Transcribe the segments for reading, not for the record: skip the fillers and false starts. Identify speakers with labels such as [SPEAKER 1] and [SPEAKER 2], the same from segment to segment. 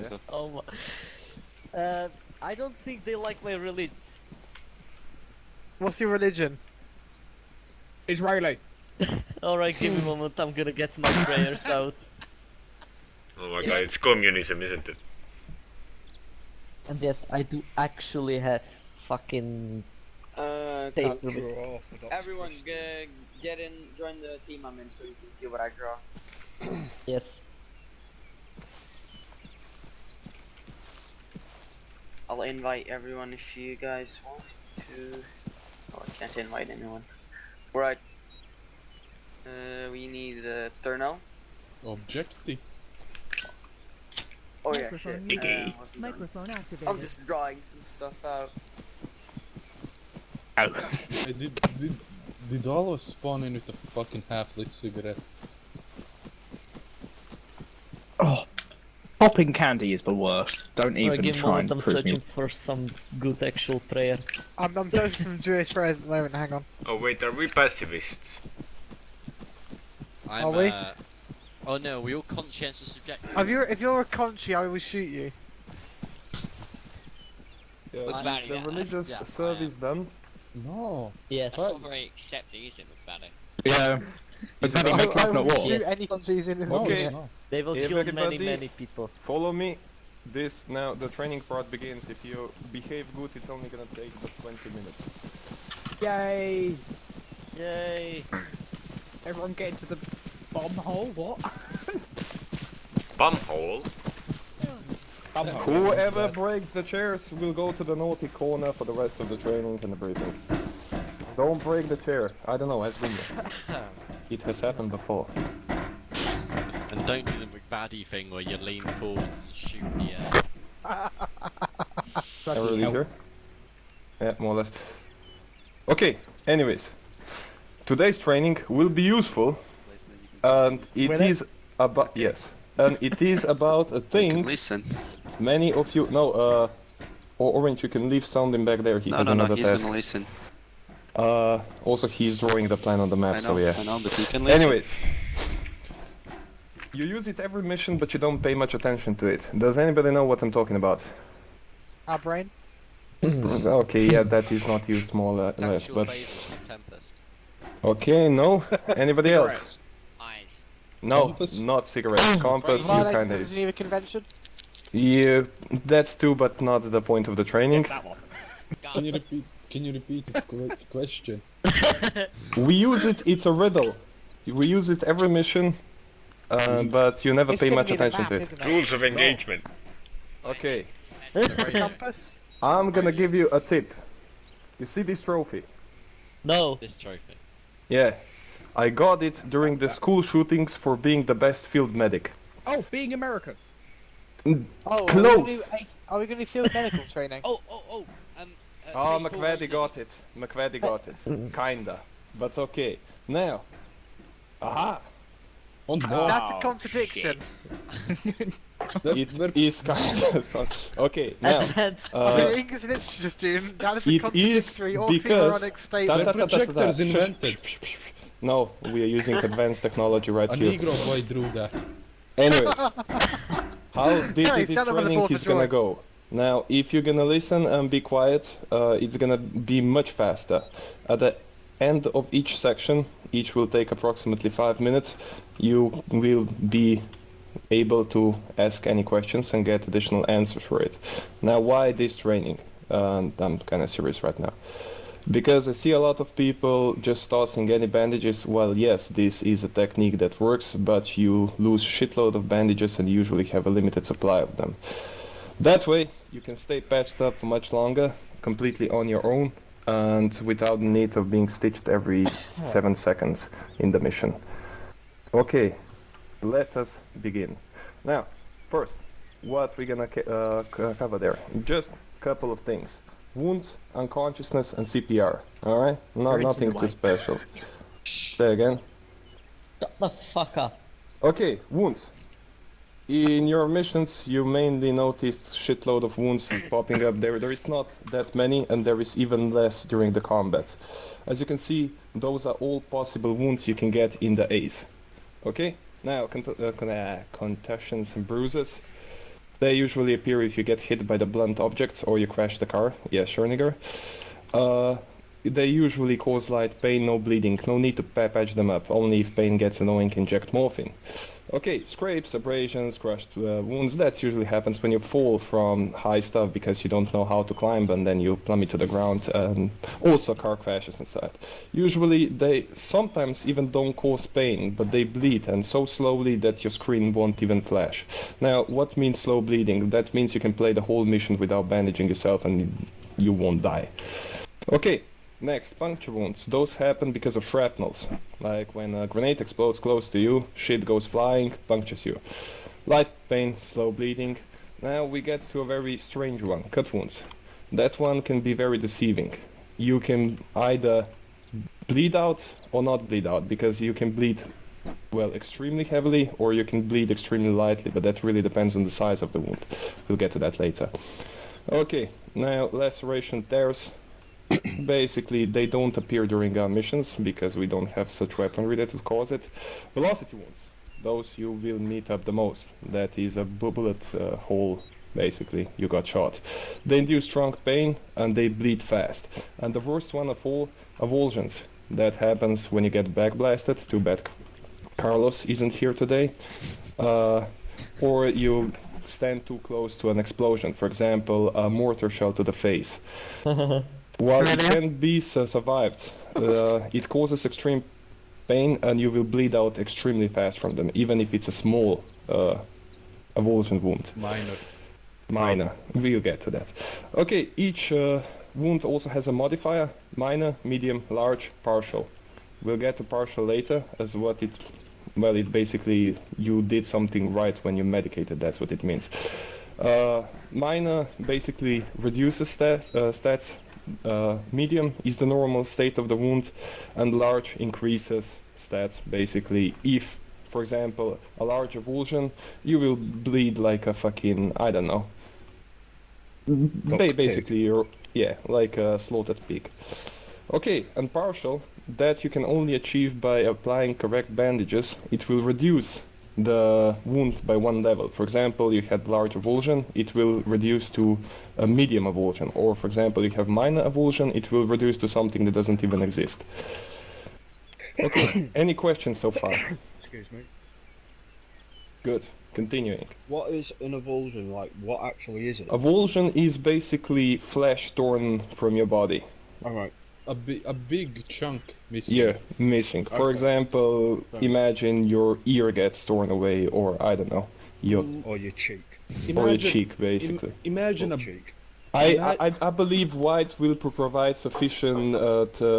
[SPEAKER 1] Yeah.
[SPEAKER 2] Oh my. I don't think they like my religion.
[SPEAKER 3] What's your religion?
[SPEAKER 4] Israeli.
[SPEAKER 2] Alright, give me a moment, I'm gonna get my prayers out.
[SPEAKER 1] Oh my god, it's communism, isn't it?
[SPEAKER 2] And yes, I do actually have fucking tape with it.
[SPEAKER 5] Everyone, get in, join the team I'm in so you can see what I draw.
[SPEAKER 2] Yes.
[SPEAKER 5] I'll invite everyone if you guys want to. Oh, I can't invite anyone. Right. We need Turnell.
[SPEAKER 6] Objective.
[SPEAKER 5] Oh yeah, shit.
[SPEAKER 4] Iggy.
[SPEAKER 5] wasn't done.
[SPEAKER 7] Microphone activated.
[SPEAKER 5] I'm just drawing some stuff out.
[SPEAKER 4] Oh.
[SPEAKER 6] Did all of us spawn in with a fucking half-lit cigarette?
[SPEAKER 4] Oh, popping candy is the worst. Don't even
[SPEAKER 2] Give me a
[SPEAKER 4] try
[SPEAKER 2] moment,
[SPEAKER 4] and
[SPEAKER 2] I'm
[SPEAKER 4] prove
[SPEAKER 2] searching
[SPEAKER 4] me.
[SPEAKER 2] for some good actual prayer.
[SPEAKER 3] I'm searching some Jewish prayers at the moment. Hang on.
[SPEAKER 1] Oh wait, are we pacifists?
[SPEAKER 3] Are we?
[SPEAKER 8] Oh no, we all conscientious subjective.
[SPEAKER 3] If you're a country, I will shoot you.
[SPEAKER 8] Look,
[SPEAKER 9] Is
[SPEAKER 8] Vanny,
[SPEAKER 9] the
[SPEAKER 8] yeah,
[SPEAKER 9] religious
[SPEAKER 8] yeah, I am.
[SPEAKER 9] service done?
[SPEAKER 6] No.
[SPEAKER 2] Yes.
[SPEAKER 8] That's not very accepting, is it, McVanny?
[SPEAKER 4] Yeah. But then
[SPEAKER 3] I,
[SPEAKER 4] make
[SPEAKER 3] I
[SPEAKER 4] love not
[SPEAKER 3] will
[SPEAKER 4] war.
[SPEAKER 3] shoot any countries in
[SPEAKER 6] No,
[SPEAKER 9] Okay.
[SPEAKER 6] it's not.
[SPEAKER 2] They will
[SPEAKER 9] If
[SPEAKER 2] kill
[SPEAKER 9] everybody-
[SPEAKER 2] many people.
[SPEAKER 9] Follow me. This now the training part begins. If you behave good, it's only gonna take but 20 minutes.
[SPEAKER 4] Yay!
[SPEAKER 2] Yay!
[SPEAKER 4] Everyone get into the bomb hole. What?
[SPEAKER 1] Bumhole?
[SPEAKER 4] Bomb hole.
[SPEAKER 9] Whoever breaks the chairs will go to the naughty corner for the rest of the training and the briefing. Don't break the chair. I don't know, as we know. It has happened before.
[SPEAKER 8] And don't do the McBaddy thing where you lean forward and shoot the air.
[SPEAKER 9] Everybody here? Yeah, more or less. Okay, anyways. Today's training will be useful, and it
[SPEAKER 3] Will it?
[SPEAKER 9] is about yes, and it is about a thing.
[SPEAKER 10] Listen.
[SPEAKER 9] Many of you no, Orange, you can leave sounding back there. He has
[SPEAKER 10] No,
[SPEAKER 9] another
[SPEAKER 10] he's
[SPEAKER 9] task.
[SPEAKER 10] gonna listen.
[SPEAKER 9] Also he's drawing the plan on the map,
[SPEAKER 10] I
[SPEAKER 9] so
[SPEAKER 10] know,
[SPEAKER 9] yeah.
[SPEAKER 10] I know, but he can listen.
[SPEAKER 9] Anyways, you use it every mission, but you don't pay much attention to it. Does anybody know what I'm talking about?
[SPEAKER 3] Our brain.
[SPEAKER 9] Okay, yeah, that is not used more or less,
[SPEAKER 8] Tactual
[SPEAKER 9] but
[SPEAKER 8] favours from Tempest.
[SPEAKER 9] okay, no. Anybody else?
[SPEAKER 4] Cigarettes.
[SPEAKER 8] Eyes.
[SPEAKER 9] No,
[SPEAKER 6] Compass?
[SPEAKER 9] not cigarettes. Compass, you
[SPEAKER 3] Violations
[SPEAKER 9] kind
[SPEAKER 3] of the
[SPEAKER 9] of.
[SPEAKER 3] Geneva Convention.
[SPEAKER 9] Yeah, that's too, but not the point of the training.
[SPEAKER 4] That one.
[SPEAKER 6] Can you repeat? Can you repeat the question?
[SPEAKER 9] We use it. It's a riddle. We use it every mission, but you never
[SPEAKER 3] It's
[SPEAKER 9] pay
[SPEAKER 3] gonna
[SPEAKER 9] much
[SPEAKER 3] be the
[SPEAKER 9] attention
[SPEAKER 3] map,
[SPEAKER 9] to it.
[SPEAKER 3] isn't it?
[SPEAKER 1] Rules of engagement.
[SPEAKER 9] Okay,
[SPEAKER 3] Compass.
[SPEAKER 9] I'm gonna give you a tip. You see this trophy?
[SPEAKER 2] No.
[SPEAKER 8] This trophy.
[SPEAKER 9] Yeah, I got it during the school shootings for being the best field medic.
[SPEAKER 4] Oh, being American.
[SPEAKER 3] Oh,
[SPEAKER 9] Close.
[SPEAKER 3] are we going to do field medical training?
[SPEAKER 8] Oh.
[SPEAKER 9] Oh,
[SPEAKER 8] baseball
[SPEAKER 9] McVeady
[SPEAKER 8] roses.
[SPEAKER 9] got it. McVeady got it. Kinda, but okay. Now, aha.
[SPEAKER 6] Oh no.
[SPEAKER 3] That's a contradiction.
[SPEAKER 9] It is kind of okay. Now,
[SPEAKER 2] Advanced.
[SPEAKER 3] You're an English literature student. That is a
[SPEAKER 9] it is
[SPEAKER 3] contradictory or
[SPEAKER 9] because
[SPEAKER 3] theoronic
[SPEAKER 9] Ta-
[SPEAKER 3] statement.
[SPEAKER 9] ta-
[SPEAKER 6] The
[SPEAKER 9] ta- ta- ta- ta.
[SPEAKER 6] projector's invented.
[SPEAKER 9] No, we are using advanced technology right
[SPEAKER 6] A
[SPEAKER 9] here.
[SPEAKER 6] Negro boy drew that.
[SPEAKER 9] Anyways, how
[SPEAKER 3] No,
[SPEAKER 9] this
[SPEAKER 3] stand up on the
[SPEAKER 9] training
[SPEAKER 3] floor for
[SPEAKER 9] is gonna
[SPEAKER 3] drawing.
[SPEAKER 9] go? Now, if you're gonna listen and be quiet, it's gonna be much faster. At the end of each section, each will take approximately 5 minutes. You will be able to ask any questions and get additional answers for it. Now, why this training? I'm kind of serious right now. Because I see a lot of people just tossing any bandages. Well, yes, this is a technique that works, but you lose a shitload of bandages and usually have a limited supply of them. That way, you can stay patched up for much longer, completely on your own, and without the need of being stitched every 7 seconds in the mission. Okay, let us begin. Now, first, what we're gonna cover there? Just a couple of things. Wounds, unconsciousness, and CPR. Alright?
[SPEAKER 4] Words in
[SPEAKER 9] Nothing
[SPEAKER 4] the
[SPEAKER 9] too
[SPEAKER 4] way.
[SPEAKER 9] special. Say again.
[SPEAKER 2] Shut the fuck up.
[SPEAKER 9] Okay, wounds. In your missions, you mainly noticed shitload of wounds popping up there. There is not that many, and there is even less during the combat. As you can see, those are all possible wounds you can get in the Ace. Okay? Now, contusions and bruises. They usually appear if you get hit by the blunt objects or you crash the car. Yeah, sure, nigger. They usually cause light pain, no bleeding. No need to patch them up. Only if pain gets annoying, inject morphine. Okay, scrapes, abrasions, crushed wounds. That usually happens when you fall from high stuff because you don't know how to climb and then you plummet to the ground. Also car crashes inside. Usually they sometimes even don't cause pain, but they bleed and so slowly that your screen won't even flash. Now, what means slow bleeding? That means you can play the whole mission without bandaging yourself and you won't die. Okay. Next, puncture wounds. Those happen because of shrapnels. Like when a grenade explodes close to you, shit goes flying, punctures you. Light pain, slow bleeding. Now we get to a very strange one, cut wounds. That one can be very deceiving. You can either bleed out or not bleed out, because you can bleed, well, extremely heavily, or you can bleed extremely lightly, but that really depends on the size of the wound. We'll get to that later. Okay, now laceration tears. Basically, they don't appear during our missions because we don't have such weaponry that would cause it. Velocity wounds, those you will meet up the most. That is a bullet hole, basically, you got shot. They induce strong pain and they bleed fast. And the worst one of all, avulsions. That happens when you get backblasted. Too bad Carlos isn't here today. Or you stand too close to an explosion, for example, a mortar shell to the face. While it can be survived, it causes extreme pain and you will bleed out extremely fast from them, even if it's a small avulsion wound. Minor. We'll get to that. Okay, each wound also has a modifier: minor, medium, large, partial. We'll get to partial later, as what it... Well, it basically, you did something right when you medicated, that's what it means. Minor basically reduces stats. Medium is the normal state of the wound, and large increases stats. Basically, if, for example, a large avulsion, you will bleed like a fucking, I don't know. Basically, you're, yeah, like a slaughtered pig. Okay, and partial, that you can only achieve by applying correct bandages. It will reduce the wound by one level. For example, you had large avulsion, it will reduce to a medium avulsion. Or for example, you have minor avulsion, it will reduce to something that doesn't even exist. Okay, any questions so far?
[SPEAKER 7] Excuse me.
[SPEAKER 9] Good, continuing.
[SPEAKER 7] What is an avulsion like? What actually is it?
[SPEAKER 9] Avulsion is basically flesh torn from your body.
[SPEAKER 7] Alright.
[SPEAKER 6] A big chunk missing.
[SPEAKER 9] Yeah, missing. For
[SPEAKER 7] Okay.
[SPEAKER 9] example, imagine your ear gets torn away, or I don't know, your
[SPEAKER 7] Or your cheek.
[SPEAKER 9] or your cheek, basically.
[SPEAKER 6] Imagine a
[SPEAKER 7] Cheek.
[SPEAKER 9] I believe white will provide sufficient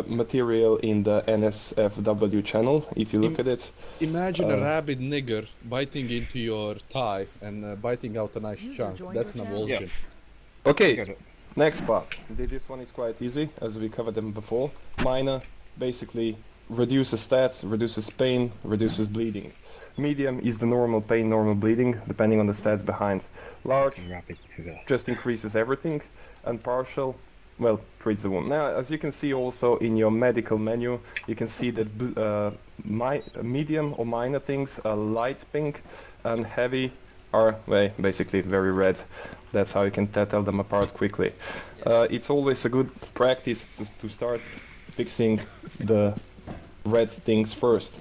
[SPEAKER 9] material in the NSFW channel, if you look at it.
[SPEAKER 6] imagine a rabid nigger biting into your thigh and biting out a nice
[SPEAKER 10] User
[SPEAKER 6] chunk.
[SPEAKER 10] joined
[SPEAKER 6] That's an
[SPEAKER 10] your channel.
[SPEAKER 6] avulsion.
[SPEAKER 9] Okay,
[SPEAKER 7] Get it.
[SPEAKER 9] next part. This one is quite easy, as we covered them before. Minor, basically, reduces stats, reduces pain, reduces bleeding. Medium is the normal pain, normal bleeding, depending on the stats behind. Large
[SPEAKER 7] Rapid figure.
[SPEAKER 9] just increases everything, and partial, well, treats the wound. Now, as you can see also in your medical menu, you can see that medium or minor things are light pink, and heavy are, well, basically very red. That's how you can tell them apart quickly. It's always a good practice to start fixing the red things first,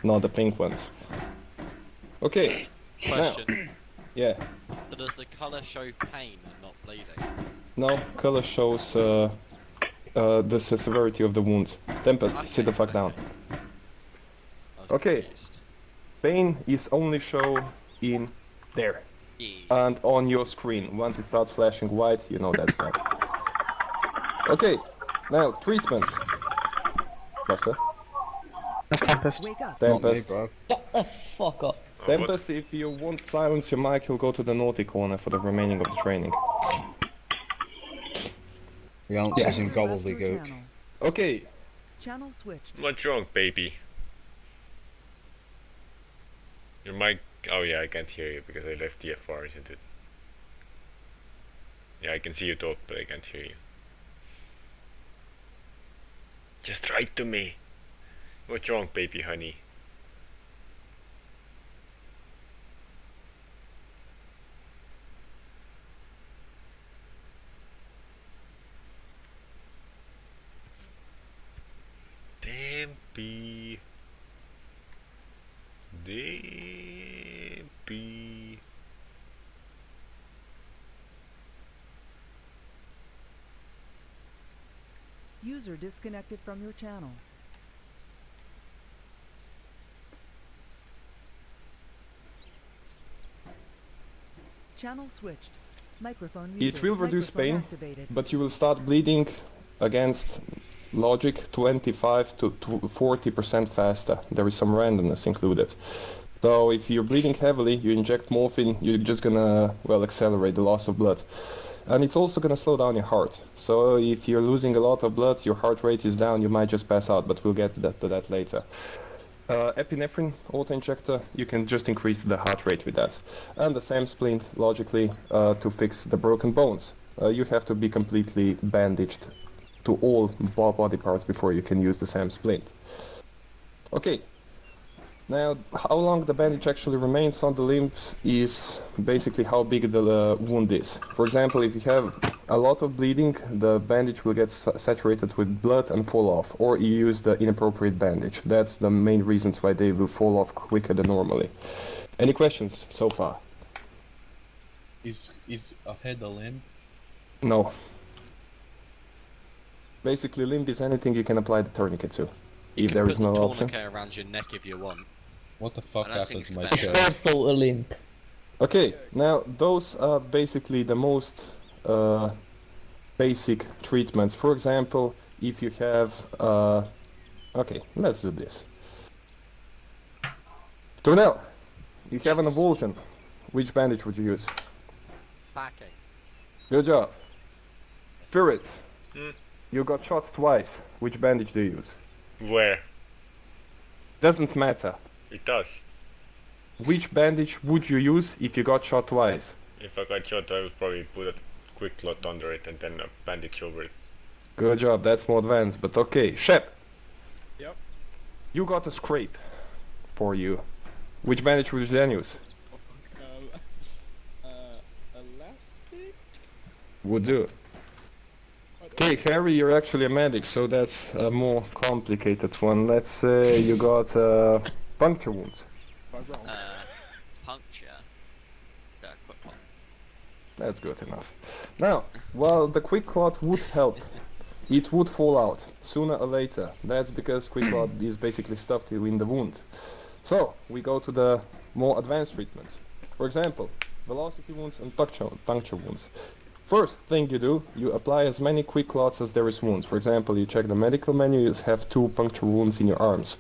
[SPEAKER 9] not the pink ones. Okay,
[SPEAKER 8] Question.
[SPEAKER 9] yeah.
[SPEAKER 8] So does the colour show pain and not bleeding?
[SPEAKER 9] No, color shows the severity of the wound. Tempest, sit the fuck down.
[SPEAKER 8] I was
[SPEAKER 9] Okay.
[SPEAKER 8] confused.
[SPEAKER 9] Pain is only shown in there
[SPEAKER 8] Yeah.
[SPEAKER 9] and on your screen. Once it starts flashing white, you know that's that. Okay, now treatments. Buster,
[SPEAKER 3] That's Tempest.
[SPEAKER 10] Wake up.
[SPEAKER 7] Not me,
[SPEAKER 9] Tempest.
[SPEAKER 7] bro.
[SPEAKER 2] Fuck up.
[SPEAKER 1] Oh,
[SPEAKER 9] Tempest, if you won't silence your mic, you'll go to the naughty corner for the remaining of the training.
[SPEAKER 7] The answer is in
[SPEAKER 10] User left your
[SPEAKER 7] gobbledygook.
[SPEAKER 10] channel.
[SPEAKER 9] Okay,
[SPEAKER 10] Channel switched.
[SPEAKER 1] What's wrong, baby? Your mic... Oh yeah, I can't hear you because I left TFR, isn't it? Yeah, I can see you talk, but I can't hear you. Just write to me. What's wrong, baby honey?
[SPEAKER 10] User disconnected from your channel. Channel switched. Microphone muted.
[SPEAKER 9] It will reduce
[SPEAKER 10] Microphone
[SPEAKER 9] pain,
[SPEAKER 10] activated.
[SPEAKER 9] but you will start bleeding against logic 25 to 40% faster. There is some randomness included. So if you're bleeding heavily, you inject morphine, you're just gonna, well, accelerate the loss of blood. And it's also gonna slow down your heart. So if you're losing a lot of blood, your heart rate is down, you might just pass out, but we'll get to that later. Epinephrine auto-injector, you can just increase the heart rate with that. And the SAM splint, logically, to fix the broken bones. You have to be completely bandaged to all body parts before you can use the SAM splint. Okay. Now, how long the bandage actually remains on the limbs is basically how big the wound is. For example, if you have a lot of bleeding, the bandage will get saturated with blood and fall off, or you use the inappropriate bandage. That's the main reasons why they will fall off quicker than normally. Any questions so far?
[SPEAKER 6] Is a head a limb?
[SPEAKER 9] No. Basically, limb is anything you can apply the tourniquet to, if there is no option.
[SPEAKER 8] Tourniquet around your neck if you want.
[SPEAKER 6] What the fuck
[SPEAKER 8] I don't think
[SPEAKER 6] happens to my
[SPEAKER 8] it's the
[SPEAKER 6] chest?
[SPEAKER 3] Dorsal limb.
[SPEAKER 9] Okay, now those are basically the most basic treatments. For example, if you have... okay, let's do this. Tournell, you have an avulsion. Which bandage would you use?
[SPEAKER 8] Backache.
[SPEAKER 9] Good job. Spirit,
[SPEAKER 1] Hmm?
[SPEAKER 9] you got shot twice. Which bandage do you use?
[SPEAKER 1] Where?
[SPEAKER 9] Doesn't matter.
[SPEAKER 1] It does.
[SPEAKER 9] Which bandage would you use if you got shot twice?
[SPEAKER 1] If I got shot, I would probably put a quick clot under it and then a bandage over it.
[SPEAKER 9] Good job, that's more advanced, but okay. Shep.
[SPEAKER 4] Yep.
[SPEAKER 9] You got a scrape for you. Which bandage would you then use?
[SPEAKER 4] Elastic?
[SPEAKER 9] Would do. Okay, Harry, you're actually a medic, so that's a more complicated one. Let's say you got puncture wounds.
[SPEAKER 8] Puncture. Quick one.
[SPEAKER 9] That's good enough. Now, well, the quick clot would help. It would fall out sooner or later. That's because quick clot is basically stuffed in the wound. So, we go to the more advanced treatments. For example, velocity wounds and puncture wounds. First thing you do, you apply as many quick clots as there is wounds. For example, you check the medical menu, you have 2 puncture wounds in your arms.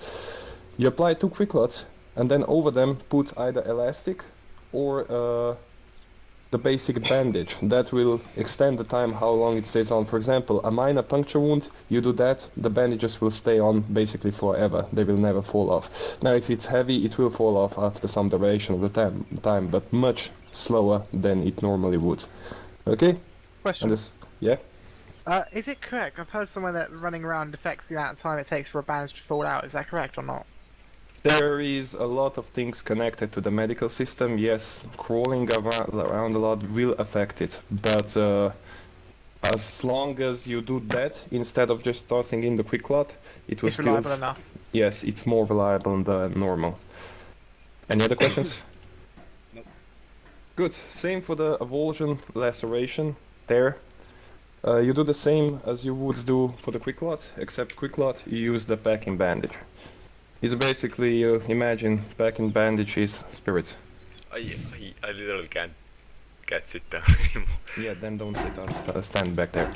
[SPEAKER 9] You apply 2 quick clots, and then over them put either elastic or the basic bandage. That will extend the time how long it stays on. For example, a minor puncture wound, you do that, the bandages will stay on basically forever. They will never fall off. Now if it's heavy, it will fall off after some duration of the time, but much slower than it normally would. Okay?
[SPEAKER 3] Question.
[SPEAKER 9] And this, yeah?
[SPEAKER 3] Is it correct? I've heard somewhere that running around affects the amount of time it takes for a bandage to fall out. Is that correct or not?
[SPEAKER 9] There is a lot of things connected to the medical system. Yes, crawling around a lot will affect it, but as long as you do that instead of just tossing in the quick clot, it will
[SPEAKER 3] It's
[SPEAKER 9] still...
[SPEAKER 3] reliable enough.
[SPEAKER 9] Yes, it's more reliable than normal. Any other questions?
[SPEAKER 7] Nope.
[SPEAKER 9] Good. Same for the avulsion laceration there. You do the same as you would do for the quick clot, except quick clot you use the packing bandage. It's basically, imagine packing bandage is spirit.
[SPEAKER 1] I literally can't sit down anymore.
[SPEAKER 9] Yeah, then don't sit down, stand back there.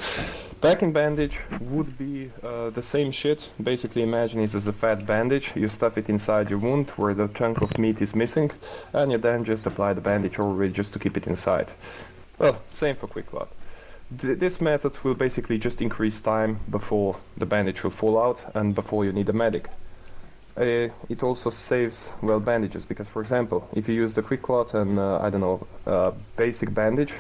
[SPEAKER 9] Packing bandage would be the same shit. Basically imagine it as a fat bandage. You stuff it inside your wound where the chunk of meat is missing, and you then just apply the bandage over it just to keep it inside. Well, same for quick clot. This method will basically just increase time before the bandage will fall out and before you need a medic. It also saves, well, bandages, because for example, if you use the quick clot and, I don't know, basic bandage,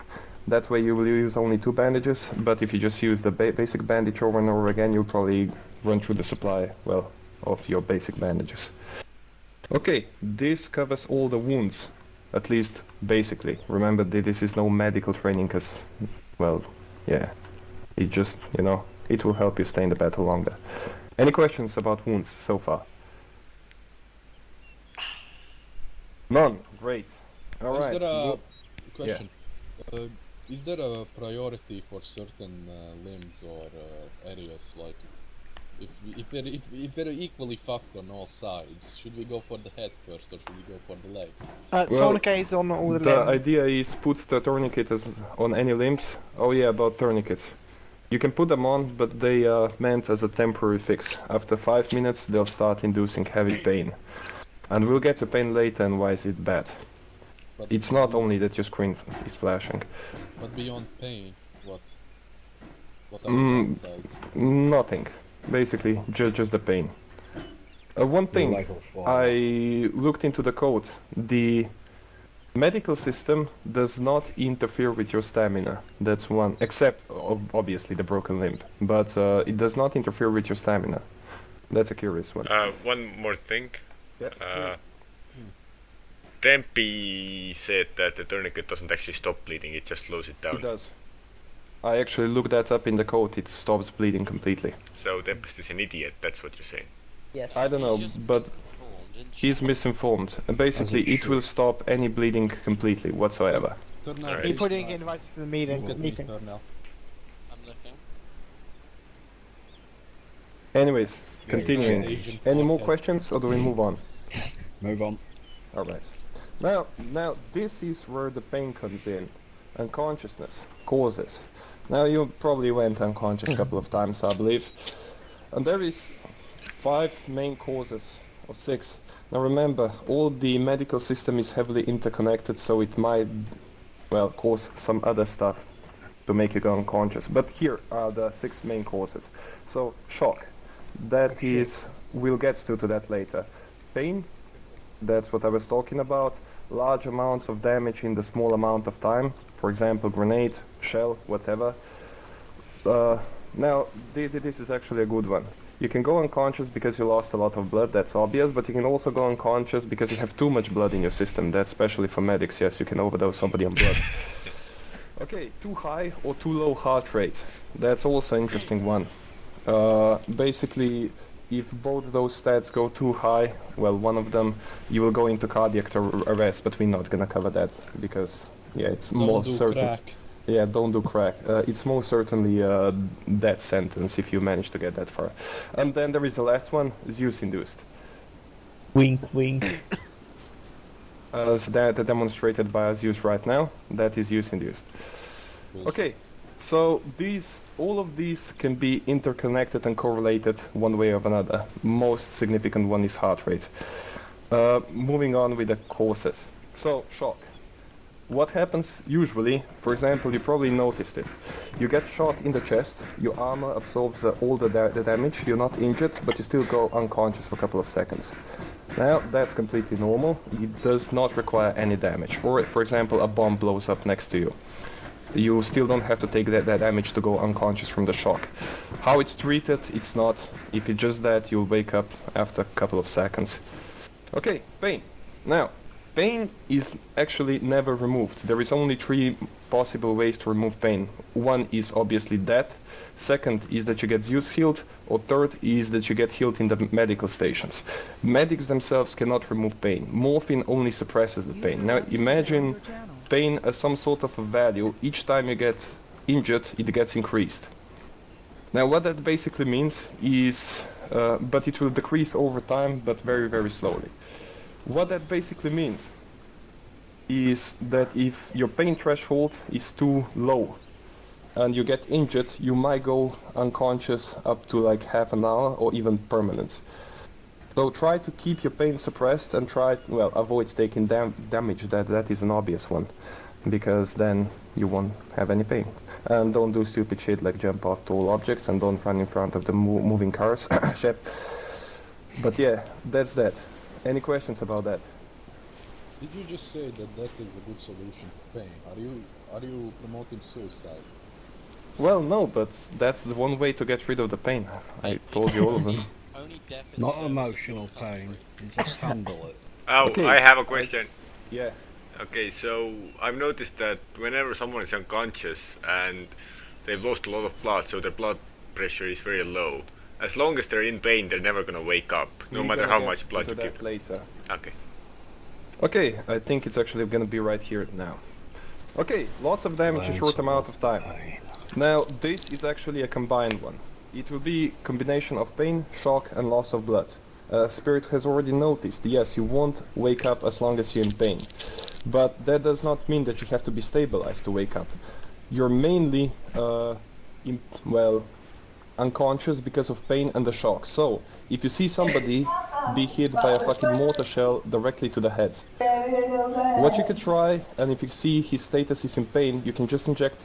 [SPEAKER 9] that way you will use only 2 bandages, but if you just use the basic bandage over and over again, you'll probably run through the supply, well, of your basic bandages. Okay, this covers all the wounds, at least basically. Remember that this is no medical training, because, well, yeah, it just, you know, it will help you stay in the battle longer. Any questions about wounds so far? None. Great. All right.
[SPEAKER 6] Is there a
[SPEAKER 9] Well,
[SPEAKER 6] question? is there a priority for certain limbs or areas? Like, if they're equally fucked on all sides, should we go for the head first or should we go for the legs?
[SPEAKER 3] Tourniquets on all the
[SPEAKER 9] The
[SPEAKER 3] limbs.
[SPEAKER 9] idea is put the tourniquet on any limbs. Oh yeah, about tourniquets. You can put them on, but they are meant as a temporary fix. After 5 minutes, they'll start inducing heavy pain. And we'll get to pain later and why is it bad.
[SPEAKER 6] But
[SPEAKER 9] It's not only that your screen is flashing.
[SPEAKER 6] But beyond pain, what? What are
[SPEAKER 9] Mm,
[SPEAKER 6] the downsides?
[SPEAKER 9] Nothing. Basically, just the pain. One thing,
[SPEAKER 7] leg will fall
[SPEAKER 9] I looked into the code. The medical system does not interfere with your stamina. That's one, except obviously the broken limb. But it does not interfere with your stamina. That's a curious one.
[SPEAKER 1] One more thing.
[SPEAKER 9] Yeah.
[SPEAKER 1] Tempi said that the tourniquet doesn't actually stop bleeding, it just slows it down.
[SPEAKER 9] It does. I actually looked that up in the code. It stops bleeding completely.
[SPEAKER 1] So Tempest is an idiot, that's what you're saying.
[SPEAKER 2] Yes.
[SPEAKER 9] I don't know,
[SPEAKER 8] He's just
[SPEAKER 9] but
[SPEAKER 8] misinformed, isn't she?
[SPEAKER 9] he's misinformed. And basically, it will stop any bleeding completely whatsoever.
[SPEAKER 6] Turn
[SPEAKER 1] Alright.
[SPEAKER 3] He putting invites to the meeting.
[SPEAKER 6] Look at
[SPEAKER 3] meeting.
[SPEAKER 6] turn now.
[SPEAKER 8] I'm looking.
[SPEAKER 9] Anyways, continuing.
[SPEAKER 6] Asian
[SPEAKER 9] Any more
[SPEAKER 6] forehead.
[SPEAKER 9] questions, or do we move on?
[SPEAKER 7] Move on.
[SPEAKER 9] All right. Now this is where the pain comes in, unconsciousness, causes. Now you probably went unconscious a couple of times, I believe, and there is 5 main causes, or 6. Now remember, all the medical system is heavily interconnected, so it might, well, cause some other stuff to make you go unconscious. But here are the 6 main causes. So shock, that is, we'll get to that later. Pain. That's what I was talking about. Large amounts of damage in the small amount of time. For example, grenade, shell, whatever. Now, this is actually a good one. You can go unconscious because you lost a lot of blood, that's obvious, but you can also go unconscious because you have too much blood in your system. That's especially for medics, yes, you can overdose somebody on blood. Okay, too high or too low heart rate. That's also an interesting one. Basically, if both those stats go too high, well, one of them, you will go into cardiac arrest, but we're not gonna cover that because, yeah, it's more certain.
[SPEAKER 6] Crack.
[SPEAKER 9] Yeah, don't do crack. It's most certainly a death sentence if you manage to get that far. And then there is the last one, Zeus-induced.
[SPEAKER 4] Wink, wink.
[SPEAKER 9] As that demonstrated by Zeus right now, that is Zeus-induced. Okay, so all of these can be interconnected and correlated one way or another. Most significant one is heart rate. Moving on with the causes. So, shock. What happens usually, for example, you probably noticed it. You get shot in the chest, your armor absorbs all the damage, you're not injured, but you still go unconscious for a couple of seconds. Now, that's completely normal, it does not require any damage. Or, for example, a bomb blows up next to you. You still don't have to take that damage to go unconscious from the shock. How it's treated, it's not. If it's just that, you'll wake up after a couple of seconds. Okay, pain. Now, pain is actually never removed. There is only 3 possible ways to remove pain. One is obviously death. Second is that you get Zeus healed. Or third is that you get healed in the medical stations. Medics themselves cannot remove pain. Morphine only suppresses the pain. Now imagine pain as some sort of a value. Each time you get injured, it gets increased. Now what that basically means is, but it will decrease over time, but very, very slowly. What that basically means is that if your pain threshold is too low and you get injured, you might go unconscious up to like half an hour or even permanent. So try to keep your pain suppressed and avoid taking damage. That is an obvious one, because then you won't have any pain. And don't do stupid shit like jump off tall objects and don't run in front of the moving cars. Shit. But yeah, that's that. Any questions about that?
[SPEAKER 6] Did you just say that that is a good solution to pain? Are you promoting suicide?
[SPEAKER 9] Well, no, but that's the one way to get rid of the pain. I told you all of them.
[SPEAKER 8] Only death and
[SPEAKER 7] Not
[SPEAKER 8] service
[SPEAKER 7] emotional
[SPEAKER 8] are
[SPEAKER 7] pain. You just handle it.
[SPEAKER 1] Oh,
[SPEAKER 9] Okay,
[SPEAKER 1] I have a question.
[SPEAKER 9] Yeah.
[SPEAKER 1] Okay, so I've noticed that whenever someone is unconscious and they've lost a lot of blood, so their blood pressure is very low, as long as they're in pain, they're never gonna wake up, no
[SPEAKER 9] We're
[SPEAKER 1] matter
[SPEAKER 9] gonna
[SPEAKER 1] how
[SPEAKER 9] get
[SPEAKER 1] much blood
[SPEAKER 9] to
[SPEAKER 1] you
[SPEAKER 9] that
[SPEAKER 1] give.
[SPEAKER 9] later.
[SPEAKER 1] Okay.
[SPEAKER 9] Okay, I think it's actually gonna be right here now. Okay, lots of damage in a short amount of time. Now, this is actually a combined one. It will be combination of pain, shock, and loss of blood. Spirit has already noticed, yes, you won't wake up as long as you're in pain. But that does not mean that you have to be stabilized to wake up. You're mainly, unconscious because of pain and the shock. So, if you see somebody be hit by a fucking mortar shell directly to the head, what you could try, and if you see his status is in pain, you can just inject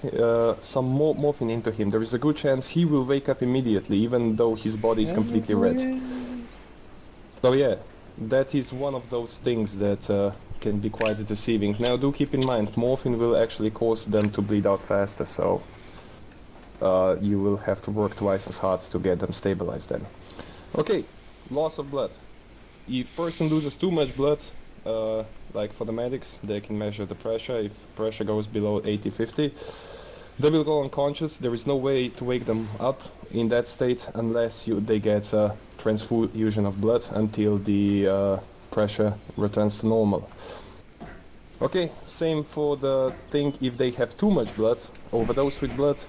[SPEAKER 9] some more morphine into him. There is a good chance he will wake up immediately, even though his body is completely red. So yeah, that is one of those things that can be quite deceiving. Now do keep in mind, morphine will actually cause them to bleed out faster, so you will have to work twice as hard to get them stabilized then. Okay, loss of blood. If person loses too much blood, like for the medics, they can measure the pressure. If pressure goes below 80-50, they will go unconscious. There is no way to wake them up in that state unless they get a transfusion of blood until the pressure returns to normal. Okay, same for the thing if they have too much blood, overdose with blood,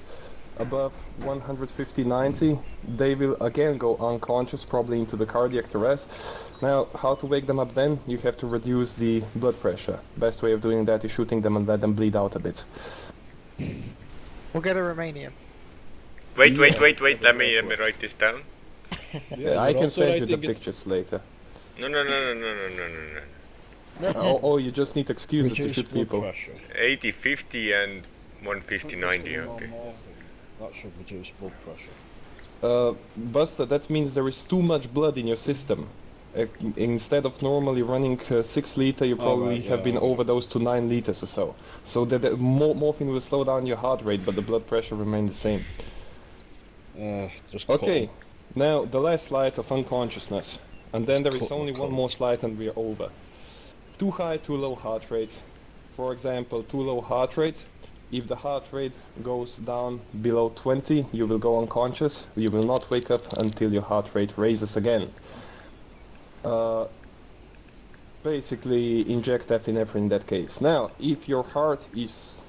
[SPEAKER 9] above 150-90, they will again go unconscious, probably into the cardiac arrest. Now, how to wake them up then? You have to reduce the blood pressure. Best way of doing that is shooting them and let them bleed out a bit.
[SPEAKER 3] We'll get a Romanian.
[SPEAKER 1] Wait, let me write this down.
[SPEAKER 9] Yeah, I can send you the pictures later.
[SPEAKER 1] No.
[SPEAKER 9] Oh, you just need excuses to shoot people.
[SPEAKER 1] 80-50 and 150-90, okay.
[SPEAKER 7] That should reduce blood pressure.
[SPEAKER 9] Buster, that means there is too much blood in your system. Instead of normally running 6 liters, you probably have been overdosed to 9 liters or so. So that the morphine will slow down your heart rate, but the blood pressure remains the same. Okay, now the last slide of unconsciousness. And then there is only one more slide and we are over. Too high, too low heart rate. For example, too low heart rate. If the heart rate goes down below 20, you will go unconscious. You will not wake up until your heart rate raises again. Basically, inject epinephrine in that case. Now, if your heart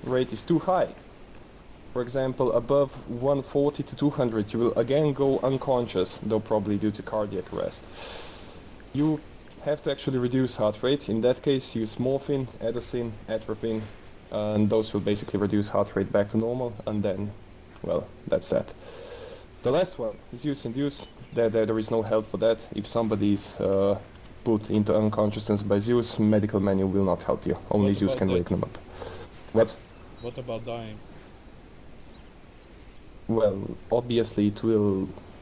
[SPEAKER 9] rate is too high, for example, above 140 to 200, you will again go unconscious, though probably due to cardiac arrest. You have to actually reduce heart rate. In that case, use morphine, adenosine, atropine, and those will basically reduce heart rate back to normal, and then, well, that's that. The last one is use-induce. There is no help for that. If somebody is put into unconsciousness by Zeus, medical manual will not help you. Only Zeus can wake them up. What?
[SPEAKER 6] What about dying?
[SPEAKER 9] Well, obviously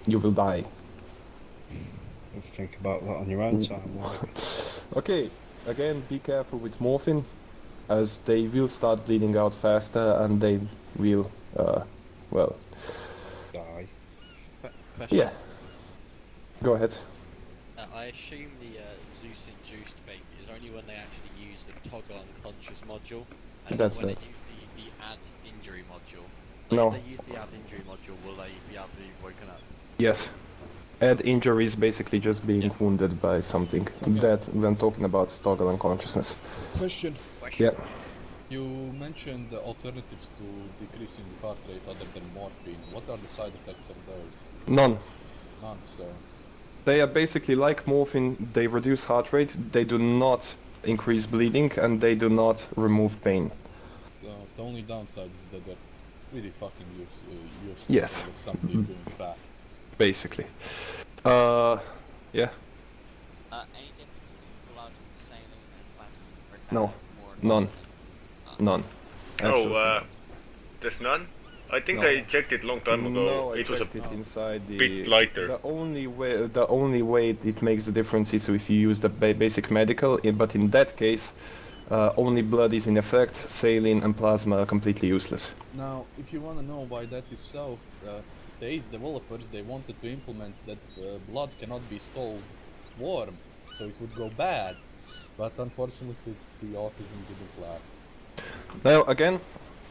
[SPEAKER 9] you will die.
[SPEAKER 7] Think about that on your own time.
[SPEAKER 9] Okay, again, be careful with morphine, as they will start bleeding out faster and they will,
[SPEAKER 7] Die.
[SPEAKER 8] Question.
[SPEAKER 9] Yeah. Go ahead.
[SPEAKER 8] I assume the Zeus-induced thing is only when they actually use the toggle unconscious module, and
[SPEAKER 9] That's
[SPEAKER 8] when
[SPEAKER 9] it.
[SPEAKER 8] they use the add injury module.
[SPEAKER 9] No.
[SPEAKER 8] If they use the add injury module, will they be able to be woken up?
[SPEAKER 9] Yes. Add injury is basically just being wounded by something. That, when talking about toggle unconsciousness.
[SPEAKER 6] Question.
[SPEAKER 9] Yeah.
[SPEAKER 6] You mentioned the alternatives to decreasing the heart rate other than morphine. What are the side effects of those?
[SPEAKER 9] None.
[SPEAKER 6] None, so...
[SPEAKER 9] They are basically like morphine, they reduce heart rate, they do not increase bleeding, and they do not remove pain.
[SPEAKER 6] The only downside is that they're really fucking useless.
[SPEAKER 9] Yes.
[SPEAKER 6] If somebody's doing crap.
[SPEAKER 9] Basically. Yeah.
[SPEAKER 5] Any difference between blood, saline, and plasma? Or is that
[SPEAKER 9] No.
[SPEAKER 5] more
[SPEAKER 9] None. None. Absolutely.
[SPEAKER 1] Oh, there's none? I think
[SPEAKER 9] No.
[SPEAKER 1] I checked it long time ago.
[SPEAKER 9] No, I
[SPEAKER 1] it was a
[SPEAKER 9] checked it inside the
[SPEAKER 1] bit lighter.
[SPEAKER 9] The only way it makes the difference is if you use the basic medical, but in that case, only blood is in effect. Saline and plasma are completely useless.
[SPEAKER 6] Now, if you want to know why that is so, the ACE developers, they wanted to implement that blood cannot be stored warm, so it would go bad. But unfortunately, the autism didn't last.
[SPEAKER 9] Now, again,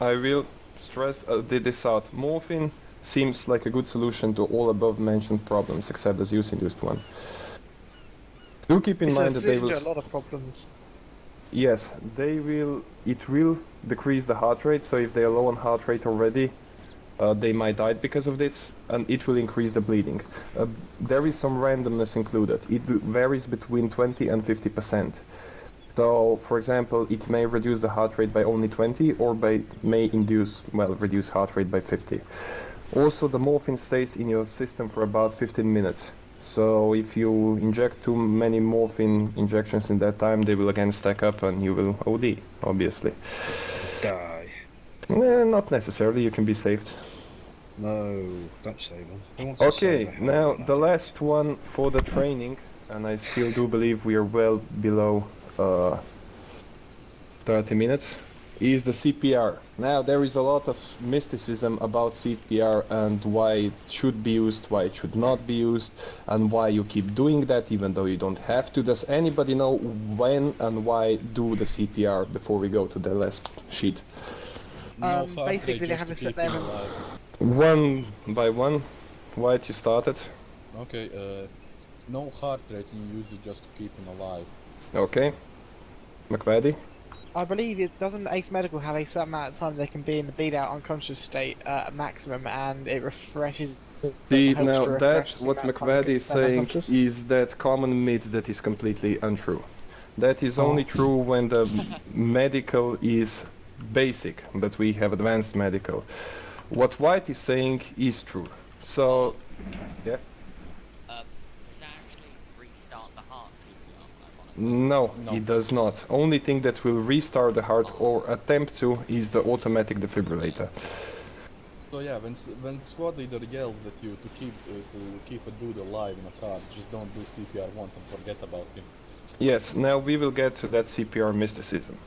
[SPEAKER 9] I will stress this out. Morphine seems like a good solution to all above mentioned problems, except the Zeus-induced one. Do keep in mind that they will...
[SPEAKER 3] a lot of problems.
[SPEAKER 9] Yes, they will. It will decrease the heart rate. So if they are low on heart rate already, they might die because of this, and it will increase the bleeding. There is some randomness included. It varies between 20 and 50%. So, for example, it may reduce the heart rate by only 20, or may reduce heart rate by 50. Also, the morphine stays in your system for about 15 minutes. So if you inject too many morphine injections in that time, they will again stack up and you will OD, obviously.
[SPEAKER 7] Die.
[SPEAKER 9] Not necessarily, you can be saved.
[SPEAKER 7] No, don't save them. Who wants to save
[SPEAKER 9] Okay,
[SPEAKER 7] a hell
[SPEAKER 9] now
[SPEAKER 7] of a
[SPEAKER 9] the
[SPEAKER 7] lot?
[SPEAKER 9] last one for the training, and I still do believe we are well below 30 minutes, is the CPR. Now there is a lot of mysticism about CPR and why it should be used, why it should not be used, and why you keep doing that even though you don't have to. Does anybody know when and why do the CPR before we go to the last sheet?
[SPEAKER 6] No heart rate
[SPEAKER 3] Basically, they
[SPEAKER 6] just
[SPEAKER 3] have
[SPEAKER 6] to
[SPEAKER 3] to sit
[SPEAKER 6] keep
[SPEAKER 3] there
[SPEAKER 6] him
[SPEAKER 3] and
[SPEAKER 6] alive.
[SPEAKER 9] One by one, White, you started.
[SPEAKER 6] Okay, no heart rate, you use it just to keep him alive.
[SPEAKER 9] Okay. McVady?
[SPEAKER 3] I believe it doesn't Ace Medical have a certain amount of time they can be in the bleed out unconscious state at maximum, and it refreshes.
[SPEAKER 9] See,
[SPEAKER 3] helps
[SPEAKER 9] now
[SPEAKER 3] to
[SPEAKER 9] that
[SPEAKER 3] refresh the
[SPEAKER 9] what
[SPEAKER 3] amount of time it
[SPEAKER 9] McVady
[SPEAKER 3] gets
[SPEAKER 9] is
[SPEAKER 3] spent
[SPEAKER 9] saying
[SPEAKER 3] unconscious.
[SPEAKER 9] is that common myth that is completely untrue. That is only true when the medical is basic, but we have advanced medical. What White is saying is true. So, yeah.
[SPEAKER 11] Does that actually restart the heart CPR?
[SPEAKER 9] No,
[SPEAKER 6] No.
[SPEAKER 9] it does not. Only thing that will restart the heart or attempt to is the automatic defibrillator.
[SPEAKER 6] So yeah, when squad leader yells at you to keep a dude alive in a car, just don't do CPR once and forget about him.
[SPEAKER 9] Yes, now we will get to that CPR mysticism.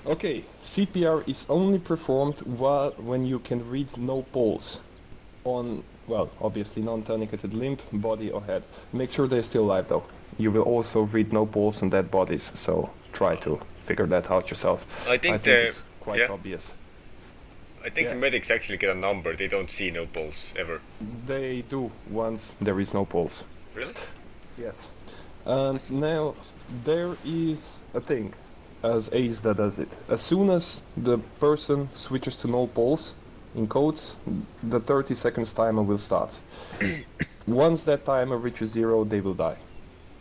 [SPEAKER 9] Okay, CPR is only performed when you can read no pulse on, well, obviously non-tourniqueted limb, body or head. Make sure they're still alive though. You will also read no pulse on dead bodies, so try to figure that out yourself.
[SPEAKER 1] I think
[SPEAKER 9] it's quite obvious.
[SPEAKER 1] I think the medics actually get a number. They don't see no pulse ever.
[SPEAKER 9] They do once there is no pulse.
[SPEAKER 1] Really?
[SPEAKER 9] Yes. And now there is a thing, as Ace that does it. As soon as the person switches to no pulse, in codes, the 30 seconds timer will start. Once that timer reaches 0, they will die.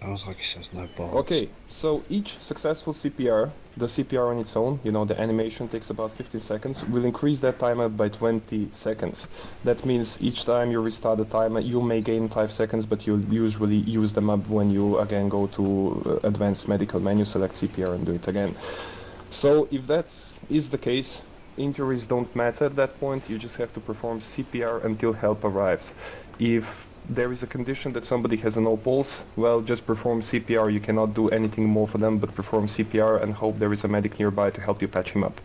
[SPEAKER 7] Sounds like it says no balls.
[SPEAKER 9] Okay, so each successful CPR, the CPR on its own, you know, the animation takes about 15 seconds, will increase that timer by 20 seconds. That means each time you restart the timer, you may gain 5 seconds, but you'll usually use them up when you again go to advanced medical menu, select CPR and do it again. So if that is the case, injuries don't matter at that point, you just have to perform CPR until help arrives. If there is a condition that somebody has a no pulse, well, just perform CPR. You cannot do anything more for them but perform CPR and hope there is a medic nearby to help you patch him up.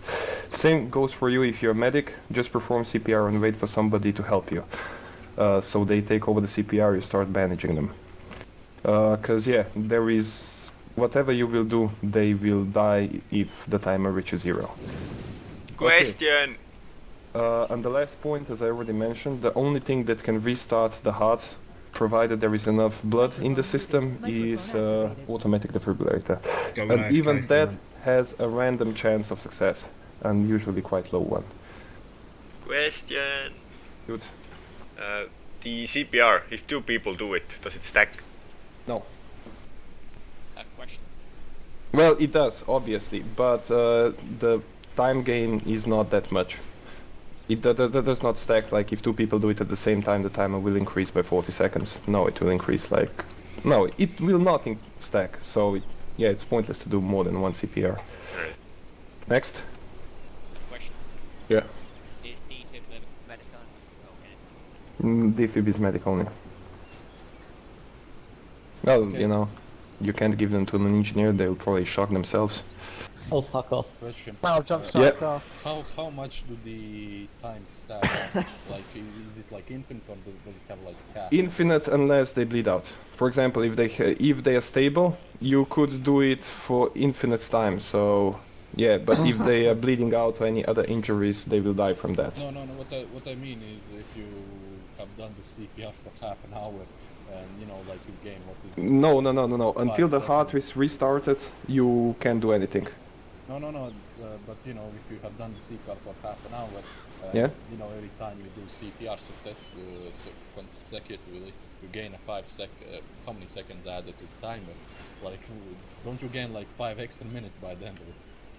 [SPEAKER 9] Same goes for you if you're a medic, just perform CPR and wait for somebody to help you. So they take over the CPR, you start bandaging them. Cause yeah, there is, whatever you will do, they will die if the timer reaches 0.
[SPEAKER 1] Question!
[SPEAKER 9] And the last point, as I already mentioned, the only thing that can restart the heart, provided there is enough blood in the system, is automatic defibrillator. And even that has a random chance of success, and usually quite low one.
[SPEAKER 1] Question!
[SPEAKER 9] Good.
[SPEAKER 1] The CPR, if 2 people do it, does it stack?
[SPEAKER 9] No.
[SPEAKER 8] Question.
[SPEAKER 9] Well, it does, obviously, but the time gain is not that much. It does not stack. Like if 2 people do it at the same time, the timer will increase by 40 seconds. No, it will increase like... No, it will not stack. So yeah, it's pointless to do more than 1 CPR.
[SPEAKER 1] Right.
[SPEAKER 9] Next.
[SPEAKER 8] Question.
[SPEAKER 9] Yeah.
[SPEAKER 11] Is defib medical?
[SPEAKER 9] Defib is medic only. Well,
[SPEAKER 6] Okay.
[SPEAKER 9] you know, you can't give them to an engineer, they'll probably shock themselves.
[SPEAKER 2] Oh, fuck off.
[SPEAKER 6] Question.
[SPEAKER 3] Well, jump
[SPEAKER 9] Yeah.
[SPEAKER 3] start car.
[SPEAKER 6] How much do the times stack up? Like, is it like infinite or does it have like a cap?
[SPEAKER 9] Infinite unless they bleed out. For example, if they are stable, you could do it for infinite time. So yeah, but if they are bleeding out or any other injuries, they will die from that.
[SPEAKER 6] No. What I mean is, if you have done the CPR for half an hour, and you know, like you gain what is.
[SPEAKER 9] No, no, no, no, no. Until the heart
[SPEAKER 6] seconds.
[SPEAKER 9] is restarted, you can't do anything.
[SPEAKER 6] No, no, no. But you know, if you have done the CPR for half an hour,
[SPEAKER 9] Yeah.
[SPEAKER 6] you know, every time you do CPR consecutively, you gain a how many seconds added to the timer? Like, don't you gain like 5 extra minutes by the end of it?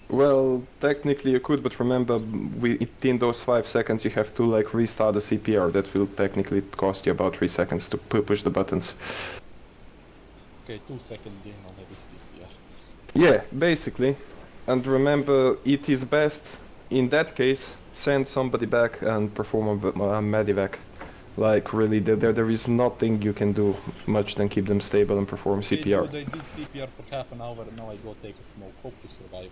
[SPEAKER 9] Well, technically you could, but remember, within those 5 seconds you have to like restart the CPR. That will technically cost you about 3 seconds to push the buttons.
[SPEAKER 6] Okay, 2 second gain on every CPR.
[SPEAKER 9] Yeah, basically. And remember, it is best, in that case, send somebody back and perform a medevac. Like, really, there is nothing you can do much than keep them stable and perform CPR.
[SPEAKER 6] They did CPR for half an hour, and now I go take a smoke. Hope to survive.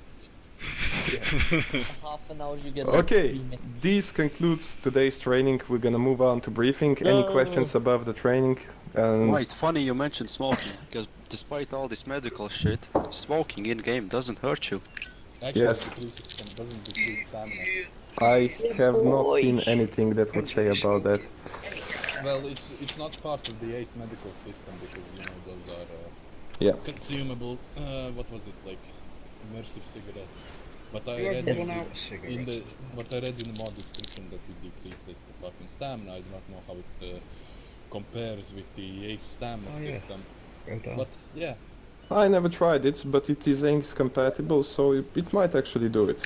[SPEAKER 2] Half an hour you get.
[SPEAKER 9] Okay, this concludes today's training. We're gonna move on to briefing. Any questions about the training?
[SPEAKER 12] Wait, funny you mentioned smoking, because despite all this medical shit, smoking in-game doesn't hurt you.
[SPEAKER 6] Actually,
[SPEAKER 9] Yes.
[SPEAKER 6] doesn't decrease stamina.
[SPEAKER 9] I have not seen anything that would say about that.
[SPEAKER 6] Well, it's not part of the ACE medical system, because, you know, those are
[SPEAKER 9] Yeah.
[SPEAKER 6] consumables. What was it, like, immersive cigarettes? But I
[SPEAKER 7] You
[SPEAKER 6] read
[SPEAKER 7] had one out cigarette.
[SPEAKER 6] what I read in the mod description that it decreases the fucking stamina. I do not know how it compares with the ACE stamina
[SPEAKER 7] Oh, yeah.
[SPEAKER 6] system.
[SPEAKER 7] Well done.
[SPEAKER 6] But yeah,
[SPEAKER 9] I never tried it, but it is ACE compatible, so it might actually do it.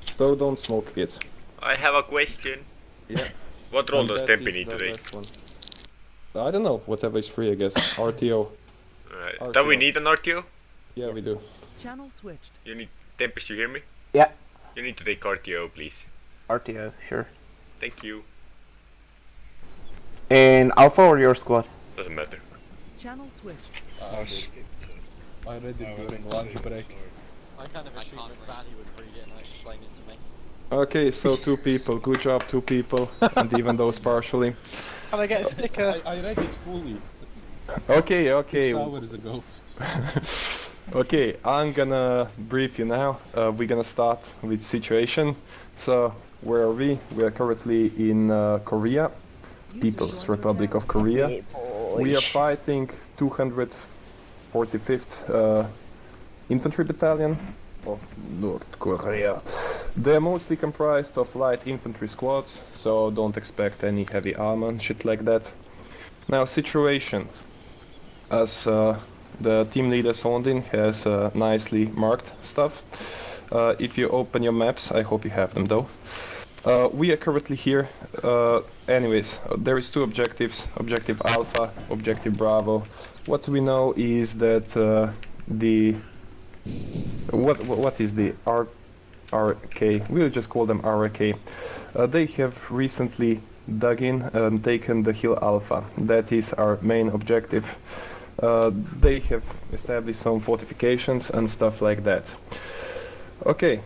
[SPEAKER 9] So don't smoke, kids.
[SPEAKER 1] I have a question.
[SPEAKER 9] Yeah.
[SPEAKER 1] What role
[SPEAKER 9] And
[SPEAKER 1] does
[SPEAKER 9] that
[SPEAKER 1] Tempe
[SPEAKER 9] is
[SPEAKER 1] need
[SPEAKER 9] the
[SPEAKER 1] today?
[SPEAKER 9] best one. I don't know, whatever is free, I guess. RTO.
[SPEAKER 1] Do we need an RTO?
[SPEAKER 9] Yeah, we do.
[SPEAKER 10] Channel switched.
[SPEAKER 1] You need Tempest, you hear me?
[SPEAKER 13] Yeah.
[SPEAKER 1] You need to take RTO, please.
[SPEAKER 13] RTO, sure.
[SPEAKER 1] Thank you.
[SPEAKER 13] In Alpha or your squad?
[SPEAKER 1] Doesn't matter.
[SPEAKER 10] Channel switched.
[SPEAKER 6] I read it during lunch break.
[SPEAKER 8] I kind of assumed that Valley would read it and explain it to me.
[SPEAKER 9] Okay, so 2 people. Good job, 2 people. And even those partially.
[SPEAKER 3] Can I get a sticker?
[SPEAKER 6] I read it fully.
[SPEAKER 9] Okay, okay.
[SPEAKER 6] 6 hours ago.
[SPEAKER 9] Okay, I'm gonna brief you now. We're gonna start with situation. So, where are we? We are currently in Korea, People's Republic of Korea. We are fighting 245th Infantry Battalion of North Korea. They're mostly comprised of light infantry squads, so don't expect any heavy armor and shit like that. Now, situation. As the team leader Sondin has nicely marked stuff. If you open your maps, I hope you have them though. We are currently here. Anyways, there is 2 objectives: Objective Alpha, Objective Bravo. What we know is that what is the RK? We'll just call them RK. They have recently dug in and taken the hill Alpha. That is our main objective. They have established some fortifications and stuff like that. Okay,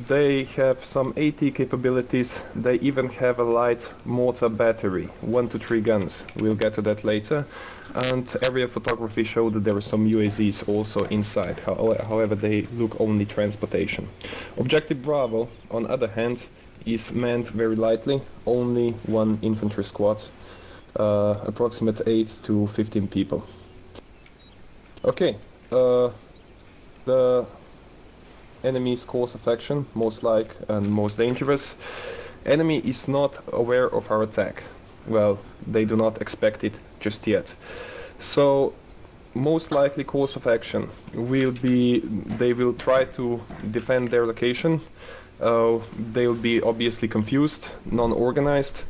[SPEAKER 9] they have some AT capabilities. They even have a light mortar battery, 1 to 3 guns. We'll get to that later. And area photography showed that there are some UAZs also inside. However, they look only transportation. Objective Bravo, on the other hand, is manned very lightly, only 1 infantry squad. Approximate 8 to 15 people. Okay, the enemy's course of action, most like and most dangerous. Enemy is not aware of our attack. Well, they do not expect it just yet. So, most likely course of action will be, they will try to defend their location. They'll be obviously confused, non-organized.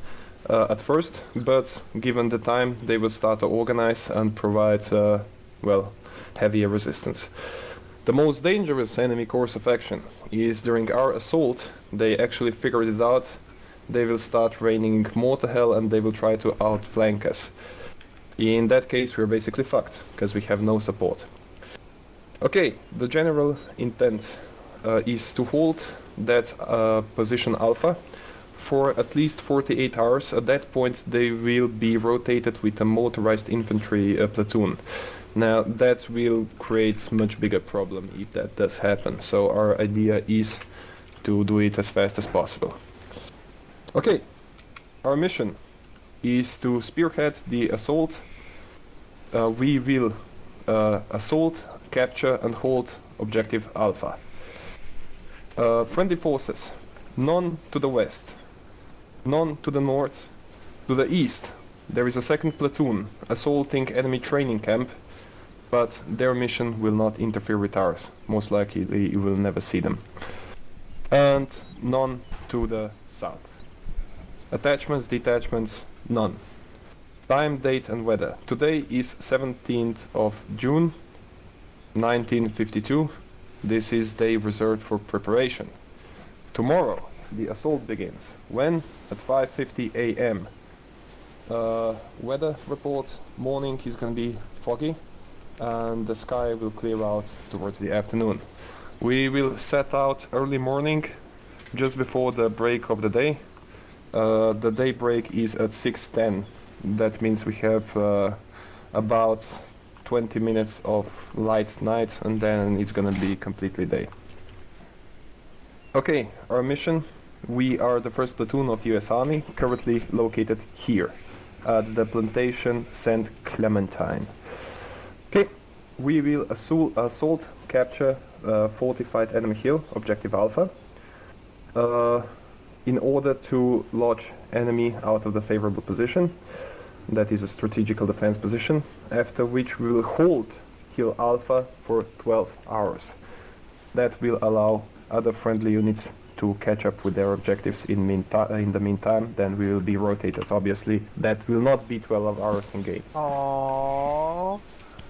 [SPEAKER 9] At first, but given the time, they will start to organize and provide, well, heavier resistance. The most dangerous enemy course of action is during our assault. They actually figured it out. They will start raining mortar hell and they will try to outflank us. In that case, we're basically fucked, because we have no support. Okay, the general intent is to hold that position Alpha for at least 48 hours. At that point, they will be rotated with a motorized infantry platoon. Now, that will create much bigger problem if that does happen. So our idea is to do it as fast as possible. Okay, our mission is to spearhead the assault we will assault, capture and hold objective Alpha. Friendly forces, none to the west, none to the north. To the east, there is a second platoon assaulting enemy training camp, but their mission will not interfere with ours. Most likely you will never see them. And none to the south. Attachments, detachments, none. Time, date and weather. Today is 17th of June 1952. This is day reserved for preparation. Tomorrow the assault begins. When? At 5:50 a.m. Weather report, morning is going to be foggy and the sky will clear out towards the afternoon. We will set out early morning, just before the break of the day. The day break is at 6:10. That means we have about 20 minutes of light night and then it's gonna be completely day. Okay, our mission. We are the 1st platoon of US Army, currently located here at the plantation St. Clementine. Okay, we will assault, capture fortified enemy hill, objective Alpha, in order to lodge enemy out of the favorable position. That is a strategical defense position, after which we will hold hill Alpha for 12 hours. That will allow other friendly units to catch up with their objectives in the meantime. Then we will be rotated. Obviously, that will not be 12 hours in game.
[SPEAKER 3] Aww.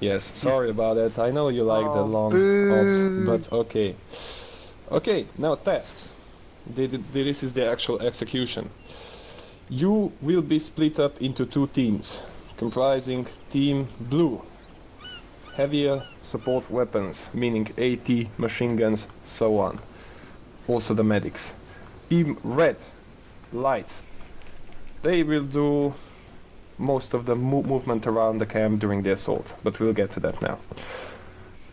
[SPEAKER 9] Yes, sorry about that. I know you like the long odds, but okay. Okay, now tasks. This is the actual execution. You will be split up into 2 teams, comprising Team Blue. Heavier support weapons, meaning AT, machine guns, so on. Also the medics. Team Red, light. They will do most of the movement around the camp during the assault, but we'll get to that now.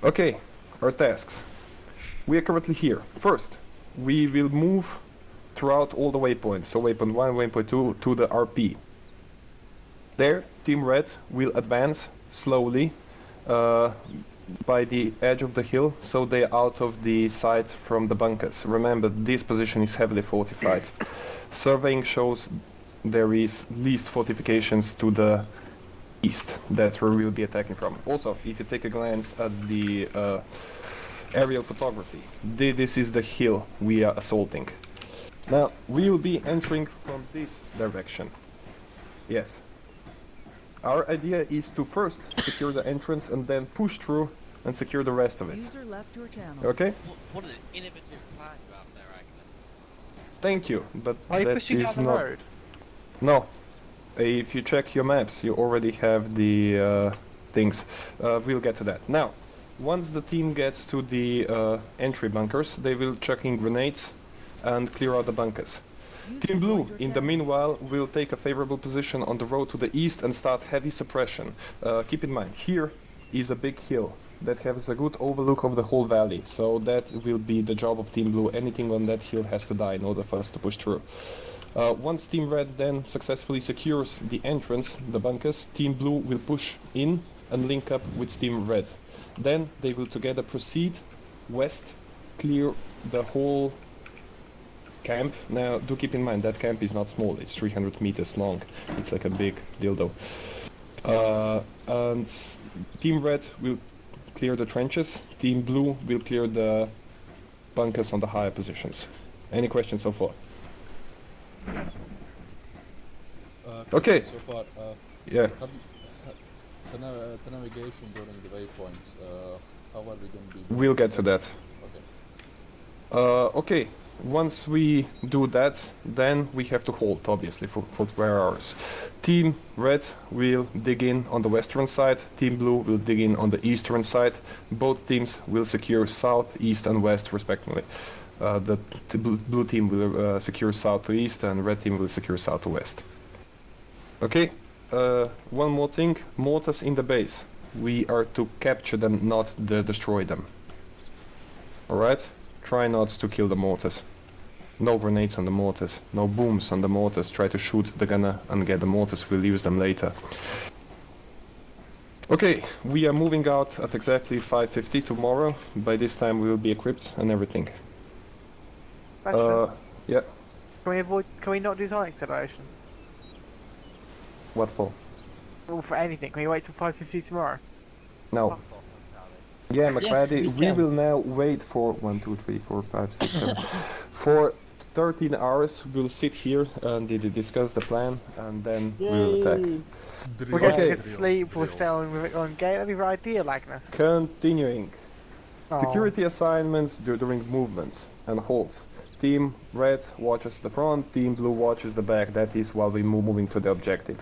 [SPEAKER 9] Okay, our tasks. We are currently here. First, we will move throughout all the waypoints, so waypoint 1, waypoint 2 to the RP. There, Team Red will advance slowly by the edge of the hill, so they are out of the sight from the bunkers. Remember, this position is heavily fortified. Surveying shows there is least fortifications to the east. That's where we'll be attacking from. Also, if you take a glance at the aerial photography, this is the hill we are assaulting. Now, we'll be entering from this direction. Yes. Our idea is to first secure the entrance and then push through and secure the rest of it.
[SPEAKER 10] User left your channel.
[SPEAKER 9] Okay?
[SPEAKER 8] What an innovative plan you have there, Agnes.
[SPEAKER 9] Thank you, but
[SPEAKER 3] Are you
[SPEAKER 9] that
[SPEAKER 3] pushing
[SPEAKER 9] is
[SPEAKER 3] down the
[SPEAKER 9] not...
[SPEAKER 3] road?
[SPEAKER 9] No. If you check your maps, you already have the things. We'll get to that. Now, once the team gets to the entry bunkers, they will chuck in grenades and clear out the bunkers. Team Blue, in the meanwhile, will take a favorable position on the road to the east and start heavy suppression. Keep in mind, here is a big hill that has a good overlook of the whole valley, so that will be the job of Team Blue. Anything on that hill has to die in order for us to push through. Once Team Red then successfully secures the entrance, the bunkers, Team Blue will push in and link up with Team Red. Then they will together proceed west, clear the whole camp. Now, do keep in mind that camp is not small, it's 300 meters long. It's like a big dildo. And Team Red will clear the trenches, Team Blue will clear the bunkers on the higher positions. Any questions so far? Okay.
[SPEAKER 6] So far,
[SPEAKER 9] Yeah.
[SPEAKER 6] the navigation during the waypoints, how are we going to be...
[SPEAKER 9] We'll get to that.
[SPEAKER 6] Okay.
[SPEAKER 9] Okay. Once we do that, then we have to halt, obviously, for 12 hours. Team Red will dig in on the western side, Team Blue will dig in on the eastern side. Both teams will secure south, east and west, respectively. The blue team will secure south to east and red team will secure south to west. Okay, one more thing, mortars in the base. We are to capture them, not destroy them. Alright? Try not to kill the mortars. No grenades on the mortars, no booms on the mortars. Try to shoot the gunner and get the mortars, we'll use them later. Okay, we are moving out at exactly 5:50 tomorrow. By this time we will be equipped and everything.
[SPEAKER 3] Question.
[SPEAKER 9] Yeah.
[SPEAKER 3] Can we not do time acceleration?
[SPEAKER 9] What for?
[SPEAKER 3] Well, for anything. Can we wait till 5:50 tomorrow?
[SPEAKER 9] No. Yeah, McFaddy,
[SPEAKER 2] we
[SPEAKER 9] we
[SPEAKER 2] can.
[SPEAKER 9] will now wait for 1, 2, 3, 4, 5, 6, 7. For 13 hours, we'll sit here and discuss the plan, and then we'll attack.
[SPEAKER 3] We're going
[SPEAKER 9] Okay.
[SPEAKER 3] to sleep or stay on gate. That'd be very ideal, Agnes.
[SPEAKER 9] Continuing.
[SPEAKER 3] Oh.
[SPEAKER 9] Security assignments during movements and holds. Team Red watches the front, Team Blue watches the back. That is while we're moving to the objective.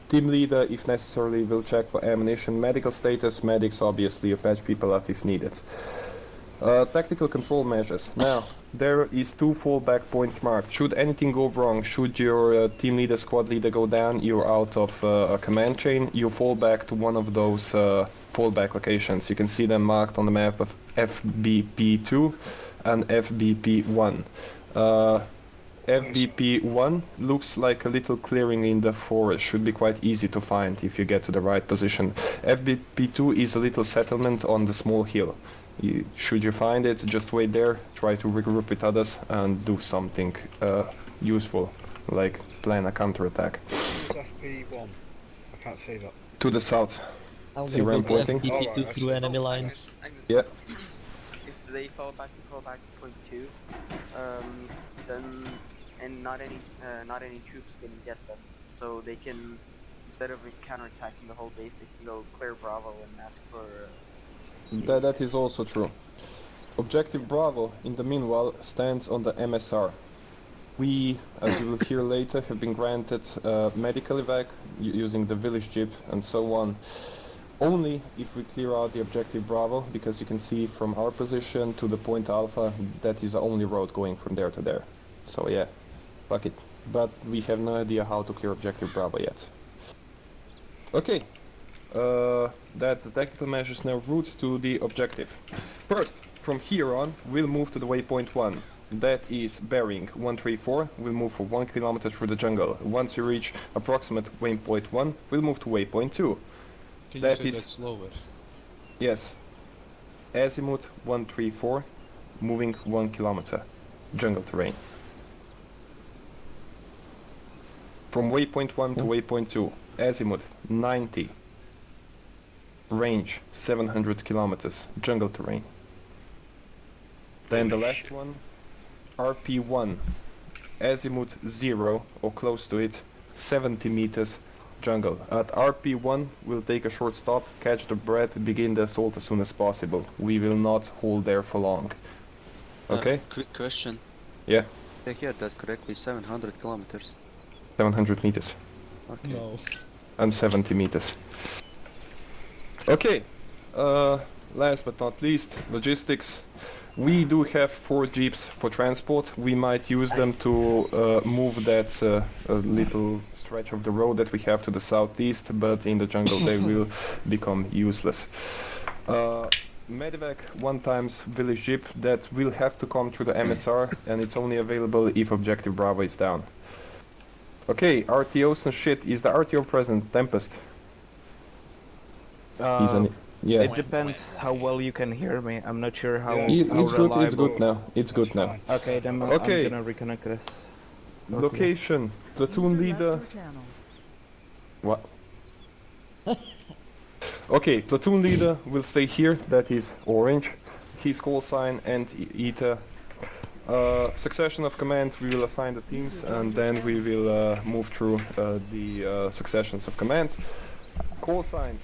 [SPEAKER 9] Team leader, if necessary, will check for ammunition, medical status. Medics obviously patch people up if needed. Tactical control measures. Now, there is 2 fallback points marked. Should anything go wrong, should your team leader, squad leader go down, you're out of a command chain, you fall back to one of those fallback locations. You can see them marked on the map of FBP2 and FBP1. FBP1 looks like a little clearing in the forest, should be quite easy to find if you get to the right position. FBP2 is a little settlement on the small hill. Should you find it, just wait there, try to regroup with others and do something useful, like plan a counterattack.
[SPEAKER 7] FB1. I can't see that.
[SPEAKER 9] To the south.
[SPEAKER 2] I'm
[SPEAKER 9] See
[SPEAKER 2] gonna
[SPEAKER 9] where I'm
[SPEAKER 2] go
[SPEAKER 9] pointing?
[SPEAKER 2] FTP2 through enemy lines.
[SPEAKER 9] Yeah.
[SPEAKER 5] If they fall back to point 2, then and not any troops can get them, so they can, instead of counterattacking the whole base, they can go clear Bravo and ask for.
[SPEAKER 9] That is also true. Objective Bravo, in the meanwhile, stands on the MSR. We, as you will hear later, have been granted medical evac using the village jeep and so on. Only if we clear out the Objective Bravo, because you can see from our position to the point Alpha, that is the only road going from there to there. So yeah, fuck it. But we have no idea how to clear Objective Bravo yet. Okay. That's the tactical measures. Now routes to the objective. First, from here on, we'll move to the waypoint 1. That is bearing 134. We'll move for 1 kilometer through the jungle. Once we reach approximate waypoint 1, we'll move to waypoint 2.
[SPEAKER 6] Can
[SPEAKER 9] that
[SPEAKER 6] you
[SPEAKER 9] is
[SPEAKER 6] say that slower?
[SPEAKER 9] Yes. Azimuth 134, moving 1 kilometer. Jungle terrain. From waypoint 1 to waypoint 2, azimuth 90. Range 700 kilometers, jungle terrain. Then the last one, RP1, azimuth 0 or close to it, 70 meters, jungle. At RP1 we'll take a short stop, catch the breath, begin the assault as soon as possible. We will not hold there for long. Okay?
[SPEAKER 12] Quick question.
[SPEAKER 9] Yeah,
[SPEAKER 12] I heard that correctly, 700 kilometers.
[SPEAKER 9] 700 meters.
[SPEAKER 12] Okay.
[SPEAKER 6] No.
[SPEAKER 9] And 70 meters. Okay, last but not least, logistics. We do have 4 jeeps for transport. We might use them to move that little stretch of the road that we have to the southeast, but in the jungle they will become useless. Medevac 1 times village jeep, that will have to come through the MSR, and it's only available if Objective Bravo is down. Okay, RTOs and shit. Is the RTO present? Tempest? Yeah.
[SPEAKER 4] It depends how well you can hear me. I'm not sure how,
[SPEAKER 9] It's
[SPEAKER 4] how
[SPEAKER 9] good,
[SPEAKER 4] reliable.
[SPEAKER 9] it's good now. It's good now.
[SPEAKER 4] Okay, then
[SPEAKER 9] Okay.
[SPEAKER 4] I'm gonna reconnect this. Okay.
[SPEAKER 9] Location. Platoon leader. What? Okay, platoon leader will stay here. That is orange. His call sign and ETA. Succession of command, we will assign the teams and then we will move through the successions of command. Call signs.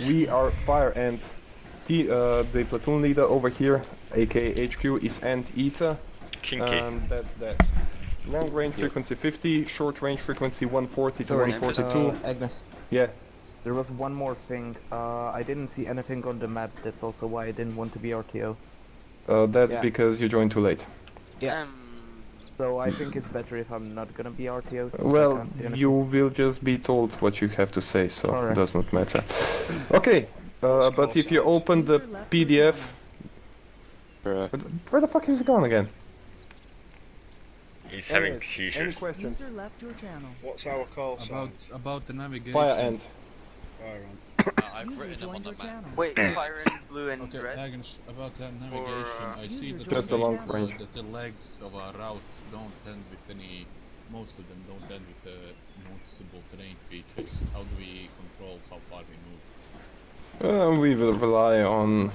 [SPEAKER 9] We are fire and the platoon leader over here, aka HQ, is and ETA.
[SPEAKER 1] Kinky.
[SPEAKER 9] And that's that. Long range frequency 50, short range frequency 140 to
[SPEAKER 4] Sorry,
[SPEAKER 9] 142.
[SPEAKER 4] Agnes.
[SPEAKER 9] Yeah.
[SPEAKER 4] There was one more thing. I didn't see anything on the map. That's also why I didn't want to be RTO.
[SPEAKER 9] That's
[SPEAKER 4] Yeah.
[SPEAKER 9] because you joined too late.
[SPEAKER 4] Yeah. So I think it's better if I'm not gonna be RTO. Since I
[SPEAKER 9] Well,
[SPEAKER 4] can't see anything.
[SPEAKER 9] you will just be told what you have to say, so it
[SPEAKER 4] Alright.
[SPEAKER 9] does not matter. Okay, but if you open the PDF... Where the fuck is it going again?
[SPEAKER 1] He's having
[SPEAKER 9] Anyways,
[SPEAKER 1] seizures.
[SPEAKER 9] any questions?
[SPEAKER 10] User left your channel.
[SPEAKER 7] What's our call sign?
[SPEAKER 6] About the navigation.
[SPEAKER 9] Fire end.
[SPEAKER 7] Fire
[SPEAKER 8] I've
[SPEAKER 10] User
[SPEAKER 8] written them on
[SPEAKER 10] joined
[SPEAKER 8] the
[SPEAKER 10] your
[SPEAKER 8] map.
[SPEAKER 10] channel.
[SPEAKER 5] Wait, fire and blue and
[SPEAKER 6] Okay,
[SPEAKER 5] red.
[SPEAKER 6] Agnes, about that navigation, I see
[SPEAKER 10] User
[SPEAKER 6] that
[SPEAKER 10] joined
[SPEAKER 9] Just the
[SPEAKER 10] your
[SPEAKER 9] long
[SPEAKER 10] channel.
[SPEAKER 9] range.
[SPEAKER 6] that the legs of our routes don't end with any, most of them don't end with noticeable terrain features. How do we control how far we move?
[SPEAKER 9] We will rely on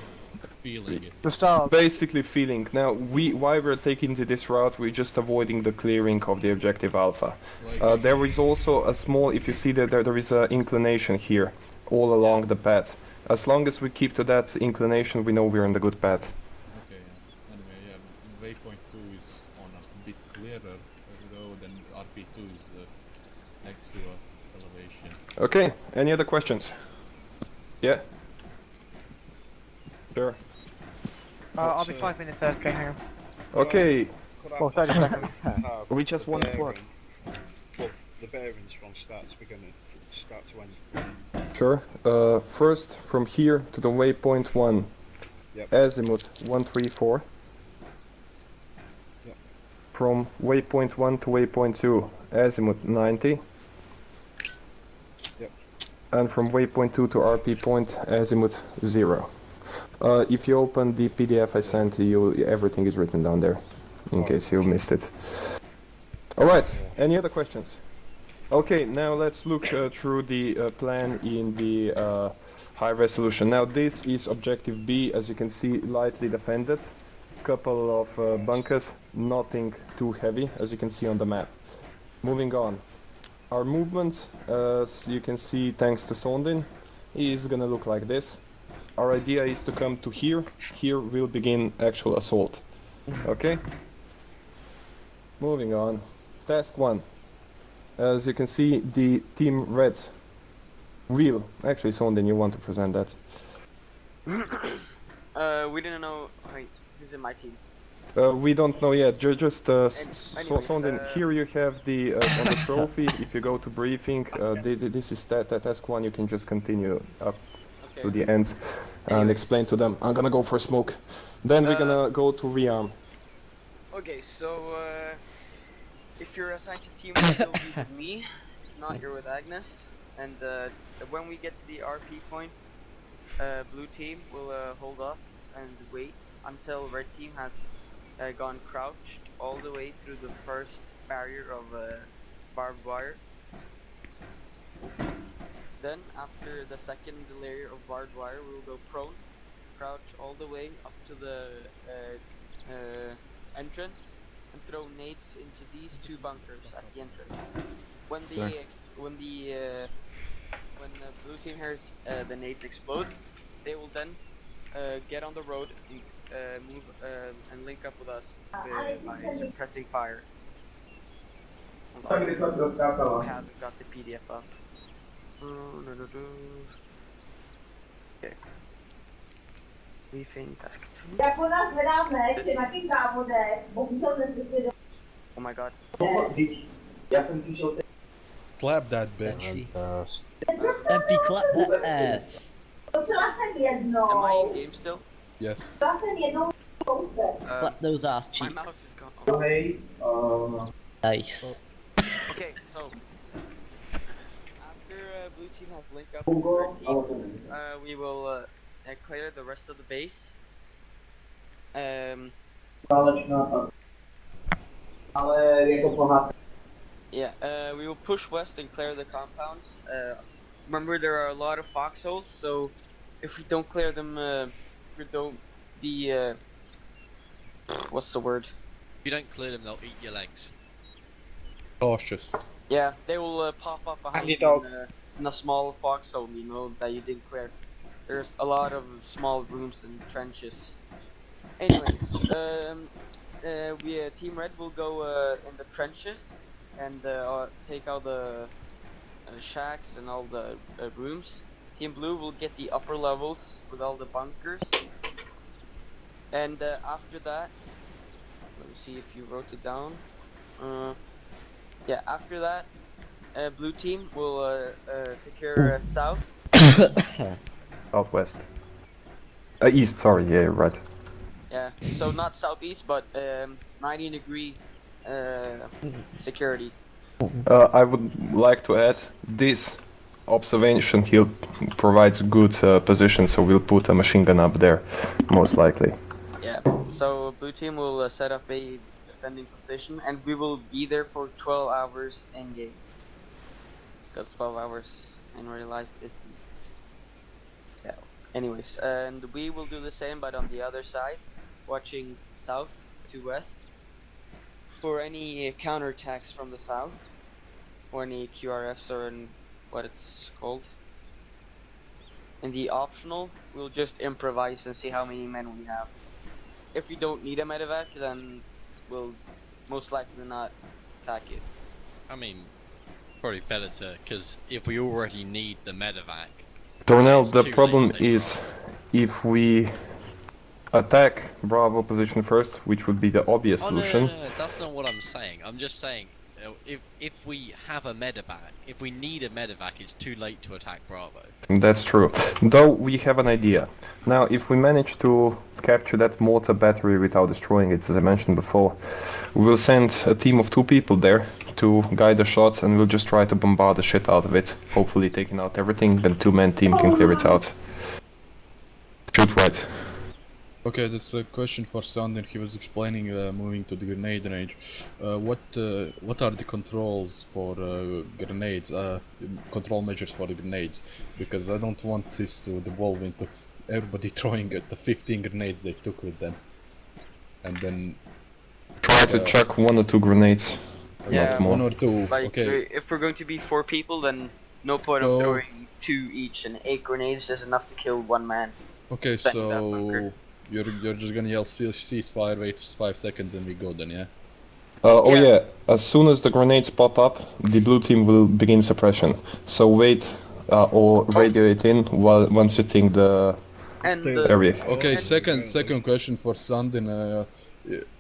[SPEAKER 6] Feeling it.
[SPEAKER 3] The stars.
[SPEAKER 9] basically feeling. Now, why we're taking this route, we're just avoiding the clearing of the objective alpha.
[SPEAKER 6] Like,
[SPEAKER 9] There is also a small, if you see that there is an inclination here, all along the path. As long as we keep to that inclination, we know we're on the good path.
[SPEAKER 6] okay, yeah. Anyway, yeah, waypoint 2 is on a bit clearer road and RP2 is next to a elevation.
[SPEAKER 9] Okay, any other questions? Yeah? Sure.
[SPEAKER 3] I'll be 5 minutes there. Okay, hang on.
[SPEAKER 9] Okay.
[SPEAKER 3] Well, 30 seconds.
[SPEAKER 4] We just one squad.
[SPEAKER 7] But the bearings from start to end.
[SPEAKER 9] Sure. First, from here to the waypoint 1.
[SPEAKER 7] Yep.
[SPEAKER 9] Azimuth 134.
[SPEAKER 7] Yep.
[SPEAKER 9] From waypoint 1 to waypoint 2, azimuth 90.
[SPEAKER 7] Yep.
[SPEAKER 9] And from waypoint 2 to RP point, azimuth 0. If you open the PDF I sent you, everything is written down there, in case you missed it. Alright, any other questions? Okay, now let's look through the plan in the high resolution. Now this is objective B, as you can see, lightly defended. Couple of bunkers, nothing too heavy, as you can see on the map. Moving on. Our movement, as you can see thanks to Sondin, is gonna look like this. Our idea is to come to here. Here we'll begin actual assault. Okay? Moving on. Task 1. As you can see, the Team Red will... Actually, Sondin, you want to present that?
[SPEAKER 5] We didn't know. Wait, who's in my team?
[SPEAKER 9] We don't know yet. Just
[SPEAKER 5] anyways,
[SPEAKER 9] Sondin, here you have the on the trophy. If you go to briefing, this is task 1. You can just continue up to the end and explain to them. I'm gonna go for a smoke. Then we're gonna go to rearm.
[SPEAKER 5] Okay, so if you're assigned to team, you'll be with me. If not, you're with Agnes. And when we get to the RP point, blue team will hold off and wait until red team has gone crouched all the way through the first barrier of barbed wire. Then, after the second layer of barbed wire, we will go prone, crouch all the way up to the entrance, and throw nades into these two bunkers at the entrance. When the blue team hears the nades explode, they will then get on the road and move and link up with us by suppressing fire. I haven't got the PDF up. Okay. Briefing task 2. Oh my god.
[SPEAKER 6] Clap that bitch.
[SPEAKER 2] MP clap that ass.
[SPEAKER 5] Am I in game still?
[SPEAKER 6] Yes.
[SPEAKER 2] Clap those ass
[SPEAKER 5] My
[SPEAKER 2] cheeks.
[SPEAKER 5] mouse is gone.
[SPEAKER 2] Nice.
[SPEAKER 5] Okay, so after blue team has linked up with red team, we will clear the rest of the base. Yeah, we will push west and clear the compounds. Remember, there are a lot of foxholes, so if we don't clear them, if we don't be, what's the word?
[SPEAKER 8] If you don't clear them, they'll eat your legs.
[SPEAKER 6] Cautious.
[SPEAKER 5] Yeah, they will pop up behind you in a small foxhole, you know, that you didn't clear. There's a lot of small rooms and trenches. Anyways, Team Red will go in the trenches and take out the shacks and all the rooms. Team Blue will get the upper levels with all the bunkers. And after that, let me see if you wrote it down. Yeah, after that, blue team will secure south.
[SPEAKER 9] Southwest. East, sorry, yeah, you're right.
[SPEAKER 5] Yeah, so not southeast, but 90-degree security.
[SPEAKER 9] I would like to add this observation, he provides good position, so we'll put a machine gun up there, most likely.
[SPEAKER 5] Yeah. So blue team will set up a defending position, and we will be there for 12 hours in game. Because 12 hours in real life is. Yeah. Anyways, and we will do the same, but on the other side, watching south to west for any counterattacks from the south, or any QRFs or what it's called. In the optional, we'll just improvise and see how many men we have. If we don't need a medevac, then we'll most likely not attack it.
[SPEAKER 8] I mean, probably better to, because if we already need the medevac,
[SPEAKER 9] Tornell,
[SPEAKER 8] it's
[SPEAKER 9] the
[SPEAKER 8] too late
[SPEAKER 9] problem
[SPEAKER 8] to take
[SPEAKER 9] is if we attack Bravo position first, which would be the obvious
[SPEAKER 8] Oh no,
[SPEAKER 9] solution.
[SPEAKER 8] no, that's not what I'm saying. I'm just saying, if we have a medevac, if we need a medevac, it's too late to attack Bravo.
[SPEAKER 9] That's true. Though we have an idea. Now, if we manage to capture that mortar battery without destroying it, as I mentioned before, we will send a team of 2 people there to guide the shots, and we'll just try to bombard the shit out of it. Hopefully taking out everything, then 2-man team can clear it out. Shoot white.
[SPEAKER 6] Okay, this is a question for Sander. He was explaining moving to the grenade range. What are the controls for grenades? Control measures for the grenades? Because I don't want this to devolve into everybody throwing the 15 grenades they took with them, and then
[SPEAKER 9] try to chuck 1 or 2 grenades.
[SPEAKER 5] Yeah,
[SPEAKER 9] not more.
[SPEAKER 6] 1 or 2.
[SPEAKER 5] Like,
[SPEAKER 6] okay.
[SPEAKER 5] if we're going to be 4 people, then no point of throwing 2 each, and 8 grenades is enough to kill 1 man.
[SPEAKER 6] Okay,
[SPEAKER 5] Defending that
[SPEAKER 6] so
[SPEAKER 5] bunker.
[SPEAKER 6] you're just gonna yell ceasefire, wait 5 seconds, and we go then, yeah?
[SPEAKER 9] Oh yeah, as soon as the grenades pop up, the blue team will begin suppression. So wait or radio it in once you think the area.
[SPEAKER 6] Okay, second question for Sandin.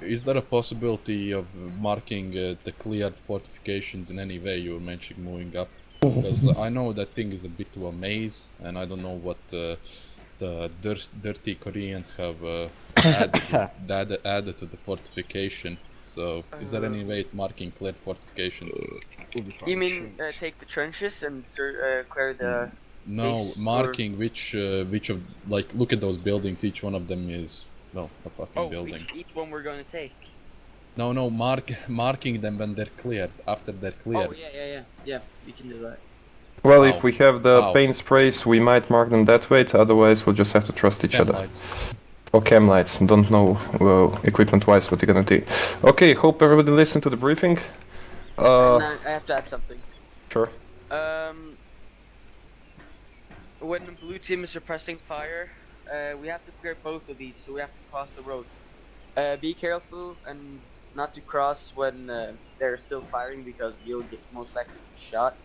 [SPEAKER 6] Is there a possibility of marking the cleared fortifications in any way? You were mentioning moving up, because I know that thing is a bit of a maze, and I don't know what the dirty Koreans have added to the fortification. So, is there any way of marking cleared fortifications?
[SPEAKER 5] You mean take the trenches and clear the
[SPEAKER 6] No,
[SPEAKER 5] base,
[SPEAKER 6] marking which of, like, look at those buildings, each one of them is, well, a fucking building.
[SPEAKER 5] each one we're going to take.
[SPEAKER 6] No, marking them when they're cleared, after they're cleared.
[SPEAKER 5] Oh, yeah, we can do that.
[SPEAKER 9] Well, if we have the paint sprays, we might mark them that way, otherwise we'll just have to trust each other.
[SPEAKER 6] Lights.
[SPEAKER 9] Or cam lights, don't know equipment-wise what you're gonna do. Okay, hope everybody listened to the briefing.
[SPEAKER 5] And I have to add something.
[SPEAKER 9] Sure.
[SPEAKER 5] When the blue team is suppressing fire, we have to clear both of these, so we have to cross the road. Be careful and not to cross when they're still firing, because you'll get most likely shot.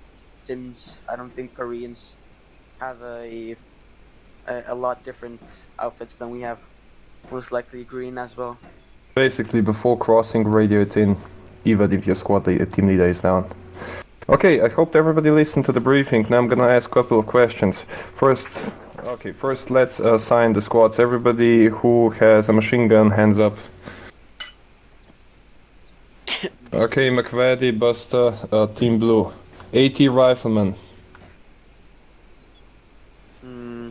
[SPEAKER 5] Since I don't think Koreans have a lot different outfits than we have. Most likely green as well.
[SPEAKER 9] Basically, before crossing, radio it in, even if your squad team leader is down. Okay, I hope everybody listened to the briefing. Now I'm gonna ask a couple of questions. First let's assign the squads. Everybody who has a machine gun, hands up. Okay, McVady, Buster, Team Blue. AT Rifleman.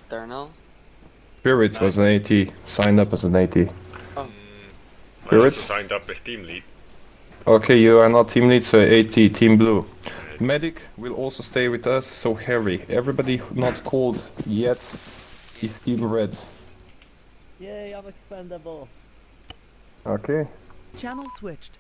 [SPEAKER 5] Darnell.
[SPEAKER 9] Spirit was an AT, signed up as an AT.
[SPEAKER 5] Oh.
[SPEAKER 1] I also signed up as team lead.
[SPEAKER 9] Okay, you are not team lead, so AT, Team Blue. Medic will also stay with us, so Harry. Everybody not called yet is Team Red.
[SPEAKER 2] Yay, I'm expendable.
[SPEAKER 9] Okay.
[SPEAKER 10] Channel switched.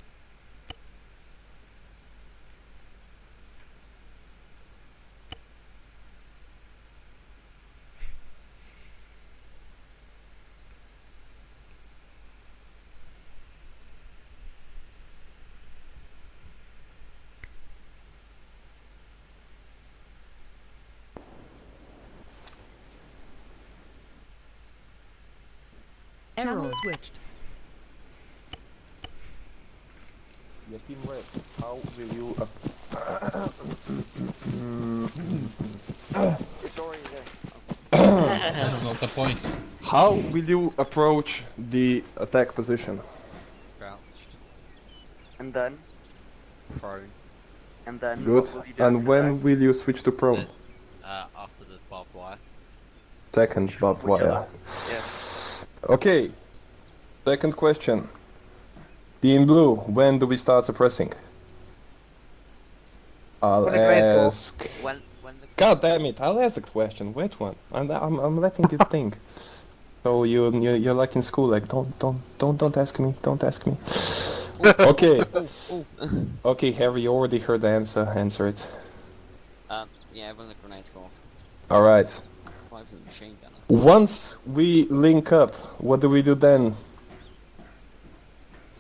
[SPEAKER 10] Channel switched.
[SPEAKER 9] Yeah, Team Red, how will you
[SPEAKER 5] It's already there.
[SPEAKER 6] That's not the point.
[SPEAKER 9] How will you approach the attack position?
[SPEAKER 8] Crouched.
[SPEAKER 5] And then?
[SPEAKER 8] Prone.
[SPEAKER 5] And then
[SPEAKER 9] Good.
[SPEAKER 5] what will you do
[SPEAKER 9] And
[SPEAKER 5] after
[SPEAKER 9] when
[SPEAKER 5] that?
[SPEAKER 9] will you switch to prone?
[SPEAKER 8] barbed wire.
[SPEAKER 9] Second barbed wire.
[SPEAKER 5] Yes.
[SPEAKER 9] Okay. Second question. Team Blue, when do we start suppressing? I'll
[SPEAKER 3] What are you waiting for?
[SPEAKER 9] ask.
[SPEAKER 11] When the
[SPEAKER 9] God damn it! I'll ask the question. Wait one. I'm letting you think. So you're like in school. Like don't ask me. Don't ask me. Okay. Okay, Harry, you already heard the answer. Answer it.
[SPEAKER 11] yeah, when the grenades go off.
[SPEAKER 9] All right.
[SPEAKER 11] Why was the machine gunner?
[SPEAKER 9] Once we link up, what do we do then?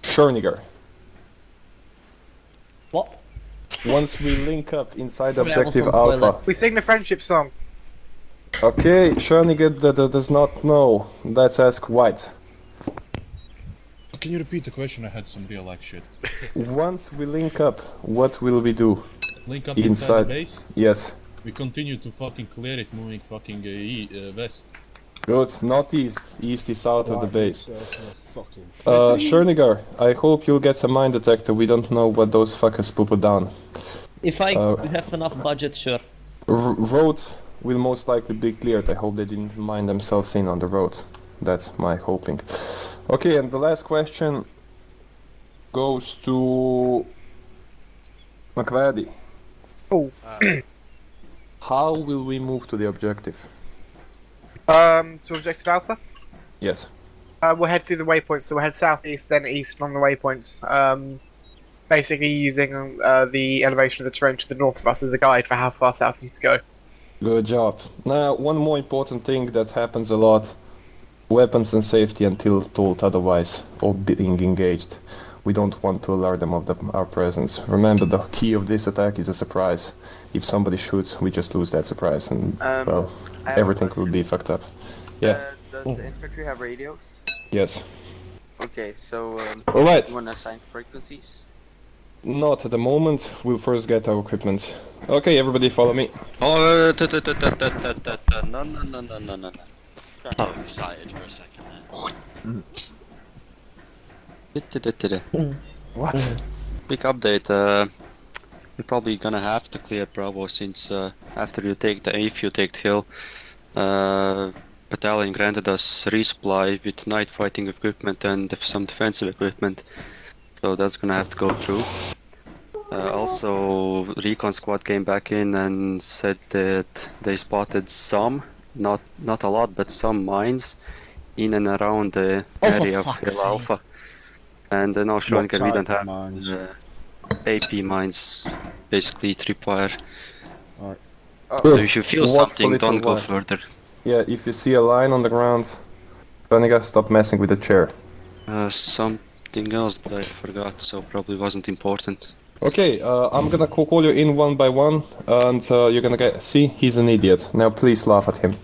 [SPEAKER 9] Schoeniger.
[SPEAKER 2] What?
[SPEAKER 9] Once we link up inside
[SPEAKER 2] Grab
[SPEAKER 9] Objective
[SPEAKER 2] some
[SPEAKER 9] Alpha.
[SPEAKER 2] toilet.
[SPEAKER 3] We sing the friendship song.
[SPEAKER 9] Okay, Schoeniger does not know. Let's ask White.
[SPEAKER 6] Can you repeat the question? I had some real like shit.
[SPEAKER 9] Once we link up, what will we do?
[SPEAKER 6] Link up inside the base?
[SPEAKER 9] Yes.
[SPEAKER 6] We continue to fucking clear it, moving fucking west.
[SPEAKER 9] Good, not east. East is out of the base.
[SPEAKER 7] Fucking.
[SPEAKER 9] Schoeniger, I hope you'll get a mine detector. We don't know what those fuckers put down.
[SPEAKER 2] If I have enough budget, sure.
[SPEAKER 9] Road will most likely be cleared. I hope they didn't mine themselves in on the road. That's my hoping. Okay, and the last question goes to McVady.
[SPEAKER 3] Oh.
[SPEAKER 9] How will we move to the objective?
[SPEAKER 3] To Objective Alpha?
[SPEAKER 9] Yes.
[SPEAKER 3] We'll head through the waypoints, so we'll head southeast, then east along the waypoints. Basically using the elevation of the terrain to the north of us as a guide for how far south we need to go.
[SPEAKER 9] Good job. Now, one more important thing that happens a lot. Weapons and safety until told otherwise, or being engaged. We don't want to alert them of our presence. Remember, the key of this attack is a surprise. If somebody shoots, we just lose that surprise, and well, everything will be fucked up. Yeah.
[SPEAKER 5] Does the infantry have radios?
[SPEAKER 9] Yes.
[SPEAKER 5] Okay, so
[SPEAKER 9] Alright.
[SPEAKER 5] you want to assign frequencies?
[SPEAKER 9] Not at the moment. We'll first get our equipment. Okay, everybody, follow me.
[SPEAKER 12] Oh, no.
[SPEAKER 8] I'm excited for a second there.
[SPEAKER 9] What?
[SPEAKER 12] Big update. We're probably gonna have to clear Bravo since after you take if you take the hill, battalion granted us resupply with night fighting equipment and some defensive equipment. So that's gonna have to go through. Also, recon squad came back in and said that they spotted some, not a lot, but some mines in and around the area of Hill Alpha. And now showing that we don't have AP mines, basically tripwire.
[SPEAKER 7] Alright.
[SPEAKER 12] So if you feel
[SPEAKER 9] Watch
[SPEAKER 12] something,
[SPEAKER 9] for
[SPEAKER 12] don't
[SPEAKER 9] little
[SPEAKER 12] go
[SPEAKER 9] line.
[SPEAKER 12] further.
[SPEAKER 9] Yeah, if you see a line on the ground, Benega, stop messing with the chair.
[SPEAKER 12] Something else that I forgot, so probably wasn't important.
[SPEAKER 9] Okay, I'm gonna call you in one by one, and you're gonna get... See, he's an idiot. Now please laugh at him.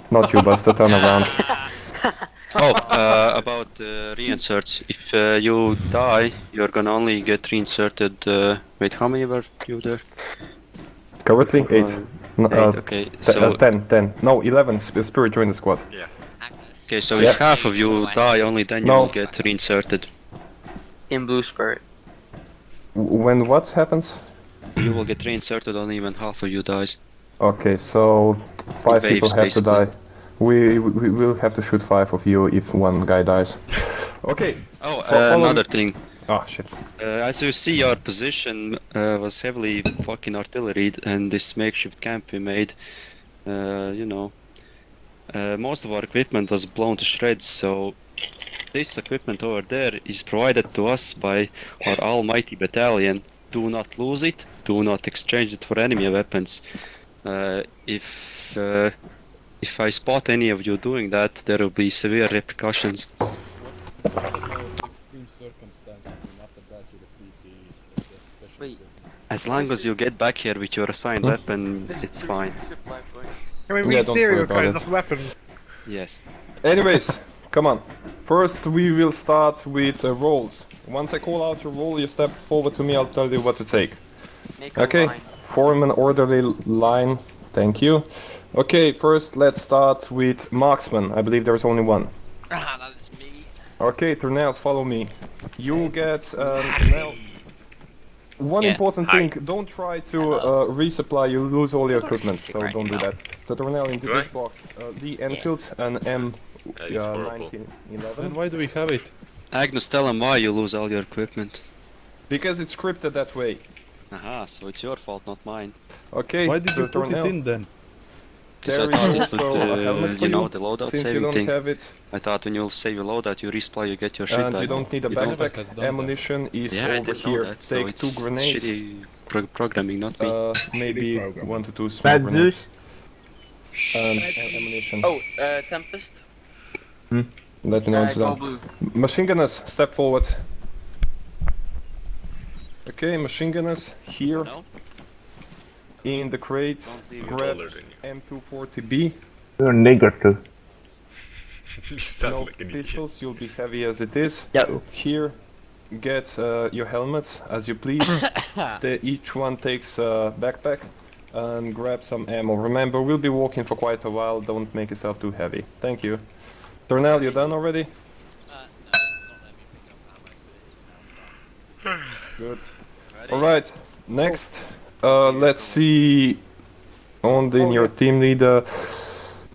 [SPEAKER 9] Not you, Buster, turn around.
[SPEAKER 12] About reinserts. If you die, you're gonna only get reinserted. Wait, how many were you there?
[SPEAKER 9] Currently, 8. No,
[SPEAKER 12] 8, okay, so...
[SPEAKER 9] 10. No, 11. Spirit joined the squad.
[SPEAKER 1] Yeah.
[SPEAKER 12] Okay, so if half of you die, only then you will get reinserted.
[SPEAKER 5] In Blue Spirit.
[SPEAKER 9] When what happens?
[SPEAKER 12] You will get reinserted only when half of you dies.
[SPEAKER 9] Okay, so 5 people
[SPEAKER 12] waves,
[SPEAKER 9] have
[SPEAKER 12] basically.
[SPEAKER 9] to die. We will have to shoot 5 of you if one guy dies. Okay.
[SPEAKER 12] Oh,
[SPEAKER 9] follow
[SPEAKER 12] another
[SPEAKER 9] me.
[SPEAKER 12] thing.
[SPEAKER 9] Ah, shit.
[SPEAKER 12] As you see, our position was heavily fucking artilleried, and this makeshift camp we made, you know, most of our equipment was blown to shreds, so this equipment over there is provided to us by our almighty battalion. Do not lose it, do not exchange it for enemy weapons. If I spot any of you doing that, there will be severe repercussions.
[SPEAKER 6] What about extreme circumstances and after that you repeat the special
[SPEAKER 5] Wait.
[SPEAKER 12] As long as you get back here with your assigned weapon, it's fine.
[SPEAKER 3] Can we
[SPEAKER 9] Yeah,
[SPEAKER 3] read
[SPEAKER 9] don't
[SPEAKER 3] serial
[SPEAKER 9] worry about
[SPEAKER 3] codes
[SPEAKER 9] it.
[SPEAKER 3] off the weapons?
[SPEAKER 12] Yes.
[SPEAKER 9] Anyways, come on. First, we will start with rolls. Once I call out your roll, you step forward to me, I'll tell you what to take. Okay, form an orderly line. Thank you. Okay, first let's start with marksman. I believe there's only one.
[SPEAKER 8] Ah, that is me.
[SPEAKER 9] Okay, Turnell, follow me. You get Turnell. One important thing, don't try to resupply, you lose all your equipment, so don't do that. Tornell, into
[SPEAKER 1] Do
[SPEAKER 9] this
[SPEAKER 1] I?
[SPEAKER 9] box. The Enfield and
[SPEAKER 1] That is horrible.
[SPEAKER 6] Then
[SPEAKER 9] 1911.
[SPEAKER 6] why do we have it?
[SPEAKER 12] Agnes, tell him why you lose all your equipment.
[SPEAKER 9] Because it's scripted that way.
[SPEAKER 12] Aha, so it's your fault, not mine.
[SPEAKER 9] Okay,
[SPEAKER 6] Why did you put it
[SPEAKER 9] Tornell.
[SPEAKER 6] in then?
[SPEAKER 12] Because
[SPEAKER 9] There
[SPEAKER 12] I thought
[SPEAKER 9] is
[SPEAKER 12] it would,
[SPEAKER 9] also a helmet for
[SPEAKER 12] you know,
[SPEAKER 9] you,
[SPEAKER 12] the loadout
[SPEAKER 9] since you
[SPEAKER 12] saving
[SPEAKER 9] don't
[SPEAKER 12] thing.
[SPEAKER 9] have it.
[SPEAKER 12] I thought when you'll save your loadout, you respawn, you get your shit
[SPEAKER 9] And
[SPEAKER 12] back.
[SPEAKER 9] you don't need a
[SPEAKER 12] You don't-
[SPEAKER 9] backpack.
[SPEAKER 6] Has done that.
[SPEAKER 9] Ammunition is
[SPEAKER 12] Yeah, I
[SPEAKER 9] over
[SPEAKER 12] didn't know
[SPEAKER 9] here.
[SPEAKER 12] that, so
[SPEAKER 9] Take
[SPEAKER 12] it's
[SPEAKER 9] 2 grenades.
[SPEAKER 12] shitty programming, not me.
[SPEAKER 9] Maybe
[SPEAKER 7] program.
[SPEAKER 9] 1 to 2 small
[SPEAKER 13] Bad
[SPEAKER 9] grenades.
[SPEAKER 13] Zeus.
[SPEAKER 9] And ammunition.
[SPEAKER 5] Oh, Tempest.
[SPEAKER 9] Let me know it's
[SPEAKER 5] Go
[SPEAKER 9] done.
[SPEAKER 5] blue.
[SPEAKER 9] Machine gunners, step forward. Okay, machine gunners, here.
[SPEAKER 12] No?
[SPEAKER 9] In the crate,
[SPEAKER 12] Don't leave
[SPEAKER 9] grab
[SPEAKER 1] Taller than you.
[SPEAKER 9] M240B.
[SPEAKER 13] You're a nigger too.
[SPEAKER 1] You sound
[SPEAKER 9] No
[SPEAKER 1] like an idiot.
[SPEAKER 9] pistols, you'll be heavy as it is.
[SPEAKER 13] Yeah.
[SPEAKER 9] Here, get your helmet as you please. Each one takes a backpack and grab some ammo. Remember, we'll be walking for quite a while, don't make yourself too heavy. Thank you. Tornell, you done already?
[SPEAKER 8] No, it's not letting me pick up ammo.
[SPEAKER 9] Good.
[SPEAKER 8] Ready?
[SPEAKER 9] Alright, next, let's see on in your team leader.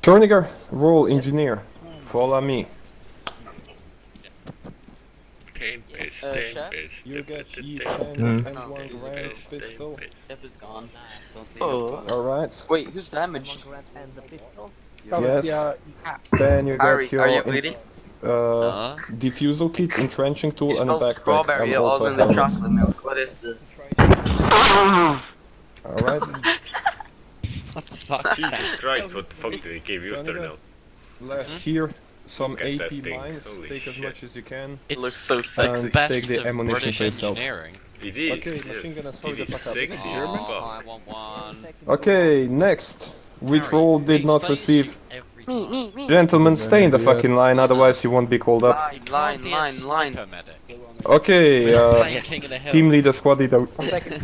[SPEAKER 9] Schorniger, roll engineer. Follow me.
[SPEAKER 1] Tempest,
[SPEAKER 5] Chef?
[SPEAKER 1] Tempest.
[SPEAKER 9] You get
[SPEAKER 1] Tempest,
[SPEAKER 9] E10
[SPEAKER 13] Mm.
[SPEAKER 9] and 1 grand pistol.
[SPEAKER 5] Jeff is gone.
[SPEAKER 12] Don't leave your
[SPEAKER 5] Oh.
[SPEAKER 9] Alright,
[SPEAKER 5] Wait, who's damaged?
[SPEAKER 2] And the pistol.
[SPEAKER 9] yes. Then you get your defusal kit, entrenching tool,
[SPEAKER 5] You
[SPEAKER 9] and a
[SPEAKER 5] spelled
[SPEAKER 9] backpack,
[SPEAKER 5] strawberry
[SPEAKER 9] and
[SPEAKER 5] all
[SPEAKER 9] also
[SPEAKER 5] in the
[SPEAKER 9] helmet.
[SPEAKER 5] chocolate milk. What is this?
[SPEAKER 9] Alright,
[SPEAKER 1] Jesus Christ, what the fuck did he give you, Tornell?
[SPEAKER 9] last here, some
[SPEAKER 1] Look at that
[SPEAKER 9] AP
[SPEAKER 1] thing,
[SPEAKER 9] mines,
[SPEAKER 1] holy
[SPEAKER 9] take as
[SPEAKER 1] shit.
[SPEAKER 9] much as you can.
[SPEAKER 8] It's
[SPEAKER 5] Looks so
[SPEAKER 9] And
[SPEAKER 5] sexy.
[SPEAKER 9] take
[SPEAKER 8] best
[SPEAKER 9] the
[SPEAKER 8] of
[SPEAKER 9] ammunition
[SPEAKER 8] British
[SPEAKER 9] for yourself.
[SPEAKER 8] engineering.
[SPEAKER 1] It is.
[SPEAKER 9] Okay,
[SPEAKER 1] yes.
[SPEAKER 9] machine gunners, hurry
[SPEAKER 1] It
[SPEAKER 9] the
[SPEAKER 1] is
[SPEAKER 9] fuck up.
[SPEAKER 1] sexy as
[SPEAKER 8] Oh,
[SPEAKER 1] fuck.
[SPEAKER 8] I want one.
[SPEAKER 9] Okay, next. Which
[SPEAKER 8] Harry,
[SPEAKER 9] role did not
[SPEAKER 8] explain this
[SPEAKER 9] receive?
[SPEAKER 8] every time.
[SPEAKER 9] Gentlemen, stay in the fucking line, otherwise you won't be called up.
[SPEAKER 5] Line,
[SPEAKER 8] It
[SPEAKER 5] line,
[SPEAKER 8] can't be a
[SPEAKER 5] line, line.
[SPEAKER 8] sniper medic.
[SPEAKER 9] Okay,
[SPEAKER 8] Planting in a hill.
[SPEAKER 9] team leader, squad leader,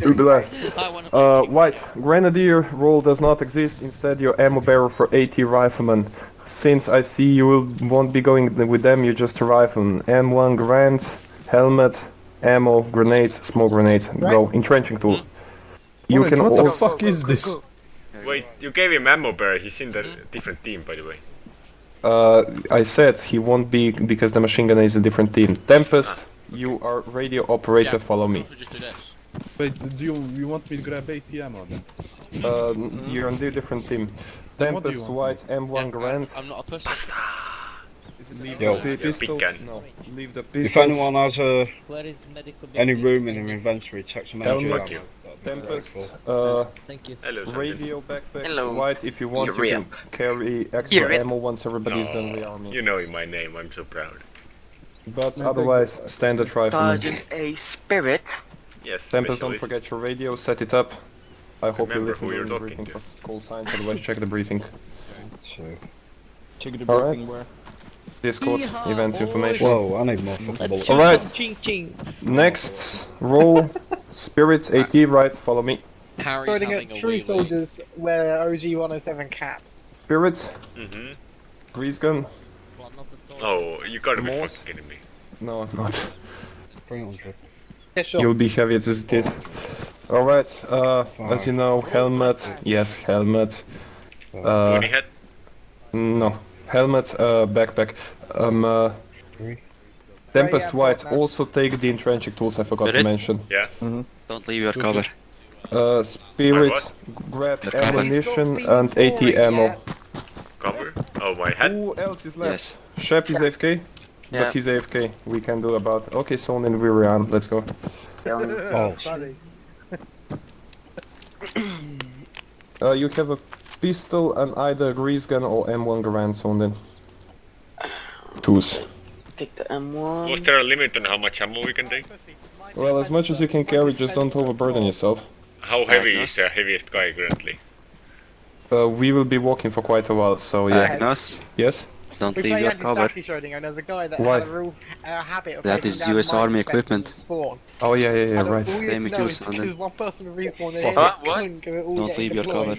[SPEAKER 9] do the last.
[SPEAKER 8] I wanna
[SPEAKER 9] White, Grenadier role does not exist, instead your ammo bearer for AT Rifleman. Since I see won't be going with them, you're just a rifleman. M1 Grant, helmet, ammo, grenades, smoke grenades. Go, entrenching tool. You can
[SPEAKER 7] What the
[SPEAKER 9] also...
[SPEAKER 7] fuck is this?
[SPEAKER 1] Wait, you gave him ammo bearer, he's in the different team, by the way.
[SPEAKER 9] I said he won't be because the machine gunner is a different team. Tempest, you are radio operator, follow me.
[SPEAKER 8] Also just do this.
[SPEAKER 6] Wait, do you want me to grab ATM or then?
[SPEAKER 9] You're on a different team.
[SPEAKER 6] Then what do you
[SPEAKER 9] Tempest,
[SPEAKER 6] want?
[SPEAKER 9] White, M1 Grant.
[SPEAKER 8] I'm not a pussy.
[SPEAKER 9] Leave
[SPEAKER 7] Yo.
[SPEAKER 9] the pistols.
[SPEAKER 1] gun.
[SPEAKER 9] No, leave the
[SPEAKER 7] If
[SPEAKER 9] pistols.
[SPEAKER 7] anyone has
[SPEAKER 2] Where is medical?
[SPEAKER 7] any room in their inventory, check some energy
[SPEAKER 9] Helmet,
[SPEAKER 7] ammo.
[SPEAKER 1] you.
[SPEAKER 7] That'd be
[SPEAKER 9] Tempest,
[SPEAKER 7] grateful.
[SPEAKER 2] Thank you.
[SPEAKER 1] Hello, something.
[SPEAKER 9] radio backpack.
[SPEAKER 5] Hello.
[SPEAKER 9] White, if you want,
[SPEAKER 5] You're
[SPEAKER 9] you can carry extra
[SPEAKER 5] You're
[SPEAKER 9] ammo once everybody's done the army.
[SPEAKER 1] You know my name, I'm so proud.
[SPEAKER 9] But otherwise, standard rifleman.
[SPEAKER 5] Sergeant A Spirit.
[SPEAKER 1] Yes,
[SPEAKER 9] Tempest, don't
[SPEAKER 1] specialist.
[SPEAKER 9] forget your radio, set it up. I hope you
[SPEAKER 1] Remember
[SPEAKER 9] listen
[SPEAKER 1] who you're
[SPEAKER 9] during the
[SPEAKER 1] talking
[SPEAKER 9] briefing
[SPEAKER 1] to.
[SPEAKER 9] for call signs, otherwise check the briefing.
[SPEAKER 7] So.
[SPEAKER 13] Check the
[SPEAKER 9] Alright.
[SPEAKER 13] briefing where.
[SPEAKER 9] Discord,
[SPEAKER 2] Yeehaw,
[SPEAKER 9] events
[SPEAKER 2] boy.
[SPEAKER 9] information.
[SPEAKER 7] Whoa, I need more fucking bullets.
[SPEAKER 9] Alright,
[SPEAKER 2] Ching ching.
[SPEAKER 9] next, roll, spirits, AT, right, follow me.
[SPEAKER 8] Harry's
[SPEAKER 3] Loading
[SPEAKER 8] having
[SPEAKER 3] at
[SPEAKER 8] a
[SPEAKER 3] True
[SPEAKER 8] wee wee.
[SPEAKER 3] Soldiers wear OG 107 caps.
[SPEAKER 9] Spirits,
[SPEAKER 1] Mm-hmm.
[SPEAKER 9] grease gun.
[SPEAKER 2] Well, not the sword.
[SPEAKER 1] Oh, you gotta be
[SPEAKER 9] Morse?
[SPEAKER 1] fucking kidding me.
[SPEAKER 9] No, not.
[SPEAKER 7] 300.
[SPEAKER 3] Yeah, sure.
[SPEAKER 9] You'll be heavy as it is. Alright, as you know, helmet, yes, helmet.
[SPEAKER 1] Pony hat?
[SPEAKER 9] No, helmet, backpack.
[SPEAKER 7] Three.
[SPEAKER 9] Tempest White, also take the entrenching tools I forgot
[SPEAKER 12] Did
[SPEAKER 9] to
[SPEAKER 12] it?
[SPEAKER 9] mention.
[SPEAKER 1] Yeah.
[SPEAKER 12] Don't leave your cover.
[SPEAKER 9] Spirit,
[SPEAKER 1] what?
[SPEAKER 9] grab
[SPEAKER 12] Your cover.
[SPEAKER 9] ammunition and AT ammo.
[SPEAKER 1] Cover? Oh, my hat?
[SPEAKER 9] Who else is left?
[SPEAKER 12] Yes.
[SPEAKER 9] Shep is AFK?
[SPEAKER 5] Yeah.
[SPEAKER 9] But he's AFK, we can do about... Okay, so then we rearm, let's go.
[SPEAKER 7] Oh,
[SPEAKER 9] You have a pistol and either a grease gun or M1 Garand, so then... Choose.
[SPEAKER 5] Take the M1.
[SPEAKER 1] Was there a limit on how much ammo we can take?
[SPEAKER 9] Well, as much as you can carry, just don't overburden yourself.
[SPEAKER 1] How heavy is the heaviest guy currently?
[SPEAKER 9] We will be walking for quite a while, so yeah.
[SPEAKER 12] Agnes,
[SPEAKER 9] Yes?
[SPEAKER 12] don't
[SPEAKER 3] We
[SPEAKER 12] leave
[SPEAKER 3] play
[SPEAKER 12] your cover.
[SPEAKER 3] anti-static shooting, and there's a guy that
[SPEAKER 9] Why?
[SPEAKER 3] had a real habit of
[SPEAKER 12] That
[SPEAKER 3] taking
[SPEAKER 12] is
[SPEAKER 3] down
[SPEAKER 12] US
[SPEAKER 3] mine
[SPEAKER 12] Army
[SPEAKER 3] dispensers
[SPEAKER 12] equipment.
[SPEAKER 3] at spawn.
[SPEAKER 9] Oh yeah, yeah, yeah,
[SPEAKER 3] And
[SPEAKER 9] right.
[SPEAKER 3] all you
[SPEAKER 12] Damn it,
[SPEAKER 3] know
[SPEAKER 12] you
[SPEAKER 3] is
[SPEAKER 12] son,
[SPEAKER 3] because
[SPEAKER 12] then.
[SPEAKER 3] one person would respawn and
[SPEAKER 5] What?
[SPEAKER 12] Don't leave your cover.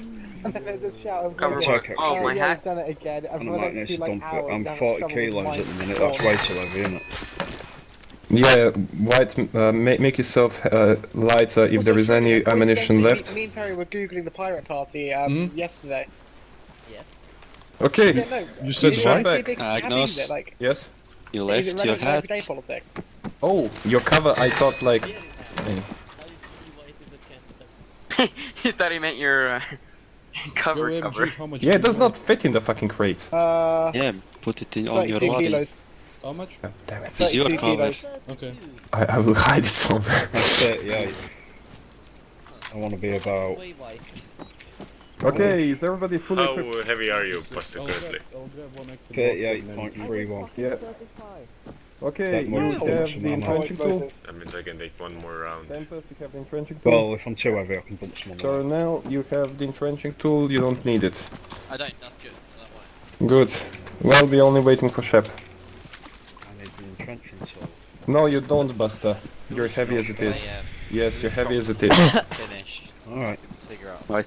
[SPEAKER 3] And then there's a shout of
[SPEAKER 5] Cover
[SPEAKER 3] "Oh,
[SPEAKER 7] check
[SPEAKER 5] Oh, my
[SPEAKER 3] yeah,
[SPEAKER 5] hat.
[SPEAKER 3] he's done it again. And
[SPEAKER 7] and
[SPEAKER 3] for
[SPEAKER 7] I
[SPEAKER 3] the
[SPEAKER 7] might
[SPEAKER 3] next
[SPEAKER 7] need
[SPEAKER 3] few,
[SPEAKER 7] to
[SPEAKER 3] like,
[SPEAKER 7] dump it.
[SPEAKER 3] hours,
[SPEAKER 7] I'm
[SPEAKER 3] down
[SPEAKER 7] 40
[SPEAKER 3] shovel
[SPEAKER 7] kilos
[SPEAKER 3] mine
[SPEAKER 7] at the minute,
[SPEAKER 3] spawn.
[SPEAKER 7] that's way too heavy, isn't it?
[SPEAKER 9] Yeah, White, make yourself lighter if
[SPEAKER 3] Also,
[SPEAKER 9] there is any
[SPEAKER 3] coincidentally,
[SPEAKER 9] ammunition left.
[SPEAKER 3] Me and Terry were googling the pirate party yesterday.
[SPEAKER 2] Yes.
[SPEAKER 9] Okay.
[SPEAKER 3] Yeah, no.
[SPEAKER 6] You
[SPEAKER 3] Is
[SPEAKER 6] said
[SPEAKER 3] it
[SPEAKER 9] Shut
[SPEAKER 3] actually a
[SPEAKER 9] back.
[SPEAKER 3] big happening? Is it like?
[SPEAKER 9] Yes.
[SPEAKER 12] You
[SPEAKER 3] Is it
[SPEAKER 12] left your
[SPEAKER 3] relevant to
[SPEAKER 12] hat.
[SPEAKER 3] everyday politics?
[SPEAKER 9] Oh, your cover. I thought like.
[SPEAKER 5] You thought he meant your cover.
[SPEAKER 6] Yo, MG, how much
[SPEAKER 9] Yeah,
[SPEAKER 6] do
[SPEAKER 9] it does
[SPEAKER 6] you
[SPEAKER 9] not fit in the fucking crate.
[SPEAKER 12] Yeah, put it in on your
[SPEAKER 3] 32
[SPEAKER 12] body.
[SPEAKER 3] kilos.
[SPEAKER 6] How much?
[SPEAKER 9] God damn it.
[SPEAKER 12] It's your
[SPEAKER 3] 32
[SPEAKER 12] cover.
[SPEAKER 3] kilos.
[SPEAKER 6] Okay.
[SPEAKER 9] I will hide it somewhere.
[SPEAKER 7] That's 38. I want to be about.
[SPEAKER 9] Okay, is everybody fully
[SPEAKER 1] How
[SPEAKER 9] equipped?
[SPEAKER 1] heavy are you, Buster, currently?
[SPEAKER 6] I'll grab one extra
[SPEAKER 7] 38.31.
[SPEAKER 9] Yeah. Okay,
[SPEAKER 7] That
[SPEAKER 9] you
[SPEAKER 7] might
[SPEAKER 9] have
[SPEAKER 7] be
[SPEAKER 9] the
[SPEAKER 7] some ammo.
[SPEAKER 9] entrenching tool.
[SPEAKER 1] That means I can take one more round.
[SPEAKER 9] Tempest, you have the entrenching tool.
[SPEAKER 7] Well, if I'm too heavy, I can dump some on the
[SPEAKER 9] So
[SPEAKER 7] way.
[SPEAKER 9] now you have the entrenching tool, you don't need it.
[SPEAKER 8] I don't. That's good. That way.
[SPEAKER 9] Good. Well, we're only waiting for Shep.
[SPEAKER 7] I need the entrenching tool.
[SPEAKER 9] No, you don't, Buster. You're heavy as it is. Yes, you're heavy as it is.
[SPEAKER 8] Finished.
[SPEAKER 7] Alright.
[SPEAKER 8] Cigarette.
[SPEAKER 12] Right.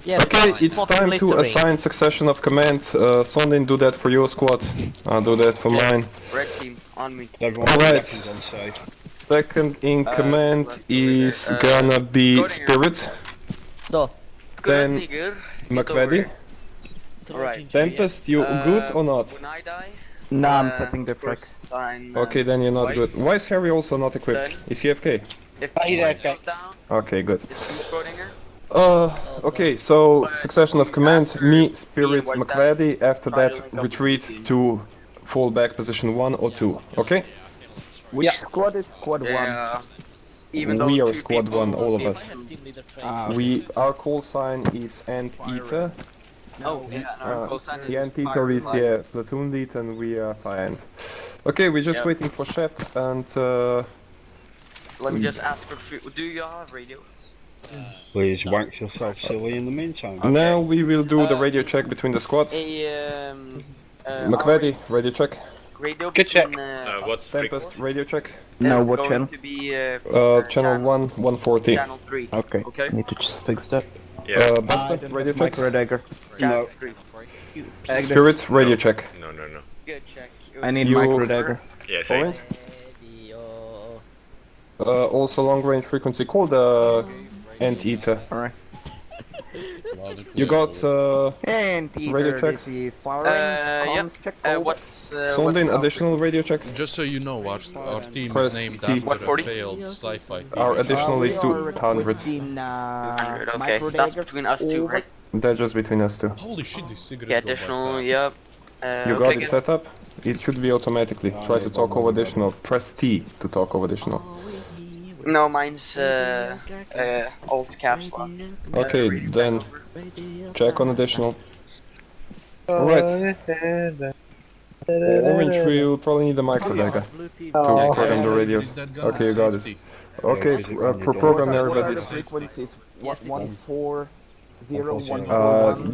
[SPEAKER 2] Yes.
[SPEAKER 9] Okay, it's
[SPEAKER 2] Smoke
[SPEAKER 9] time to
[SPEAKER 2] littering.
[SPEAKER 9] assign succession of command. Sondin, do that for your squad. I'll do that for mine.
[SPEAKER 5] Red team on me.
[SPEAKER 7] Everyone
[SPEAKER 9] Alright.
[SPEAKER 7] seconds on safe.
[SPEAKER 9] Second in command
[SPEAKER 5] left over
[SPEAKER 9] is
[SPEAKER 5] there.
[SPEAKER 9] gonna be
[SPEAKER 5] Godinger.
[SPEAKER 9] Spirit,
[SPEAKER 2] No.
[SPEAKER 9] then
[SPEAKER 5] Good.
[SPEAKER 9] McVeady.
[SPEAKER 5] Alright.
[SPEAKER 9] Tempest, you good or not?
[SPEAKER 5] When I die,
[SPEAKER 4] Nah, I'm
[SPEAKER 5] uh,
[SPEAKER 4] setting the
[SPEAKER 5] first
[SPEAKER 4] frags.
[SPEAKER 5] sign,
[SPEAKER 9] Okay, then you're not
[SPEAKER 5] white.
[SPEAKER 9] good. Why is Harry also not equipped?
[SPEAKER 5] Then-
[SPEAKER 9] Is he FK?
[SPEAKER 5] If
[SPEAKER 3] He's
[SPEAKER 5] white
[SPEAKER 3] AFK.
[SPEAKER 5] goes down,
[SPEAKER 9] Okay, good.
[SPEAKER 5] it's Schrodinger.
[SPEAKER 9] Okay, so succession of command, me, Spirit,
[SPEAKER 5] White
[SPEAKER 9] McVeady, after
[SPEAKER 5] try to
[SPEAKER 9] that
[SPEAKER 5] link up
[SPEAKER 9] retreat
[SPEAKER 5] with the team.
[SPEAKER 9] to fall back position 1 or 2, okay?
[SPEAKER 4] Which squad is squad
[SPEAKER 5] Yeah. Even though
[SPEAKER 9] We are
[SPEAKER 5] two
[SPEAKER 9] squad
[SPEAKER 5] people
[SPEAKER 9] 1, all of
[SPEAKER 5] will
[SPEAKER 9] us.
[SPEAKER 5] be-
[SPEAKER 9] Our call sign is Anteater.
[SPEAKER 5] Oh, yeah, no, our call sign is
[SPEAKER 9] The Anteater is,
[SPEAKER 5] Firefly.
[SPEAKER 9] yeah, platoon lead and we are Fire Ant. Okay, we're just
[SPEAKER 5] Yep.
[SPEAKER 9] waiting for Shep and
[SPEAKER 5] Let me just ask for food. Do you all have radios?
[SPEAKER 7] Please wank yourself silly in the meantime.
[SPEAKER 9] now we will do the radio check between the squads. McVeady, radio check.
[SPEAKER 5] Radio
[SPEAKER 3] Good check.
[SPEAKER 5] between,
[SPEAKER 1] What
[SPEAKER 9] Tempest, radio check.
[SPEAKER 4] No,
[SPEAKER 5] is
[SPEAKER 4] what
[SPEAKER 5] going
[SPEAKER 4] channel?
[SPEAKER 5] to be,
[SPEAKER 9] Channel 1, 140.
[SPEAKER 5] Channel 3.
[SPEAKER 4] Okay.
[SPEAKER 5] Okay.
[SPEAKER 4] Need to just fix that.
[SPEAKER 1] Yeah.
[SPEAKER 9] Buster, radio check.
[SPEAKER 4] Micro dagger.
[SPEAKER 5] Channel
[SPEAKER 7] No.
[SPEAKER 5] 3.
[SPEAKER 4] Agnes.
[SPEAKER 9] Spirit, radio check.
[SPEAKER 1] No, no, no.
[SPEAKER 5] Good check.
[SPEAKER 4] I need
[SPEAKER 9] You-
[SPEAKER 4] micro dagger.
[SPEAKER 1] Yeah, same.
[SPEAKER 9] Orange. Also long range frequency, call the Anteater.
[SPEAKER 4] Alright.
[SPEAKER 9] You got
[SPEAKER 4] And
[SPEAKER 9] Radio
[SPEAKER 4] either
[SPEAKER 9] checks?
[SPEAKER 4] this is firing.
[SPEAKER 5] Yep.
[SPEAKER 4] Comms check.
[SPEAKER 5] What's,
[SPEAKER 9] Sondin,
[SPEAKER 5] what's
[SPEAKER 9] additional radio check.
[SPEAKER 6] Just so you know, our team
[SPEAKER 9] Press
[SPEAKER 6] is named
[SPEAKER 9] T.
[SPEAKER 6] after
[SPEAKER 5] What, 40?
[SPEAKER 6] a failed sci-fi
[SPEAKER 9] Our
[SPEAKER 6] TV.
[SPEAKER 9] additional
[SPEAKER 4] we
[SPEAKER 9] is
[SPEAKER 4] are
[SPEAKER 9] 200.
[SPEAKER 4] requesting,
[SPEAKER 5] 200, okay.
[SPEAKER 4] micro
[SPEAKER 5] That's
[SPEAKER 4] dagger.
[SPEAKER 5] between us two, right?
[SPEAKER 9] That's just between us two.
[SPEAKER 6] Holy shit, this cigarette
[SPEAKER 5] Yeah,
[SPEAKER 6] go by
[SPEAKER 5] additional,
[SPEAKER 6] fast.
[SPEAKER 5] yep.
[SPEAKER 9] You got
[SPEAKER 5] okay,
[SPEAKER 9] it
[SPEAKER 5] good.
[SPEAKER 9] set up? It should be automatically. Try to talk over additional. Press T to talk over additional.
[SPEAKER 5] No, mine's alt caps lock.
[SPEAKER 9] Okay, then check on additional. Alright. Orange, we'll probably need a micro dagger to program the radios. Okay, you got it. Okay, program
[SPEAKER 4] What are the
[SPEAKER 9] everybody.
[SPEAKER 4] frequencies? 140,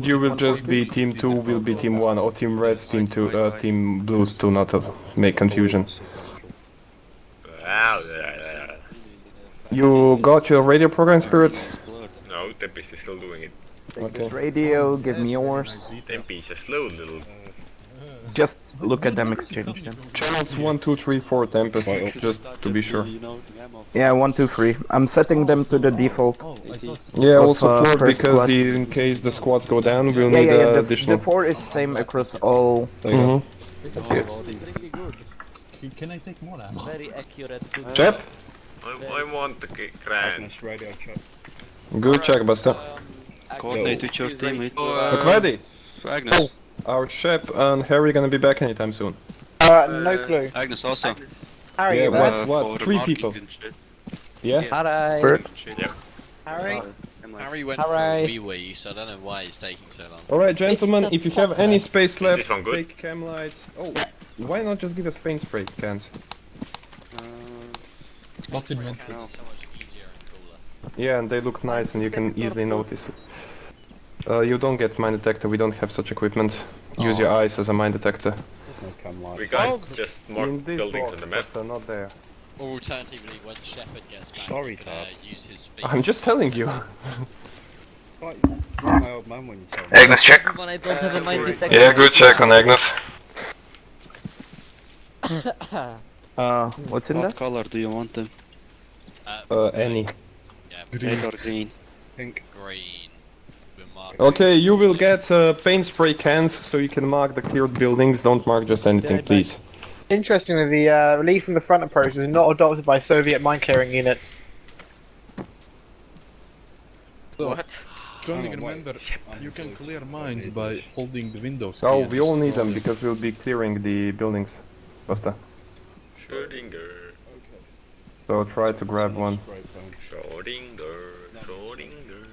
[SPEAKER 9] You will just be team 2, will be team 1, or team Reds, team 2, team Blues to not make confusion. You got your radio program, Spirit?
[SPEAKER 1] No, Tempest is still doing it.
[SPEAKER 4] Take this radio, give me yours.
[SPEAKER 1] Tempest is a slow little.
[SPEAKER 4] Just look at them, exchange them.
[SPEAKER 9] Channels 1, 2, 3, 4 Tempest, just to be sure.
[SPEAKER 4] Yeah, 1, 2, 3. I'm setting them to the default.
[SPEAKER 9] Yeah,
[SPEAKER 4] of,
[SPEAKER 9] also 4
[SPEAKER 4] first
[SPEAKER 9] because
[SPEAKER 4] squad.
[SPEAKER 9] in case the squads go down, we'll
[SPEAKER 4] Yeah,
[SPEAKER 9] need
[SPEAKER 4] yeah, yeah.
[SPEAKER 9] additional.
[SPEAKER 4] The 4 is same across all.
[SPEAKER 9] Mhm.
[SPEAKER 11] Can I take more ammo?
[SPEAKER 2] Very accurate.
[SPEAKER 9] Chep?
[SPEAKER 1] I want the grand.
[SPEAKER 7] Agnes, radio check.
[SPEAKER 9] Good check, Buster.
[SPEAKER 12] Coordinate with your team.
[SPEAKER 9] McVeady!
[SPEAKER 12] Agnes.
[SPEAKER 9] Our Shep and Harry gonna be back anytime soon.
[SPEAKER 3] No clue.
[SPEAKER 12] Agnes also.
[SPEAKER 3] Harry,
[SPEAKER 9] Yeah,
[SPEAKER 3] you there?
[SPEAKER 9] what?
[SPEAKER 12] For
[SPEAKER 9] 3
[SPEAKER 12] marking
[SPEAKER 9] people.
[SPEAKER 12] and shit.
[SPEAKER 9] Yeah?
[SPEAKER 2] Alright.
[SPEAKER 4] Bird.
[SPEAKER 3] Harry?
[SPEAKER 8] Harry went
[SPEAKER 2] Alright.
[SPEAKER 8] for a wee-wee, so I don't know why it's taking so long.
[SPEAKER 9] Alright, gentlemen, if you have any space left,
[SPEAKER 1] this one good?
[SPEAKER 9] take cam lights. Oh, why not just give us paint spray cans?
[SPEAKER 6] Not invented.
[SPEAKER 8] So much easier and cooler.
[SPEAKER 9] Yeah, and they look nice and you can easily notice it. You don't get mine detector, we don't have such equipment. Use your eyes as a mine detector.
[SPEAKER 7] No cam light.
[SPEAKER 1] We can't just mark
[SPEAKER 9] In this
[SPEAKER 1] buildings
[SPEAKER 9] box,
[SPEAKER 1] on the map.
[SPEAKER 9] but they're not there.
[SPEAKER 8] Or alternatively, when Shepard gets back,
[SPEAKER 7] Sorry,
[SPEAKER 8] he can
[SPEAKER 7] Dad.
[SPEAKER 8] use his feet.
[SPEAKER 9] I'm just telling you.
[SPEAKER 7] Like, you're my old man when you tell me.
[SPEAKER 9] Agnes, check.
[SPEAKER 2] When I don't have a mine detector.
[SPEAKER 9] Yeah, good check on Agnes.
[SPEAKER 4] What's in
[SPEAKER 12] What
[SPEAKER 4] there?
[SPEAKER 12] color do you want them?
[SPEAKER 9] Any.
[SPEAKER 8] Yeah,
[SPEAKER 12] Red or green?
[SPEAKER 7] Pink.
[SPEAKER 8] green. We're marking.
[SPEAKER 9] Okay, you will get paint spray cans so you can mark the cleared buildings. Don't mark just anything, please.
[SPEAKER 3] Interestingly, the lead from the front approach is not adopted by Soviet mine clearing units.
[SPEAKER 6] So,
[SPEAKER 5] What?
[SPEAKER 6] Connie, remember, you can clear mines by holding the windows key
[SPEAKER 9] Oh,
[SPEAKER 6] and
[SPEAKER 9] we all need them
[SPEAKER 6] scrolling.
[SPEAKER 9] because we'll be clearing the buildings. Basta.
[SPEAKER 1] Schrödinger.
[SPEAKER 9] So try to grab one.
[SPEAKER 1] Schrödinger. Schrödinger.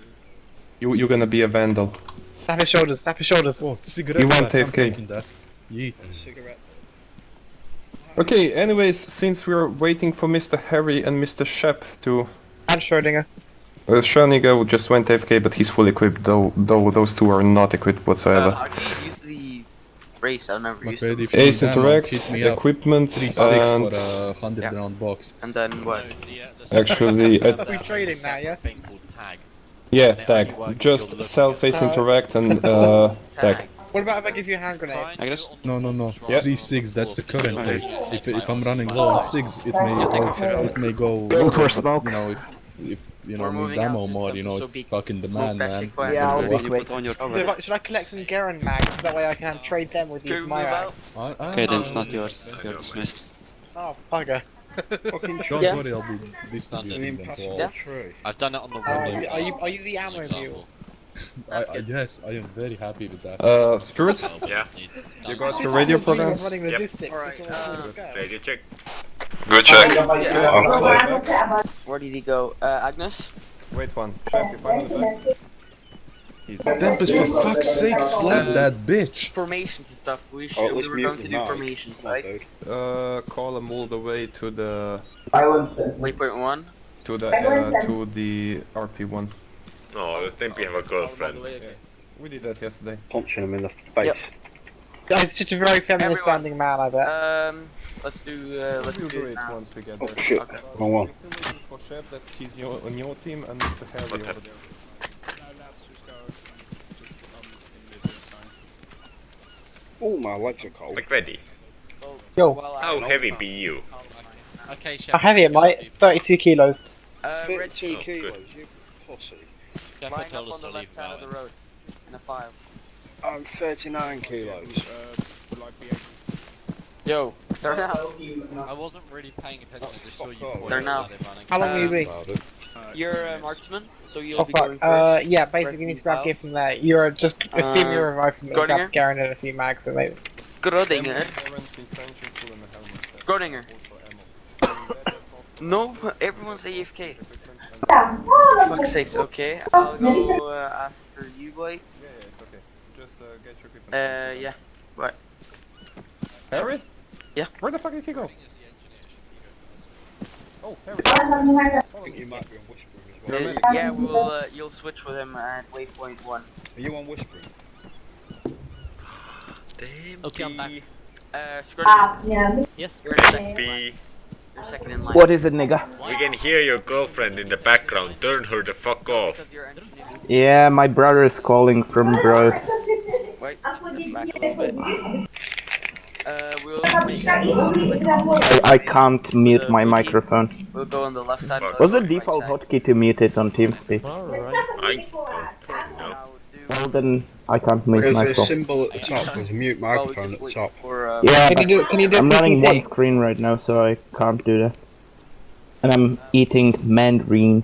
[SPEAKER 9] You're gonna be a vandal.
[SPEAKER 3] Tap his shoulders, tap his shoulders.
[SPEAKER 6] Oh, cigarette
[SPEAKER 9] You want
[SPEAKER 6] pack, I'm
[SPEAKER 9] AFK.
[SPEAKER 6] taking that. Yeet.
[SPEAKER 9] Okay, anyways, since we're waiting for Mr. Harry and Mr. Shep to...
[SPEAKER 3] And Schrödinger.
[SPEAKER 9] Schrödinger just went AFK, but he's full equipped, though those two are not equipped whatsoever.
[SPEAKER 5] How do you use the race? I've never used
[SPEAKER 6] Ready
[SPEAKER 5] it.
[SPEAKER 6] for
[SPEAKER 9] Ace
[SPEAKER 6] ammo,
[SPEAKER 9] Interact,
[SPEAKER 6] hit me up.
[SPEAKER 9] equipment,
[SPEAKER 6] 3-6
[SPEAKER 9] and...
[SPEAKER 6] for a 100 round box.
[SPEAKER 5] And then what?
[SPEAKER 9] Actually,
[SPEAKER 3] We're trading now, yeah?
[SPEAKER 8] Thing called tag.
[SPEAKER 9] yeah,
[SPEAKER 8] And it
[SPEAKER 9] tag.
[SPEAKER 8] only works if
[SPEAKER 9] Just
[SPEAKER 8] you're looking
[SPEAKER 9] self
[SPEAKER 8] at
[SPEAKER 9] face
[SPEAKER 8] someone.
[SPEAKER 9] interact and tag.
[SPEAKER 3] What about if I give you a hand grenade?
[SPEAKER 8] Try and do it on
[SPEAKER 6] No.
[SPEAKER 9] Yeah.
[SPEAKER 6] 3-6, that's the current
[SPEAKER 8] Okay.
[SPEAKER 6] rate. If I'm running low on 6, it may go
[SPEAKER 4] Go
[SPEAKER 6] lower,
[SPEAKER 4] for
[SPEAKER 6] but,
[SPEAKER 4] smoke.
[SPEAKER 6] you know, if you know,
[SPEAKER 5] We're
[SPEAKER 6] need
[SPEAKER 5] moving
[SPEAKER 6] ammo
[SPEAKER 5] out,
[SPEAKER 6] more,
[SPEAKER 5] so
[SPEAKER 6] you know,
[SPEAKER 5] so
[SPEAKER 6] it's
[SPEAKER 5] big.
[SPEAKER 6] fucking the
[SPEAKER 5] Smoke
[SPEAKER 6] man,
[SPEAKER 5] that
[SPEAKER 6] man.
[SPEAKER 5] shit quick.
[SPEAKER 4] Yeah, I'll
[SPEAKER 12] When
[SPEAKER 4] be
[SPEAKER 12] you
[SPEAKER 4] quick.
[SPEAKER 12] put on your
[SPEAKER 3] So
[SPEAKER 12] cover.
[SPEAKER 3] should I collect some Garen mags? That way I can trade them with you
[SPEAKER 5] Should
[SPEAKER 3] for
[SPEAKER 5] we
[SPEAKER 3] my
[SPEAKER 5] move out?
[SPEAKER 3] mags.
[SPEAKER 12] Okay, then it's not yours. You're dismissed.
[SPEAKER 3] Oh, bugger.
[SPEAKER 6] Don't
[SPEAKER 5] Yeah.
[SPEAKER 6] worry, I'll be distributing them to all.
[SPEAKER 5] Yeah.
[SPEAKER 8] I've done it on the
[SPEAKER 3] Alright,
[SPEAKER 8] windows.
[SPEAKER 3] are you the ammo
[SPEAKER 8] Example.
[SPEAKER 3] mule?
[SPEAKER 6] Yes, I am very happy with that.
[SPEAKER 9] Spirit?
[SPEAKER 1] Yeah.
[SPEAKER 9] You got
[SPEAKER 3] This
[SPEAKER 9] your
[SPEAKER 3] is
[SPEAKER 9] radio
[SPEAKER 3] your dream of
[SPEAKER 9] programs?
[SPEAKER 3] running
[SPEAKER 1] Yep.
[SPEAKER 3] logistics.
[SPEAKER 5] Alright,
[SPEAKER 3] just on a small scale.
[SPEAKER 1] Radio check.
[SPEAKER 13] Good check.
[SPEAKER 5] Where did he go? Agnes?
[SPEAKER 9] Wait one. Chef, you find the back? He's
[SPEAKER 6] Tempest, for fuck's sake, slap that bitch!
[SPEAKER 5] Formations and stuff. We
[SPEAKER 13] Oh,
[SPEAKER 5] were
[SPEAKER 13] let's
[SPEAKER 5] going
[SPEAKER 13] mute
[SPEAKER 5] to
[SPEAKER 13] the
[SPEAKER 5] do
[SPEAKER 13] mic.
[SPEAKER 5] formations,
[SPEAKER 13] Come on,
[SPEAKER 5] right?
[SPEAKER 13] dude.
[SPEAKER 9] call them all the way to the
[SPEAKER 5] Waypoint 1.
[SPEAKER 9] to the RP1.
[SPEAKER 1] Oh, the Tempe have a girlfriend.
[SPEAKER 9] We did that yesterday.
[SPEAKER 13] Punching him in the face.
[SPEAKER 5] Yep.
[SPEAKER 3] He's such a very feminine
[SPEAKER 5] Everyone.
[SPEAKER 3] sounding man, I bet.
[SPEAKER 5] Let's do
[SPEAKER 9] We'll do it
[SPEAKER 5] now.
[SPEAKER 9] once we get
[SPEAKER 13] Oh
[SPEAKER 9] there.
[SPEAKER 13] shit,
[SPEAKER 5] Okay.
[SPEAKER 13] wrong one.
[SPEAKER 9] We're still waiting for Chef, that's he's on your team, and Mr. Harry
[SPEAKER 1] What
[SPEAKER 9] over
[SPEAKER 1] happened?
[SPEAKER 9] there.
[SPEAKER 13] Oh, my legs are cold.
[SPEAKER 1] Like ready.
[SPEAKER 3] Yo.
[SPEAKER 1] How heavy be you?
[SPEAKER 8] Okay, Shep.
[SPEAKER 3] How heavy am I? 32 kilos.
[SPEAKER 5] Red
[SPEAKER 13] 32
[SPEAKER 1] Oh,
[SPEAKER 13] kilos,
[SPEAKER 1] good.
[SPEAKER 13] you pussy.
[SPEAKER 8] Shep
[SPEAKER 5] Line
[SPEAKER 8] told
[SPEAKER 5] up
[SPEAKER 8] us
[SPEAKER 5] on
[SPEAKER 8] to
[SPEAKER 5] the
[SPEAKER 8] leave
[SPEAKER 5] left side
[SPEAKER 8] that
[SPEAKER 5] of the road. In a 5.
[SPEAKER 13] I'm 39 kilos.
[SPEAKER 5] Yo, they're now.
[SPEAKER 8] I wasn't really paying attention, I just saw you
[SPEAKER 13] Fuck off.
[SPEAKER 8] before
[SPEAKER 5] They're
[SPEAKER 8] you
[SPEAKER 5] now.
[SPEAKER 8] started running.
[SPEAKER 3] How long will you be?
[SPEAKER 5] You're a marksman, so you'll
[SPEAKER 3] Oh
[SPEAKER 5] be
[SPEAKER 3] fuck.
[SPEAKER 5] going first.
[SPEAKER 3] Yeah, basically you need to grab gear from there. You're just assume you're a rifle and
[SPEAKER 5] Groninger?
[SPEAKER 3] grab Garen and a few mags and maybe.
[SPEAKER 5] Groninger. Groninger. No, everyone's AFK. Fuck's sakes, okay. I'll go ask for you, boy.
[SPEAKER 9] Yeah, it's okay. Just get your equipment.
[SPEAKER 5] Yeah. What?
[SPEAKER 9] Harry?
[SPEAKER 5] Yeah.
[SPEAKER 9] Where the fuck did he go? Oh, Harry.
[SPEAKER 13] I think you might be on whispering as well.
[SPEAKER 5] Yeah, we'll you'll switch with him at waypoint 1.
[SPEAKER 13] Are you on whispering?
[SPEAKER 11] Okay, I'm back.
[SPEAKER 5] Scrutiny.
[SPEAKER 11] Yes.
[SPEAKER 5] You're in second.
[SPEAKER 1] Tempe.
[SPEAKER 5] You're second in line.
[SPEAKER 4] What is it, nigga?
[SPEAKER 1] We can hear your girlfriend in the background. Turn her the fuck off.
[SPEAKER 5] Because you're entering
[SPEAKER 4] Yeah, my brother is calling from bro.
[SPEAKER 5] Wait, back a little bit. We'll make
[SPEAKER 4] I can't mute my microphone.
[SPEAKER 5] We'll go on the left side.
[SPEAKER 4] What's the default hotkey to mute it on TeamSpeak?
[SPEAKER 11] Alright.
[SPEAKER 1] I don't know.
[SPEAKER 4] Well then, I can't mute
[SPEAKER 13] There's a
[SPEAKER 4] myself.
[SPEAKER 13] symbol at the top, there's a mute microphone at the top.
[SPEAKER 4] Yeah,
[SPEAKER 3] Can you do
[SPEAKER 4] I'm running
[SPEAKER 3] PPC?
[SPEAKER 4] one screen right now, so I can't do that. And I'm eating mandarin.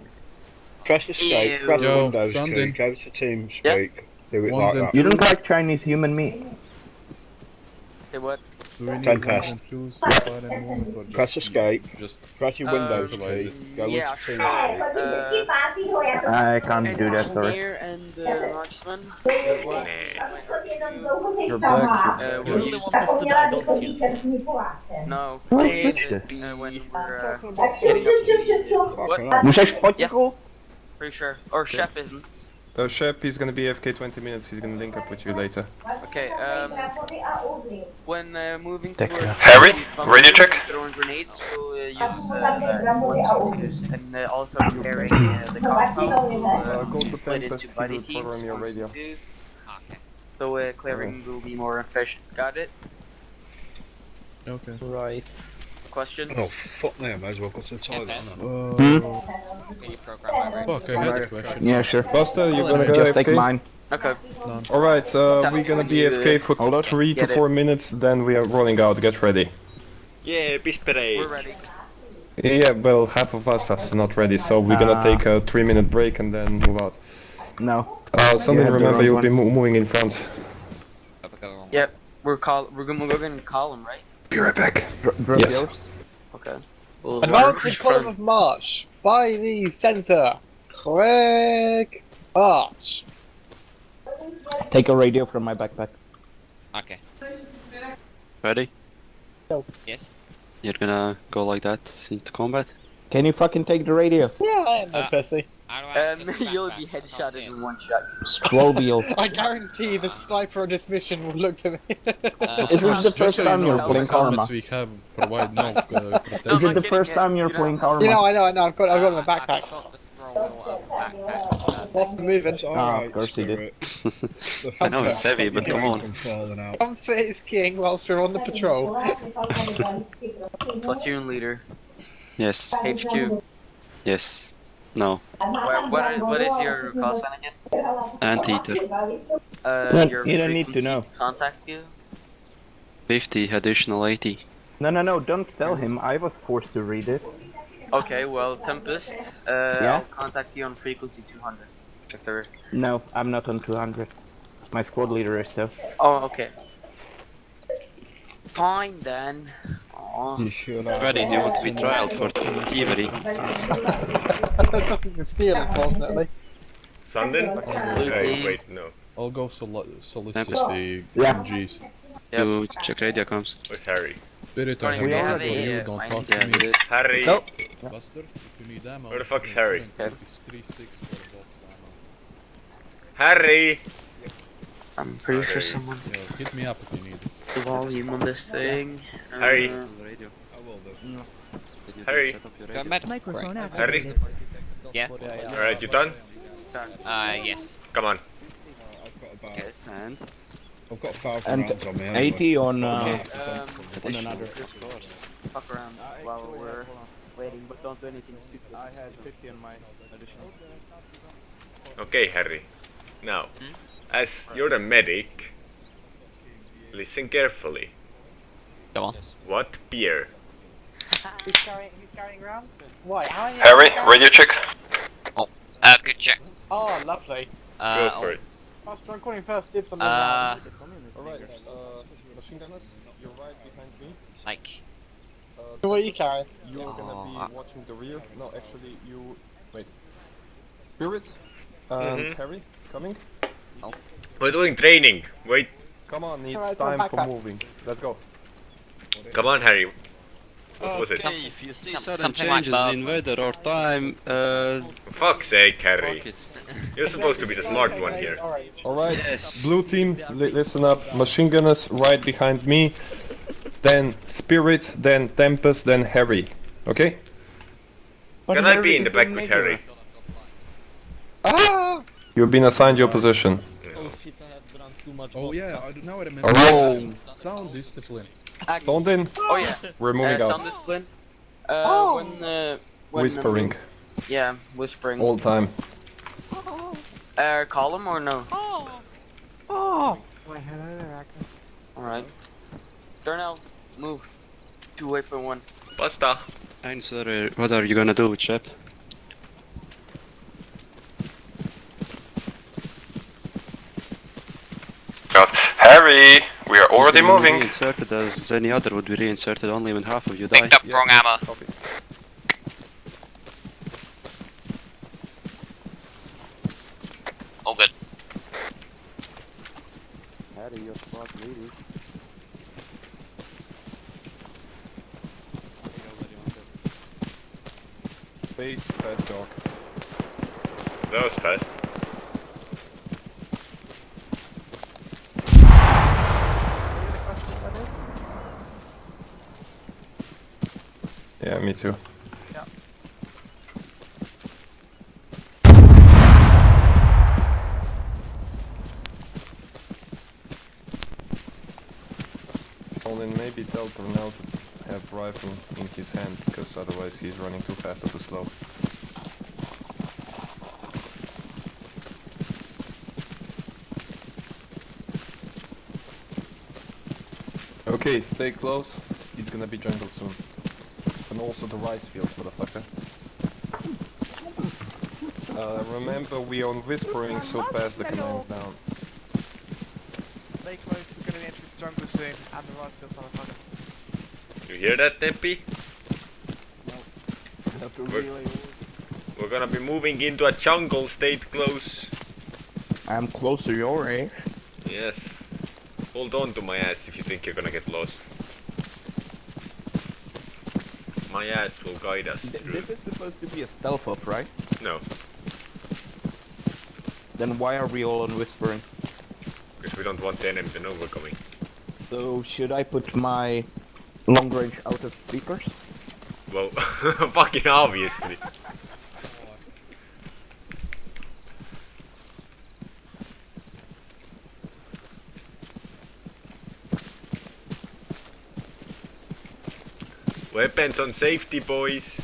[SPEAKER 13] Press escape, press
[SPEAKER 6] Yo,
[SPEAKER 13] Windows key,
[SPEAKER 6] Sandin.
[SPEAKER 13] go to TeamSpeak, do it
[SPEAKER 6] Ones
[SPEAKER 13] like
[SPEAKER 6] and
[SPEAKER 13] that.
[SPEAKER 4] You don't like Chinese human meat?
[SPEAKER 5] Say what?
[SPEAKER 6] Do we need
[SPEAKER 13] 10
[SPEAKER 6] ones
[SPEAKER 13] past.
[SPEAKER 6] and twos so far in the moment, or
[SPEAKER 13] Press escape,
[SPEAKER 6] just
[SPEAKER 13] press your Windows
[SPEAKER 6] utilize
[SPEAKER 13] key,
[SPEAKER 6] it?
[SPEAKER 13] go
[SPEAKER 5] Yeah,
[SPEAKER 13] into
[SPEAKER 5] sure.
[SPEAKER 13] TeamSpeak.
[SPEAKER 4] I can't do that, sorry.
[SPEAKER 5] Engineer and marksman.
[SPEAKER 9] You're back.
[SPEAKER 5] We'll
[SPEAKER 11] You really
[SPEAKER 5] use
[SPEAKER 11] want us to die, don't you?
[SPEAKER 5] no.
[SPEAKER 4] Let's
[SPEAKER 5] use
[SPEAKER 4] switch
[SPEAKER 5] it
[SPEAKER 4] this.
[SPEAKER 5] when we're getting up to what?
[SPEAKER 4] Muszę spotniku?
[SPEAKER 5] Pretty sure. Or chef isn't.
[SPEAKER 9] Shep is gonna be AFK 20 minutes, he's gonna link up with you later.
[SPEAKER 5] Okay. When moving
[SPEAKER 4] Take
[SPEAKER 5] towards
[SPEAKER 4] care.
[SPEAKER 13] Harry,
[SPEAKER 5] the
[SPEAKER 13] radio check.
[SPEAKER 5] throwing grenades, we'll use ones and also carrying the compound. We'll
[SPEAKER 9] Go to
[SPEAKER 5] split
[SPEAKER 9] Tempest,
[SPEAKER 5] into
[SPEAKER 9] he
[SPEAKER 5] body
[SPEAKER 9] will
[SPEAKER 5] teams.
[SPEAKER 9] program your
[SPEAKER 5] 1s
[SPEAKER 9] radio.
[SPEAKER 5] and 2s. So clearing will be more efficient. Got it?
[SPEAKER 6] Okay.
[SPEAKER 2] Right.
[SPEAKER 5] questions?
[SPEAKER 13] Oh, fuck me, I might as well go to the toilet,
[SPEAKER 11] Okay.
[SPEAKER 13] innit?
[SPEAKER 11] Can you program my
[SPEAKER 6] Fuck, I had a question.
[SPEAKER 4] Yeah, sure.
[SPEAKER 9] Buster, you're gonna go
[SPEAKER 4] Just take
[SPEAKER 9] AFK?
[SPEAKER 4] mine.
[SPEAKER 5] Okay.
[SPEAKER 9] Alright, we're gonna
[SPEAKER 5] when
[SPEAKER 9] be
[SPEAKER 5] you,
[SPEAKER 9] AFK for
[SPEAKER 4] Hold on.
[SPEAKER 9] 3 to
[SPEAKER 5] get it.
[SPEAKER 9] 4 minutes, then we are rolling out, get ready.
[SPEAKER 1] Yeah, peace parade.
[SPEAKER 5] We're ready.
[SPEAKER 9] Yeah, well, half of us are not ready, so we're gonna take a 3-minute break and then move out.
[SPEAKER 4] No.
[SPEAKER 9] Something,
[SPEAKER 4] had the
[SPEAKER 9] remember,
[SPEAKER 4] wrong
[SPEAKER 9] you'll be
[SPEAKER 4] one.
[SPEAKER 9] moving in front.
[SPEAKER 5] Yep. We're gonna call him, right?
[SPEAKER 9] Be right back.
[SPEAKER 4] Drop
[SPEAKER 9] Yes.
[SPEAKER 4] yours.
[SPEAKER 5] Okay. We'll
[SPEAKER 3] Advancing
[SPEAKER 5] work
[SPEAKER 3] column
[SPEAKER 5] from-
[SPEAKER 3] of march by the centre. Quick march.
[SPEAKER 4] Take a radio from my backpack.
[SPEAKER 11] Okay.
[SPEAKER 12] Ready?
[SPEAKER 11] Yes.
[SPEAKER 12] You're gonna go like that into combat?
[SPEAKER 4] Can you fucking take the radio?
[SPEAKER 3] Yeah, I am no pussy.
[SPEAKER 11] How do I access the
[SPEAKER 5] You'll
[SPEAKER 11] backpack?
[SPEAKER 5] be
[SPEAKER 11] I can't
[SPEAKER 5] headshotted
[SPEAKER 11] see it.
[SPEAKER 5] in one shot.
[SPEAKER 4] Scroll wheel.
[SPEAKER 3] I guarantee the sniper on this mission will look to me.
[SPEAKER 4] Is this the
[SPEAKER 6] Just
[SPEAKER 4] first
[SPEAKER 6] so
[SPEAKER 4] time
[SPEAKER 6] you
[SPEAKER 4] you're
[SPEAKER 6] know,
[SPEAKER 4] playing
[SPEAKER 6] the helmets
[SPEAKER 4] ArmA?
[SPEAKER 6] we have provide no protection.
[SPEAKER 4] Is it
[SPEAKER 5] not
[SPEAKER 4] the
[SPEAKER 5] kidding,
[SPEAKER 4] first time you're
[SPEAKER 5] you know-
[SPEAKER 4] playing ArmA?
[SPEAKER 3] You know, I know. I've got it in my
[SPEAKER 11] I
[SPEAKER 3] backpack.
[SPEAKER 11] forgot the scroll wheel of the backpack.
[SPEAKER 3] What's moving?
[SPEAKER 13] It's
[SPEAKER 4] of
[SPEAKER 13] alright,
[SPEAKER 4] course he did.
[SPEAKER 13] Spirit. The
[SPEAKER 12] I know
[SPEAKER 13] fact
[SPEAKER 12] it's heavy, but
[SPEAKER 13] that
[SPEAKER 12] come
[SPEAKER 13] you
[SPEAKER 12] on.
[SPEAKER 13] from falling out.
[SPEAKER 3] Comfort is king whilst we're on the patrol.
[SPEAKER 5] Platoon leader.
[SPEAKER 12] Yes.
[SPEAKER 5] HQ.
[SPEAKER 12] Yes. No.
[SPEAKER 5] What is your call sign again?
[SPEAKER 12] Anteater.
[SPEAKER 5] Your
[SPEAKER 4] you don't need to
[SPEAKER 5] frequency
[SPEAKER 4] know.
[SPEAKER 5] Contact you.
[SPEAKER 12] 50, additional 80.
[SPEAKER 4] No, don't tell him. I was forced to read it.
[SPEAKER 5] Okay, well, Tempest,
[SPEAKER 4] Yeah?
[SPEAKER 5] I'll contact you on frequency 200. If there is.
[SPEAKER 4] No, I'm not on 200. My squad leader is though.
[SPEAKER 5] Oh, okay. Fine then. Aw.
[SPEAKER 13] You should have.
[SPEAKER 12] Ready, do you want to be trialed for thievery?
[SPEAKER 3] Steal, unfortunately.
[SPEAKER 1] Sanden?
[SPEAKER 5] Lucy.
[SPEAKER 1] Wait, no.
[SPEAKER 6] I'll go solicit
[SPEAKER 12] Tempest.
[SPEAKER 6] the
[SPEAKER 4] Yeah.
[SPEAKER 6] MGs.
[SPEAKER 5] Yep.
[SPEAKER 12] You check radio comms.
[SPEAKER 1] Where's Harry?
[SPEAKER 6] Spirit, I have
[SPEAKER 5] We
[SPEAKER 6] nothing
[SPEAKER 5] already-
[SPEAKER 6] for you,
[SPEAKER 5] yeah,
[SPEAKER 6] don't
[SPEAKER 5] I-
[SPEAKER 6] talk
[SPEAKER 12] Yeah,
[SPEAKER 6] to
[SPEAKER 12] we
[SPEAKER 6] me.
[SPEAKER 12] did.
[SPEAKER 1] Harry?
[SPEAKER 3] Nope.
[SPEAKER 6] Buster, if you need ammo...
[SPEAKER 1] Where the fuck is Harry?
[SPEAKER 5] Okay.
[SPEAKER 6] It's 3-6 for box ammo.
[SPEAKER 1] Harry!
[SPEAKER 5] I'm pretty sure
[SPEAKER 1] Okay.
[SPEAKER 5] someone
[SPEAKER 6] Yeah, hit me up if you need.
[SPEAKER 5] the volume on this thing.
[SPEAKER 1] Harry.
[SPEAKER 12] Radio.
[SPEAKER 13] I will do.
[SPEAKER 12] Did you
[SPEAKER 1] Harry.
[SPEAKER 12] set up your
[SPEAKER 11] Got
[SPEAKER 12] radio?
[SPEAKER 11] med
[SPEAKER 10] Microphone
[SPEAKER 1] Harry?
[SPEAKER 10] activated.
[SPEAKER 11] Yeah.
[SPEAKER 1] Alright, you done?
[SPEAKER 11] Yes.
[SPEAKER 1] Come on.
[SPEAKER 13] I've got about.
[SPEAKER 12] Yes, and?
[SPEAKER 13] I've got 1,000
[SPEAKER 4] And
[SPEAKER 13] rounds on me. anyway.
[SPEAKER 4] 80 on
[SPEAKER 5] Okay,
[SPEAKER 12] Additional,
[SPEAKER 4] another.
[SPEAKER 12] of course.
[SPEAKER 5] fuck around while we're waiting, but don't do anything stupid.
[SPEAKER 4] I had 50 on my additional.
[SPEAKER 1] Okay, Harry. Now, as you're the medic, listen carefully.
[SPEAKER 11] Go on.
[SPEAKER 1] What beer?
[SPEAKER 3] Who's carrying rounds? Why? How many?
[SPEAKER 14] Harry, radio check.
[SPEAKER 11] Good check.
[SPEAKER 3] Oh, lovely.
[SPEAKER 1] Go for it.
[SPEAKER 3] I'm recording first dibs on those rounds.
[SPEAKER 9] Alright, machine gunners, you're right behind me.
[SPEAKER 11] Like,
[SPEAKER 3] What are you carrying?
[SPEAKER 9] You're gonna be watching the rear. No, actually, you... Wait. Spirit and Harry, coming?
[SPEAKER 1] We're doing training. Wait.
[SPEAKER 9] Come on, it's
[SPEAKER 3] Alright, so
[SPEAKER 9] time for
[SPEAKER 3] backpack.
[SPEAKER 9] moving. Let's go.
[SPEAKER 1] Come on, Harry. What was it?
[SPEAKER 12] Okay, if you see sudden
[SPEAKER 11] something like
[SPEAKER 12] changes
[SPEAKER 11] that.
[SPEAKER 12] in weather or time,
[SPEAKER 1] For fuck's sake, Harry.
[SPEAKER 12] fuck it.
[SPEAKER 1] You're supposed to be the smart one here.
[SPEAKER 3] Alright.
[SPEAKER 9] Alright,
[SPEAKER 12] Yes.
[SPEAKER 9] blue team, listen up. Machine gunners right behind me. Then Spirit, then Tempest, then Harry. Okay?
[SPEAKER 1] Can I be in the back with Harry?
[SPEAKER 3] Ah!
[SPEAKER 9] You've been assigned your position.
[SPEAKER 6] Oh yeah, now I remember.
[SPEAKER 9] Alright.
[SPEAKER 6] Sound discipline.
[SPEAKER 9] Sound in.
[SPEAKER 5] Oh yeah.
[SPEAKER 9] We're moving
[SPEAKER 5] Sound
[SPEAKER 9] out.
[SPEAKER 5] discipline.
[SPEAKER 3] Oh.
[SPEAKER 5] When
[SPEAKER 9] Whispering.
[SPEAKER 5] Yeah, whispering.
[SPEAKER 9] All the time.
[SPEAKER 5] Call him or no?
[SPEAKER 3] Oh!
[SPEAKER 5] Alright. Darnell, move. 2.1.
[SPEAKER 1] Basta.
[SPEAKER 12] Answer, what are you gonna do with Shep?
[SPEAKER 14] Harry, we are already
[SPEAKER 12] Is it gonna be
[SPEAKER 14] moving.
[SPEAKER 12] Reinserted as any other would be reinserted only when half of you die.
[SPEAKER 11] picked up wrong ammo.
[SPEAKER 9] Copy.
[SPEAKER 11] All good.
[SPEAKER 12] Harry, your squad leading.
[SPEAKER 9] Face, fast dog.
[SPEAKER 1] That was fast.
[SPEAKER 9] Yeah, me too. Someone maybe tell Brunel to have rifle in his hand, because otherwise he's running too fast or too slow. Okay, stay close. It's gonna be jungle soon. And also the rice fields, motherfucker. Remember, we are on whispering, so pass the command down.
[SPEAKER 3] Stay close, we're gonna enter the jungle soon, and the rice fields, motherfucker.
[SPEAKER 1] You hear that, Tempi? We're gonna be moving into a jungle, stay close.
[SPEAKER 4] I'm close to your age.
[SPEAKER 1] Yes. Hold on to my ass if you think you're gonna get lost. My ass will guide us through.
[SPEAKER 4] This is supposed to be a stealth up, right?
[SPEAKER 1] No,
[SPEAKER 4] Then why are we all on whispering?
[SPEAKER 1] because we don't want the enemy to know we're coming.
[SPEAKER 4] So should I put my long range out of speakers?
[SPEAKER 1] Well, fucking obviously. Weapons on safety, boys.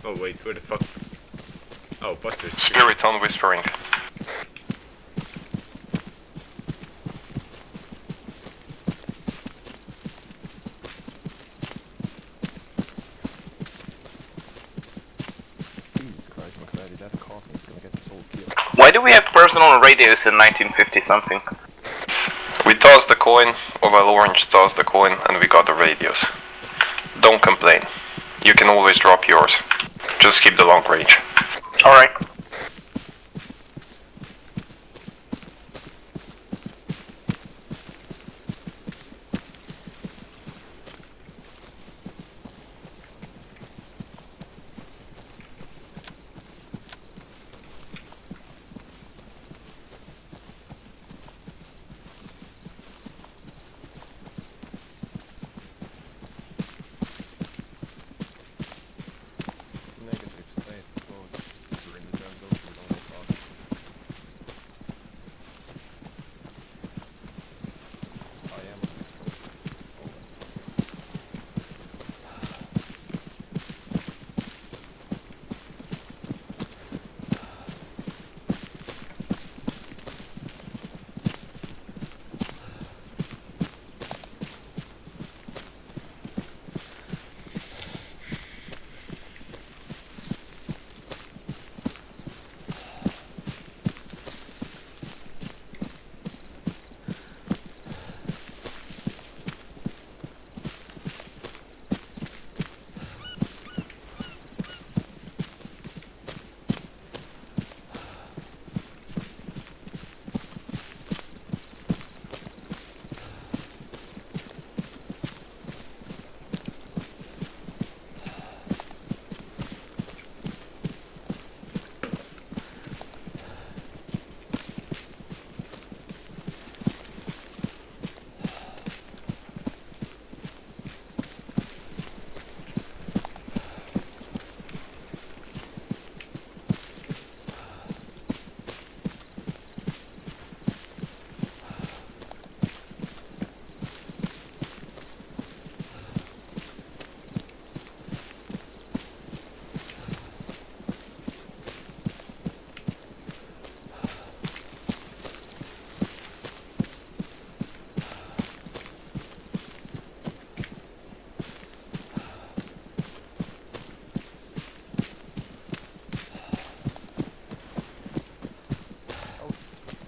[SPEAKER 1] Oh wait, where the fuck? Oh, Buster's.
[SPEAKER 14] Spirit on whispering.
[SPEAKER 9] Jesus Christ, McVeigh, that coffin is gonna get us all killed.
[SPEAKER 15] Why do we have personal radios in 1950 something?
[SPEAKER 14] We tossed the coin, or well, Orange tossed the coin, and we got the radios. Don't complain. You can always drop yours. Just keep the long range.
[SPEAKER 15] Alright.
[SPEAKER 9] Negative, stay close. We're in the jungle, we don't get lost. I am on this one.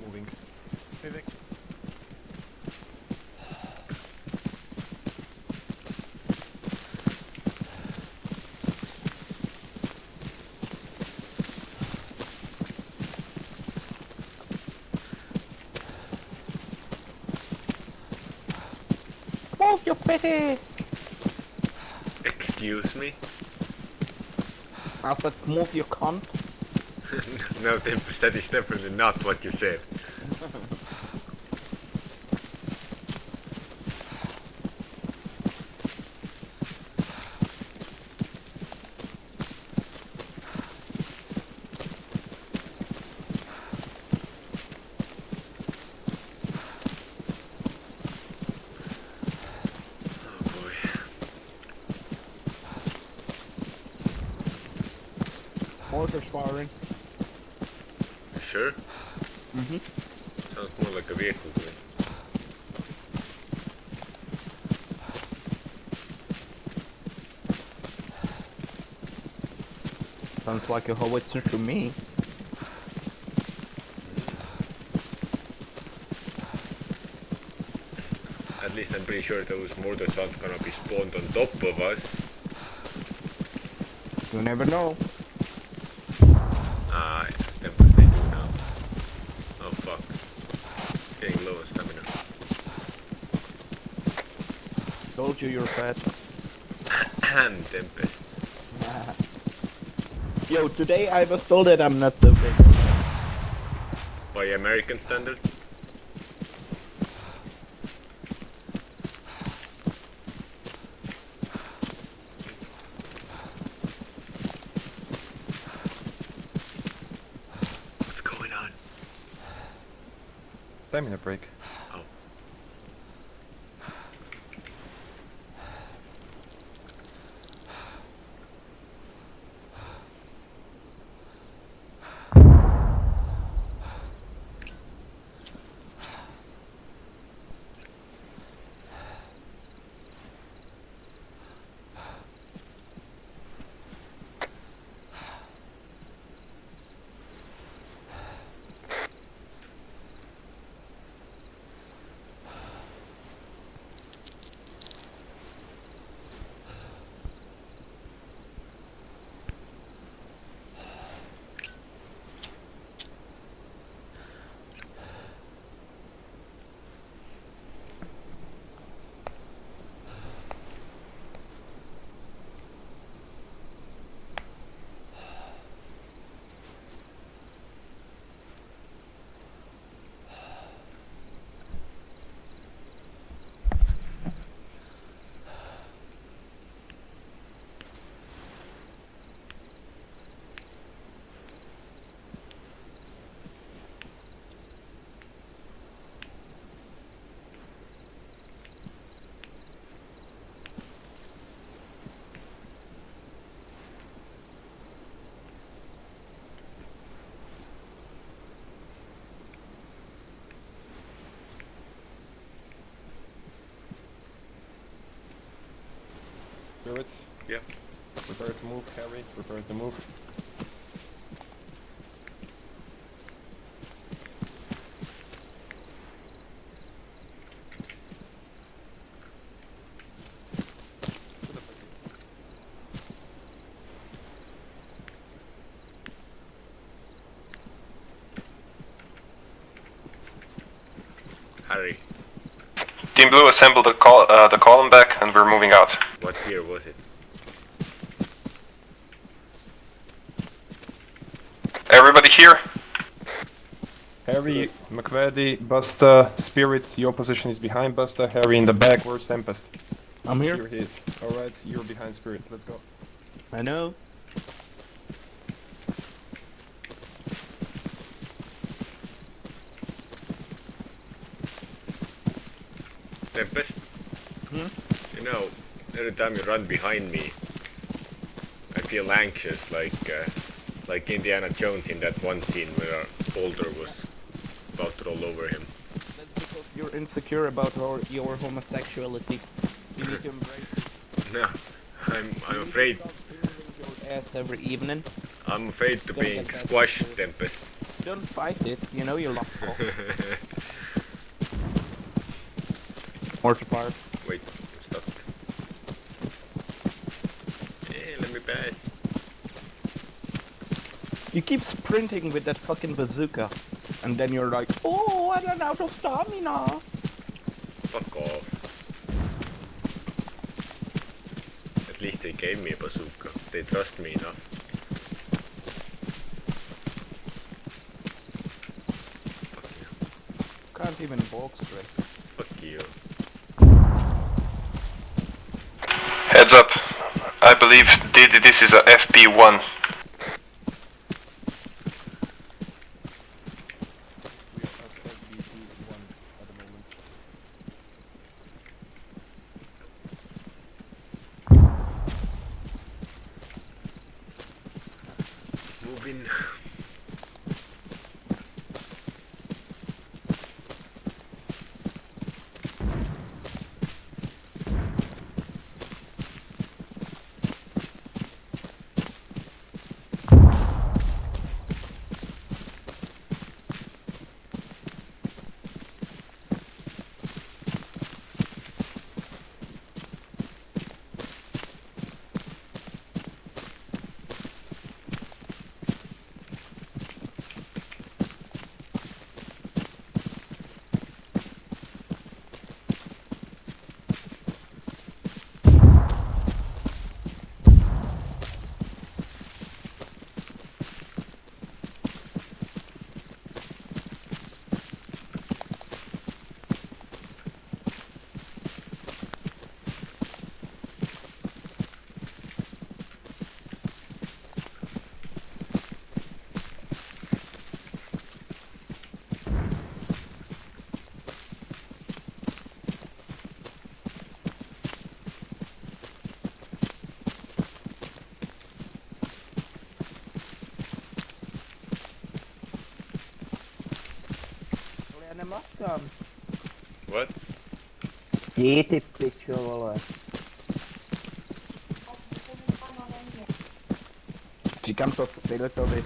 [SPEAKER 9] Moving.
[SPEAKER 3] Moving.
[SPEAKER 4] Move your bitties!
[SPEAKER 1] Excuse me?
[SPEAKER 4] I said move your cunt.
[SPEAKER 1] No, Tempest, that is definitely not what you said.
[SPEAKER 4] Mortars firing.
[SPEAKER 1] You sure?
[SPEAKER 4] Mm-hmm.
[SPEAKER 1] Sounds more like a vehicle to me.
[SPEAKER 4] Sounds like a howitzer to me.
[SPEAKER 1] At least I'm pretty sure those mortars aren't gonna be spawned on top of us.
[SPEAKER 4] You never know.
[SPEAKER 1] Ah, yeah, they do now. Oh fuck. Getting low on stamina.
[SPEAKER 4] Told you you're fat.
[SPEAKER 1] Tempest.
[SPEAKER 4] Yo, today I was told that I'm not so big.
[SPEAKER 1] By American standards? What's going on?
[SPEAKER 9] Stamina break.
[SPEAKER 1] Oh.
[SPEAKER 9] Spirits?
[SPEAKER 1] Yep.
[SPEAKER 9] Prepare to move, Harry. Prepare to move.
[SPEAKER 1] Harry,
[SPEAKER 14] Team Blue, assemble the column back, and we're moving out.
[SPEAKER 1] what year was it?
[SPEAKER 14] Everybody here?
[SPEAKER 9] Harry, McVady, Busta, Spirit, your position is behind Busta. Harry in the back, where's Tempest?
[SPEAKER 4] I'm here.
[SPEAKER 9] Here he is. Alright, you're behind Spirit, let's go.
[SPEAKER 4] I know.
[SPEAKER 1] Tempest?
[SPEAKER 4] Hmm?
[SPEAKER 1] You know, every time you run behind me, I feel anxious, like Indiana Jones in that one scene where Boulder was about to roll over him.
[SPEAKER 4] That's because you're insecure about your homosexuality. You need to embrace it.
[SPEAKER 1] No, I'm afraid.
[SPEAKER 4] Your ass every evening.
[SPEAKER 1] I'm afraid to
[SPEAKER 4] Don't
[SPEAKER 1] being
[SPEAKER 4] get that
[SPEAKER 1] squashed,
[SPEAKER 4] sensitive.
[SPEAKER 1] Tempest.
[SPEAKER 4] Don't fight it. You know you're locked off. Mortar fire.
[SPEAKER 1] Wait, I'm stuck. Hey, let me pass.
[SPEAKER 4] You keep sprinting with that fucking bazooka, and then you're like, oh, I ran out of stamina.
[SPEAKER 1] Fuck off. At least they gave me a bazooka. They trust me enough.
[SPEAKER 4] Can't even walk straight.
[SPEAKER 1] Fuck you.
[SPEAKER 14] Heads up. I believe this is a FP1.
[SPEAKER 1] Robin. What?
[SPEAKER 4] Kiitti pitchu vole. Říkám to pilotovi.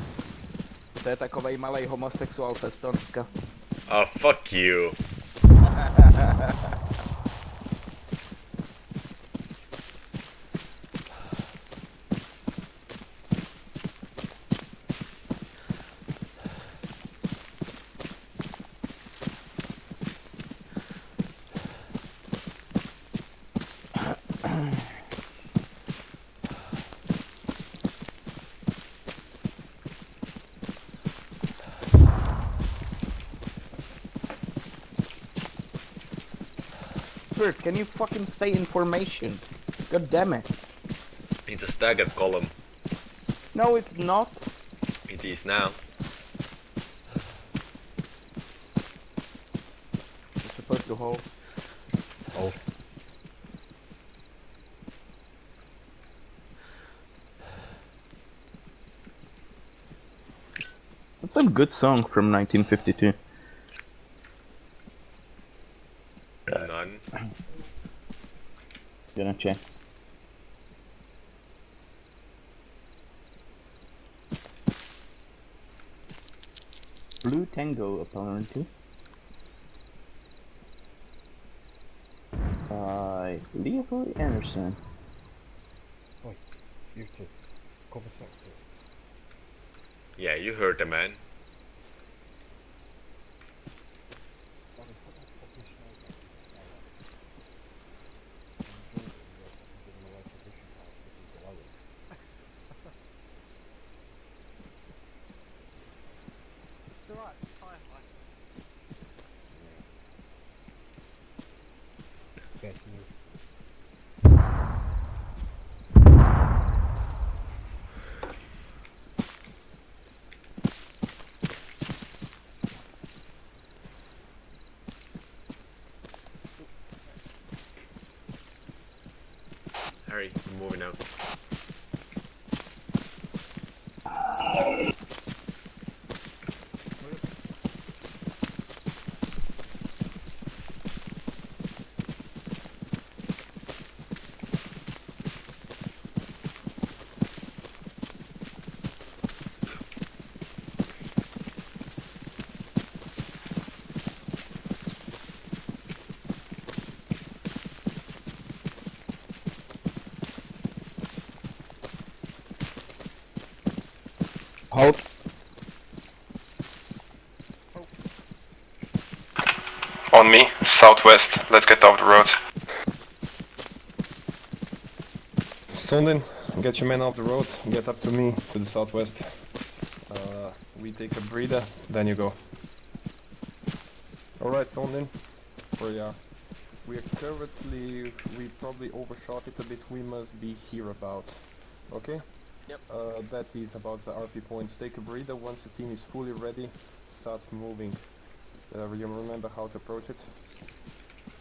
[SPEAKER 4] To je takovej malej homosexuál z Estonska.
[SPEAKER 1] Oh, fuck you.
[SPEAKER 4] Bert, can you fucking stay in formation? God damn it.
[SPEAKER 1] It's a staggered column.
[SPEAKER 4] No, it's not.
[SPEAKER 1] It is now.
[SPEAKER 4] It's supposed to hold.
[SPEAKER 7] Hold.
[SPEAKER 4] That's a good song from 1952.
[SPEAKER 1] None.
[SPEAKER 4] Gonna check. Blue Tango, apparently. By Leopold Anderson.
[SPEAKER 7] Oi, you two. Cover sector.
[SPEAKER 1] Yeah, you heard the man.
[SPEAKER 7] Robin, put that fucking snow back in the tower. I'm Jordan, you're fucking giving away position powers to people below us.
[SPEAKER 2] It's alright, it's firefighter.
[SPEAKER 7] Best move.
[SPEAKER 1] Harry, we're moving out.
[SPEAKER 4] Hold.
[SPEAKER 14] On me, southwest. Let's get off the road.
[SPEAKER 9] Sondin, get your men off the road, get up to me, to the southwest. We take a breather, then you go. Alright, Sondin, where you are. We are currently, we probably overshot it a bit, we must be hereabouts. Okay?
[SPEAKER 5] Yep.
[SPEAKER 9] That is about the RP points. Take a breather, once the team is fully ready, start moving. You remember how to approach it?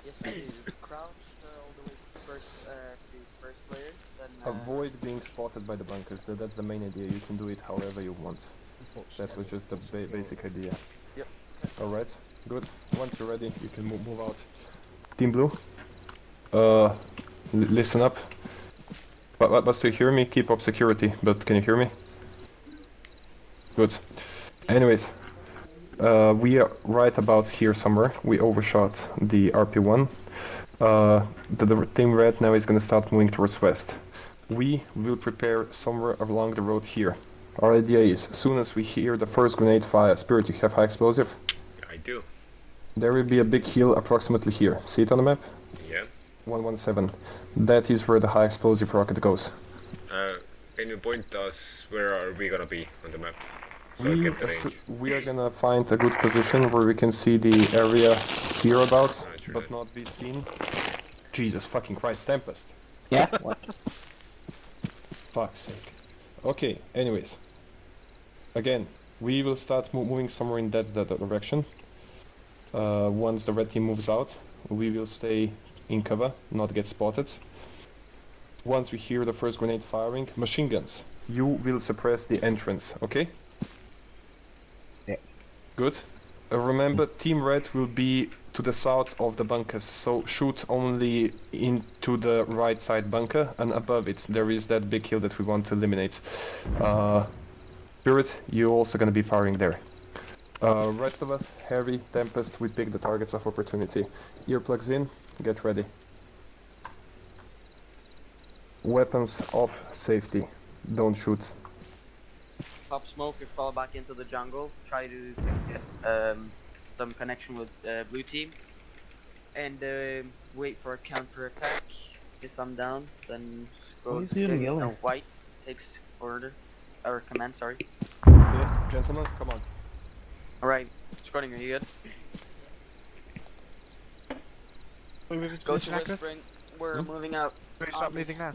[SPEAKER 5] Yes, I do. Crouch all the way to first player, then
[SPEAKER 9] Avoid being spotted by the bunkers. That's the main idea. You can do it however you want. That was just the basic idea.
[SPEAKER 5] Yep.
[SPEAKER 9] Alright, good. Once you're ready, you can move out. Team Blue, listen up. But still hear me? Keep up security, but can you hear me? Good. Anyways, we are right about here somewhere. We overshot the RP1. The team red now is gonna start moving towards west. We will prepare somewhere along the road here. Our idea is, as soon as we hear the first grenade fire, Spirit, you have high explosive?
[SPEAKER 1] I do.
[SPEAKER 9] There will be a big hill approximately here. See it on the map?
[SPEAKER 1] Yeah.
[SPEAKER 9] 117. That is where the high explosive rocket goes.
[SPEAKER 1] Can you point us where are we gonna be on the map? So I get the range.
[SPEAKER 9] We are gonna find a good position where we can see the area hereabouts, but not be seen. Jesus fucking Christ, Tempest.
[SPEAKER 4] Yeah? What?
[SPEAKER 9] Fuck's sake. Okay, anyways. Again, we will start moving somewhere in that direction. Once the red team moves out, we will stay in cover, not get spotted. Once we hear the first grenade firing, machine guns, you will suppress the entrance, okay?
[SPEAKER 13] Yeah.
[SPEAKER 9] Good. Remember, Team Red will be to the south of the bunkers, so shoot only into the right side bunker, and above it there is that big hill that we want to eliminate. Spirit, you're also gonna be firing there. Rest of us, Harry, Tempest, we pick the targets of opportunity. Earplugs in, get ready. Weapons off, safety. Don't shoot.
[SPEAKER 5] Pop smoke and fall back into the jungle. Try to get some connection with blue team. And wait for a counter attack. If I'm down, then
[SPEAKER 4] Why
[SPEAKER 5] go
[SPEAKER 4] is he yelling?
[SPEAKER 5] no, white takes order. Or command, sorry.
[SPEAKER 9] Yeah, gentlemen, come on.
[SPEAKER 5] Alright, Scrotting, are you good?
[SPEAKER 3] We move into
[SPEAKER 5] Go
[SPEAKER 3] position,
[SPEAKER 5] to
[SPEAKER 3] Akras?
[SPEAKER 5] Whispering. We're moving out.
[SPEAKER 3] We start moving now.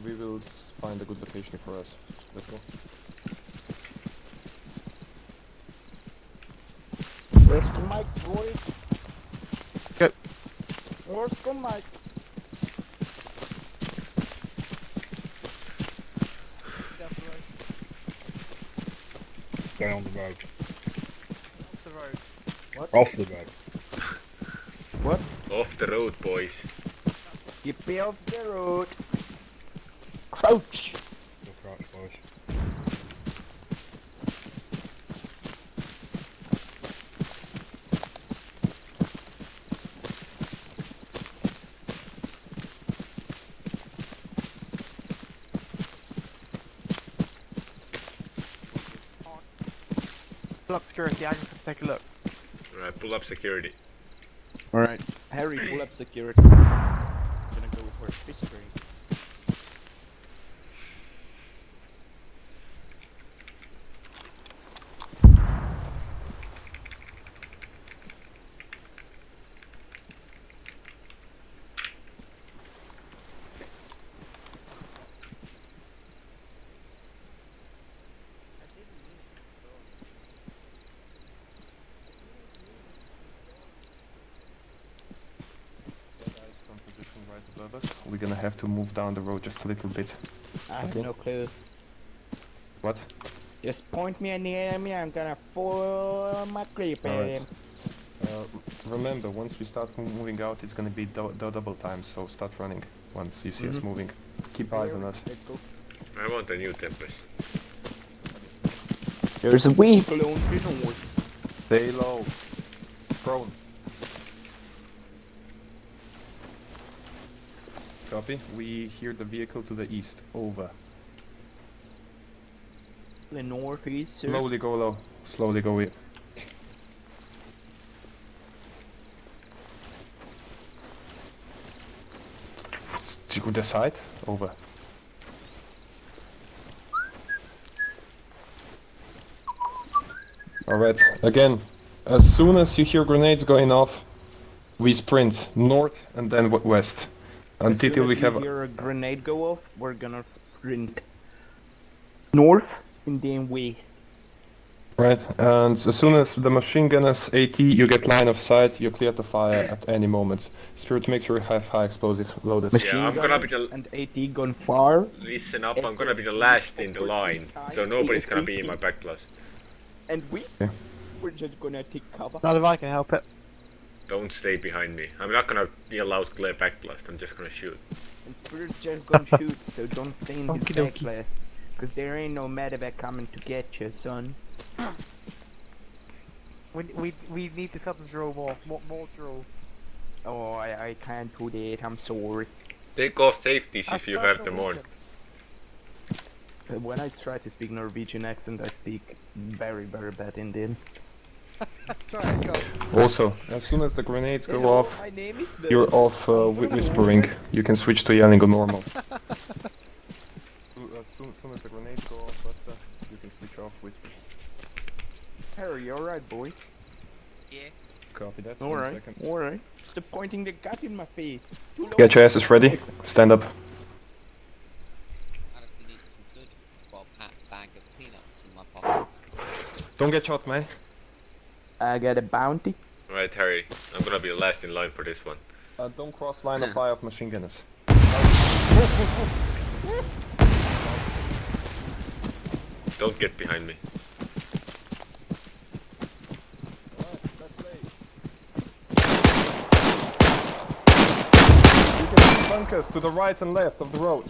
[SPEAKER 9] We will find a good location for us. Let's go.
[SPEAKER 4] Where's the mic, boy?
[SPEAKER 3] Go.
[SPEAKER 4] Where's the mic?
[SPEAKER 13] Stay on the road.
[SPEAKER 3] Off the road.
[SPEAKER 4] What?
[SPEAKER 13] Off the road.
[SPEAKER 4] What?
[SPEAKER 1] Off the road, boys.
[SPEAKER 4] Get me off the road. Crouch!
[SPEAKER 13] Go crouch, boys.
[SPEAKER 3] Pull up security, Agnes, take a look.
[SPEAKER 1] Alright, pull up security.
[SPEAKER 4] Alright, Harry, pull up security. I'm gonna go for whispering.
[SPEAKER 9] We're gonna have to move down the road just a little bit.
[SPEAKER 4] I have no clue.
[SPEAKER 9] What?
[SPEAKER 4] Just point me at the enemy, I'm gonna follow my creep at
[SPEAKER 9] Alright.
[SPEAKER 4] him.
[SPEAKER 9] Remember, once we start moving out, it's gonna be double time, so start running once you see us moving. Keep eyes on us.
[SPEAKER 1] I want a new Tempest.
[SPEAKER 4] There's a vehicle on the north.
[SPEAKER 9] Stay low. Prone. Copy. We hear the vehicle to the east. Over.
[SPEAKER 4] The northeast, sir.
[SPEAKER 9] Slowly go low. Slowly go in. To the side. Over. Alright, again, as soon as you hear grenades going off, we sprint north and then west. Until we have
[SPEAKER 4] hear a grenade go off, we're gonna sprint north and then west.
[SPEAKER 9] Right, and as soon as the machine gun is AT, you get line of sight, you're clear to fire at any moment. Spirit, make sure you have high explosive loaded.
[SPEAKER 1] Yeah, I'm gonna be the...
[SPEAKER 4] and AT gun fire.
[SPEAKER 1] Listen up, I'm gonna be the last in the line, so nobody's gonna be in my backblast.
[SPEAKER 4] And we're just gonna take cover.
[SPEAKER 3] Not if I can help it.
[SPEAKER 1] Don't stay behind me. I'm not gonna be allowed to backblast, I'm just gonna shoot.
[SPEAKER 4] And Spirit's just gonna shoot, so don't stay in his
[SPEAKER 3] Okie dokie.
[SPEAKER 4] backblast. Cause there ain't no medevac coming to get you, son.
[SPEAKER 3] We need to sudden draw more draw.
[SPEAKER 4] Oh, I can't do that, I'm sorry.
[SPEAKER 1] Take off safeties if you have them on.
[SPEAKER 4] When I try to speak Norwegian accent, I speak very, very bad Indian.
[SPEAKER 9] Also, as soon as the grenades go
[SPEAKER 4] Hello,
[SPEAKER 9] off,
[SPEAKER 4] my name is
[SPEAKER 9] you're off whispering. You can switch to yelling on normal. As soon as the grenades go off, Buster, you can switch off whispers.
[SPEAKER 4] Harry, you alright, boy?
[SPEAKER 11] Yeah.
[SPEAKER 9] Copy that.
[SPEAKER 4] Alright, alright. Stop pointing the gun in my face. It's too low.
[SPEAKER 9] Get your asses ready. Stand up.
[SPEAKER 8] I just need some good bag of peanuts in my pocket.
[SPEAKER 9] Don't get shot, man.
[SPEAKER 4] I got a bounty.
[SPEAKER 1] Right, Harry, I'm gonna be the last in line for this one.
[SPEAKER 9] Don't cross line of fire of machine gunners.
[SPEAKER 1] Don't get behind me.
[SPEAKER 9] You can see bunkers to the right and left of the road.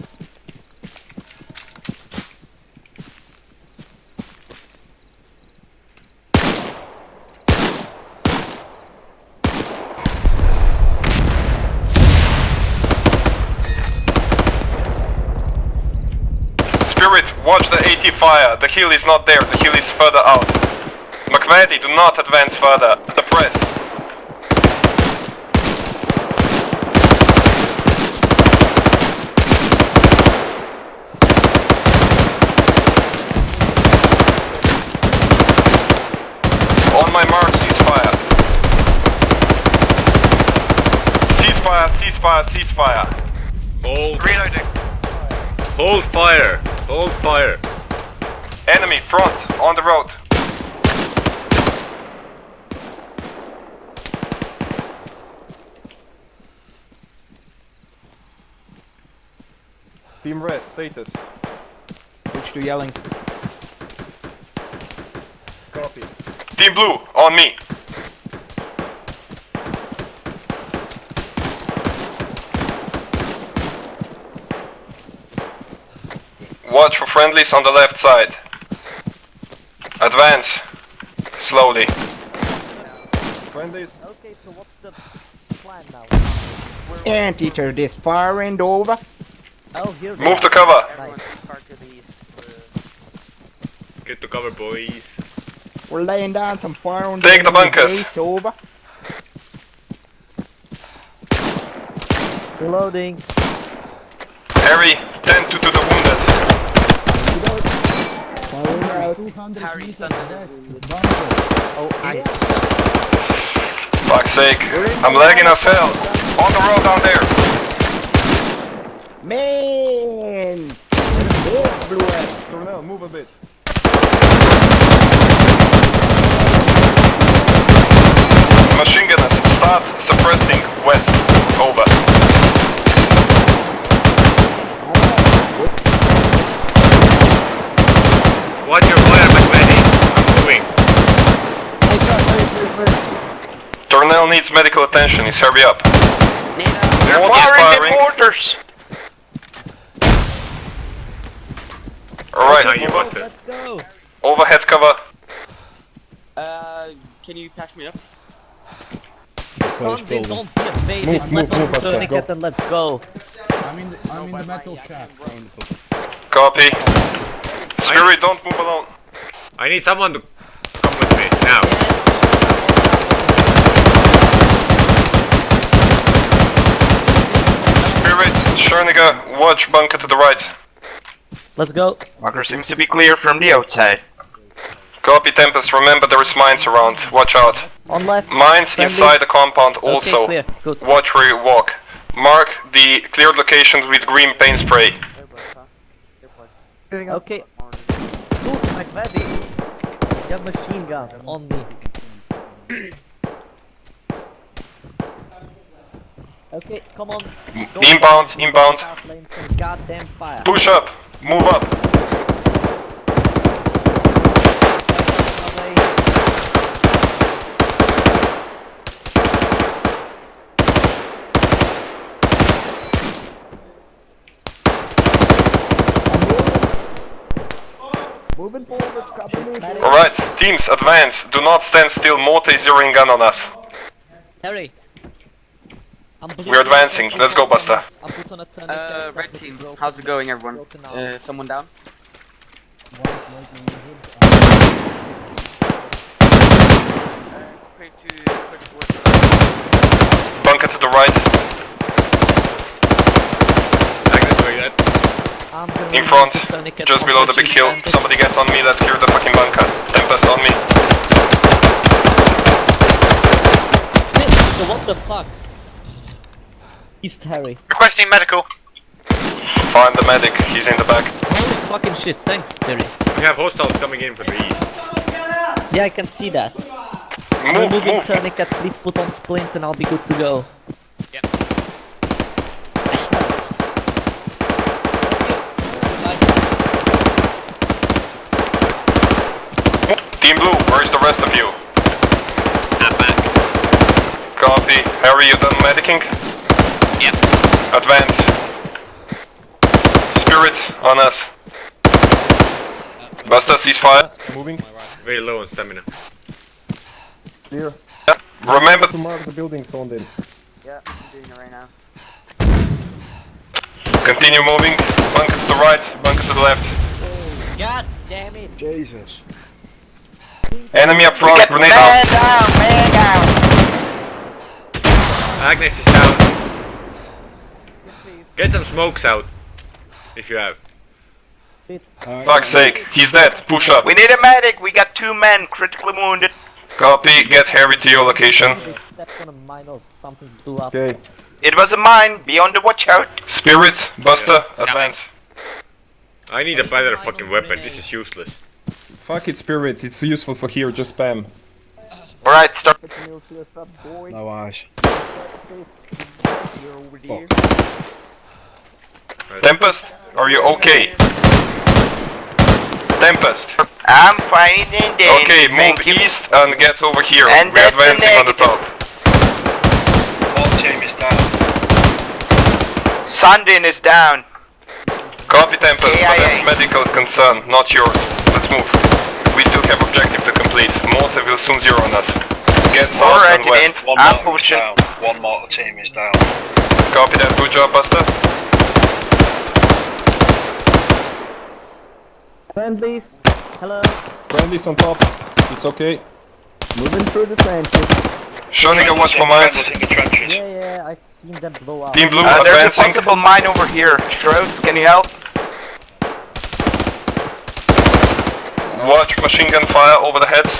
[SPEAKER 14] Spirit, watch the AT fire. The hill is not there, the hill is further out. McVeady, do not advance further. The press. On my mark, ceasefire. Ceasefire, ceasefire, ceasefire.
[SPEAKER 1] Hold.
[SPEAKER 14] Reloading.
[SPEAKER 1] Hold fire. Hold fire.
[SPEAKER 14] Enemy, front, on the road.
[SPEAKER 9] Team Red, status.
[SPEAKER 4] Switch to yelling.
[SPEAKER 9] Copy.
[SPEAKER 14] Team Blue, on me. Watch for friendlies on the left side. Advance. Slowly.
[SPEAKER 9] Friendlies.
[SPEAKER 2] Okay, so what's the plan now?
[SPEAKER 4] Anteater, this fire ain't over.
[SPEAKER 2] Oh, here.
[SPEAKER 14] Move to cover.
[SPEAKER 2] Nice.
[SPEAKER 1] Get to cover, boys.
[SPEAKER 4] We're laying down some fire on
[SPEAKER 14] Take the bunkers.
[SPEAKER 4] base, over.
[SPEAKER 2] Reloading.
[SPEAKER 14] Harry, tend to the wounded.
[SPEAKER 11] Harry, son
[SPEAKER 2] Oh,
[SPEAKER 14] Fuck's sake. I'm lagging as hell. On the road down there.
[SPEAKER 4] Man!
[SPEAKER 9] Tornell, move a bit.
[SPEAKER 14] Machine gunners, start suppressing west. Over.
[SPEAKER 1] Watch your fire, McVeady. I'm moving.
[SPEAKER 14] Tornell needs medical attention, he's hurry up.
[SPEAKER 15] They're
[SPEAKER 14] Mortar's
[SPEAKER 15] firing
[SPEAKER 14] firing.
[SPEAKER 15] the mortars!
[SPEAKER 14] Alright,
[SPEAKER 1] Now you got it.
[SPEAKER 2] let's go.
[SPEAKER 14] overhead cover.
[SPEAKER 5] Can you patch me up?
[SPEAKER 2] Don't be a baby. Let them tourniquet and let's go.
[SPEAKER 13] I'm in the metal shaft.
[SPEAKER 14] Copy. Spirit, don't move alone.
[SPEAKER 1] I need someone to come with me now.
[SPEAKER 14] Spirit, Scherniger, watch bunker to the right.
[SPEAKER 2] Let's go.
[SPEAKER 15] Bunker seems to be clear from the outside.
[SPEAKER 14] Copy, Tempest, remember there is mines around, watch out.
[SPEAKER 2] On left.
[SPEAKER 14] Mines
[SPEAKER 2] Friendly.
[SPEAKER 14] inside the compound also.
[SPEAKER 2] Okay, clear. Good.
[SPEAKER 14] Watch where you walk. Mark the cleared locations with green paint spray.
[SPEAKER 2] Okay. Ooh, McVeady. You have machine gun on me. Okay, come on. Go
[SPEAKER 14] Inbound,
[SPEAKER 2] to
[SPEAKER 14] inbound.
[SPEAKER 2] south lane, some goddamn fire.
[SPEAKER 14] Push up. Move up.
[SPEAKER 4] Moving forward, cover me.
[SPEAKER 14] Alright, teams, advance. Do not stand still. Mortar is zeroing gun on us.
[SPEAKER 2] Harry.
[SPEAKER 14] We're advancing. Let's go, Buster.
[SPEAKER 2] I'm put on a tourniquet.
[SPEAKER 5] Red team, how's it going, everyone? Someone down?
[SPEAKER 14] Bunker to the right.
[SPEAKER 1] Agnes, where you at?
[SPEAKER 14] In front. Just below the big hill. Somebody get on me. Let's clear the fucking bunker. Tempest on me.
[SPEAKER 2] So what the fuck? East Harry.
[SPEAKER 14] Requesting medical. Find the medic. He's in the back.
[SPEAKER 2] Holy fucking shit, thanks Harry.
[SPEAKER 1] We have hostiles coming in from the east.
[SPEAKER 2] Yeah, I can see that.
[SPEAKER 14] Move,
[SPEAKER 2] Moving
[SPEAKER 14] move.
[SPEAKER 2] tourniquet, please put on splint and I'll be good to go.
[SPEAKER 14] Team Blue, where's the rest of you? I'm back. Copy. Harry, you done medicing?
[SPEAKER 15] Yep.
[SPEAKER 14] Advance. Spirit, on us. Buster, ceasefire.
[SPEAKER 9] Moving.
[SPEAKER 1] Very low on stamina.
[SPEAKER 9] Clear.
[SPEAKER 14] Remember
[SPEAKER 9] to mark the building phoned in.
[SPEAKER 5] Yeah, I'm doing it right now.
[SPEAKER 14] Continue moving. Bunker to the right, bunker to the left.
[SPEAKER 2] God damn it.
[SPEAKER 7] Jesus.
[SPEAKER 14] Enemy up front, grenade out.
[SPEAKER 1] Agnes is down. Get some smokes out. If you have.
[SPEAKER 14] Fuck's sake, he's dead. Push up.
[SPEAKER 15] We need a medic. We got 2 men critically wounded.
[SPEAKER 14] Copy, get Harry to your location.
[SPEAKER 2] That's gonna mine or something blew up.
[SPEAKER 9] Okay.
[SPEAKER 15] It was a mine. Be on the watch out.
[SPEAKER 14] Spirit, Buster, advance.
[SPEAKER 1] I need a better fucking weapon. This is useless.
[SPEAKER 9] Fuck it, Spirit. It's useful for here. Just spam.
[SPEAKER 15] Alright, start.
[SPEAKER 7] No eyes.
[SPEAKER 2] You're over there.
[SPEAKER 14] Tempest, are you okay? Tempest.
[SPEAKER 15] I'm fine and dandy.
[SPEAKER 14] Okay, move east and get over here.
[SPEAKER 15] And
[SPEAKER 14] We're
[SPEAKER 15] that's a
[SPEAKER 14] advancing on the top.
[SPEAKER 7] All team is down.
[SPEAKER 15] Sundin is down.
[SPEAKER 14] Copy, Tempest, but
[SPEAKER 15] AIA.
[SPEAKER 14] that's medical concern, not yours. Let's move. We still have objective to complete. Mortar will soon zero on us. Get south
[SPEAKER 15] Alright,
[SPEAKER 14] and west.
[SPEAKER 7] One
[SPEAKER 15] I'm
[SPEAKER 7] mortar is
[SPEAKER 15] pushing.
[SPEAKER 7] down. One mortar team is down.
[SPEAKER 14] Copy that. Good job, Buster.
[SPEAKER 2] Friendlies. Hello.
[SPEAKER 9] Friendly's on top. It's okay.
[SPEAKER 4] Moving through the trenches.
[SPEAKER 14] Schoninger, watch for mines.
[SPEAKER 7] In the trenches.
[SPEAKER 2] Yeah, I've seen them blow up.
[SPEAKER 14] Team Blue,
[SPEAKER 15] There's a
[SPEAKER 14] advancing.
[SPEAKER 15] possible mine over here. Shrouds, can you help?
[SPEAKER 14] Watch machine gun fire over the heads.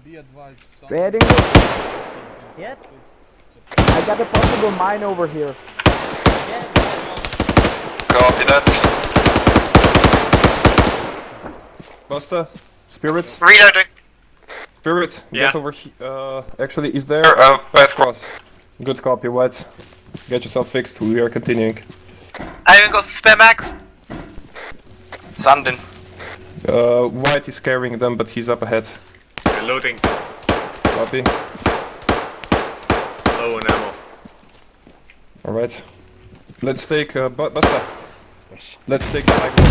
[SPEAKER 6] Be advised,
[SPEAKER 4] Ready?
[SPEAKER 2] Yep.
[SPEAKER 4] I got a possible mine over here.
[SPEAKER 14] Copy that.
[SPEAKER 9] Buster. Spirit.
[SPEAKER 15] Reloading.
[SPEAKER 9] Spirit.
[SPEAKER 1] Yeah.
[SPEAKER 9] Get over here. Actually, is there?
[SPEAKER 14] Path cross.
[SPEAKER 9] Good copy, White. Get yourself fixed. We are continuing.
[SPEAKER 15] I even got spare max. Sundin.
[SPEAKER 9] White is carrying them, but he's up ahead.
[SPEAKER 1] Reloading.
[SPEAKER 9] Copy.
[SPEAKER 1] Low on ammo.
[SPEAKER 9] Alright. Let's take Buster. Let's take the high ground.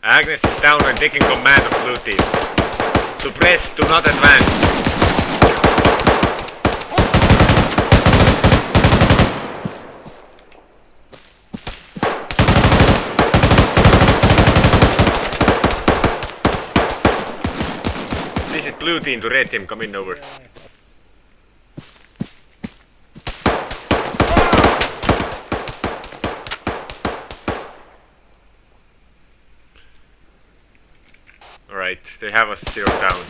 [SPEAKER 1] Agnes is down and taking command of blue team. Suppress, do not advance. This is blue team to red team coming over. Alright, they have us 0 down.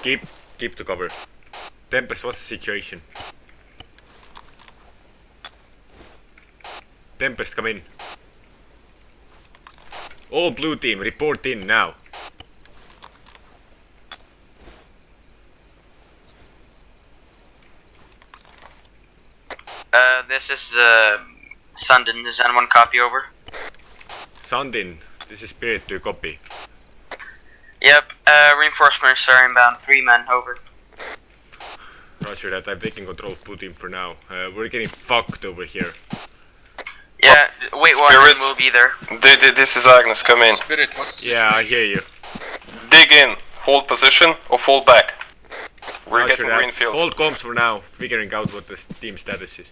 [SPEAKER 1] Keep to cover. Tempest, what's the situation? Tempest, come in. All blue team, report in now.
[SPEAKER 15] This is Sundin. Does anyone copy over?
[SPEAKER 1] Sundin, this is Spirit, do you copy?
[SPEAKER 15] Yep. Reinforcements are inbound. 3 men over.
[SPEAKER 1] Roger that, I'm taking control of blue team for now. We're getting fucked over here.
[SPEAKER 15] Yeah. Wait, one will be there.
[SPEAKER 14] This is Agnes, come in.
[SPEAKER 6] Spirit, what's the
[SPEAKER 1] Yeah, I hear you.
[SPEAKER 14] Dig in, hold position, or fall back. We're
[SPEAKER 1] Roger
[SPEAKER 14] getting
[SPEAKER 1] that.
[SPEAKER 14] reinforced.
[SPEAKER 1] Hold comms for now, figuring out what the team status is.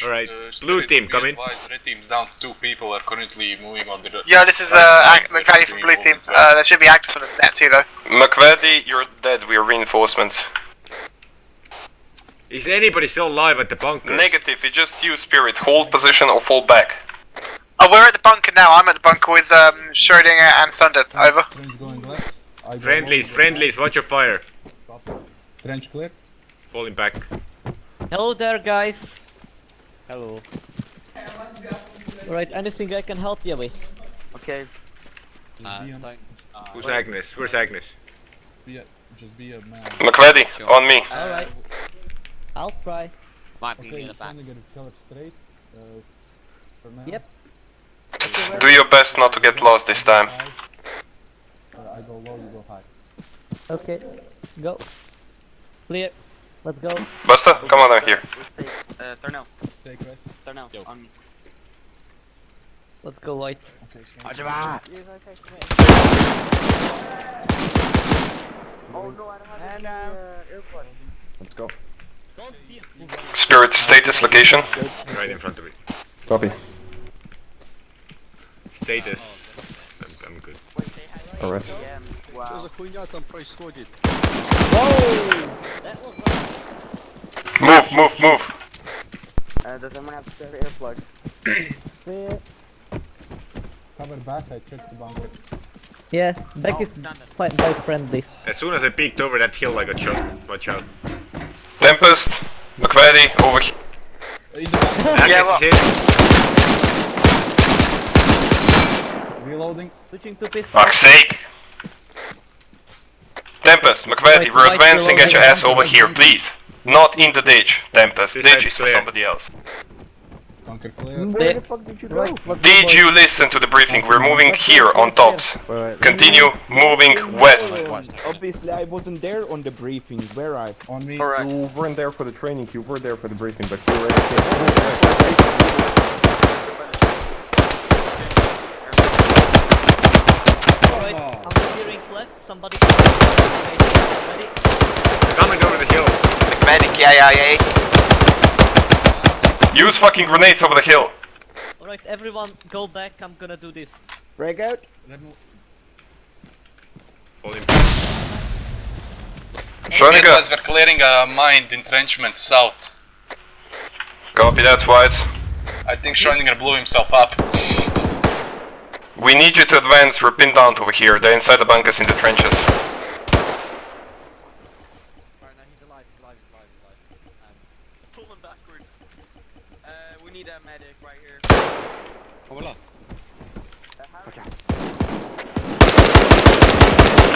[SPEAKER 1] Alright, blue team, come in.
[SPEAKER 6] Red team's down to 2 people are currently moving on the...
[SPEAKER 3] Yeah, this is McVady from blue team. There should be Agnes on the net too, though.
[SPEAKER 14] McVady, you're dead. We are reinforcements.
[SPEAKER 1] Is anybody still alive at the bunker?
[SPEAKER 14] Negative. It's just you, Spirit. Hold position or fall back.
[SPEAKER 3] Oh, we're at the bunker now. I'm at the bunker with Schrodinger and Sundin. Over.
[SPEAKER 13] Trench going left. I go
[SPEAKER 1] Friendlies, watch your fire.
[SPEAKER 13] Copy. Trench clear.
[SPEAKER 1] Falling back.
[SPEAKER 2] Hello there, guys. Hello. Alright, anything I can help you with?
[SPEAKER 5] Okay.
[SPEAKER 1] Who's Agnes? Where's Agnes?
[SPEAKER 6] Just be a man.
[SPEAKER 14] McVady, on me.
[SPEAKER 2] Alright. I'll try.
[SPEAKER 11] Might be
[SPEAKER 13] Okay,
[SPEAKER 11] in the back.
[SPEAKER 13] trying to get it covered straight. For now.
[SPEAKER 2] Yep.
[SPEAKER 14] Do your best not to get lost this time.
[SPEAKER 13] I go low, you go high.
[SPEAKER 2] Okay. Go. Clear. Let's go.
[SPEAKER 14] Buster, come on down here.
[SPEAKER 5] Thornell.
[SPEAKER 13] Take rest.
[SPEAKER 5] Thornell, on me.
[SPEAKER 2] Let's go, White.
[SPEAKER 13] Okay,
[SPEAKER 5] Oh no, I don't have any airport.
[SPEAKER 7] Let's go.
[SPEAKER 14] Spirit, status, location.
[SPEAKER 1] Right in front of me.
[SPEAKER 9] Copy.
[SPEAKER 1] Status. I'm good.
[SPEAKER 9] Alright.
[SPEAKER 7] Что за хуйня там происходит?
[SPEAKER 14] Move.
[SPEAKER 5] Does anyone have spare earplugs?
[SPEAKER 13] Cover back, I checked the bunker.
[SPEAKER 2] Yeah, back is quite bike friendly.
[SPEAKER 1] As soon as I peeked over that hill, I got shot. Watch out.
[SPEAKER 14] Tempest, McVady, over here.
[SPEAKER 1] Agnes is hit.
[SPEAKER 13] Reloading.
[SPEAKER 2] Switching to pistol.
[SPEAKER 14] Fuck's sake. Tempest, McVady, we're advancing. Get your ass over here, please. Not in the ditch, Tempest. Ditch is for somebody else.
[SPEAKER 13] Bunker clear.
[SPEAKER 2] Where the fuck did you go?
[SPEAKER 14] Did you listen to the briefing? We're moving here on tops. Continue moving west.
[SPEAKER 4] Obviously, I wasn't there on the briefing. Where I?
[SPEAKER 13] On me.
[SPEAKER 5] Correct.
[SPEAKER 9] You weren't there for the training, you were there for the briefing, but you were AFK.
[SPEAKER 2] I'm clearing left. Somebody. Ready?
[SPEAKER 1] Coming over the hill.
[SPEAKER 15] McVady, KIA.
[SPEAKER 14] Use fucking grenades over the hill.
[SPEAKER 2] Alright, everyone, go back. I'm gonna do this.
[SPEAKER 4] Break out.
[SPEAKER 14] Schrodinger.
[SPEAKER 6] We're clearing a mined entrenchment south.
[SPEAKER 14] Copy that, White.
[SPEAKER 6] I think Schrodinger blew himself up.
[SPEAKER 14] We need you to advance. We're pinned down over here. They're inside the bunkers in the trenches.
[SPEAKER 5] Pull him backwards. We need a medic right here.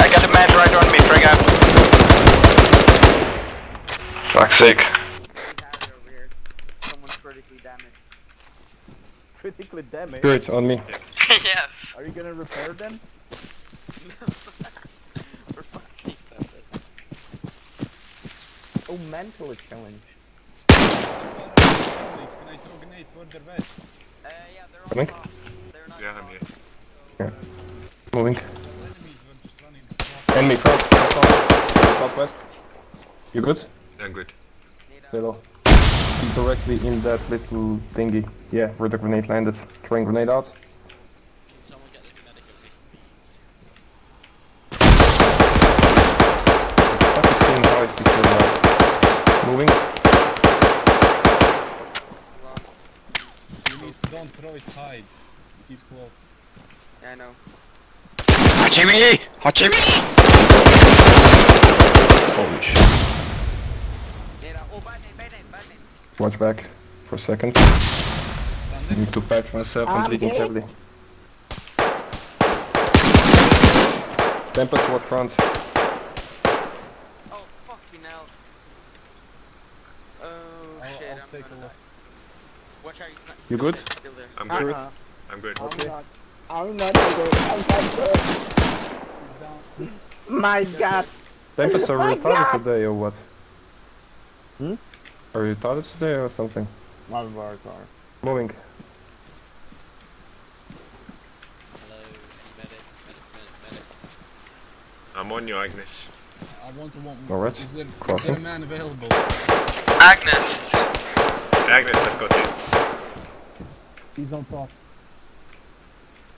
[SPEAKER 15] I got a man right on me, Trigger.
[SPEAKER 14] Fuck's sake.
[SPEAKER 5] Over here. Someone's critically damaged.
[SPEAKER 4] Critically damaged.
[SPEAKER 9] Spirits on me.
[SPEAKER 5] Yes.
[SPEAKER 4] Are you gonna repair them?
[SPEAKER 5] For fuck's sake, stop this.
[SPEAKER 4] Oh, mental challenge.
[SPEAKER 6] Can I throw a grenade further west?
[SPEAKER 5] Yeah, they're on
[SPEAKER 9] Coming?
[SPEAKER 5] top. They're not
[SPEAKER 1] Yeah, I'm here.
[SPEAKER 9] Yeah. Moving.
[SPEAKER 6] Enemies were just running.
[SPEAKER 9] Enemy front. Southwest. You good?
[SPEAKER 1] I'm good.
[SPEAKER 9] Below. He's directly in that little thingy. Yeah, where the grenade landed. Throwing grenade out.
[SPEAKER 8] Can someone get this medic of me,
[SPEAKER 9] Fuck is seeing how is this still alive? Moving.
[SPEAKER 6] Don't throw it high. He's close.
[SPEAKER 5] Yeah, I know.
[SPEAKER 12] Hachimi! Hachimi!
[SPEAKER 9] Holy shit. Watch back for a second. I need to patch myself, I'm bleeding heavily. Tempest, watch front.
[SPEAKER 5] Oh, fucking hell. Oh, shit,
[SPEAKER 13] I'll take a look.
[SPEAKER 5] Watch out, he's not.
[SPEAKER 9] You good?
[SPEAKER 5] Still there.
[SPEAKER 1] I'm good. I'm good.
[SPEAKER 9] Okay.
[SPEAKER 3] I'm not good. I'm not good. My god.
[SPEAKER 9] Tempest, are
[SPEAKER 3] My
[SPEAKER 9] you retarded
[SPEAKER 3] God.
[SPEAKER 9] today or what?
[SPEAKER 3] Hmm?
[SPEAKER 9] Are you retarded today or something?
[SPEAKER 3] I'm very sorry.
[SPEAKER 9] Moving.
[SPEAKER 8] Hello, any medic? Medic.
[SPEAKER 1] I'm on you, Agnes.
[SPEAKER 13] I want to want.
[SPEAKER 9] Alright,
[SPEAKER 13] Is there
[SPEAKER 9] crossing.
[SPEAKER 13] a man available?
[SPEAKER 15] Agnes.
[SPEAKER 1] Agnes, let's go in.
[SPEAKER 13] He's on top.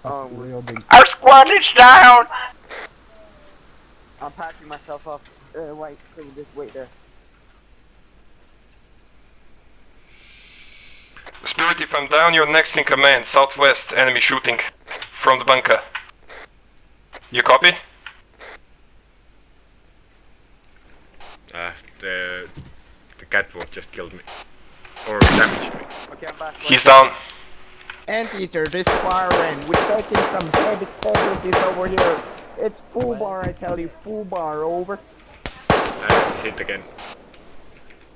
[SPEAKER 5] Oh,
[SPEAKER 13] Real big.
[SPEAKER 15] Our squad is down.
[SPEAKER 5] I'm patching myself up. Wait, just wait there.
[SPEAKER 14] Spirit, if I'm down, you're next in command. Southwest, enemy shooting. From the bunker. You copy?
[SPEAKER 1] The catwalk just killed me. Or damaged me.
[SPEAKER 5] Okay, I'm back.
[SPEAKER 14] He's down.
[SPEAKER 3] Anteater, this firing. We're taking some heavy casualties over here. It's full bar, I tell you. Full bar, over.
[SPEAKER 1] Agnes is hit again.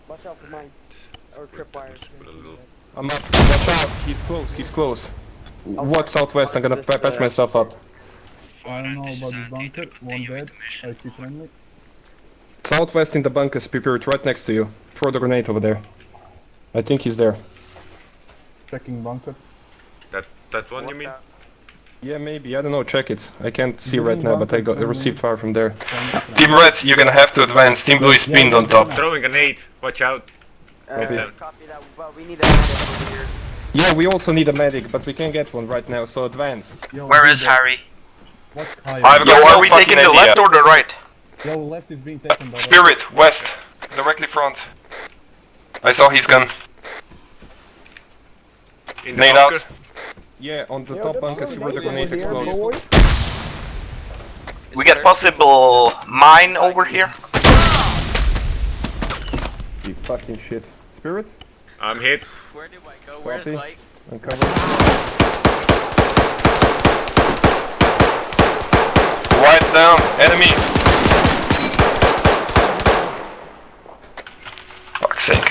[SPEAKER 5] Watch out for mine. Or tripwires.
[SPEAKER 9] I'm up. Watch out. He's close. He's close. Watch southwest. I'm gonna patch myself up.
[SPEAKER 13] I don't know about this bunker. One dead. I see friendly.
[SPEAKER 9] Southwest in the bunker, Spirit, right next to you. Throw the grenade over there. I think he's there.
[SPEAKER 13] Checking bunker.
[SPEAKER 1] That one you mean?
[SPEAKER 9] Yeah, maybe. I don't know. Check it. I can't see right now, but I received fire from there.
[SPEAKER 14] Team Red, you're gonna have to advance. Team Blue is pinned on top.
[SPEAKER 1] Throwing a nade. Watch out.
[SPEAKER 9] Copy.
[SPEAKER 5] Copy that. Well, we need a medic over here.
[SPEAKER 9] Yeah, we also need a medic, but we can't get one right now, so advance.
[SPEAKER 13] Yo,
[SPEAKER 15] Where is Harry?
[SPEAKER 13] What
[SPEAKER 14] I've
[SPEAKER 15] Yo,
[SPEAKER 14] got
[SPEAKER 15] are
[SPEAKER 14] no
[SPEAKER 15] we
[SPEAKER 14] fucking
[SPEAKER 15] taking the
[SPEAKER 14] idea.
[SPEAKER 15] left or the right?
[SPEAKER 13] Yo, left is being taken by
[SPEAKER 14] Spirit, west. Directly front. I saw his gun.
[SPEAKER 1] In the
[SPEAKER 14] Nade
[SPEAKER 1] bunker.
[SPEAKER 14] out.
[SPEAKER 9] Yeah, on the top bunker, see where the grenade explodes.
[SPEAKER 15] We get possible mine over here.
[SPEAKER 9] You fucking shit. Spirit?
[SPEAKER 1] I'm hit.
[SPEAKER 5] Where do I go? Where's
[SPEAKER 9] Copy.
[SPEAKER 5] Mike?
[SPEAKER 9] I'm covered.
[SPEAKER 14] White's down. Enemy. Fuck's sake.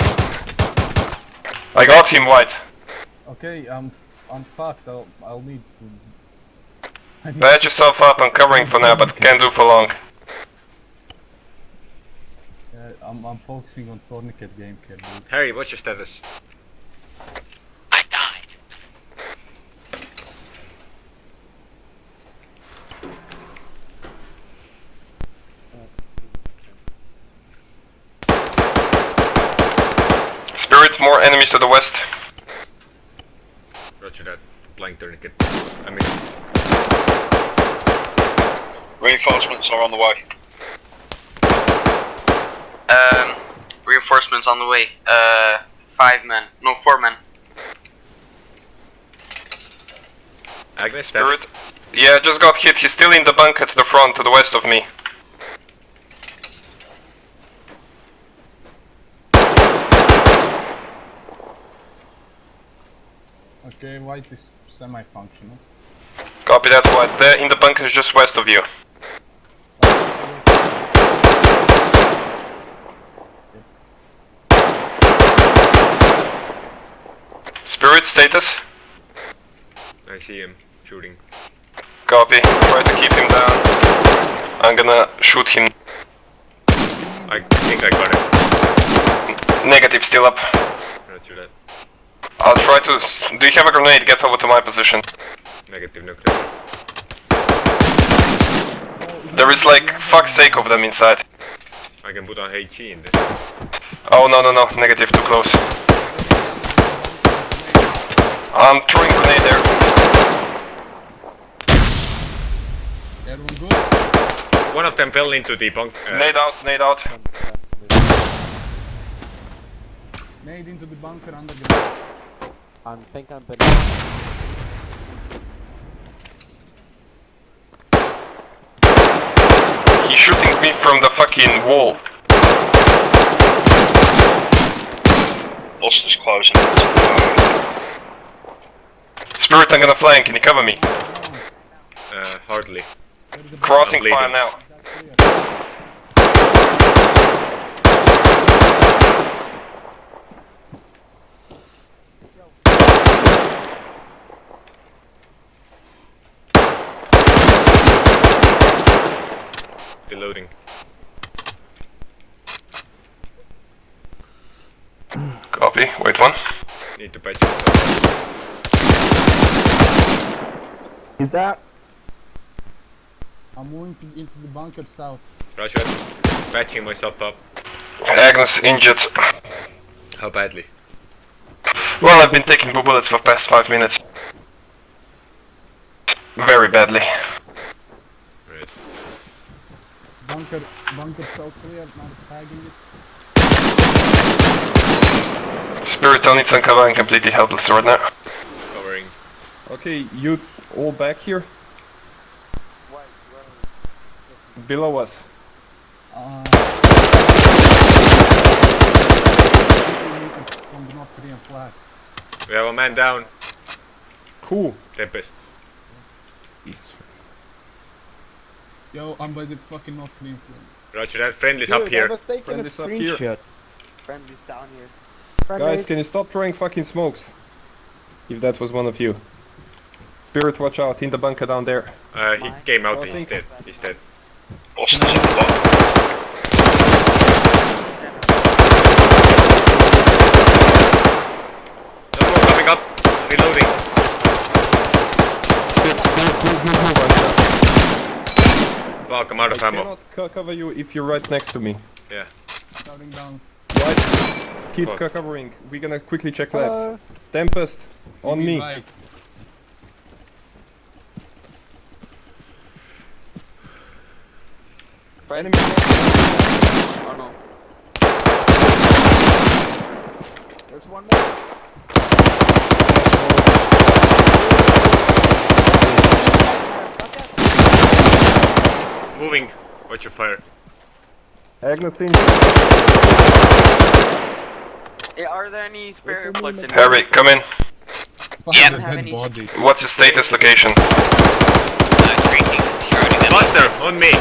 [SPEAKER 14] I got him, White.
[SPEAKER 13] Okay, I'm fucked. I'll need to.
[SPEAKER 14] Patch yourself up. I'm covering for now, but can't do for long.
[SPEAKER 13] I'm focusing on tourniquet game, kid. Dude.
[SPEAKER 1] Harry, what's your status?
[SPEAKER 11] I died.
[SPEAKER 14] Spirit, more enemies to the west.
[SPEAKER 1] Roger that. Blind tourniquet. I mean,
[SPEAKER 14] Reinforcements are on the way.
[SPEAKER 15] Reinforcements on the way. 5 men. No, 4 men.
[SPEAKER 1] Agnes,
[SPEAKER 14] Spirit.
[SPEAKER 1] status?
[SPEAKER 14] Yeah, just got hit. He's still in the bunker to the front, to the west of me.
[SPEAKER 13] Okay, white is semi-functional.
[SPEAKER 14] Copy that, White. There in the bunker is just west of you. Spirit status?
[SPEAKER 1] I see him shooting.
[SPEAKER 14] Copy. Try to keep him down. I'm gonna shoot him.
[SPEAKER 1] I think I got it.
[SPEAKER 14] Negative, still up.
[SPEAKER 1] Roger that.
[SPEAKER 14] I'll try to... Do you have a grenade? Get over to my position.
[SPEAKER 1] Negative nuclear.
[SPEAKER 14] There is like, fuck's sake of them inside.
[SPEAKER 1] I can put on HE in this.
[SPEAKER 14] Oh, no, negative, too close. I'm throwing grenade there.
[SPEAKER 13] Everyone good?
[SPEAKER 1] One of them fell into the bunk.
[SPEAKER 14] Nade out.
[SPEAKER 13] Nade into the bunker underground.
[SPEAKER 2] I think I'm better.
[SPEAKER 14] me from the fucking wall.
[SPEAKER 15] Boss is closing.
[SPEAKER 14] Spirit, I'm gonna flank. Can you cover me?
[SPEAKER 1] Hardly.
[SPEAKER 14] Crossing
[SPEAKER 1] I'm
[SPEAKER 14] fire
[SPEAKER 1] bleeding.
[SPEAKER 14] now.
[SPEAKER 1] Reloading.
[SPEAKER 14] Copy. Wait one.
[SPEAKER 1] Need to patch.
[SPEAKER 4] Is that?
[SPEAKER 13] I'm moving into the bunker south.
[SPEAKER 1] Roger. Patching myself up.
[SPEAKER 14] Agnes injured.
[SPEAKER 1] How badly?
[SPEAKER 14] Well, I've been taking bullets for the past 5 minutes. Very badly.
[SPEAKER 1] Right.
[SPEAKER 13] Bunker south clear, not tagging it.
[SPEAKER 14] Spirit, I need some cover. I'm completely helpless right now.
[SPEAKER 1] Covering.
[SPEAKER 9] Okay, you all back here? Below us.
[SPEAKER 13] From the North Korean flag.
[SPEAKER 1] We have a man down.
[SPEAKER 9] Cool.
[SPEAKER 1] Tempest.
[SPEAKER 13] Yo, I'm by the fucking North Korean flag.
[SPEAKER 1] Roger that. Friendly's up here.
[SPEAKER 9] Friendly's up here.
[SPEAKER 5] Friendly's down here.
[SPEAKER 9] Guys, can you stop throwing fucking smokes? If that was one of you. Spirit, watch out, in the bunker down there.
[SPEAKER 1] He came out
[SPEAKER 9] Crossing.
[SPEAKER 1] instead. He's dead.
[SPEAKER 15] Boss is on the block.
[SPEAKER 1] No more coming up. Reloading. Fuck, I'm out of
[SPEAKER 9] I
[SPEAKER 1] ammo.
[SPEAKER 9] cannot cover you if you're right next to me.
[SPEAKER 1] Yeah.
[SPEAKER 13] Shouting down.
[SPEAKER 9] Right? Keep
[SPEAKER 1] Fuck.
[SPEAKER 9] covering. We're gonna quickly check left. Tempest, on me.
[SPEAKER 13] Right.
[SPEAKER 9] Enemy.
[SPEAKER 5] Oh no.
[SPEAKER 4] There's one more.
[SPEAKER 1] Moving. Watch your fire.
[SPEAKER 9] Agnes in.
[SPEAKER 5] Hey, are there any spare plugs in
[SPEAKER 14] Harry, come in.
[SPEAKER 5] Yeah.
[SPEAKER 13] Dead body.
[SPEAKER 14] What's your status location?
[SPEAKER 1] Buster, on me.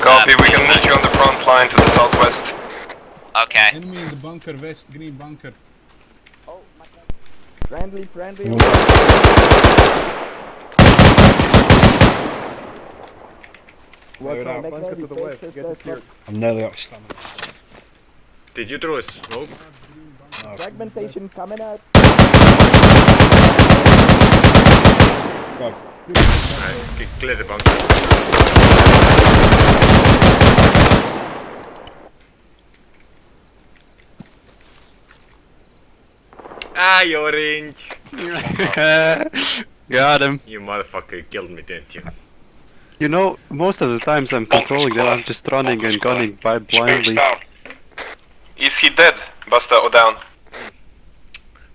[SPEAKER 14] Copy, we can meet you on the front line to the southwest.
[SPEAKER 11] Okay.
[SPEAKER 13] Enemy in the bunker, west green bunker.
[SPEAKER 4] Friendly.
[SPEAKER 9] Watch out, bunker to the west. Get it clear.
[SPEAKER 7] I'm nearly out of stamina.
[SPEAKER 1] Did you throw a smoke?
[SPEAKER 7] No.
[SPEAKER 4] Fragmentation coming out.
[SPEAKER 7] Go.
[SPEAKER 1] Alright, clear the bunker. Ah, you orange.
[SPEAKER 12] Got him.
[SPEAKER 1] You motherfucker killed me, didn't you?
[SPEAKER 12] You know, most of the times I'm controlling them, I'm just running and gunning by blindly.
[SPEAKER 14] Is he dead, Buster, or down?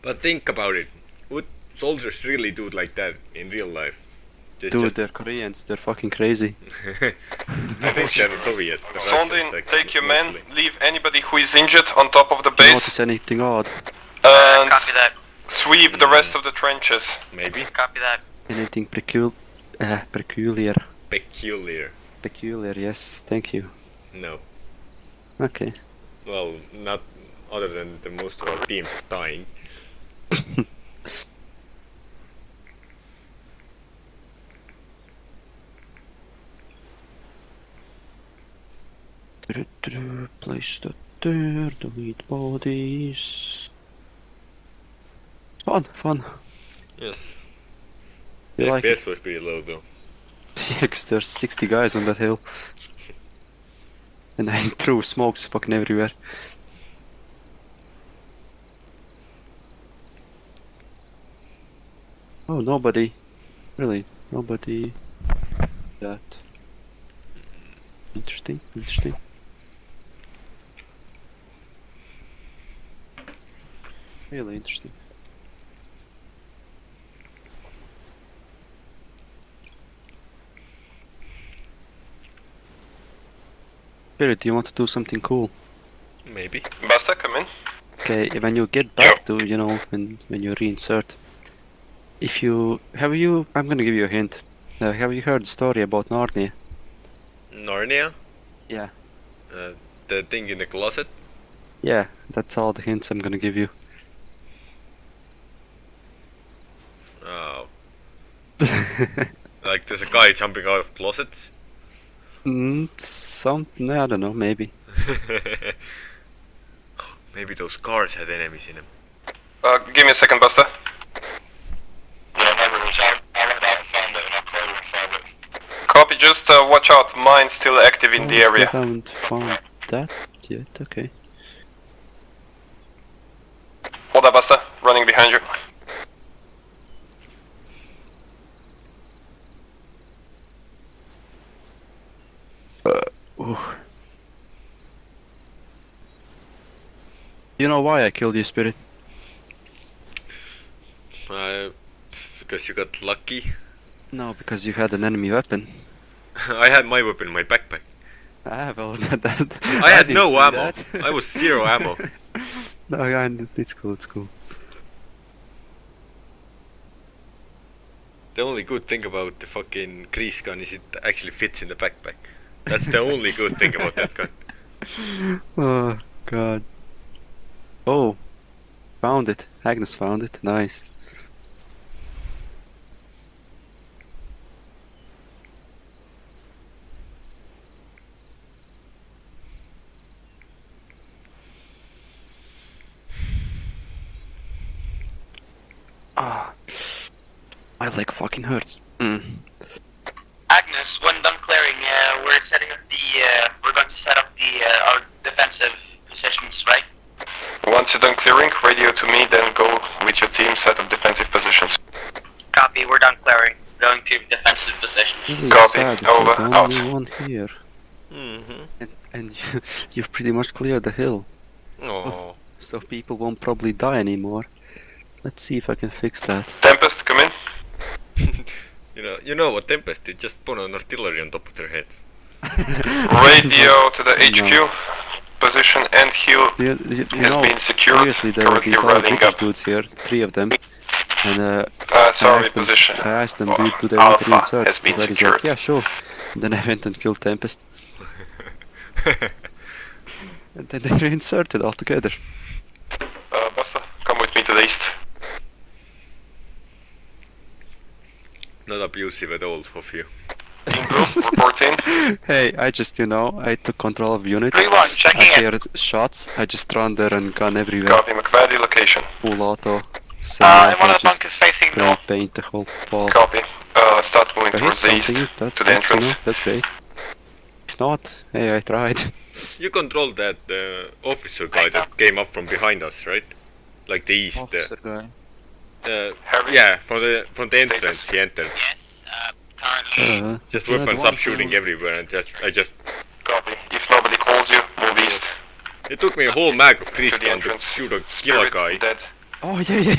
[SPEAKER 1] But think about it. Would soldiers really do it like that in real life?
[SPEAKER 12] Dude, they're Koreans, they're fucking crazy.
[SPEAKER 1] I think they're Soviets. the
[SPEAKER 14] Sondin,
[SPEAKER 1] Russians, like,
[SPEAKER 14] take your men,
[SPEAKER 1] mostly.
[SPEAKER 14] leave anybody who is injured on top of the
[SPEAKER 12] Do you
[SPEAKER 14] base,
[SPEAKER 12] notice anything odd?
[SPEAKER 14] and
[SPEAKER 11] Copy that.
[SPEAKER 14] sweep the rest of the trenches.
[SPEAKER 1] Maybe.
[SPEAKER 11] Copy that.
[SPEAKER 12] Anything peculiar?
[SPEAKER 1] Peculiar.
[SPEAKER 12] Peculiar, yes, thank you.
[SPEAKER 1] No.
[SPEAKER 12] Okay.
[SPEAKER 1] Well, not other than the most of our teams is dying.
[SPEAKER 12] Place that there, delete bodies. Fun.
[SPEAKER 1] Yes.
[SPEAKER 12] You
[SPEAKER 1] The
[SPEAKER 12] like
[SPEAKER 1] FPS was pretty low though.
[SPEAKER 12] Yeah, 'cause there's 60 guys on that hill. And I threw smokes fucking everywhere. Oh, nobody. Really, nobody. That. Interesting. Really interesting. Spirit, do you want to do something cool?
[SPEAKER 1] Maybe.
[SPEAKER 14] Basta, come in.
[SPEAKER 12] Okay, when you get back to, you know, when you reinsert. If you... I'm gonna give you a hint. Have you heard the story about Narnia?
[SPEAKER 1] Narnia?
[SPEAKER 12] Yeah.
[SPEAKER 1] The thing in the closet?
[SPEAKER 12] Yeah, that's all the hints I'm gonna give you.
[SPEAKER 1] Oh. Like there's a guy jumping out of closets?
[SPEAKER 12] Something, I don't know, maybe.
[SPEAKER 1] Maybe those cars had enemies in them.
[SPEAKER 14] Give me a second, Basta. Copy, just watch out, mine's still active in the area.
[SPEAKER 12] Still haven't found that yet, okay.
[SPEAKER 14] Hold up, Basta, running behind you.
[SPEAKER 12] You know why I killed you, Spirit?
[SPEAKER 1] Because you got lucky.
[SPEAKER 12] No, because you had an enemy weapon.
[SPEAKER 1] I had my weapon in my backpack.
[SPEAKER 12] Ah, well,
[SPEAKER 1] I had no
[SPEAKER 12] didn't see
[SPEAKER 1] ammo.
[SPEAKER 12] that.
[SPEAKER 1] I was 0 ammo.
[SPEAKER 12] No, yeah, it's cool, it's cool.
[SPEAKER 1] The only good thing about the fucking grease gun is it actually fits in the backpack. That's the only good thing about that gun.
[SPEAKER 12] Oh, God. Oh, found it. Agnes found it. Nice. Ah, my leg fucking hurts.
[SPEAKER 15] Agnes, when done clearing, we're setting up we're going to set up our defensive positions, right?
[SPEAKER 14] Once you're done clearing, radio to me, then go with your team, set up defensive positions.
[SPEAKER 15] Copy, we're done clearing. Going to defensive positions.
[SPEAKER 12] Really
[SPEAKER 14] Copy,
[SPEAKER 12] sad that
[SPEAKER 14] over,
[SPEAKER 12] you're the
[SPEAKER 14] out.
[SPEAKER 12] only one here. And you've pretty much cleared the hill.
[SPEAKER 1] Oh.
[SPEAKER 12] So people won't probably die anymore. Let's see if I can fix that.
[SPEAKER 14] Tempest, come in.
[SPEAKER 1] You know what Tempest did? Just put an artillery on top of their heads.
[SPEAKER 14] Radio to the HQ.
[SPEAKER 12] No.
[SPEAKER 14] Position Anthill
[SPEAKER 12] You
[SPEAKER 14] has
[SPEAKER 12] know,
[SPEAKER 14] been secured.
[SPEAKER 12] seriously, there are
[SPEAKER 14] Currently
[SPEAKER 12] these other
[SPEAKER 14] rallying
[SPEAKER 12] British
[SPEAKER 14] up.
[SPEAKER 12] dudes here, 3 of them. And
[SPEAKER 14] sorry, position.
[SPEAKER 12] I asked them, do they want to
[SPEAKER 14] Alpha
[SPEAKER 12] reinsert?
[SPEAKER 14] has been
[SPEAKER 12] Everybody's
[SPEAKER 14] secured.
[SPEAKER 12] like, yeah, sure. And then I went and killed Tempest. And then they reinserted altogether.
[SPEAKER 14] Basta, come with me to the east.
[SPEAKER 1] Not abusive at all of you.
[SPEAKER 14] Report in.
[SPEAKER 12] Hey, I just, I took control of unit.
[SPEAKER 15] 3-1, checking
[SPEAKER 12] I
[SPEAKER 15] in.
[SPEAKER 12] heard shots, I just run there and gun everywhere.
[SPEAKER 14] Copy, McVaddy location.
[SPEAKER 12] Full auto.
[SPEAKER 15] And one of the bunkers facing
[SPEAKER 12] spray
[SPEAKER 15] north.
[SPEAKER 12] paint the whole wall.
[SPEAKER 14] Copy. Start moving
[SPEAKER 12] If I hit
[SPEAKER 14] towards the east,
[SPEAKER 12] something,
[SPEAKER 14] to the entrance.
[SPEAKER 12] That's great. If not, hey, I tried.
[SPEAKER 1] You controlled that officer guy that came up from behind us, right? Like the east.
[SPEAKER 12] Officer guy.
[SPEAKER 1] Yeah, from the entrance he entered.
[SPEAKER 11] Yes, currently.
[SPEAKER 1] Just
[SPEAKER 12] yeah,
[SPEAKER 1] weapons
[SPEAKER 12] the
[SPEAKER 1] up
[SPEAKER 12] one
[SPEAKER 1] shooting
[SPEAKER 12] who-
[SPEAKER 1] everywhere, and I just.
[SPEAKER 14] Copy. If nobody calls you, move east.
[SPEAKER 1] It took me a whole mag of grease
[SPEAKER 14] To the
[SPEAKER 1] gun to
[SPEAKER 14] entrance.
[SPEAKER 1] shoot a
[SPEAKER 14] Spirit,
[SPEAKER 1] killer guy.
[SPEAKER 14] dead.
[SPEAKER 12] Oh yeah.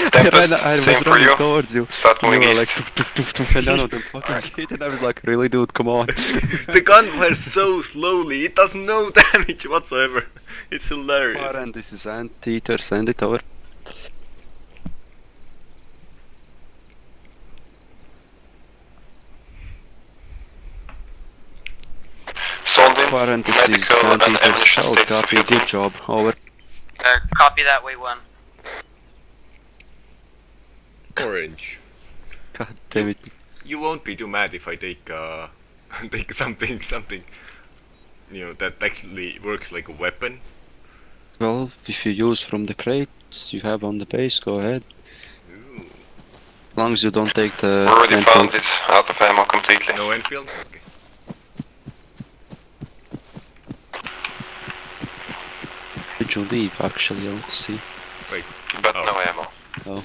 [SPEAKER 14] Tempest,
[SPEAKER 12] I was
[SPEAKER 14] same for
[SPEAKER 12] running
[SPEAKER 14] you.
[SPEAKER 12] towards you.
[SPEAKER 14] Start
[SPEAKER 12] You
[SPEAKER 14] moving
[SPEAKER 12] were
[SPEAKER 14] east.
[SPEAKER 12] like, toof, and none of them fucking hit, and I was like, really, dude, come on.
[SPEAKER 1] The gun fires so slowly, it does no damage whatsoever. It's hilarious.
[SPEAKER 12] And this is Anteater, send it over.
[SPEAKER 14] Sondin,
[SPEAKER 12] Parentheses,
[SPEAKER 14] medical and
[SPEAKER 12] Anteater,
[SPEAKER 14] ammunition
[SPEAKER 12] shout,
[SPEAKER 14] status of
[SPEAKER 12] copy,
[SPEAKER 14] your team.
[SPEAKER 12] good job, over.
[SPEAKER 15] Copy that, wait 1.
[SPEAKER 1] Orange.
[SPEAKER 12] God damn it.
[SPEAKER 1] You won't be too mad if I take take something that actually works like a weapon.
[SPEAKER 12] Well, if you use from the crates you have on the base, go ahead. As long as you don't take the
[SPEAKER 14] We already
[SPEAKER 12] Enfield.
[SPEAKER 14] found it, out of ammo completely.
[SPEAKER 1] No Enfield? Okay.
[SPEAKER 12] Did you leave, actually? I want to see.
[SPEAKER 1] Wait.
[SPEAKER 14] But no ammo.
[SPEAKER 12] Oh.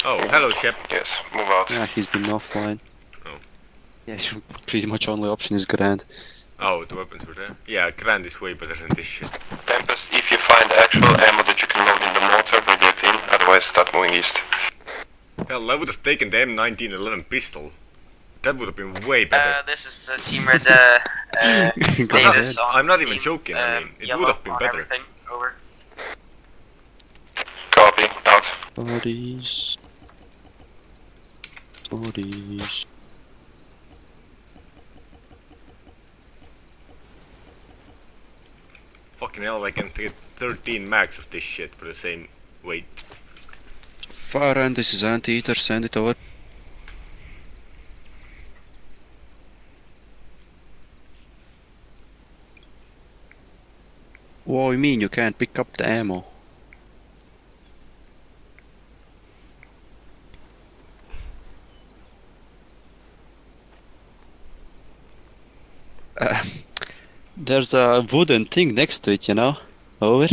[SPEAKER 1] Oh, hello, Shep.
[SPEAKER 14] Yes, move out.
[SPEAKER 12] Yeah, he's been offline.
[SPEAKER 1] Oh.
[SPEAKER 12] Yeah, pretty much only option is Grand.
[SPEAKER 1] Oh, the weapons were there? Yeah, Grand is way better than this shit.
[SPEAKER 14] Tempest, if you find actual ammo that you can load in the mortar, bring it in, otherwise start moving east.
[SPEAKER 1] Hell, I would have taken the M1911 pistol. That would have been way better.
[SPEAKER 15] This is Team Red. Status on
[SPEAKER 1] I'm not even
[SPEAKER 15] team,
[SPEAKER 1] joking. I mean, it
[SPEAKER 15] yellow
[SPEAKER 1] would have been
[SPEAKER 15] on
[SPEAKER 1] better.
[SPEAKER 15] everything. Over.
[SPEAKER 14] Copy. Out.
[SPEAKER 12] Bodies. Bodies.
[SPEAKER 1] Fucking hell, I can get 13 mags of this shit for the same weight.
[SPEAKER 12] Fire end, this is Anteater, send it over. What do you mean you can't pick up the ammo? There's a wooden thing next to it, you know? Over.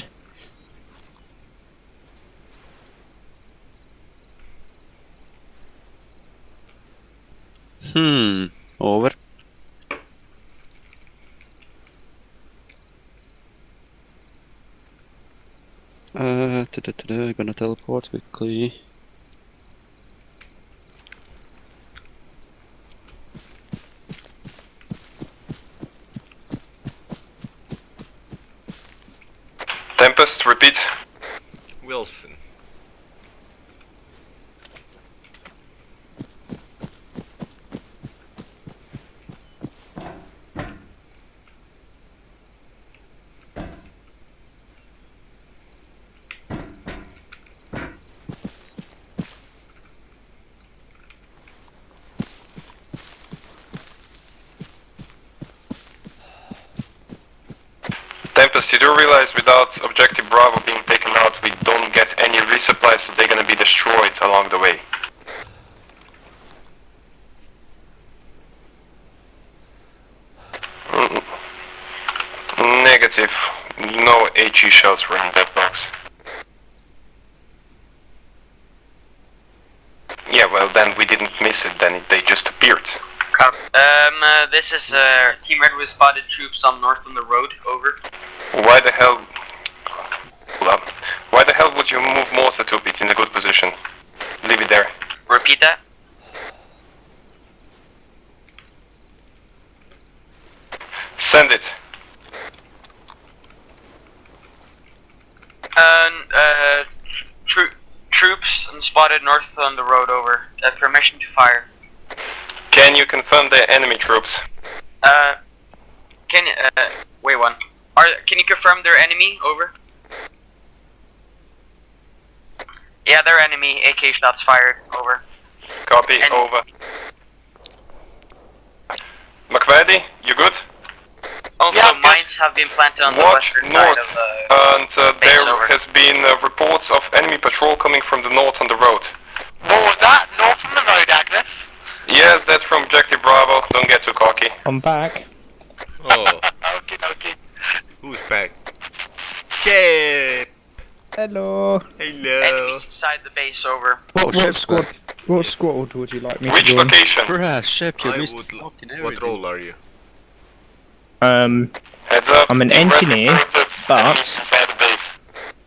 [SPEAKER 12] Over. Gonna teleport quickly.
[SPEAKER 14] Tempest, repeat.
[SPEAKER 1] Wilson.
[SPEAKER 14] Tempest, you do realize without Objective Bravo being taken out, we don't get any resupply, so they're gonna be destroyed along the way. Negative. No HE shells were in that box. Yeah, well then we didn't miss it, then they just appeared.
[SPEAKER 15] This is Team Red. We spotted troops on north on the road. Over.
[SPEAKER 14] Why the hell... Hold up. Why the hell would you move Mortar to it in a good position? Leave it there.
[SPEAKER 15] Repeat that.
[SPEAKER 14] Send it.
[SPEAKER 15] Troops spotted north on the road. Over. Permission to fire.
[SPEAKER 14] Can you confirm they're enemy troops?
[SPEAKER 15] Can you, wait one. Can you confirm they're enemy? Over. Yeah, they're enemy. AK shots fired. Over.
[SPEAKER 14] Copy, over. McVady, you good?
[SPEAKER 15] Also, mines have been planted on the
[SPEAKER 14] Watch
[SPEAKER 15] western
[SPEAKER 14] north,
[SPEAKER 15] side of the
[SPEAKER 14] and there has been reports of enemy patrol coming from the north on the road.
[SPEAKER 15] What was that? North from the road, Agnes?
[SPEAKER 14] Yes, that's from Objective Bravo. Don't get too cocky.
[SPEAKER 16] I'm back.
[SPEAKER 1] Oh.
[SPEAKER 15] Okay.
[SPEAKER 1] Who's back? Shit!
[SPEAKER 16] Hello.
[SPEAKER 1] Hello.
[SPEAKER 15] Enemies inside the base. Over.
[SPEAKER 16] What squad would you like me
[SPEAKER 14] Which
[SPEAKER 16] to join?
[SPEAKER 14] location?
[SPEAKER 12] Bruh, Shep, you missed
[SPEAKER 1] would
[SPEAKER 12] fucking
[SPEAKER 1] What
[SPEAKER 12] everything.
[SPEAKER 1] role are you?
[SPEAKER 14] Heads up.
[SPEAKER 16] I'm an engineer, but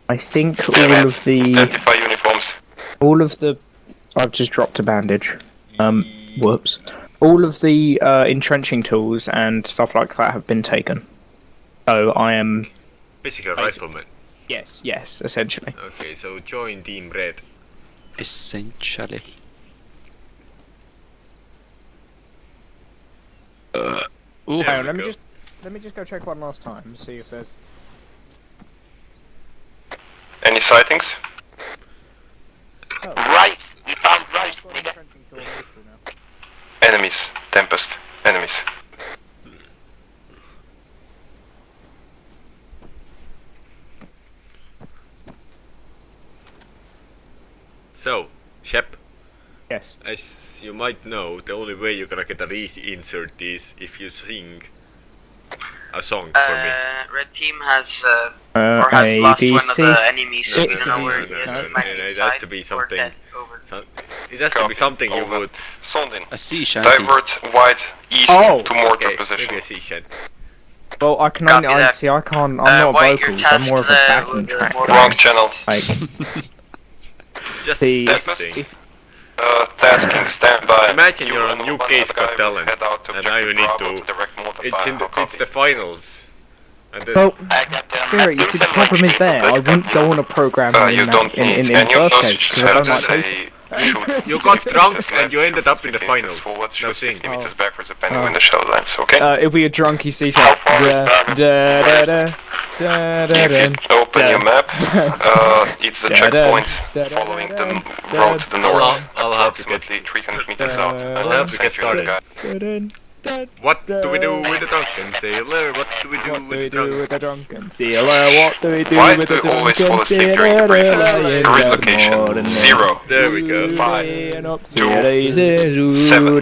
[SPEAKER 16] I think
[SPEAKER 14] Identify uniforms.
[SPEAKER 16] all of the I've just dropped a bandage. Whoops. All of the entrenching tools and stuff like that have been taken. So I am
[SPEAKER 1] Basically a rifleman.
[SPEAKER 16] yes, essentially.
[SPEAKER 1] Okay, so join Team Red.
[SPEAKER 12] Essentially.
[SPEAKER 16] Hang on, let me just go check one last time and see if there's
[SPEAKER 14] Any sightings?
[SPEAKER 15] Right. We found right.
[SPEAKER 14] Enemies. Tempest. Enemies.
[SPEAKER 1] So, Shep.
[SPEAKER 16] Yes.
[SPEAKER 1] As you might know, the only way you're gonna get a re-insert is if you sing a song for me.
[SPEAKER 15] Red team has or has lost one of the enemies.
[SPEAKER 1] No,
[SPEAKER 15] We don't know where he is. He might be
[SPEAKER 1] it has
[SPEAKER 15] inside
[SPEAKER 1] to be
[SPEAKER 15] or
[SPEAKER 1] something.
[SPEAKER 15] dead. Over.
[SPEAKER 1] It has to be something you would.
[SPEAKER 14] Sondin.
[SPEAKER 12] I see Shanty.
[SPEAKER 14] Divert wide east to mortar
[SPEAKER 1] Okay,
[SPEAKER 14] position.
[SPEAKER 1] maybe I see Shed.
[SPEAKER 16] Well, I can
[SPEAKER 15] Copy
[SPEAKER 16] only
[SPEAKER 15] that.
[SPEAKER 16] see. I'm not
[SPEAKER 15] White, you're
[SPEAKER 16] vocals. I'm more of a
[SPEAKER 15] tasked,
[SPEAKER 16] backing
[SPEAKER 15] with the
[SPEAKER 16] track
[SPEAKER 15] mortar.
[SPEAKER 16] guy.
[SPEAKER 14] Wrong channel.
[SPEAKER 16] Like
[SPEAKER 1] Just
[SPEAKER 16] the
[SPEAKER 1] testing.
[SPEAKER 16] if
[SPEAKER 14] Tasking standby.
[SPEAKER 1] Imagine you're on UK's Got Talent, and now you need to. It's the finals. And
[SPEAKER 16] Well, Spirit, you see, the problem is there. I wouldn't go on a program in the first case because I don't like people.
[SPEAKER 1] You got drunk and you ended up in the finals. No sing.
[SPEAKER 14] Meters backwards depending when the shell lands, okay?
[SPEAKER 16] If we are drunk, you see that.
[SPEAKER 14] If you open your map, it's the checkpoint following the road to the north.
[SPEAKER 1] I'll help you get
[SPEAKER 14] 300 meters out.
[SPEAKER 1] I'll help you get started. What do we do with the drunken sailor? What do we do with the
[SPEAKER 16] drunken sailor? What do we do
[SPEAKER 14] Why
[SPEAKER 16] with
[SPEAKER 14] do
[SPEAKER 16] the
[SPEAKER 14] we always
[SPEAKER 16] drunken
[SPEAKER 14] fall asleep
[SPEAKER 16] sailor?
[SPEAKER 14] during the briefing? Grid location 0.
[SPEAKER 1] There we go.
[SPEAKER 14] 5. 2. 7.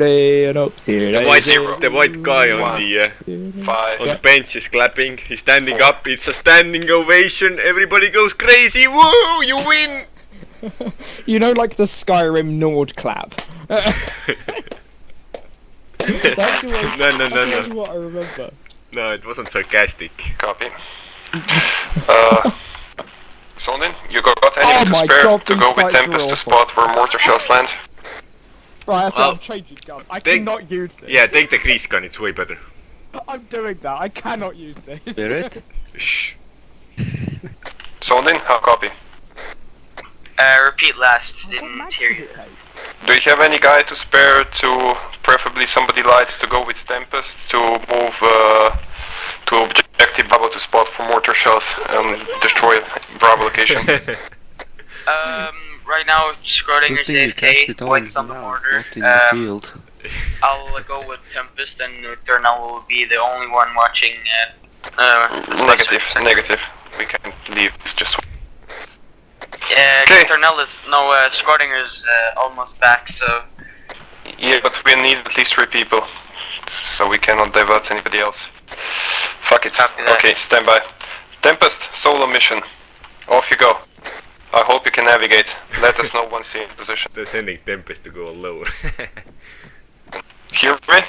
[SPEAKER 1] The white guy on the bench is clapping. He's standing up. It's a standing ovation. Everybody goes crazy. Woo! You win!
[SPEAKER 16] You know, like the Skyrim Nord clap. That's always what I remember.
[SPEAKER 1] No, it wasn't sarcastic.
[SPEAKER 14] Copy. Sonin, you got anything to spare to go with Tempest to spot where mortar shells land?
[SPEAKER 16] Right, I'm changing gun. I cannot use this.
[SPEAKER 1] Yeah, take the grease gun, it's way better.
[SPEAKER 16] I'm doing that, I cannot use this.
[SPEAKER 12] Spirit?
[SPEAKER 1] Shh.
[SPEAKER 14] Sonin, how copy?
[SPEAKER 15] Repeat last, didn't hear you.
[SPEAKER 14] Do you have any guy to spare to, preferably somebody light, to go with Tempest to move to objective Bravo to spot for mortar shells and destroy Bravo location?
[SPEAKER 15] Right now, Schrödinger AFK, White's on the mortar. I'll go with Tempest and Thurnell will be the only one watching.
[SPEAKER 14] Negative. We can leave, just
[SPEAKER 15] Thurnell is, Schrödinger's almost back, so...
[SPEAKER 14] Yeah, but we need at least 3 people, so we cannot divert anybody else. Fuck it. Okay, stand by. Tempest, solo mission. Off you go. I hope you can navigate. Let us know once you're in position.
[SPEAKER 1] They're sending Tempest to go lower.
[SPEAKER 14] Hear me?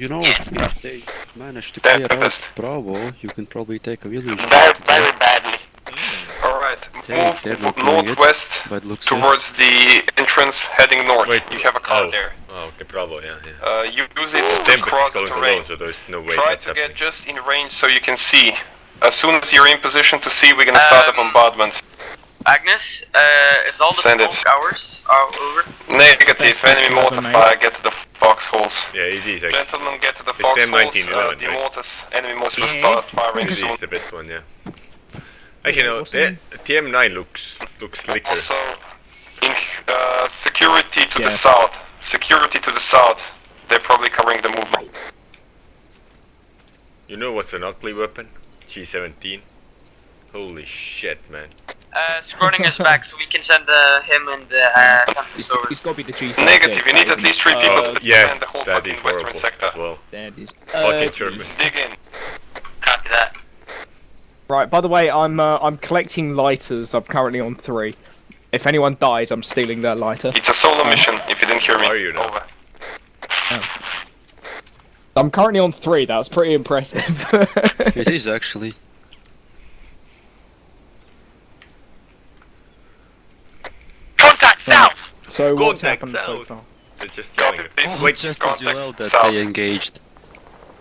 [SPEAKER 12] You know, if they manage to clear out Bravo, you can probably take a village.
[SPEAKER 15] Very badly.
[SPEAKER 14] Alright, move northwest towards the entrance, heading north.
[SPEAKER 1] Wait,
[SPEAKER 14] you have a car there.
[SPEAKER 1] Oh, okay, Bravo, yeah.
[SPEAKER 14] You use it to cross the terrain.
[SPEAKER 1] So there's no way
[SPEAKER 14] Try to get just in range so you can see. As soon as you're in position to see, we're gonna start the bombardment.
[SPEAKER 15] Agnes, is all the smoke hours over?
[SPEAKER 14] Negative, enemy mortar fire, get to the foxholes.
[SPEAKER 1] Yeah, it is actually.
[SPEAKER 14] Gentlemen, get to the foxholes, the mortars, enemy mortars will start firing soon.
[SPEAKER 1] It is the best one, yeah. Actually, no, the TM9 looks slicker.
[SPEAKER 14] Also, in security to the south. Security to the south. They're probably covering the movement.
[SPEAKER 1] You know what's an ugly weapon? G17. Holy shit, man.
[SPEAKER 15] Schrödinger's back, so we can send him and Tempest over.
[SPEAKER 16] It's gotta be the G5.
[SPEAKER 14] Negative, you need at least 3 people to defend the whole fucking western sector.
[SPEAKER 1] Well.
[SPEAKER 16] That is.
[SPEAKER 1] Fucking German.
[SPEAKER 14] Dig in.
[SPEAKER 15] Copy that.
[SPEAKER 16] Right, by the way, I'm collecting lighters. I'm currently on 3. If anyone dies, I'm stealing their lighter.
[SPEAKER 14] It's a solo mission, if you didn't hear me. Over.
[SPEAKER 16] I'm currently on 3, that was pretty impressive.
[SPEAKER 12] It is actually.
[SPEAKER 15] Contact south!
[SPEAKER 16] So what's happened so far?
[SPEAKER 1] They're just yelling.
[SPEAKER 12] Wait, just as well that they engaged.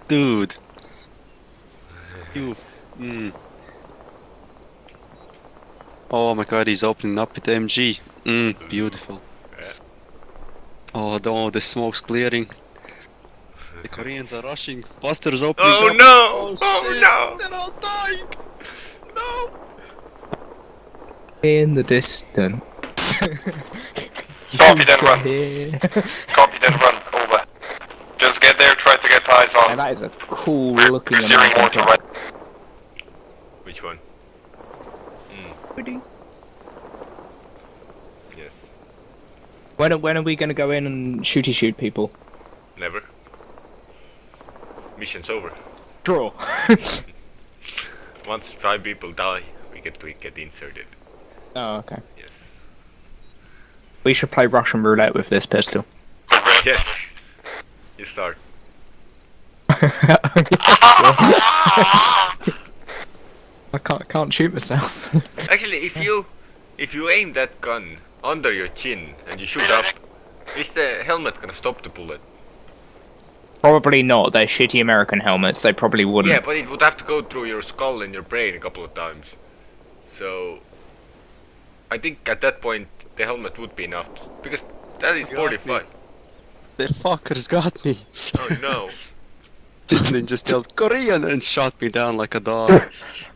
[SPEAKER 12] Dude. You. Oh my god, he's opening up with MG. Beautiful. Oh no, the smoke's clearing. The Koreans are rushing. Buster's opening up.
[SPEAKER 1] No!
[SPEAKER 12] Oh
[SPEAKER 1] no!
[SPEAKER 12] They're all dying! No!
[SPEAKER 16] In the distance.
[SPEAKER 14] Copy, then run. Copy, then run. Over. Just get there, try to get eyes on.
[SPEAKER 16] And that is a cool looking
[SPEAKER 14] Receiving mortar right.
[SPEAKER 1] Which one? Yes.
[SPEAKER 16] When are we gonna go in and shoot people?
[SPEAKER 1] Never. Mission's over.
[SPEAKER 16] Draw.
[SPEAKER 1] Once 5 people die, we get inserted.
[SPEAKER 16] Oh, okay.
[SPEAKER 1] Yes.
[SPEAKER 16] We should play Russian roulette with this pistol.
[SPEAKER 1] Yes. You start.
[SPEAKER 16] I can't shoot myself.
[SPEAKER 1] Actually, if you aim that gun under your chin and you shoot up, Is the helmet gonna stop the bullet?
[SPEAKER 16] Probably not. They're shitty American helmets. They probably wouldn't.
[SPEAKER 1] Yeah, but it would have to go through your skull and your brain a couple of times. So I think at that point the helmet would be enough because that is 45.
[SPEAKER 12] The fuckers got me.
[SPEAKER 1] Oh no.
[SPEAKER 12] They just yelled Korean and shot me down like a dog.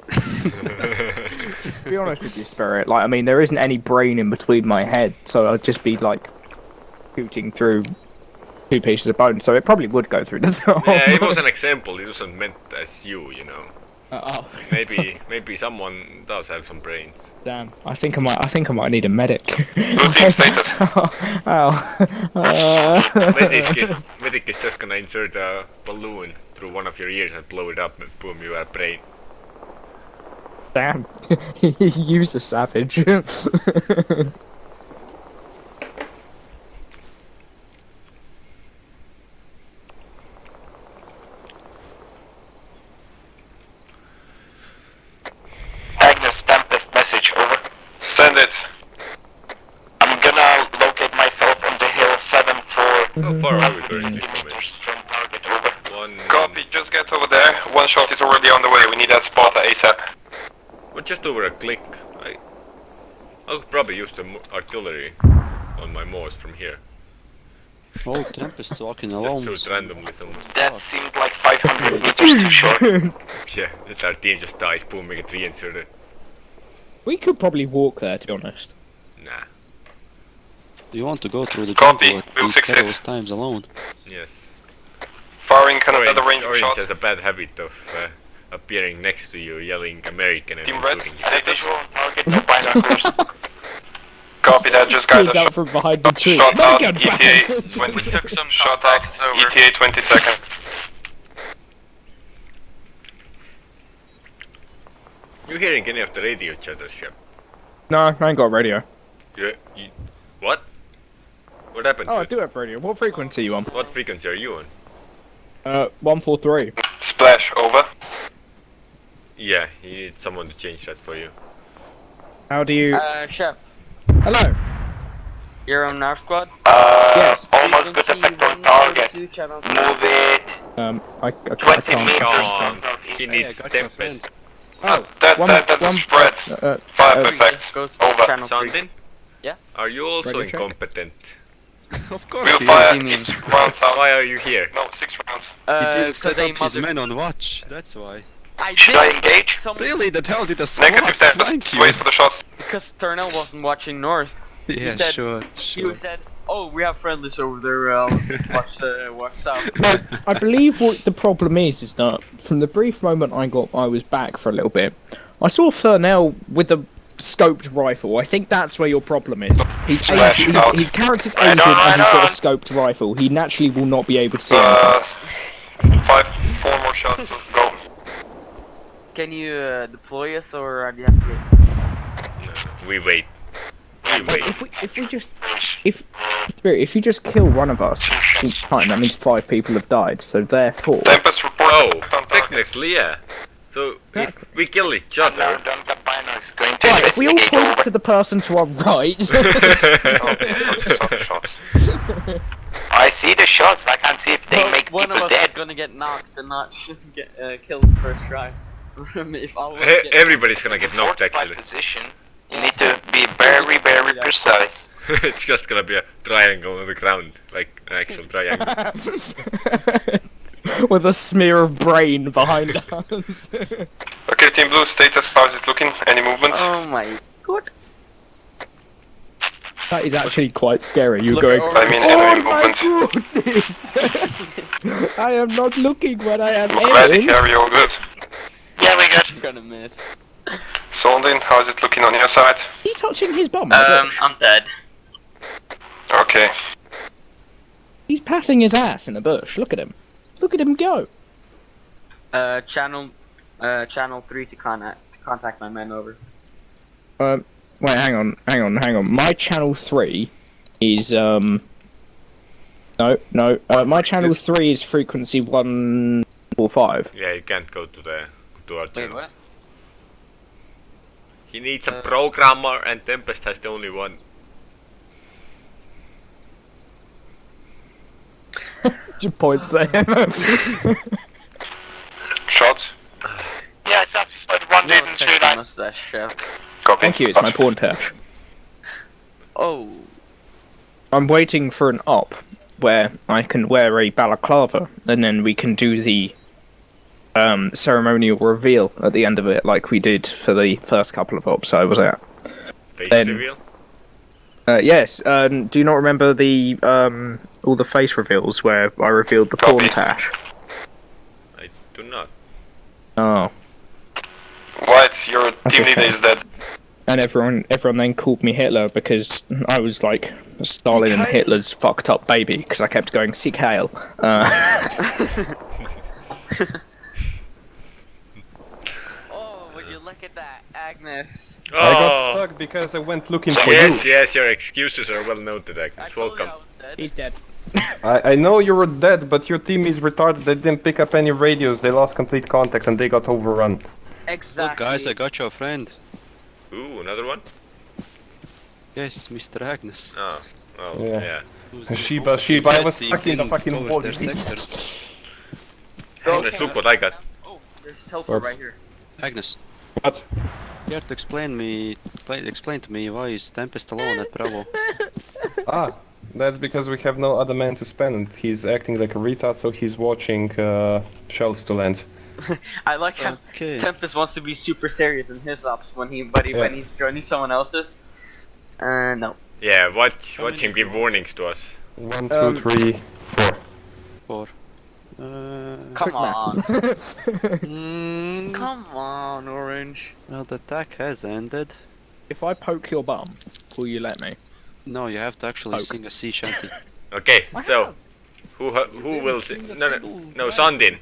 [SPEAKER 16] To be honest with you, Spirit, like, I mean, there isn't any brain in between my head, so I'd just be, like, shooting through 2 pieces of bone, so it probably would go through the top.
[SPEAKER 1] Yeah, it was an example, it wasn't meant as you know.
[SPEAKER 16] Oh.
[SPEAKER 1] Maybe someone does have some brains.
[SPEAKER 16] Damn, I think I might need a medic.
[SPEAKER 14] Blue team status.
[SPEAKER 1] Medic is just gonna insert a balloon through one of your ears and blow it up and boom, you have brain.
[SPEAKER 16] Damn, he used a savage.
[SPEAKER 15] Agnes, Tempest message, over.
[SPEAKER 14] Send it.
[SPEAKER 15] I'm gonna locate myself on the hill 7-4.
[SPEAKER 1] How far are we currently from it?
[SPEAKER 15] From target, over.
[SPEAKER 1] One.
[SPEAKER 14] Copy, just get over there. One shot is already on the way. We need that spot ASAP.
[SPEAKER 1] We're just over a click. I could probably use the artillery on my Morse from here.
[SPEAKER 12] Oh, Tempest walking alone.
[SPEAKER 1] Just shoot randomly somewhere.
[SPEAKER 15] That seemed like 500 meters too short.
[SPEAKER 1] Yeah, that's our team just dies, boom, make it reinserted.
[SPEAKER 16] We could probably walk there, to be honest.
[SPEAKER 1] Nah.
[SPEAKER 12] Do you want to go through the
[SPEAKER 14] Copy,
[SPEAKER 12] jungle at
[SPEAKER 14] we'll
[SPEAKER 12] these
[SPEAKER 14] fix it.
[SPEAKER 12] perilous times alone?
[SPEAKER 1] Yes.
[SPEAKER 14] Firing another range
[SPEAKER 1] Orange
[SPEAKER 14] shot.
[SPEAKER 1] has a bad habit of appearing next to you, yelling American and
[SPEAKER 14] Team Red,
[SPEAKER 1] shooting.
[SPEAKER 14] status.
[SPEAKER 15] Visual on target, no binoculars.
[SPEAKER 14] Copy that, just got
[SPEAKER 16] He's
[SPEAKER 14] a
[SPEAKER 16] out from behind the tree.
[SPEAKER 14] shot out.
[SPEAKER 16] Medic
[SPEAKER 14] ETA
[SPEAKER 16] back!
[SPEAKER 14] 20.
[SPEAKER 15] We took some
[SPEAKER 14] Shot out.
[SPEAKER 15] contacts, over.
[SPEAKER 14] ETA 20 seconds.
[SPEAKER 1] You hearing any of the radio chatter, Shep?
[SPEAKER 16] No, I ain't got radio.
[SPEAKER 1] You, what? What happened?
[SPEAKER 16] Oh,
[SPEAKER 1] to
[SPEAKER 16] I
[SPEAKER 1] it?
[SPEAKER 16] do have radio. What frequency are you on?
[SPEAKER 1] What frequency are you on?
[SPEAKER 16] 143.
[SPEAKER 14] Splash, over.
[SPEAKER 1] Yeah, you need someone to change that for you.
[SPEAKER 16] How do you...
[SPEAKER 5] Chef,
[SPEAKER 16] Hello?
[SPEAKER 5] you're on our squad?
[SPEAKER 16] Yes.
[SPEAKER 15] Almost good effect on target. Move it.
[SPEAKER 16] I
[SPEAKER 15] 20
[SPEAKER 16] can't...
[SPEAKER 15] meters
[SPEAKER 1] Oh,
[SPEAKER 15] from
[SPEAKER 1] he needs Tempest.
[SPEAKER 16] Oh,
[SPEAKER 14] That's a spread. Fire effect.
[SPEAKER 5] Go to
[SPEAKER 14] Over.
[SPEAKER 5] channel 3.
[SPEAKER 1] Sounding?
[SPEAKER 5] Yeah.
[SPEAKER 1] Are you also
[SPEAKER 16] Radio check?
[SPEAKER 1] incompetent?
[SPEAKER 12] Of course
[SPEAKER 14] We'll
[SPEAKER 12] he
[SPEAKER 14] fire
[SPEAKER 12] is.
[SPEAKER 14] 6 rounds out.
[SPEAKER 1] Why are you here?
[SPEAKER 14] No, 6 rounds.
[SPEAKER 12] He didn't
[SPEAKER 5] 'cause
[SPEAKER 12] set
[SPEAKER 5] they
[SPEAKER 12] up his
[SPEAKER 5] mother-
[SPEAKER 12] men on watch, that's why.
[SPEAKER 14] Should I engage?
[SPEAKER 12] Really? The hell did a SWAT
[SPEAKER 14] Negative
[SPEAKER 12] flank
[SPEAKER 14] Tempest.
[SPEAKER 12] you?
[SPEAKER 14] Wait for the shots.
[SPEAKER 5] Because Turnell wasn't watching north.
[SPEAKER 12] Yeah,
[SPEAKER 5] said-
[SPEAKER 12] sure.
[SPEAKER 5] He said, "Oh, we have friendlies over there. I'll just watch south."
[SPEAKER 16] I believe what the problem is that from the brief moment I was back for a little bit, I saw Fernell with a scoped rifle. I think that's where your problem is. He's
[SPEAKER 14] Flash
[SPEAKER 16] Asian,
[SPEAKER 14] out.
[SPEAKER 16] his character's
[SPEAKER 15] Right
[SPEAKER 16] Asian
[SPEAKER 15] on,
[SPEAKER 16] and he's
[SPEAKER 15] right
[SPEAKER 16] got a
[SPEAKER 15] on.
[SPEAKER 16] scoped rifle. He naturally will not be able to see anything.
[SPEAKER 14] 4 more shots to go.
[SPEAKER 5] Can you deploy us, or do you have to wait?
[SPEAKER 1] No, we wait. We wait.
[SPEAKER 16] If you just kill one of us each time, that means 5 people have died. So therefore,
[SPEAKER 14] Tempest report.
[SPEAKER 1] Oh, technically, yeah. So if we kill each other.
[SPEAKER 15] Now done the bino is going to
[SPEAKER 16] right, if we all
[SPEAKER 15] investigate,
[SPEAKER 16] point
[SPEAKER 15] over.
[SPEAKER 16] to the person to our right.
[SPEAKER 15] I see the shots, I can't see if they
[SPEAKER 5] Well,
[SPEAKER 15] make
[SPEAKER 5] one of
[SPEAKER 15] people
[SPEAKER 5] us is
[SPEAKER 15] dead.
[SPEAKER 5] gonna get knocked and not get killed first try. If all of us get
[SPEAKER 1] Everybody's gonna get knocked
[SPEAKER 15] Fortified
[SPEAKER 1] actually.
[SPEAKER 15] position. You need to be very, very precise.
[SPEAKER 1] It's just gonna be a triangle on the ground, like an actual triangle.
[SPEAKER 16] With a smear of brain behind us.
[SPEAKER 14] Okay, Team Blue, status, how's it looking? Any movement?
[SPEAKER 5] Oh my god.
[SPEAKER 16] That is actually quite scary. You're
[SPEAKER 5] Look
[SPEAKER 16] going,
[SPEAKER 5] over-
[SPEAKER 14] I mean,
[SPEAKER 16] oh
[SPEAKER 14] enemy
[SPEAKER 16] my
[SPEAKER 14] movement.
[SPEAKER 16] goodness! I am not looking when I am
[SPEAKER 14] Ready,
[SPEAKER 16] aiming.
[SPEAKER 14] carry all good.
[SPEAKER 15] Yeah, we got.
[SPEAKER 5] I'm gonna miss.
[SPEAKER 14] Soldin, how's it looking on your side?
[SPEAKER 16] He touching his bum. my bush.
[SPEAKER 15] I'm dead.
[SPEAKER 14] Okay.
[SPEAKER 16] He's patting his ass in a bush. Look at him. Look at him go.
[SPEAKER 5] Channel 3 to contact my men, over.
[SPEAKER 16] Wait, hang on. My channel 3 is no. My channel 3 is frequency 145.
[SPEAKER 1] Yeah, you can't go to our
[SPEAKER 5] Wait,
[SPEAKER 1] channel.
[SPEAKER 5] what?
[SPEAKER 1] He needs a programmer, and Tempest has the only one.
[SPEAKER 16] Just points there.
[SPEAKER 14] Shots?
[SPEAKER 15] Yeah, southeast by the rendezvous
[SPEAKER 5] No,
[SPEAKER 15] tree line.
[SPEAKER 5] mustache, chef.
[SPEAKER 14] Copy.
[SPEAKER 16] Thank you, it's my pawn touch.
[SPEAKER 5] Oh.
[SPEAKER 16] I'm waiting for an op where I can wear a balaclava and then we can do the ceremonial reveal at the end of it like we did for the first couple of ops I was at.
[SPEAKER 1] Face
[SPEAKER 16] Then-
[SPEAKER 1] reveal?
[SPEAKER 16] Yes, do you not remember the all the face reveals where I revealed the pawn tash?
[SPEAKER 1] I do not.
[SPEAKER 16] Oh.
[SPEAKER 14] White, your
[SPEAKER 16] That's
[SPEAKER 14] team
[SPEAKER 16] a
[SPEAKER 14] leader
[SPEAKER 16] shame.
[SPEAKER 14] is dead.
[SPEAKER 16] And everyone then called me Hitler because I was like Stalin and Hitler's fucked up baby because I kept going Sieg Heil.
[SPEAKER 5] Oh, would you look at that, Agnes?
[SPEAKER 9] I got stuck because I went looking for
[SPEAKER 1] Yes,
[SPEAKER 9] you.
[SPEAKER 1] yes, your excuses are well noted, Agnes. Welcome.
[SPEAKER 16] He's dead.
[SPEAKER 9] I know you were dead, but your team is retarded. They didn't pick up any radios. They lost complete contact and they got overrun.
[SPEAKER 5] Exactly.
[SPEAKER 12] Look, guys, I got your friend.
[SPEAKER 1] Ooh, another one?
[SPEAKER 12] Yes, Mr. Agnes.
[SPEAKER 1] Oh, well,
[SPEAKER 9] Yeah.
[SPEAKER 1] yeah.
[SPEAKER 9] Sheba, I was stuck in the fucking wall.
[SPEAKER 1] Agnes, look what I got.
[SPEAKER 5] Oh, there's a teleport right here.
[SPEAKER 12] Agnes.
[SPEAKER 9] What?
[SPEAKER 12] You have to explain to me why is Tempest alone at Bravo.
[SPEAKER 9] That's because we have no other man to spend and he's acting like a retard, so he's watching shells to land.
[SPEAKER 5] I like how Tempest wants to be super serious in his ops when he's joining someone else's. No.
[SPEAKER 1] Yeah, watch him give warnings to us.
[SPEAKER 9] 1, 2, 3, 4.
[SPEAKER 12] 4.
[SPEAKER 5] Come on. Come on, Orange.
[SPEAKER 12] Well, the attack has ended.
[SPEAKER 16] If I poke your bum, will you let me?
[SPEAKER 12] No, you have to actually sing a sea shanty.
[SPEAKER 1] Okay, so who will sing? No, Sandin.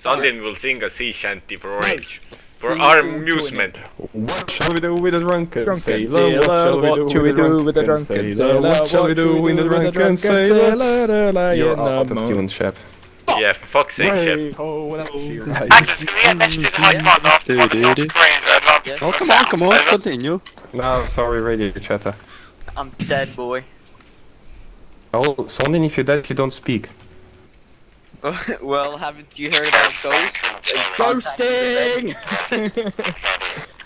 [SPEAKER 1] Sandin will sing a sea shanty for Orange. For our amusement.
[SPEAKER 9] What shall we do with a drunken sailor?
[SPEAKER 16] What shall we do with a drunken sailor?
[SPEAKER 9] What shall we do with a drunken sailor? You're out of tune, chap.
[SPEAKER 1] Yeah, fuck's sake, Shep.
[SPEAKER 15] Agnes, can we get next to the high part of
[SPEAKER 12] Oh, come on, continue.
[SPEAKER 9] No, sorry, radio chatter.
[SPEAKER 5] I'm dead, boy.
[SPEAKER 9] Oh, Sondin, if you're dead, you don't speak.
[SPEAKER 5] Well, haven't you heard about ghosts?
[SPEAKER 16] Ghosting!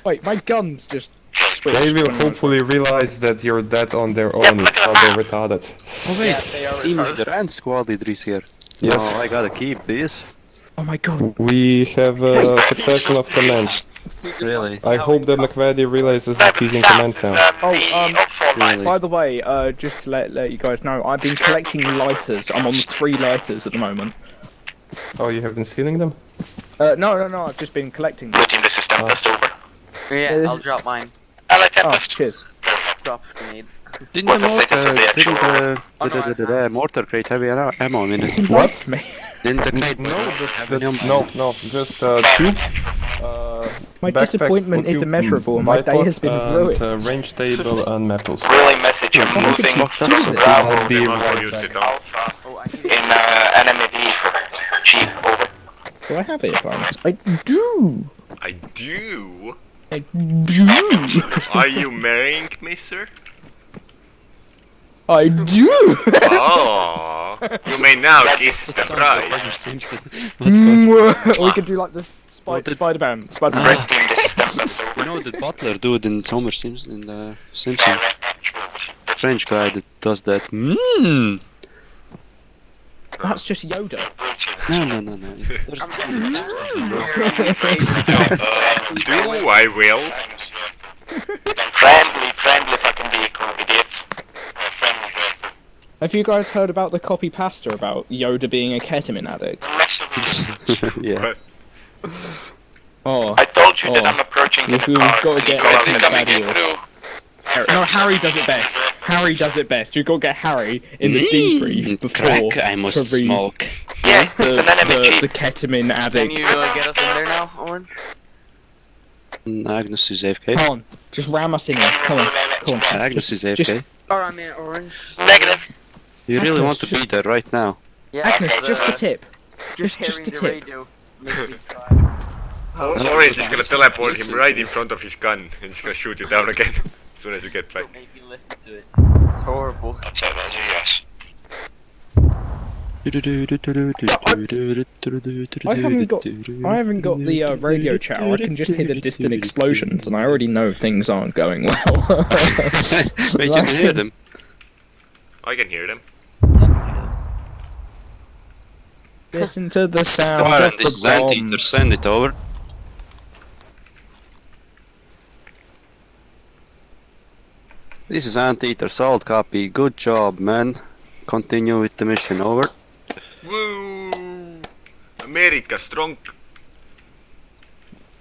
[SPEAKER 16] Wait, my gun's just switched.
[SPEAKER 9] They will hopefully realize that you're dead on their own if they're retarded.
[SPEAKER 12] Oh wait,
[SPEAKER 5] Yeah, they are
[SPEAKER 12] team
[SPEAKER 5] retarded.
[SPEAKER 12] leader and squad leader is here.
[SPEAKER 9] Yes.
[SPEAKER 12] No, I gotta keep this.
[SPEAKER 16] Oh my god.
[SPEAKER 9] We have a succession of commands.
[SPEAKER 12] Really?
[SPEAKER 9] I hope that McVady realizes that he's in command now.
[SPEAKER 12] Really?
[SPEAKER 16] By the way, just to let you guys know, I've been collecting lighters. I'm on 3 lighters at the moment.
[SPEAKER 9] Oh, you have been stealing them?
[SPEAKER 16] No, I've just been collecting them.
[SPEAKER 15] Team, this is Tempest over.
[SPEAKER 5] Yeah, I'll drop mine.
[SPEAKER 15] I like
[SPEAKER 16] Oh,
[SPEAKER 15] Tempest.
[SPEAKER 16] cheers.
[SPEAKER 5] Drop grenade.
[SPEAKER 12] Didn't
[SPEAKER 15] What's
[SPEAKER 12] the
[SPEAKER 15] the status of the actual
[SPEAKER 12] the mortar crate have ammo in it?
[SPEAKER 16] What? Me?
[SPEAKER 12] Didn't the crate have any ammo?
[SPEAKER 9] No, just 2.
[SPEAKER 16] My
[SPEAKER 9] backpack
[SPEAKER 16] disappointment
[SPEAKER 9] for
[SPEAKER 16] is
[SPEAKER 9] two
[SPEAKER 16] immeasurable. My day has been
[SPEAKER 9] bipods
[SPEAKER 16] ruined.
[SPEAKER 9] and, range table and metals.
[SPEAKER 15] Really message him moving
[SPEAKER 16] this?
[SPEAKER 15] Bravo
[SPEAKER 9] Be
[SPEAKER 1] Use
[SPEAKER 9] right
[SPEAKER 1] it
[SPEAKER 9] back.
[SPEAKER 1] on.
[SPEAKER 15] in enemy V for Chief over.
[SPEAKER 16] Do I have earphones? I do!
[SPEAKER 1] I do?
[SPEAKER 16] I do!
[SPEAKER 1] Are you marrying me, sir?
[SPEAKER 16] I do!
[SPEAKER 1] Oh, you may now kiss the bride.
[SPEAKER 12] Simpson.
[SPEAKER 16] Or we could do like the Spider-Man. Spider-Man.
[SPEAKER 12] You know the butler dude in Homer Simpson, in the Simpsons? French guy that does that. Mmm.
[SPEAKER 16] That's just Yoda.
[SPEAKER 12] No. It's
[SPEAKER 1] Do I will?
[SPEAKER 15] Friendly fucking vehicle, idiots. Friendly vehicle.
[SPEAKER 16] Have you guys heard about the copy pasta about Yoda being a ketamine addict?
[SPEAKER 12] yeah.
[SPEAKER 16] Oh.
[SPEAKER 15] I told you that I'm approaching
[SPEAKER 16] We've got to get McFaddy or... No, Harry does it best. Harry does it best. We've got to get Harry in the debrief before
[SPEAKER 12] Crack, I must
[SPEAKER 16] Therese,
[SPEAKER 12] smoke.
[SPEAKER 15] Yeah, it's an enemy chief.
[SPEAKER 16] the ketamine
[SPEAKER 5] Can
[SPEAKER 16] addict.
[SPEAKER 5] you get us in there now, Orange?
[SPEAKER 12] Agnes is AFK.
[SPEAKER 16] Come on, just ram us in here. Come on.
[SPEAKER 12] Agnes is AFK.
[SPEAKER 16] just-
[SPEAKER 5] Alright, man, Orange.
[SPEAKER 15] Negative.
[SPEAKER 12] You really
[SPEAKER 16] Agnes,
[SPEAKER 12] want to be there right now?
[SPEAKER 5] Yeah,
[SPEAKER 16] Agnes,
[SPEAKER 5] but,
[SPEAKER 16] just the tip.
[SPEAKER 5] Just
[SPEAKER 16] Just the
[SPEAKER 5] hearing
[SPEAKER 16] tip.
[SPEAKER 5] radio makes me cry.
[SPEAKER 1] Orange is gonna teleport him right in front of his gun and he's gonna shoot you down again as soon as you get back.
[SPEAKER 5] Make me listen to it. It's horrible.
[SPEAKER 15] That's yes.
[SPEAKER 16] I haven't got the radio chatter. I can just hear the distant explosions, and I already know things aren't going well.
[SPEAKER 12] Wait, you can hear them.
[SPEAKER 1] I can hear them.
[SPEAKER 16] Listen to the sound
[SPEAKER 12] Alright,
[SPEAKER 16] of
[SPEAKER 12] this is
[SPEAKER 16] the
[SPEAKER 12] Anthill,
[SPEAKER 16] bombs.
[SPEAKER 12] send it over. This is Anteater Salt, copy. Good job, man. Continue with the mission, over.
[SPEAKER 1] Woo! America strong.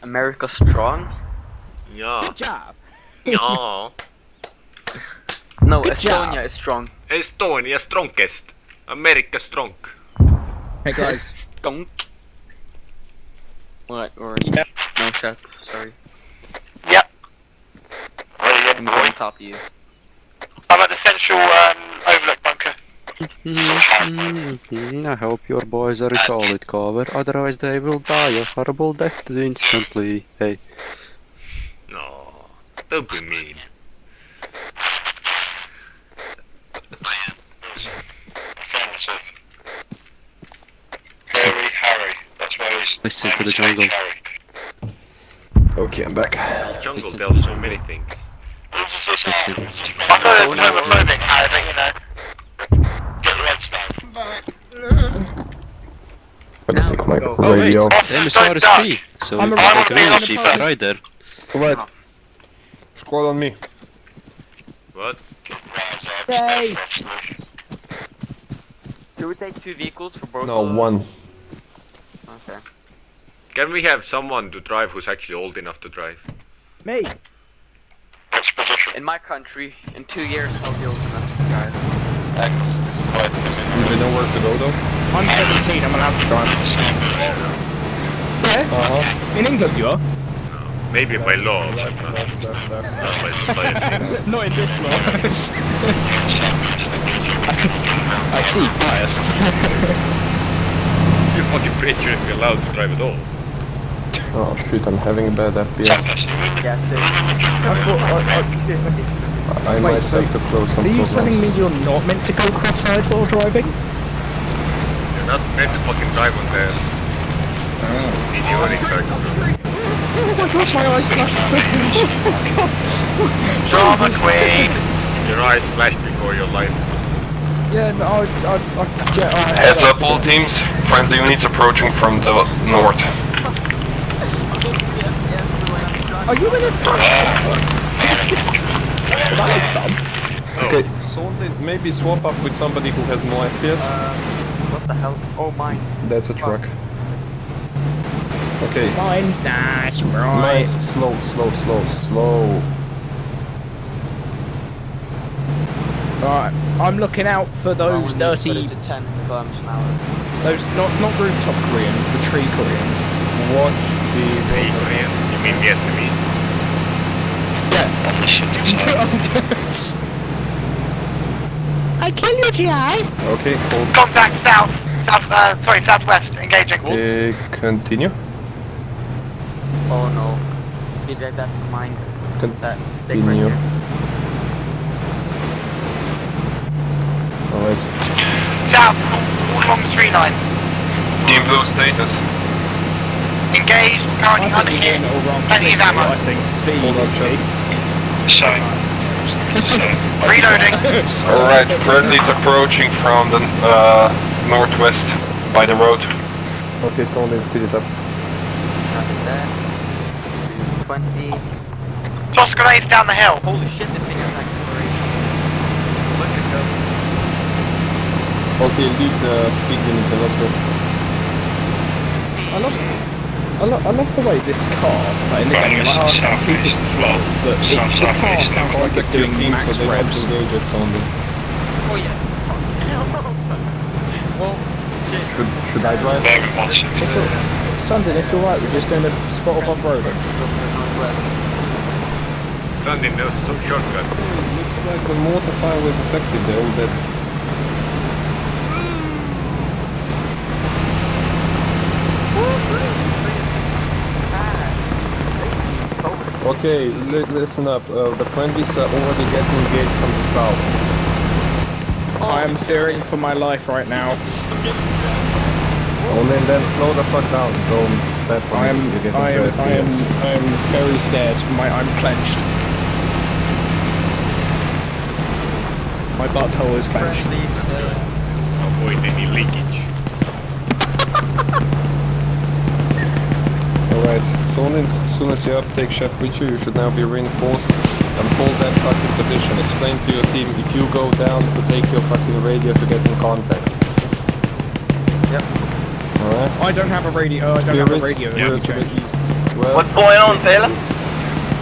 [SPEAKER 5] America strong?
[SPEAKER 1] Yeah.
[SPEAKER 5] Good job.
[SPEAKER 1] Yeah.
[SPEAKER 5] No,
[SPEAKER 1] Good
[SPEAKER 5] Estonia
[SPEAKER 1] job.
[SPEAKER 5] is strong.
[SPEAKER 1] Estonia strongest. America strong.
[SPEAKER 16] Hey guys.
[SPEAKER 5] Stonk. What? Or
[SPEAKER 15] Yeah.
[SPEAKER 5] no, shut. Sorry.
[SPEAKER 15] Yep.
[SPEAKER 5] I'm on top of you.
[SPEAKER 15] I'm at the central overlook bunker.
[SPEAKER 12] I hope your boys are in solid cover, otherwise they will die a horrible death instantly. Hey.
[SPEAKER 1] No. Don't be mean.
[SPEAKER 15] Harry. That's why he's.
[SPEAKER 12] Listen to the jungle.
[SPEAKER 9] Okay, I'm back.
[SPEAKER 1] Jungle
[SPEAKER 12] Listen
[SPEAKER 1] tells
[SPEAKER 12] to
[SPEAKER 1] so many things.
[SPEAKER 12] Listen.
[SPEAKER 15] I thought it was homophobic, Harry, but you know. Get your heads down.
[SPEAKER 9] I'm gonna take my
[SPEAKER 12] Oh wait,
[SPEAKER 9] radio.
[SPEAKER 12] MSR is free, so
[SPEAKER 16] I'm
[SPEAKER 12] you
[SPEAKER 16] a
[SPEAKER 12] can
[SPEAKER 16] robot.
[SPEAKER 12] take a ownership right there.
[SPEAKER 9] Right. Squad on me.
[SPEAKER 1] What?
[SPEAKER 16] Yay!
[SPEAKER 5] Should we take 2 vehicles for both?
[SPEAKER 9] No, one.
[SPEAKER 5] Okay.
[SPEAKER 1] Can we have someone to drive who's actually old enough to drive?
[SPEAKER 2] Me.
[SPEAKER 5] In my country, in 2 years, I'll be old enough to drive.
[SPEAKER 9] Do they know where to go though?
[SPEAKER 16] I'm 17, I'm allowed to drive.
[SPEAKER 9] Uh-huh.
[SPEAKER 16] In England you are?
[SPEAKER 1] Maybe by law, but not by society.
[SPEAKER 16] Not in this law. I see, biased.
[SPEAKER 1] You fucking bitch shouldn't be allowed to drive at all.
[SPEAKER 9] Oh shit, I'm having a bad FPS.
[SPEAKER 5] Yeah, same.
[SPEAKER 16] I thought
[SPEAKER 9] I might have to close some
[SPEAKER 16] Are you
[SPEAKER 9] programs.
[SPEAKER 16] telling me you're not meant to go cross-eyed while driving?
[SPEAKER 1] You're not meant to fucking drive on the idiotic circle.
[SPEAKER 16] Oh my god, my eyes flashed. Oh god.
[SPEAKER 15] Drama queen!
[SPEAKER 1] Your eyes flashed before your life.
[SPEAKER 16] Yeah, no, I
[SPEAKER 14] Heads up, all teams. Friendly units approaching from the north.
[SPEAKER 16] Are you in a taxi? That looks fun.
[SPEAKER 9] Okay, so maybe swap up with somebody who has more FPS.
[SPEAKER 5] What the hell? Oh, mine.
[SPEAKER 9] That's a truck. Okay.
[SPEAKER 16] Mine's nice, right?
[SPEAKER 9] Nice. Slow.
[SPEAKER 16] Right, I'm looking out for those dirty,
[SPEAKER 5] Put it to 10 kilometers an hour.
[SPEAKER 16] those not rooftop Koreans, the tree Koreans.
[SPEAKER 9] Watch the...
[SPEAKER 1] Hey, Korean. You mean Vietnamese?
[SPEAKER 16] I kill you, GI.
[SPEAKER 9] Okay, hold.
[SPEAKER 15] Contact southwest, engaging.
[SPEAKER 9] Continue.
[SPEAKER 5] Oh no. DJ, that's mine. That stick right
[SPEAKER 9] Continue.
[SPEAKER 5] here.
[SPEAKER 9] Alright.
[SPEAKER 15] South, all along the tree line.
[SPEAKER 14] Team Blue status.
[SPEAKER 15] Engaged, currently
[SPEAKER 16] I
[SPEAKER 15] under
[SPEAKER 16] think you're
[SPEAKER 15] here.
[SPEAKER 16] doing it all wrong.
[SPEAKER 15] Plenty of ammo.
[SPEAKER 16] I think speed is key.
[SPEAKER 15] Reloading.
[SPEAKER 14] Alright, friendly's approaching from the northwest by the road.
[SPEAKER 9] Okay, someone then speed it up.
[SPEAKER 5] Nothing there. 20.
[SPEAKER 15] Toss grenades down the hill.
[SPEAKER 5] Holy shit, this thing has acceleration. Look at go.
[SPEAKER 9] Okay, lead the speed limit and let's go.
[SPEAKER 16] I love the way this car, like in the game, like, oh, okay, keep it slow, but the car sounds like it's doing max
[SPEAKER 9] so they won't
[SPEAKER 16] revs.
[SPEAKER 9] engage us only.
[SPEAKER 5] Oh yeah. Well, shit.
[SPEAKER 9] Should I drive?
[SPEAKER 16] Sundin, it's alright, we're just doing a spot of off-roading.
[SPEAKER 1] Sunday knows some shortcut.
[SPEAKER 9] Looks like the mortar fire was effective, they're all dead. Okay, listen up. The friendlies are already getting engaged from the south.
[SPEAKER 16] I am fearing for my life right now.
[SPEAKER 9] Only then slow the fuck down. Don't step on it if you get into FPS.
[SPEAKER 16] I am very scared. I'm clenched. My butthole is clenched.
[SPEAKER 1] Avoid any leakage.
[SPEAKER 9] Alright, as soon as you uptake ship with you should now be reinforced and hold that fucking position. Explain to your team if you go down to take your fucking radio to get in contact.
[SPEAKER 5] Yep.
[SPEAKER 9] Alright?
[SPEAKER 16] I don't have a radio. I don't have a radio.
[SPEAKER 9] To the east. Well,
[SPEAKER 15] What's going on, fellas?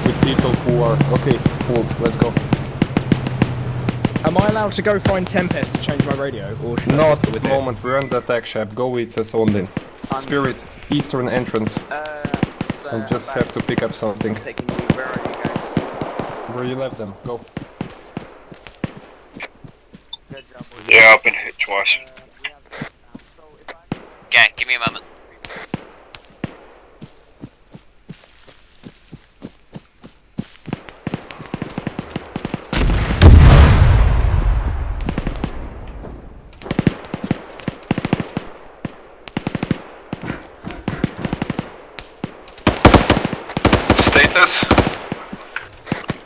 [SPEAKER 9] with people who are... Okay, hold, let's go.
[SPEAKER 16] Am I allowed to go find Tempest to change my radio? Or should I
[SPEAKER 9] Not
[SPEAKER 16] just
[SPEAKER 9] at
[SPEAKER 16] go with
[SPEAKER 9] the
[SPEAKER 16] it?
[SPEAKER 9] moment, we're on the attack ship. Go with Sondin. Spirit, eastern entrance. I'll just have to pick up something.
[SPEAKER 5] Where are you guys?
[SPEAKER 9] Where you left them, go.
[SPEAKER 15] Yeah, I've been hit twice. Yeah, give me a moment.
[SPEAKER 14] Status?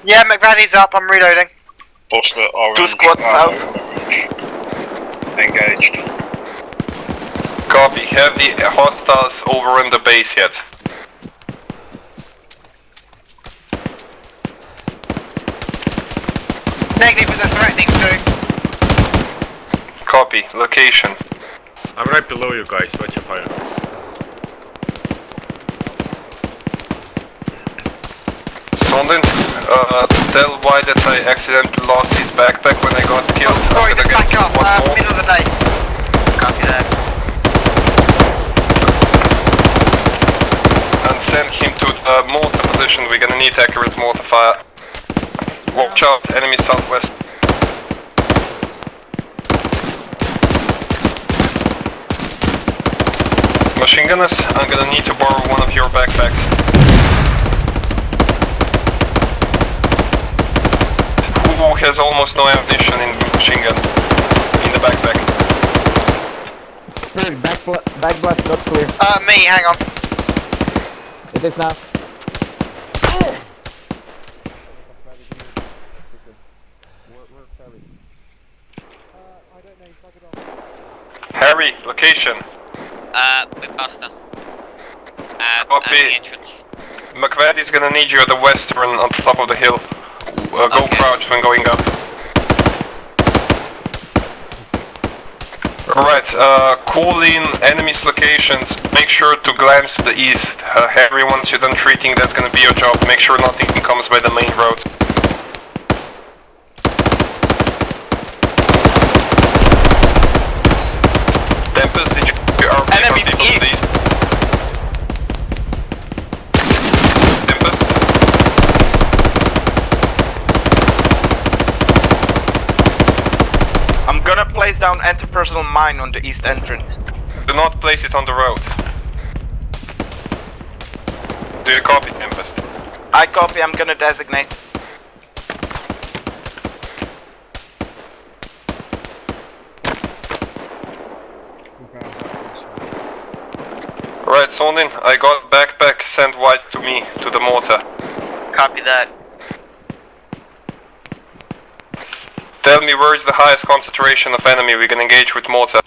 [SPEAKER 3] Yeah, McVanny's up, I'm reloading.
[SPEAKER 14] Buster, orange.
[SPEAKER 15] 2 squads south.
[SPEAKER 14] Engaged. Copy. Have the hostiles over in the base yet?
[SPEAKER 3] Negative, but they're threatening to.
[SPEAKER 14] Copy. Location.
[SPEAKER 1] I'm right below you guys, watch your fire.
[SPEAKER 14] Sondin, tell why that I accidentally lost his backpack when I got killed.
[SPEAKER 3] Sorry, just back up, middle of the day.
[SPEAKER 15] Copy that.
[SPEAKER 14] And send him to the mortar position. We're gonna need accurate mortar fire. Watch out, enemy southwest. Machine gunners, I'm gonna need to borrow one of your backpacks. Who has almost no ammunition in machine gun? In the backpack.
[SPEAKER 4] Spirit, back blast not clear.
[SPEAKER 3] Me, hang on.
[SPEAKER 4] It is now.
[SPEAKER 14] Harry, location.
[SPEAKER 15] With Buster.
[SPEAKER 14] Copy.
[SPEAKER 15] At the entrance.
[SPEAKER 14] McVaddy's gonna need you at the western on top of the hill. Go crouch when going up. Alright, call in enemies' locations. Make sure to glance to the east. Harry, once you're done treating, that's gonna be your job. Make sure nothing comes by the main road. Tempest, did you RP enemy from people to the east? Tempest?
[SPEAKER 15] I'm gonna place down anti-personnel mine on the east entrance.
[SPEAKER 14] Do not place it on the road. Do you copy, Tempest?
[SPEAKER 15] I copy, I'm gonna designate.
[SPEAKER 14] Alright, Sondin, I got backpack, send white to me, to the mortar.
[SPEAKER 15] Copy that.
[SPEAKER 14] Tell me where is the highest concentration of enemy we can engage with mortar.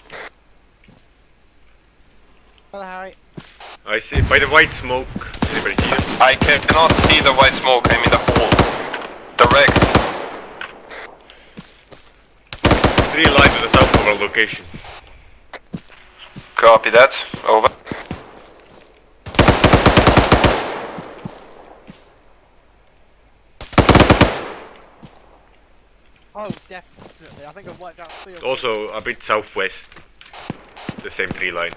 [SPEAKER 3] Hello, Harry.
[SPEAKER 1] I see, by the white smoke. Anybody see it?
[SPEAKER 14] I cannot see the white smoke, I'm in the hole. Direct.
[SPEAKER 1] 3 lines to the south of our location.
[SPEAKER 14] Copy that, over.
[SPEAKER 3] Oh, definitely. I think I've wiped out 3 of
[SPEAKER 1] Also a bit southwest. The same 3 line.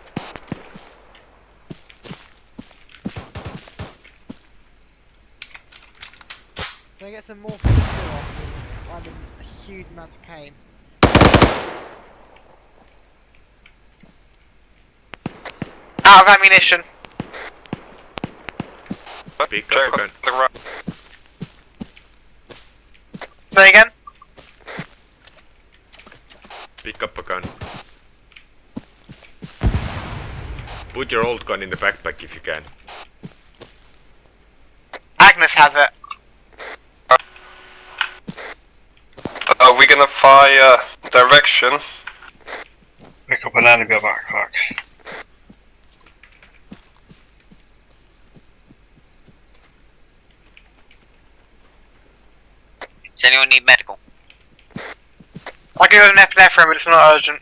[SPEAKER 3] Can I get some more for the 2 off? I'm in a huge amount of pain. Out of ammunition.
[SPEAKER 1] Big gun.
[SPEAKER 3] Say again?
[SPEAKER 1] Pick up a gun. Put your old gun in the backpack if you can.
[SPEAKER 3] Agnes has it.
[SPEAKER 14] We're gonna fire direction.
[SPEAKER 17] Pick up an enemy backpack.
[SPEAKER 15] Does anyone need medical?
[SPEAKER 3] I'll give it an epinephrine, but it's not urgent.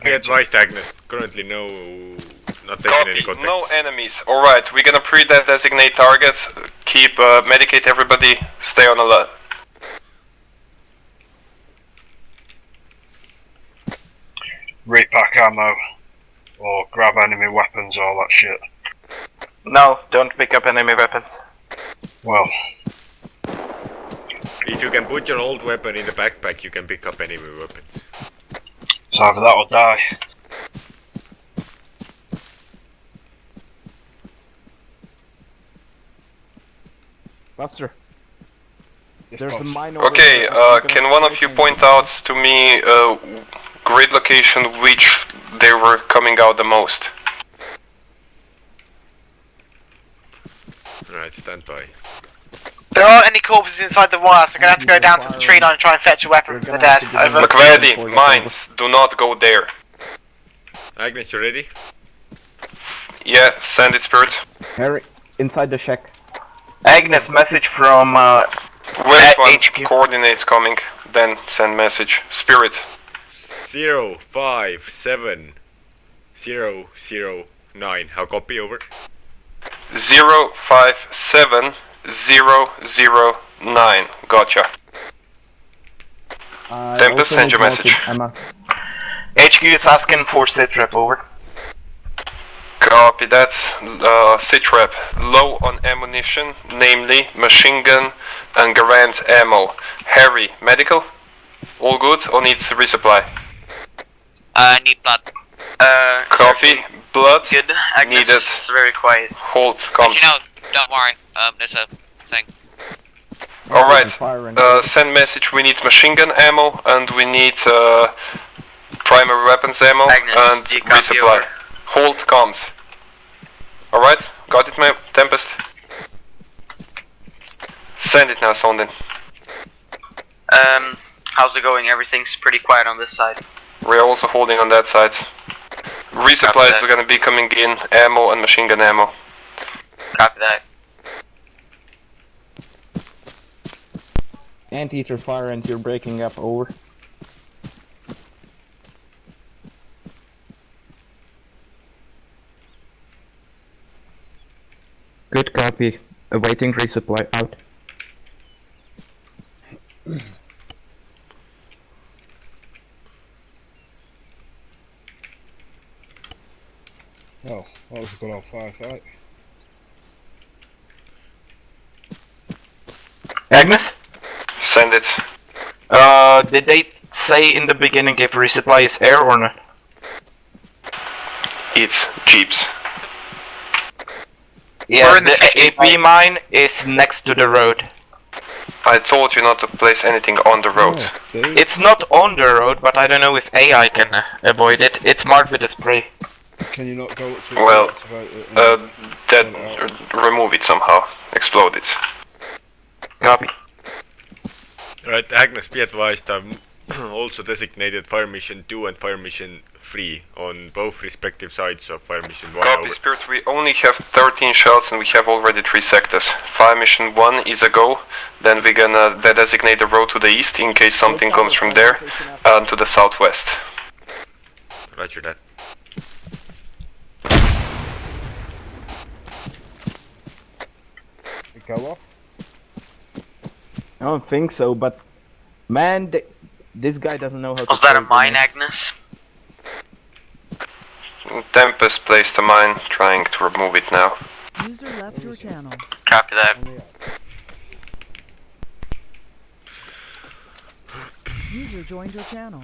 [SPEAKER 1] Be advised, Agnes. Currently not taking any
[SPEAKER 14] Copy,
[SPEAKER 1] contact.
[SPEAKER 14] no enemies. Alright, we're gonna pre-designate targets. Keep, medicate everybody. Stay on alert.
[SPEAKER 17] Repack ammo. Or grab enemy weapons, all that shit.
[SPEAKER 16] No, don't pick up enemy weapons.
[SPEAKER 17] Well,
[SPEAKER 1] If you can put your old weapon in the backpack, you can pick up enemy weapons.
[SPEAKER 17] it's either that or die.
[SPEAKER 4] Buster. There's a mine over
[SPEAKER 14] Okay,
[SPEAKER 4] there.
[SPEAKER 14] can one of you point out to me grid location which they were coming out the most?
[SPEAKER 1] Right, stand by.
[SPEAKER 3] There aren't any corpses inside the wire, so you're gonna have to go down to the tree line and try and fetch a weapon from the dead. Over.
[SPEAKER 14] McVeady, mines, do not go there.
[SPEAKER 1] Agnes, you ready?
[SPEAKER 14] Yeah, send it, Spirit.
[SPEAKER 4] Harry, inside the shack.
[SPEAKER 16] Agnes, message from
[SPEAKER 14] Wait one, coordinates coming, then send message. Spirit.
[SPEAKER 1] 057009. How copy, over?
[SPEAKER 14] 057009. Gotcha. Tempest, send your message.
[SPEAKER 16] HQ is asking for sitrep, over.
[SPEAKER 14] Copy that. Sitrep. Low on ammunition, namely machine gun and Garand ammo. Harry, medical? All good or needs resupply?
[SPEAKER 15] Need blood.
[SPEAKER 14] Copy. Blood
[SPEAKER 15] Good. Agnes,
[SPEAKER 14] needed.
[SPEAKER 15] it's very quiet.
[SPEAKER 14] Hold comms.
[SPEAKER 15] No, don't worry. There's a thing.
[SPEAKER 14] Alright, send message, we need machine gun ammo and we need primary weapons ammo and resupply.
[SPEAKER 15] over?
[SPEAKER 14] Hold comms. Alright, got it, Tempest? Send it now, Sondin.
[SPEAKER 15] How's it going? Everything's pretty quiet on this side.
[SPEAKER 14] We're also holding on that side. Resupplies are gonna be coming in, ammo and machine gun ammo.
[SPEAKER 15] Copy that.
[SPEAKER 4] Anteater fire and you're breaking up, over. Good copy. Awaiting resupply, out.
[SPEAKER 17] Oh, that was a good old firefight.
[SPEAKER 16] Agnes?
[SPEAKER 14] Send it.
[SPEAKER 16] Did they say in the beginning if resupply is air or not?
[SPEAKER 14] It's jeeps.
[SPEAKER 16] Yeah, the AP mine is next to the road.
[SPEAKER 14] I told you not to place anything on the road.
[SPEAKER 16] It's not on the road, but I don't know if AI can avoid it. It's marked with a spray.
[SPEAKER 17] Can you not go up to
[SPEAKER 14] Well,
[SPEAKER 17] activate it?
[SPEAKER 14] then remove it somehow. Explode it.
[SPEAKER 16] Copy.
[SPEAKER 1] Right, Agnes, be advised, I've also designated Fire Mission 2 and Fire Mission 3 on both respective sides of Fire Mission 1.
[SPEAKER 14] Copy, Spirit, we only have 13 shells and we have already 3 sectors. Fire Mission 1 is a go, then we're gonna designate the road to the east in case something comes from there, and to the southwest.
[SPEAKER 1] Roger that.
[SPEAKER 17] Go off?
[SPEAKER 4] I don't think so, but man, this guy doesn't know how to.
[SPEAKER 15] Was that a
[SPEAKER 4] play
[SPEAKER 15] mine,
[SPEAKER 4] game.
[SPEAKER 15] Agnes?
[SPEAKER 14] Tempest placed a mine, trying to remove it now.
[SPEAKER 10] User left your channel.
[SPEAKER 15] Copy that.
[SPEAKER 10] User joined your channel.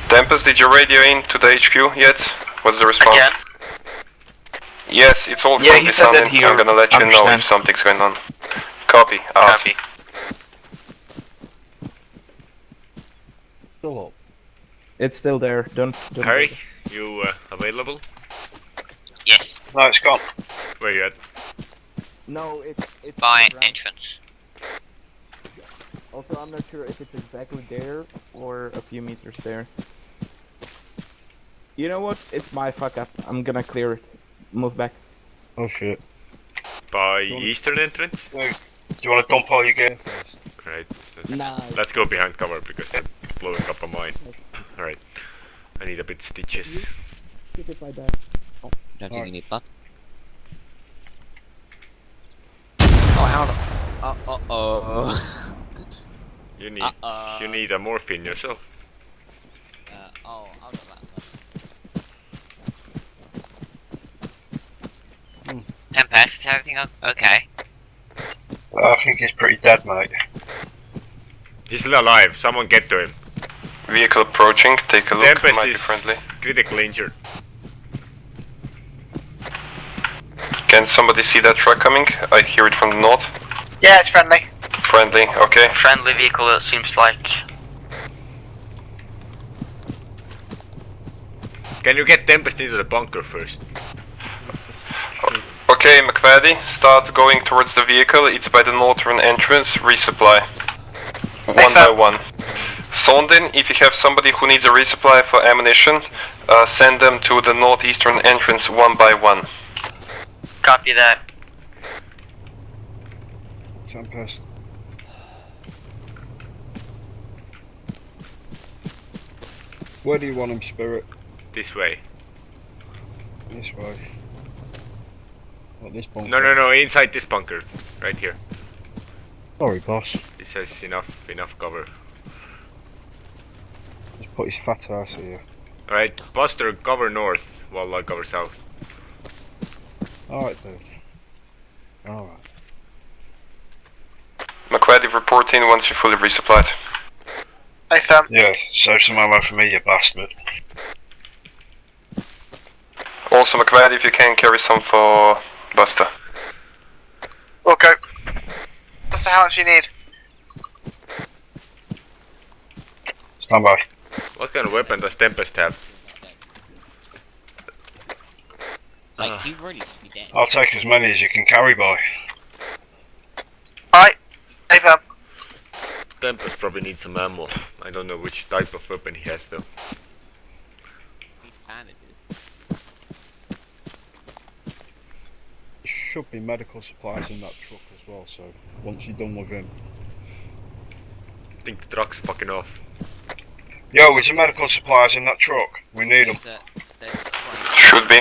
[SPEAKER 14] Tempest, did you radio in to the HQ yet? What's the response?
[SPEAKER 15] Again?
[SPEAKER 14] Yes, it's all
[SPEAKER 16] Yeah,
[SPEAKER 14] currently
[SPEAKER 16] he said that
[SPEAKER 14] sounding.
[SPEAKER 16] he
[SPEAKER 14] I'm gonna let you know if
[SPEAKER 16] understands.
[SPEAKER 14] something's going on. Copy. Out.
[SPEAKER 15] Copy.
[SPEAKER 7] Still up.
[SPEAKER 4] It's still there. Don't
[SPEAKER 1] Harry, you available?
[SPEAKER 15] Yes.
[SPEAKER 17] No, it's gone.
[SPEAKER 1] Where you at?
[SPEAKER 4] No, it's
[SPEAKER 15] By
[SPEAKER 4] on the ground.
[SPEAKER 15] entrance.
[SPEAKER 4] Also, I'm not sure if it's exactly there or a few meters there. You know what? It's my fuck up. I'm gonna clear it. Move back.
[SPEAKER 7] Oh shit.
[SPEAKER 1] By eastern entrance?
[SPEAKER 17] Do you want to dump all your gear?
[SPEAKER 1] Right.
[SPEAKER 4] Nah.
[SPEAKER 1] Let's go behind cover because they're blowing up a mine. Alright. I need a bit stitches.
[SPEAKER 4] Keep it like that.
[SPEAKER 11] Don't think you need blood. Oh, oh.
[SPEAKER 1] You need a morphine yourself.
[SPEAKER 11] Oh, I'll do that one.
[SPEAKER 15] Tempest, is everything okay?
[SPEAKER 17] I think he's pretty dead, mate.
[SPEAKER 1] He's still alive. Someone get to him.
[SPEAKER 14] Vehicle approaching. Take a look.
[SPEAKER 1] Tempest
[SPEAKER 14] Might be
[SPEAKER 1] is
[SPEAKER 14] friendly.
[SPEAKER 1] critically injured.
[SPEAKER 14] Can somebody see that truck coming? I hear it from the north.
[SPEAKER 3] Yeah, it's friendly.
[SPEAKER 14] Friendly. Okay.
[SPEAKER 15] Friendly vehicle, it seems like.
[SPEAKER 1] Can you get Tempest into the bunker first?
[SPEAKER 14] Okay, McFaddy, start going towards the vehicle. It's by the northern entrance. Resupply. One by one. Sondin, if you have somebody who needs a resupply for ammunition, send them to the northeastern entrance one by one.
[SPEAKER 15] Copy that.
[SPEAKER 7] Tempest. Where do you want him, Spirit?
[SPEAKER 1] This way.
[SPEAKER 7] This way. What, this bunker?
[SPEAKER 1] No, inside this bunker. Right here.
[SPEAKER 7] Sorry, boss.
[SPEAKER 1] This has enough cover.
[SPEAKER 7] Just put his fat ass here.
[SPEAKER 1] Alright, Buster, cover north while I cover south.
[SPEAKER 7] Alright, dude. Alright.
[SPEAKER 14] McFaddy, report in once you're fully resupplied.
[SPEAKER 3] Hey, Sam.
[SPEAKER 17] Yeah, save some ammo for me, you bastard.
[SPEAKER 14] Also, McFaddy, if you can, carry some for Buster.
[SPEAKER 3] Okay. Buster, how much you need?
[SPEAKER 17] Stand by.
[SPEAKER 1] What kind of weapon does Tempest have?
[SPEAKER 11] Like, he really should be dead.
[SPEAKER 17] I'll take as many as you can carry, boy.
[SPEAKER 3] Alright. Hey, Sam.
[SPEAKER 1] Tempest probably needs some ammo. I don't know which type of weapon he has though.
[SPEAKER 11] He's bandages.
[SPEAKER 7] There should be medical supplies in that truck as well, so once you're done with him.
[SPEAKER 1] I think the truck's fucking off.
[SPEAKER 17] Yo, is there medical supplies in that truck? We need them.
[SPEAKER 14] Should be.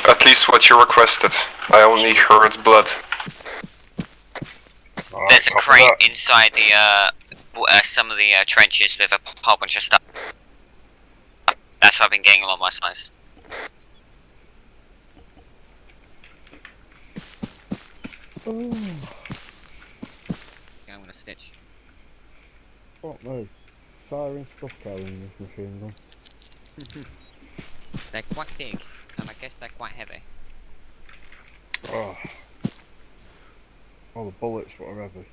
[SPEAKER 14] At least what you requested. I only heard blood.
[SPEAKER 15] There's a crate inside the some of the trenches with a whole bunch of stuff. That's why I've been getting along my size.
[SPEAKER 11] Yeah, I'm gonna stitch.
[SPEAKER 7] Fuck no. Firing stuff carrying this machine gun.
[SPEAKER 11] They're quite big, and I guess they're quite heavy.
[SPEAKER 7] Oh. All the bullets what are heavy.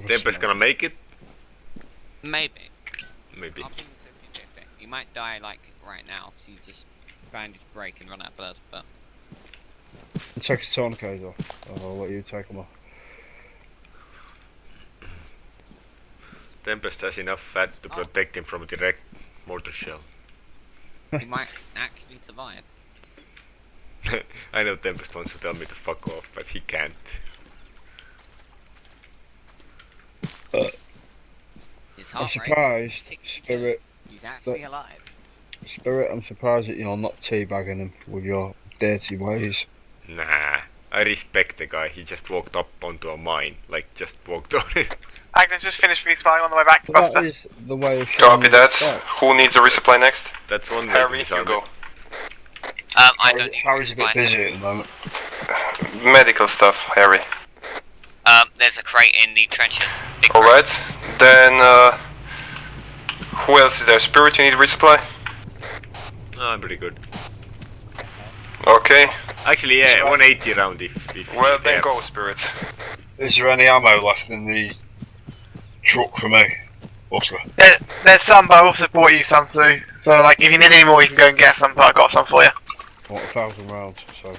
[SPEAKER 1] Tempest gonna make it?
[SPEAKER 11] Maybe.
[SPEAKER 1] Maybe.
[SPEAKER 11] I'll think 50-50. You might die like right now, so you just bandage break and run out of blood, but...
[SPEAKER 7] Take his tourniquets off. I'll let you take them off.
[SPEAKER 1] Tempest has enough fat to protect him from a direct mortar shell.
[SPEAKER 11] You might actually survive.
[SPEAKER 1] I know Tempest wants to tell me to fuck off, but he can't.
[SPEAKER 11] His
[SPEAKER 7] I'm
[SPEAKER 11] heart rate
[SPEAKER 7] surprised,
[SPEAKER 11] is 62.
[SPEAKER 7] Spirit.
[SPEAKER 11] He's actually alive.
[SPEAKER 7] Spirit, I'm surprised that you're not teabagging him with your dirty ways.
[SPEAKER 1] Nah, I respect the guy. He just walked up onto a mine, like just walked on it.
[SPEAKER 3] Agnes just finished respawning on the way back to
[SPEAKER 7] That
[SPEAKER 3] Buster.
[SPEAKER 7] is the way of
[SPEAKER 14] Copy
[SPEAKER 7] showing
[SPEAKER 14] that.
[SPEAKER 7] respect.
[SPEAKER 14] Who needs a resupply next?
[SPEAKER 1] That's one way
[SPEAKER 14] Harry,
[SPEAKER 1] to
[SPEAKER 14] you go.
[SPEAKER 15] I don't need
[SPEAKER 17] Harry's a bit
[SPEAKER 15] resupply.
[SPEAKER 17] busy at the moment.
[SPEAKER 14] Medical stuff, Harry.
[SPEAKER 15] There's a crate in the trenches. Big crate.
[SPEAKER 14] Alright, then who else is there? Spirit, you need a resupply?
[SPEAKER 1] Oh, I'm pretty good.
[SPEAKER 14] Okay,
[SPEAKER 1] Actually, yeah, 180 round if
[SPEAKER 14] Well, then go, Spirit.
[SPEAKER 17] Is there any ammo left in the truck for me? Oscar.
[SPEAKER 3] There's some, but I also bought you some too. So, like, if you need any more, you can go and get some, but I got some for you.
[SPEAKER 17] I want 1,000 rounds, so.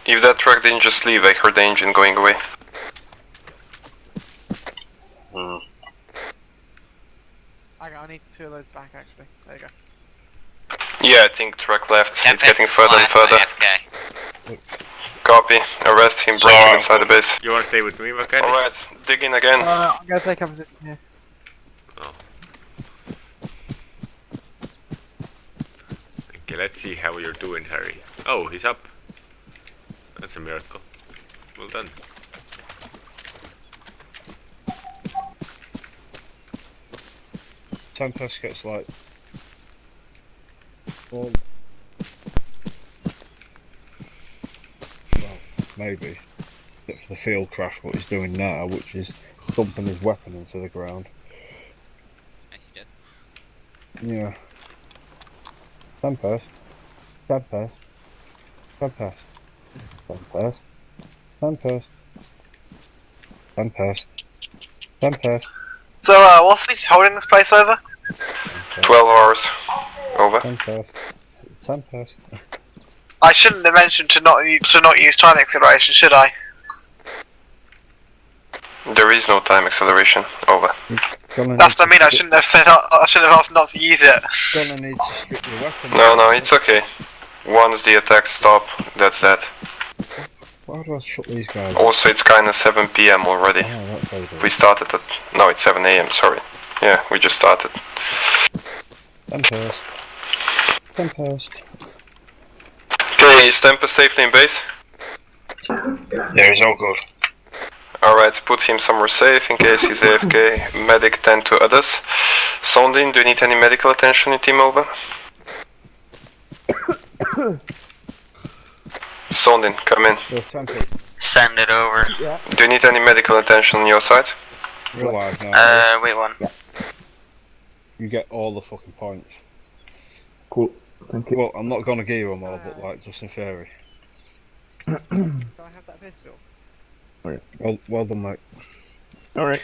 [SPEAKER 14] If that truck didn't just leave, I heard the engine going away.
[SPEAKER 3] I need 2 of those back, actually. There you go.
[SPEAKER 14] Yeah, I think truck left.
[SPEAKER 11] Tempest
[SPEAKER 14] It's getting further and further.
[SPEAKER 11] AFK.
[SPEAKER 14] Copy. Arrest him, bring him inside the base.
[SPEAKER 1] You wanna stay with me, Macari?
[SPEAKER 14] Alright, dig in again.
[SPEAKER 3] I'm gonna take up a position here.
[SPEAKER 1] Oh. Okay, let's see how you're doing, Harry. Oh, he's up. That's a miracle. Well done.
[SPEAKER 7] Tempest gets like... Well, maybe. It's the field craft what he's doing now, which is thumping his weapon into the ground.
[SPEAKER 11] Yes, you did.
[SPEAKER 7] Yeah. Tempest. Tempest. Tempest. Tempest. Tempest. Tempest. Tempest.
[SPEAKER 3] So, what's the holding this place over?
[SPEAKER 14] 12 hours. Over.
[SPEAKER 7] Tempest. Tempest.
[SPEAKER 3] I shouldn't have mentioned to not use time acceleration, should I?
[SPEAKER 14] There is no time acceleration. Over.
[SPEAKER 3] That's what I mean. I shouldn't have said. I should have asked not to use it.
[SPEAKER 7] Gonna need to strip your weapon.
[SPEAKER 14] No, it's okay. Once the attacks stop, that's that.
[SPEAKER 7] Why do I shut these guys?
[SPEAKER 14] Also, it's kinda 7 PM already.
[SPEAKER 7] Oh, that's over.
[SPEAKER 14] We started at... No, it's 7 AM, sorry. Yeah, we just started.
[SPEAKER 7] Tempest. Tempest.
[SPEAKER 14] Okay, is Tempest safely in base?
[SPEAKER 17] Yeah, he's all good.
[SPEAKER 14] Alright, put him somewhere safe in case he's AFK. Medic 10 to others. Sondin, do you need any medical attention in team over? Sondin, come in.
[SPEAKER 15] Send it over.
[SPEAKER 14] Do you need any medical attention on your side?
[SPEAKER 7] You're alive now.
[SPEAKER 15] Wait one.
[SPEAKER 7] You get all the fucking points.
[SPEAKER 9] Cool. Thank you.
[SPEAKER 7] Well, I'm not gonna give you them all, but like, just in theory.
[SPEAKER 3] Do I have that pistol?
[SPEAKER 7] Well done, mate.
[SPEAKER 9] Alright.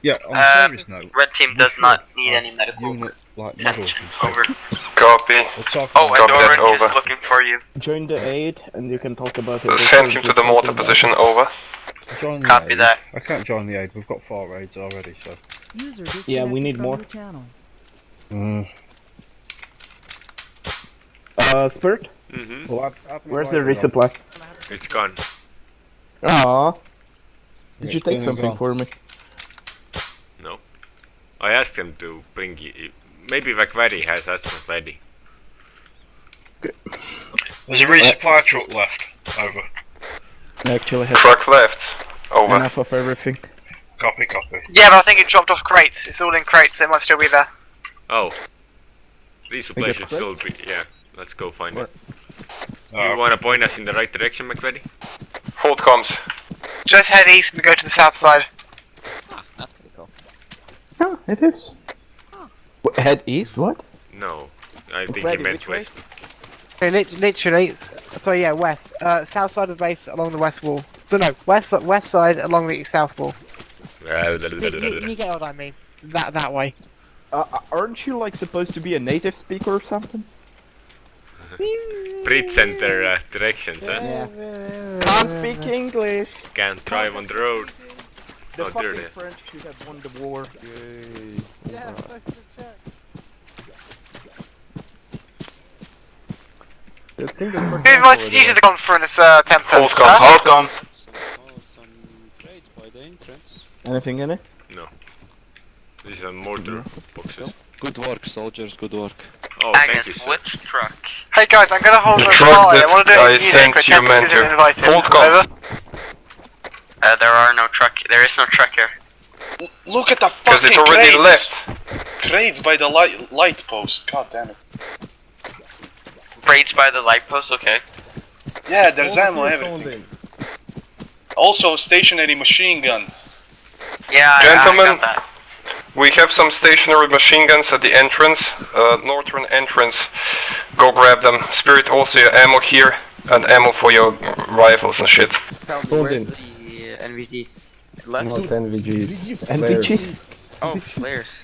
[SPEAKER 7] Yeah, on a serious note.
[SPEAKER 15] Red team does not need any medical
[SPEAKER 7] Unit, like, medals and stuff.
[SPEAKER 15] over.
[SPEAKER 14] Copy.
[SPEAKER 15] Oh, and
[SPEAKER 14] Copy that,
[SPEAKER 15] Orange
[SPEAKER 14] over.
[SPEAKER 15] is looking for you.
[SPEAKER 9] Join the aid and you can talk about it.
[SPEAKER 14] Send him to the mortar position, over.
[SPEAKER 7] Join the
[SPEAKER 15] Copy
[SPEAKER 7] aid.
[SPEAKER 15] that.
[SPEAKER 7] I can't join the aid, we've got 4 raids already, so.
[SPEAKER 10] User
[SPEAKER 9] Yeah, we need
[SPEAKER 10] disconnected from
[SPEAKER 9] more.
[SPEAKER 10] your channel.
[SPEAKER 9] Spirit?
[SPEAKER 1] Mm-hmm.
[SPEAKER 7] Well,
[SPEAKER 9] Where's the resupply?
[SPEAKER 1] It's gone.
[SPEAKER 9] Aww. Did
[SPEAKER 7] Yeah,
[SPEAKER 9] you
[SPEAKER 7] it's
[SPEAKER 9] take
[SPEAKER 7] been
[SPEAKER 9] something
[SPEAKER 7] gone.
[SPEAKER 9] for me?
[SPEAKER 1] No. I asked him to bring you. Maybe Vakvari has asked Vakvari.
[SPEAKER 17] There's a resupply truck left. Over.
[SPEAKER 9] Actually, I have
[SPEAKER 14] Truck left, over.
[SPEAKER 9] enough of everything.
[SPEAKER 17] Copy, copy.
[SPEAKER 3] Yeah, but I think it dropped off crates. It's all in crates. So it might still be there.
[SPEAKER 1] Oh. Resupply
[SPEAKER 9] get
[SPEAKER 1] should still
[SPEAKER 9] crates?
[SPEAKER 1] be. Yeah, let's go find it.
[SPEAKER 17] Oh.
[SPEAKER 1] You wanna point us in the right direction, McVeady?
[SPEAKER 14] Hold comms.
[SPEAKER 3] Just head east and go to the south side.
[SPEAKER 11] Ah, that's pretty cool.
[SPEAKER 9] Oh, it is. Head east? What?
[SPEAKER 1] No. I think he
[SPEAKER 9] Ready,
[SPEAKER 1] meant
[SPEAKER 9] which way?
[SPEAKER 1] west.
[SPEAKER 3] Okay, literally. Sorry, yeah, west. South side of the base along the west wall. So no, west side along the south wall. You get what I mean. That way.
[SPEAKER 9] Aren't you like supposed to be a native speaker or something?
[SPEAKER 1] Brit center directions, huh?
[SPEAKER 9] Can't speak English.
[SPEAKER 1] Can't drive on the road.
[SPEAKER 9] The
[SPEAKER 1] Oh, there
[SPEAKER 9] fucking
[SPEAKER 1] it is.
[SPEAKER 9] French who have won the war. Yay.
[SPEAKER 3] Yeah,
[SPEAKER 9] I think that's
[SPEAKER 3] Who invited you to the conference, Tempest?
[SPEAKER 14] Hold comms. Hold comms.
[SPEAKER 9] Anything in it?
[SPEAKER 1] No. These are mortar boxes.
[SPEAKER 12] Good work, soldiers, good work.
[SPEAKER 1] Oh, thank you,
[SPEAKER 15] Agnes,
[SPEAKER 1] sir.
[SPEAKER 15] which truck?
[SPEAKER 3] Hey guys, I'm gonna hold
[SPEAKER 14] The
[SPEAKER 3] a
[SPEAKER 14] truck
[SPEAKER 3] party.
[SPEAKER 14] that
[SPEAKER 3] I want to do
[SPEAKER 14] I
[SPEAKER 3] it in music,
[SPEAKER 14] sent
[SPEAKER 3] but
[SPEAKER 14] you
[SPEAKER 3] Tempest
[SPEAKER 14] meant
[SPEAKER 3] isn't
[SPEAKER 14] to.
[SPEAKER 3] invited.
[SPEAKER 14] Hold comms.
[SPEAKER 3] Over.
[SPEAKER 15] There are no truck. There is no truck here.
[SPEAKER 17] Look at the
[SPEAKER 14] Because
[SPEAKER 17] fucking
[SPEAKER 14] it already
[SPEAKER 17] crates.
[SPEAKER 14] left.
[SPEAKER 17] Crates by the light post. God damn it.
[SPEAKER 15] Raids by the light post. Okay.
[SPEAKER 17] Yeah, there's ammo, everything. Also, stationary machine guns.
[SPEAKER 15] Yeah, I
[SPEAKER 14] Gentlemen,
[SPEAKER 15] got that.
[SPEAKER 14] we have some stationary machine guns at the entrance, northern entrance. Go grab them. Spirit, also your ammo here. And ammo for your rifles and shit.
[SPEAKER 5] Tell me,
[SPEAKER 9] Hold
[SPEAKER 5] where's
[SPEAKER 9] in.
[SPEAKER 5] the NVGs? Left?
[SPEAKER 9] Not NVGs.
[SPEAKER 4] NVGs?
[SPEAKER 5] Oh, flares.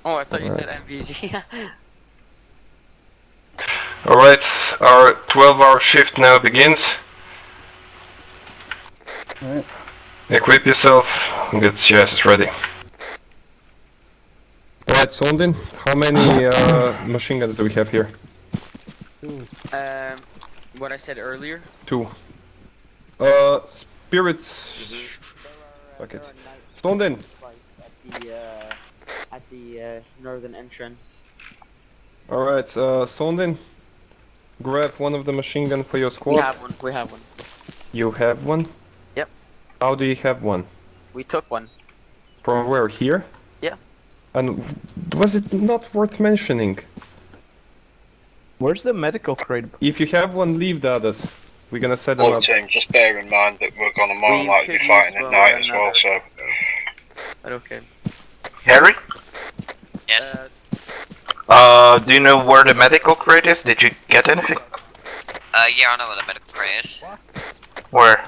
[SPEAKER 5] Oh, I thought you said
[SPEAKER 9] Alright.
[SPEAKER 5] NVG.
[SPEAKER 14] Alright, our 12-hour shift now begins.
[SPEAKER 13] Alright.
[SPEAKER 14] Equip yourself, get your asses ready.
[SPEAKER 9] Alright, Sondin, how many machine guns do we have here?
[SPEAKER 5] What I said earlier.
[SPEAKER 9] 2. Spirits. Fuck it. Sondin!
[SPEAKER 5] At the northern entrance.
[SPEAKER 9] Alright, Sondin, grab one of the machine gun for your squad.
[SPEAKER 5] We have one. We have one.
[SPEAKER 9] You have one?
[SPEAKER 5] Yep.
[SPEAKER 9] How do you have one?
[SPEAKER 5] We took one.
[SPEAKER 9] From where? Here?
[SPEAKER 5] Yeah.
[SPEAKER 9] And was it not worth mentioning?
[SPEAKER 4] Where's the medical crate?
[SPEAKER 9] If you have one, leave the others. We're gonna set them
[SPEAKER 17] Look,
[SPEAKER 9] up.
[SPEAKER 17] team, just bear in mind that we're gonna more than
[SPEAKER 5] We
[SPEAKER 17] likely be
[SPEAKER 5] could
[SPEAKER 17] fighting
[SPEAKER 5] use
[SPEAKER 17] at night as
[SPEAKER 5] another-
[SPEAKER 17] well, so.
[SPEAKER 5] But okay.
[SPEAKER 15] Harry?
[SPEAKER 11] Yes.
[SPEAKER 15] Do you know where the medical crate is? Did you get anything?
[SPEAKER 11] Yeah, I know where the medical crate is.
[SPEAKER 15] Where?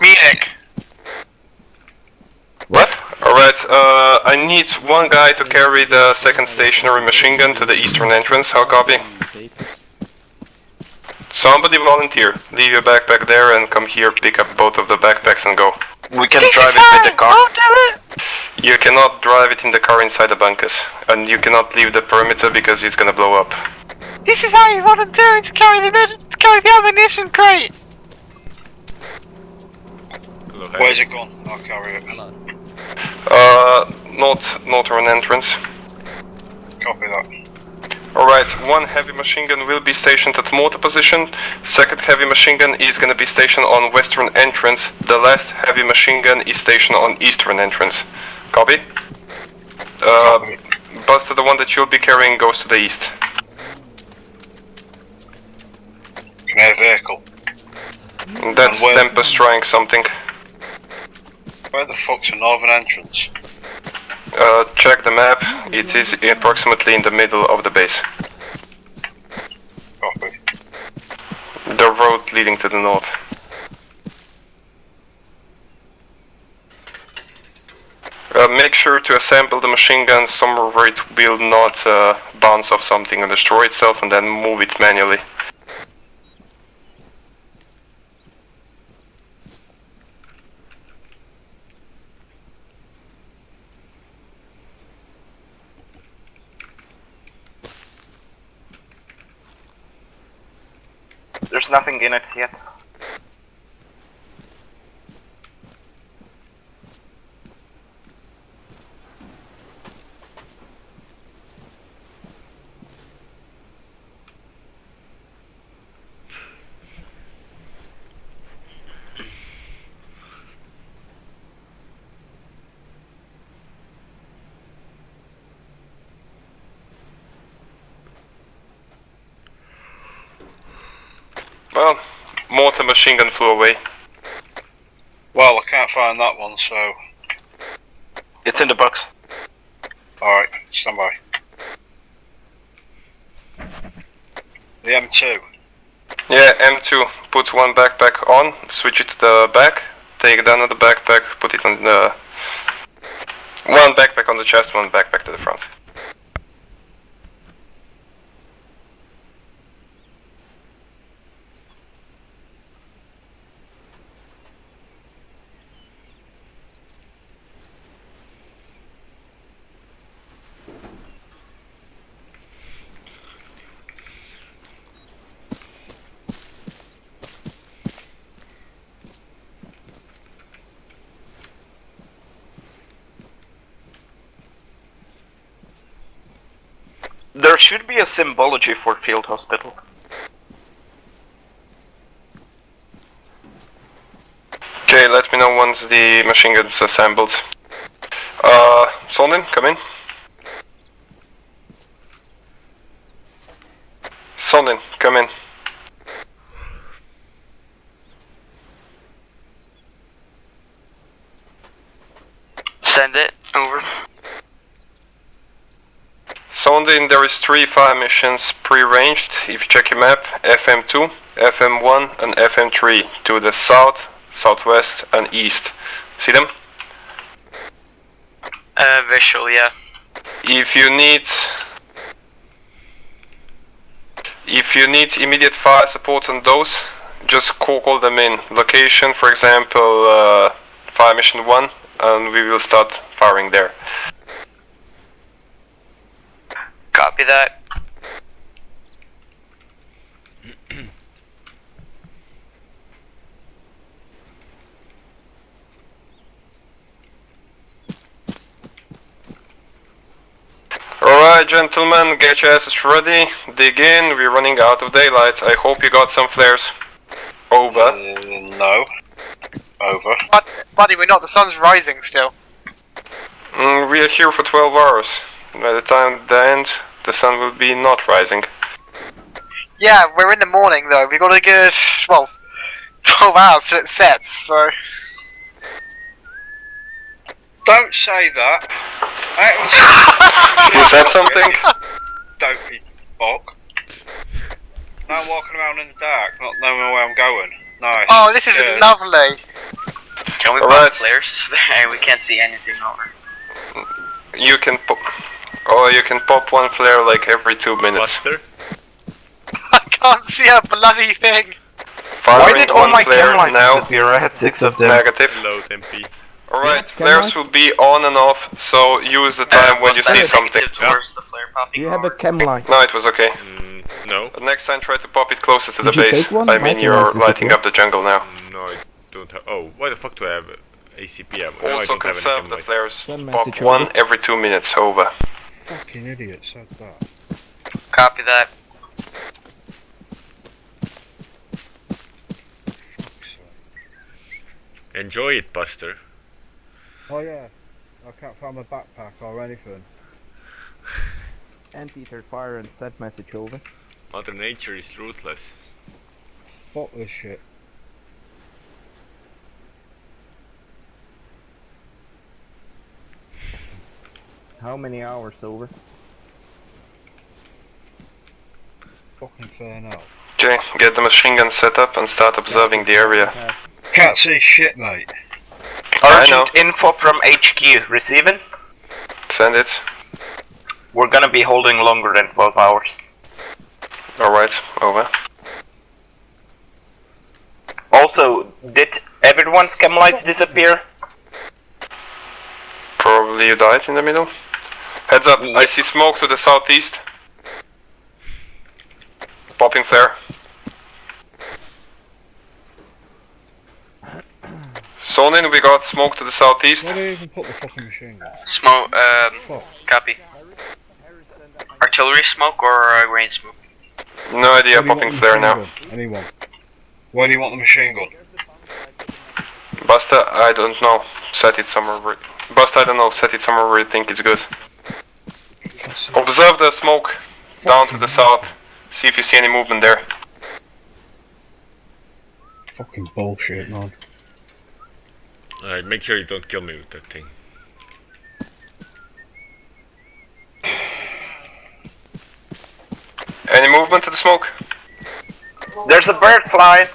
[SPEAKER 11] Munich.
[SPEAKER 14] What? Alright, I need one guy to carry the second stationary machine gun to the eastern entrance. How copy? Somebody volunteer. Leave your backpack there and come here, pick up both of the backpacks and go.
[SPEAKER 15] We can drive it with the car.
[SPEAKER 14] You cannot drive it in the car inside the bunkers. And you cannot leave the perimeter because it's gonna blow up.
[SPEAKER 3] This is how you volunteer to carry the ammunition crate!
[SPEAKER 17] Where's it gone? I'll carry it.
[SPEAKER 14] Northern entrance.
[SPEAKER 17] Copy that.
[SPEAKER 14] Alright, one heavy machine gun will be stationed at mortar position. Second heavy machine gun is gonna be stationed on western entrance. The last heavy machine gun is stationed on eastern entrance. Copy? Buster, the one that you'll be carrying goes to the east.
[SPEAKER 17] Can I have a vehicle?
[SPEAKER 14] That's
[SPEAKER 17] And where-
[SPEAKER 14] Tempest trying something.
[SPEAKER 17] Where the fuck's the northern entrance?
[SPEAKER 14] Check the map. It is approximately in the middle of the base.
[SPEAKER 17] Copy.
[SPEAKER 14] The road leading to the north. Make sure to assemble the machine gun somewhere where it will not bounce off something and destroy itself, and then move it manually.
[SPEAKER 15] There's nothing in it yet.
[SPEAKER 14] Well, mortar machine gun flew away.
[SPEAKER 17] Well, I can't find that one, so.
[SPEAKER 15] It's in the box.
[SPEAKER 17] Alright, stand by. The M2.
[SPEAKER 14] Yeah, M2. Put one backpack on, switch it to the back, take down the backpack, put it on the... One backpack on the chest, one backpack to the front.
[SPEAKER 15] There should be a symbology for field hospital.
[SPEAKER 14] Okay, let me know once the machine gun's assembled. Sondin, come in. Sondin, come in.
[SPEAKER 15] Send it over.
[SPEAKER 14] Sondin, there is 3 fire missions pre-ranged. If you check your map, FM2, FM1 and FM3 to the south, southwest and east. See them?
[SPEAKER 15] Visual, yeah.
[SPEAKER 14] If you need immediate fire support on those, just call them in. Location, for example, fire mission 1, and we will start firing there.
[SPEAKER 15] Copy that.
[SPEAKER 14] Alright, gentlemen, get your asses ready. Dig in, we're running out of daylight. I hope you got some flares. Over.
[SPEAKER 17] No. Over.
[SPEAKER 3] But, buddy, we're not. The sun's rising still.
[SPEAKER 14] We are here for 12 hours. By the time they end, the sun will be not rising.
[SPEAKER 3] Yeah, we're in the morning though. We got a good, well, 12 hours till it sets. So.
[SPEAKER 17] Don't say that.
[SPEAKER 14] You said something?
[SPEAKER 17] Dopey fuck. Now I'm walking around in the dark, not knowing where I'm going. Nice.
[SPEAKER 3] Oh, this is lovely.
[SPEAKER 15] Can we pop flares? We can't see anything over.
[SPEAKER 14] You can pop one flare like every 2 minutes.
[SPEAKER 3] I can't see a bloody thing.
[SPEAKER 14] Firing
[SPEAKER 4] Why did all my
[SPEAKER 14] flare
[SPEAKER 4] chem lights
[SPEAKER 14] now.
[SPEAKER 4] disappear? I had 6 of them.
[SPEAKER 14] Negative.
[SPEAKER 1] Load MP.
[SPEAKER 14] Alright, flares will be on and off, so use the time when you see something.
[SPEAKER 4] Do you have a chem light?
[SPEAKER 14] No, it was okay.
[SPEAKER 1] No.
[SPEAKER 14] But next time try to pop it closer to
[SPEAKER 4] Did
[SPEAKER 14] the
[SPEAKER 4] you
[SPEAKER 14] base.
[SPEAKER 4] take one?
[SPEAKER 14] I mean,
[SPEAKER 4] My
[SPEAKER 14] you're
[SPEAKER 4] lights
[SPEAKER 14] lighting
[SPEAKER 4] disappear.
[SPEAKER 14] up the jungle now.
[SPEAKER 1] No, I don't have. Oh, why the fuck do I have ACP ammo? No, I
[SPEAKER 14] Also
[SPEAKER 1] don't have
[SPEAKER 14] conserve
[SPEAKER 1] any
[SPEAKER 14] the
[SPEAKER 1] ammo.
[SPEAKER 14] flares.
[SPEAKER 4] Send
[SPEAKER 14] Pop
[SPEAKER 4] message
[SPEAKER 14] one
[SPEAKER 4] over.
[SPEAKER 14] every 2 minutes. Over.
[SPEAKER 17] Fucking idiot said that.
[SPEAKER 15] Copy that.
[SPEAKER 1] Enjoy it, Buster.
[SPEAKER 7] Oh yeah, I can't find my backpack or anything.
[SPEAKER 4] Anteater fire and send message over.
[SPEAKER 1] Mother Nature is ruthless.
[SPEAKER 7] Fuck this shit.
[SPEAKER 4] How many hours over?
[SPEAKER 7] Fucking fair now.
[SPEAKER 14] Okay, get the machine gun set up and start observing the area.
[SPEAKER 17] Can't see shit, mate.
[SPEAKER 14] I know.
[SPEAKER 15] Urgent info from HQ. Receiving?
[SPEAKER 14] Send it.
[SPEAKER 15] We're gonna be holding longer than 12 hours.
[SPEAKER 14] Alright, over.
[SPEAKER 15] Also, did everyone's chem lights disappear?
[SPEAKER 14] Probably you died in the middle. Heads up, I see smoke to the southeast. Popping flare. Sonin, we got smoke to the southeast.
[SPEAKER 7] Where do you even put the fucking machine gun?
[SPEAKER 15] Smoke,
[SPEAKER 7] Fuck.
[SPEAKER 15] copy. Artillery smoke or range smoke?
[SPEAKER 14] No idea,
[SPEAKER 17] Where do you
[SPEAKER 14] popping
[SPEAKER 17] want the
[SPEAKER 14] flare
[SPEAKER 17] machine
[SPEAKER 14] now.
[SPEAKER 17] gun? Anyone? Where do you want the machine gun?
[SPEAKER 14] Buster, I don't know. Set it somewhere where... Buster, I don't know. Set it somewhere where you think it's good. Observe the smoke down to the south. See if you see any movement there.
[SPEAKER 17] Fucking bullshit, man.
[SPEAKER 1] Alright, make sure you don't kill me with that thing.
[SPEAKER 14] Any movement to the smoke?
[SPEAKER 15] There's a bird flying.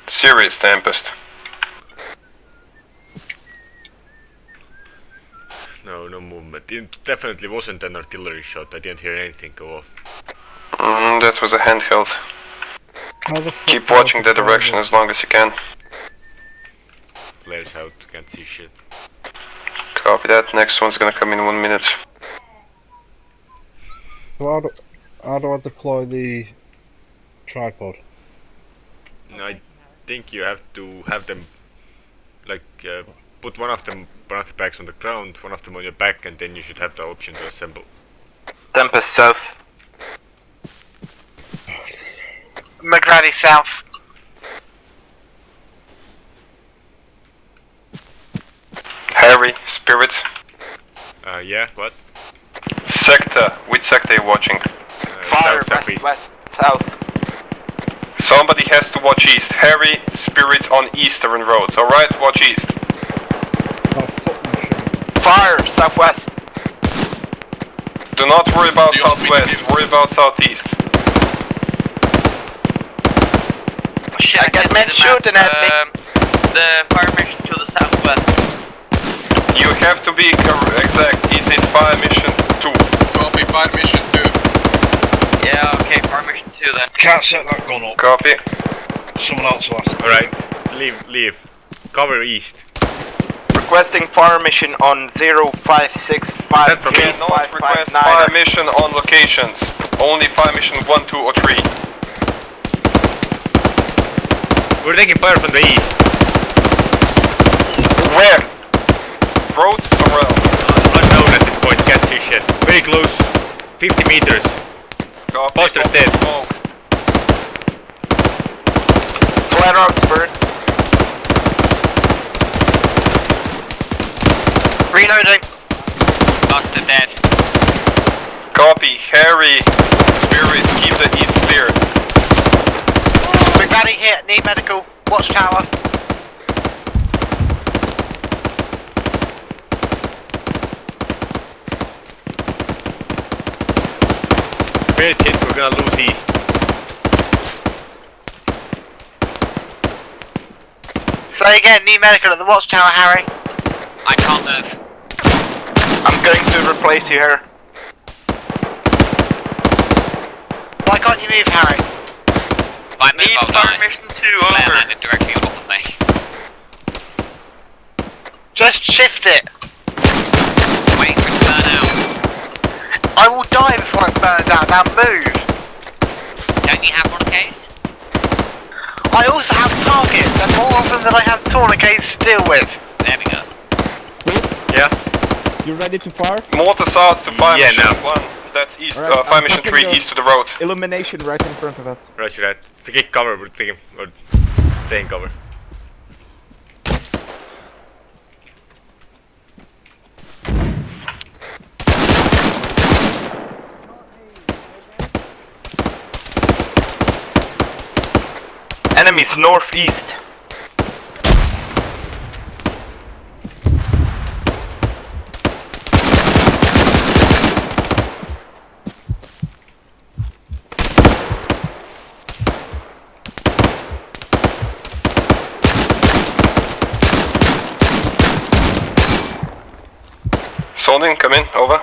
[SPEAKER 14] Serious Tempest.
[SPEAKER 1] No, no movement. It definitely wasn't an artillery shot. I didn't hear anything go off.
[SPEAKER 14] That was a handheld.
[SPEAKER 7] How the fuck
[SPEAKER 14] Keep
[SPEAKER 7] do I
[SPEAKER 14] watching the
[SPEAKER 7] control
[SPEAKER 14] direction
[SPEAKER 7] this?
[SPEAKER 14] as long as you can.
[SPEAKER 1] Flares out, can't see shit.
[SPEAKER 14] Copy that. Next one's gonna come in 1 minute.
[SPEAKER 7] So how do I deploy the tripod?
[SPEAKER 1] No, I think you have to have them, like, put one of the bags on the ground, one of them on your back, and then you should have the option to assemble.
[SPEAKER 15] Tempest south.
[SPEAKER 3] McGrady south.
[SPEAKER 14] Harry, Spirit.
[SPEAKER 1] Yeah, what?
[SPEAKER 14] Sector. Which sector are you watching?
[SPEAKER 15] Fire,
[SPEAKER 1] south, southeast.
[SPEAKER 15] west, south.
[SPEAKER 14] Somebody has to watch east. Harry, Spirit on eastern roads. Alright, watch east.
[SPEAKER 7] Oh fuck the machine gun.
[SPEAKER 15] Fire, southwest.
[SPEAKER 14] Do not worry about southwest, worry about southeast.
[SPEAKER 15] Shit, I get men shooting at me. The fire mission to the southwest.
[SPEAKER 14] You have to be exact. This is fire mission 2.
[SPEAKER 17] Copy, fire mission 2.
[SPEAKER 15] Yeah, okay, fire mission 2 then.
[SPEAKER 17] Can't set that gun up.
[SPEAKER 14] Copy.
[SPEAKER 17] Someone else will ask.
[SPEAKER 1] Alright, leave. Cover east.
[SPEAKER 15] Requesting fire mission on 0565.
[SPEAKER 1] That's from east.
[SPEAKER 14] Not request fire mission on locations. Only fire mission 1, 2 or 3.
[SPEAKER 1] We're taking fire from the east.
[SPEAKER 14] Where? Road somewhere else.
[SPEAKER 1] Unknown at this point, can't see shit. Very close. 50 meters.
[SPEAKER 14] Copy.
[SPEAKER 1] Poster's dead.
[SPEAKER 14] Smoke.
[SPEAKER 15] Flat Oxford. Reloading.
[SPEAKER 11] Poster dead.
[SPEAKER 14] Copy. Harry. Spirits, keep the east clear.
[SPEAKER 3] Big baddie hit, need medical. Watchtower.
[SPEAKER 1] Spirit hit, we're gonna lose east.
[SPEAKER 3] Say again, need medical at the watchtower, Harry.
[SPEAKER 11] I can't move.
[SPEAKER 15] I'm going to replace you here.
[SPEAKER 3] Why can't you move, Harry?
[SPEAKER 11] If I move, I'll die.
[SPEAKER 15] Mission 2,
[SPEAKER 11] Flare
[SPEAKER 15] over.
[SPEAKER 11] landed directly on top of me.
[SPEAKER 3] Just shift it.
[SPEAKER 11] Wait for it to burn out.
[SPEAKER 3] I will die before it burns out. Now move.
[SPEAKER 11] Don't you have Monocates?
[SPEAKER 3] I also have targets, and more often than I have tourniquets to deal with.
[SPEAKER 11] There we go.
[SPEAKER 1] Yeah?
[SPEAKER 13] You ready to fire?
[SPEAKER 14] Mortar south to fire
[SPEAKER 1] Yeah,
[SPEAKER 14] mission
[SPEAKER 1] now.
[SPEAKER 14] 1. That's east.
[SPEAKER 4] Alright,
[SPEAKER 14] fire
[SPEAKER 4] I'm
[SPEAKER 14] mission
[SPEAKER 4] tapping
[SPEAKER 14] 3
[SPEAKER 4] the-
[SPEAKER 14] east to the road.
[SPEAKER 4] Illumination right in front of us.
[SPEAKER 1] Roger that. Take cover, we're taking. Or staying cover.
[SPEAKER 15] Enemies northeast.
[SPEAKER 14] Solding, come in, over.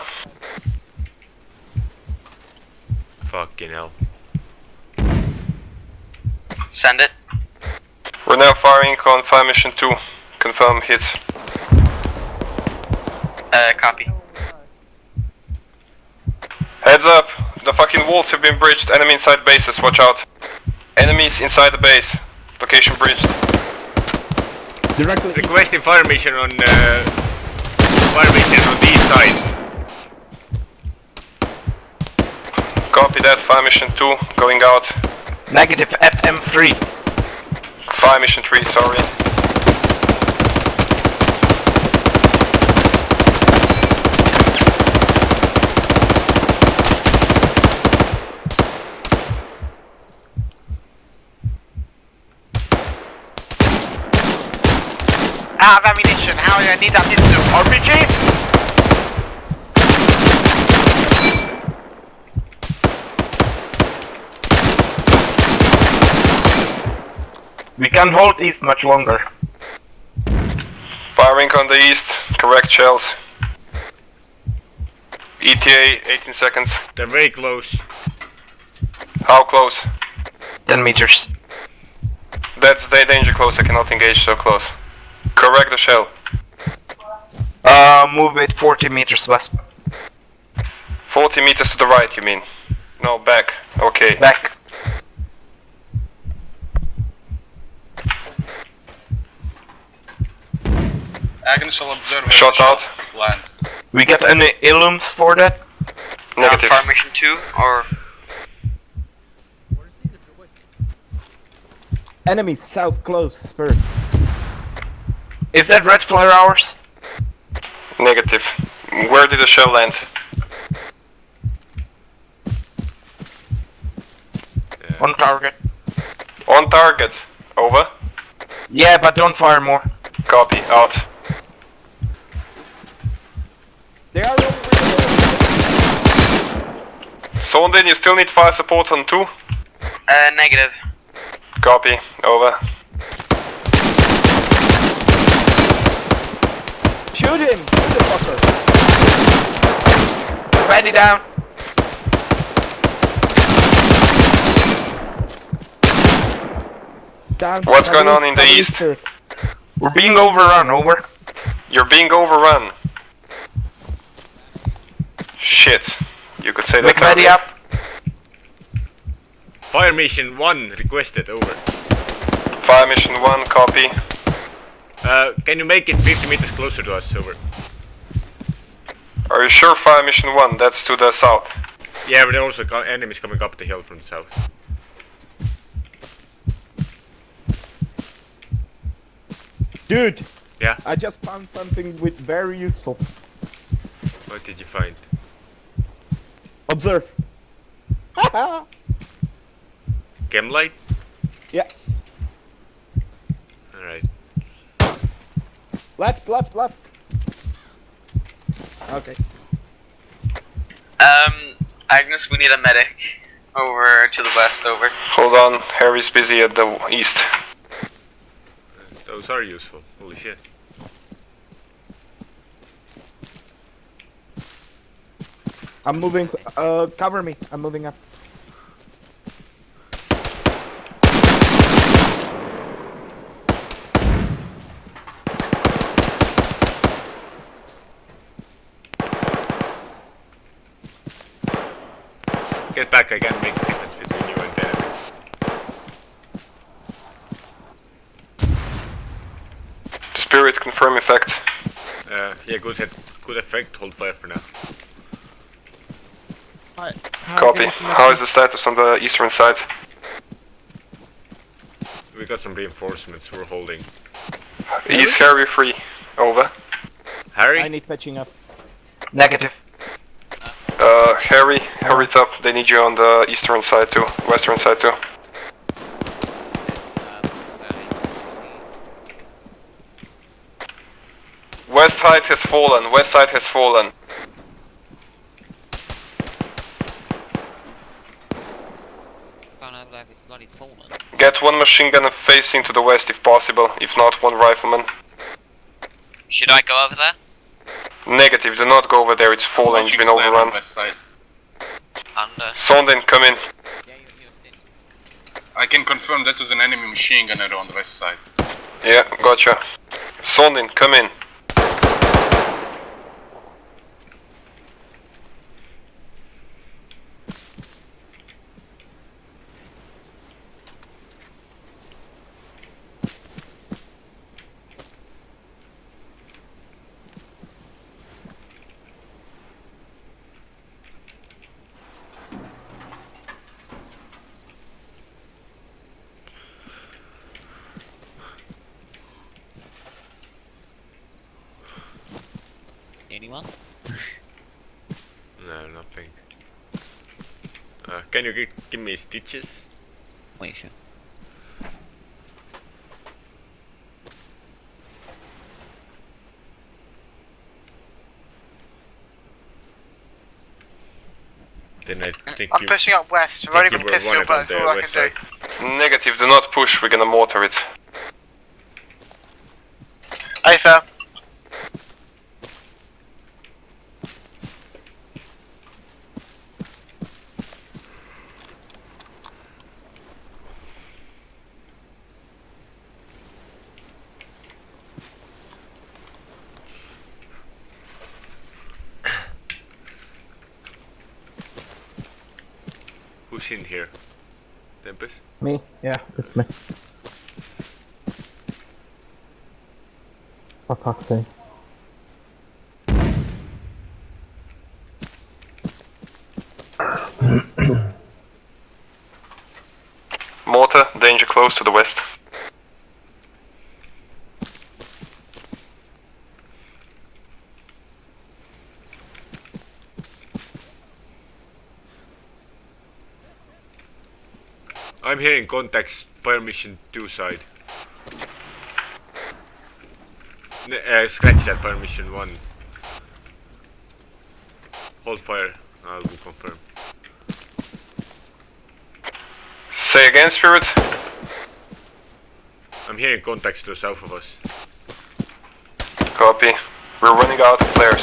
[SPEAKER 1] Fucking hell.
[SPEAKER 15] Send it.
[SPEAKER 14] We're now firing on fire mission 2. Confirm hit.
[SPEAKER 15] Copy.
[SPEAKER 14] Heads up! The fucking walls have been breached. Enemy inside bases, watch out. Enemies inside the base. Location breached.
[SPEAKER 13] Directly.
[SPEAKER 1] Requesting fire mission on the east side.
[SPEAKER 14] Copy that, fire mission 2, going out.
[SPEAKER 15] Negative FM3.
[SPEAKER 14] Fire mission 3, sorry.
[SPEAKER 3] Out of ammunition, Harry, I need that instant. RPG!
[SPEAKER 15] We can't hold east much longer.
[SPEAKER 14] Firing on the east, correct shells. ETA, 18 seconds.
[SPEAKER 1] They're very close.
[SPEAKER 14] How close?
[SPEAKER 15] 10 meters.
[SPEAKER 14] That's the danger close, I cannot engage so close. Correct the shell.
[SPEAKER 15] Move it 40 meters west.
[SPEAKER 14] 40 meters to the right, you mean? No, back. Okay.
[SPEAKER 15] Back.
[SPEAKER 17] Agnes shall observe.
[SPEAKER 14] Shot out.
[SPEAKER 17] Land.
[SPEAKER 15] We get any illums for that?
[SPEAKER 14] Negative.
[SPEAKER 15] Fire mission 2 or...
[SPEAKER 4] Enemy south close, Spur.
[SPEAKER 15] Is that red flare ours?
[SPEAKER 14] Negative. Where did the shell land?
[SPEAKER 15] On target.
[SPEAKER 14] On target. Over.
[SPEAKER 15] Yeah, but don't fire more.
[SPEAKER 14] Copy. Out.
[SPEAKER 4] They are over.
[SPEAKER 14] Sondin, you still need fire support on 2?
[SPEAKER 15] Negative.
[SPEAKER 14] Copy. Over.
[SPEAKER 4] Shoot him! Shoot the fucker!
[SPEAKER 15] Ready down.
[SPEAKER 4] Down.
[SPEAKER 14] What's going on in the east?
[SPEAKER 15] We're being overrun, over.
[SPEAKER 14] You're being overrun. Shit. You could say that.
[SPEAKER 15] Ready up.
[SPEAKER 1] Fire mission 1 requested, over.
[SPEAKER 14] Fire mission 1, copy.
[SPEAKER 1] Can you make it 50 meters closer to us, over?
[SPEAKER 14] Are you sure fire mission 1? That's to the south.
[SPEAKER 1] Yeah, but there are also enemies coming up the hill from the south.
[SPEAKER 4] Dude!
[SPEAKER 1] Yeah?
[SPEAKER 4] I just found something with very useful.
[SPEAKER 1] What did you find?
[SPEAKER 4] Observe.
[SPEAKER 1] Chem light?
[SPEAKER 4] Yeah.
[SPEAKER 1] Alright.
[SPEAKER 4] Left, left, left. Okay.
[SPEAKER 15] Agnes, we need a medic. Over to the west, over.
[SPEAKER 14] Hold on, Harry's busy at the east.
[SPEAKER 1] Those are useful, holy shit.
[SPEAKER 4] I'm moving. Cover me. I'm moving up.
[SPEAKER 1] Get back, I can't make the difference between you and the enemy.
[SPEAKER 14] Spirit, confirm effect.
[SPEAKER 1] Yeah, good effect, hold fire for now.
[SPEAKER 14] Copy. How is the status on the eastern side?
[SPEAKER 1] We got some reinforcements, we're holding.
[SPEAKER 14] Is Harry free? Over.
[SPEAKER 1] Harry?
[SPEAKER 4] I need patching up.
[SPEAKER 15] Negative.
[SPEAKER 14] Harry, hurry it up. They need you on the eastern side too. Western side too. West side has fallen. West side has fallen. Get one machine gun facing to the west if possible. If not, one rifleman.
[SPEAKER 15] Should I go over there?
[SPEAKER 14] Negative. Do not go over there. It's fallen. It's been overrun.
[SPEAKER 15] Under.
[SPEAKER 14] Sondin, come in.
[SPEAKER 17] I can confirm that was an enemy machine gunner on the west side.
[SPEAKER 14] Yeah, gotcha. Sondin, come in.
[SPEAKER 11] Anyone?
[SPEAKER 1] No, nothing. Can you give me stitches?
[SPEAKER 11] Wait, sure.
[SPEAKER 1] Then I think
[SPEAKER 3] I'm pushing up west. I've already been pistol, but that's all I can do.
[SPEAKER 14] Negative, do not push. We're gonna mortar it.
[SPEAKER 3] Hey, fair.
[SPEAKER 1] Who's in here? Tempest?
[SPEAKER 4] Me? Yeah, it's me. For fuck's sake.
[SPEAKER 14] Mortar, danger close to the west.
[SPEAKER 1] I'm hearing contacts, fire mission 2 side. Scratch that, fire mission 1. Hold fire, I will confirm.
[SPEAKER 14] Say again, Spirit.
[SPEAKER 1] I'm hearing contacts to the south of us.
[SPEAKER 14] Copy. We're running out of flares.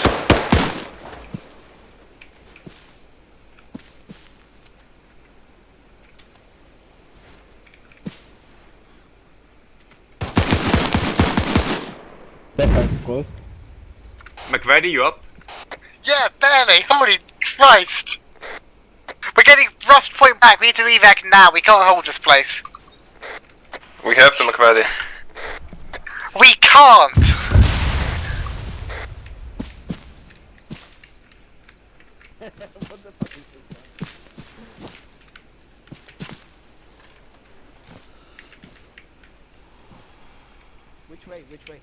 [SPEAKER 13] That sounds close.
[SPEAKER 1] McVaddy, you up?
[SPEAKER 3] Yeah, barely. Holy Christ! We're getting thrust point back. We need to evac now. We can't hold this place.
[SPEAKER 14] We have the McVaddy.
[SPEAKER 3] We can't.
[SPEAKER 2] What the fuck is this? Which way? Which way?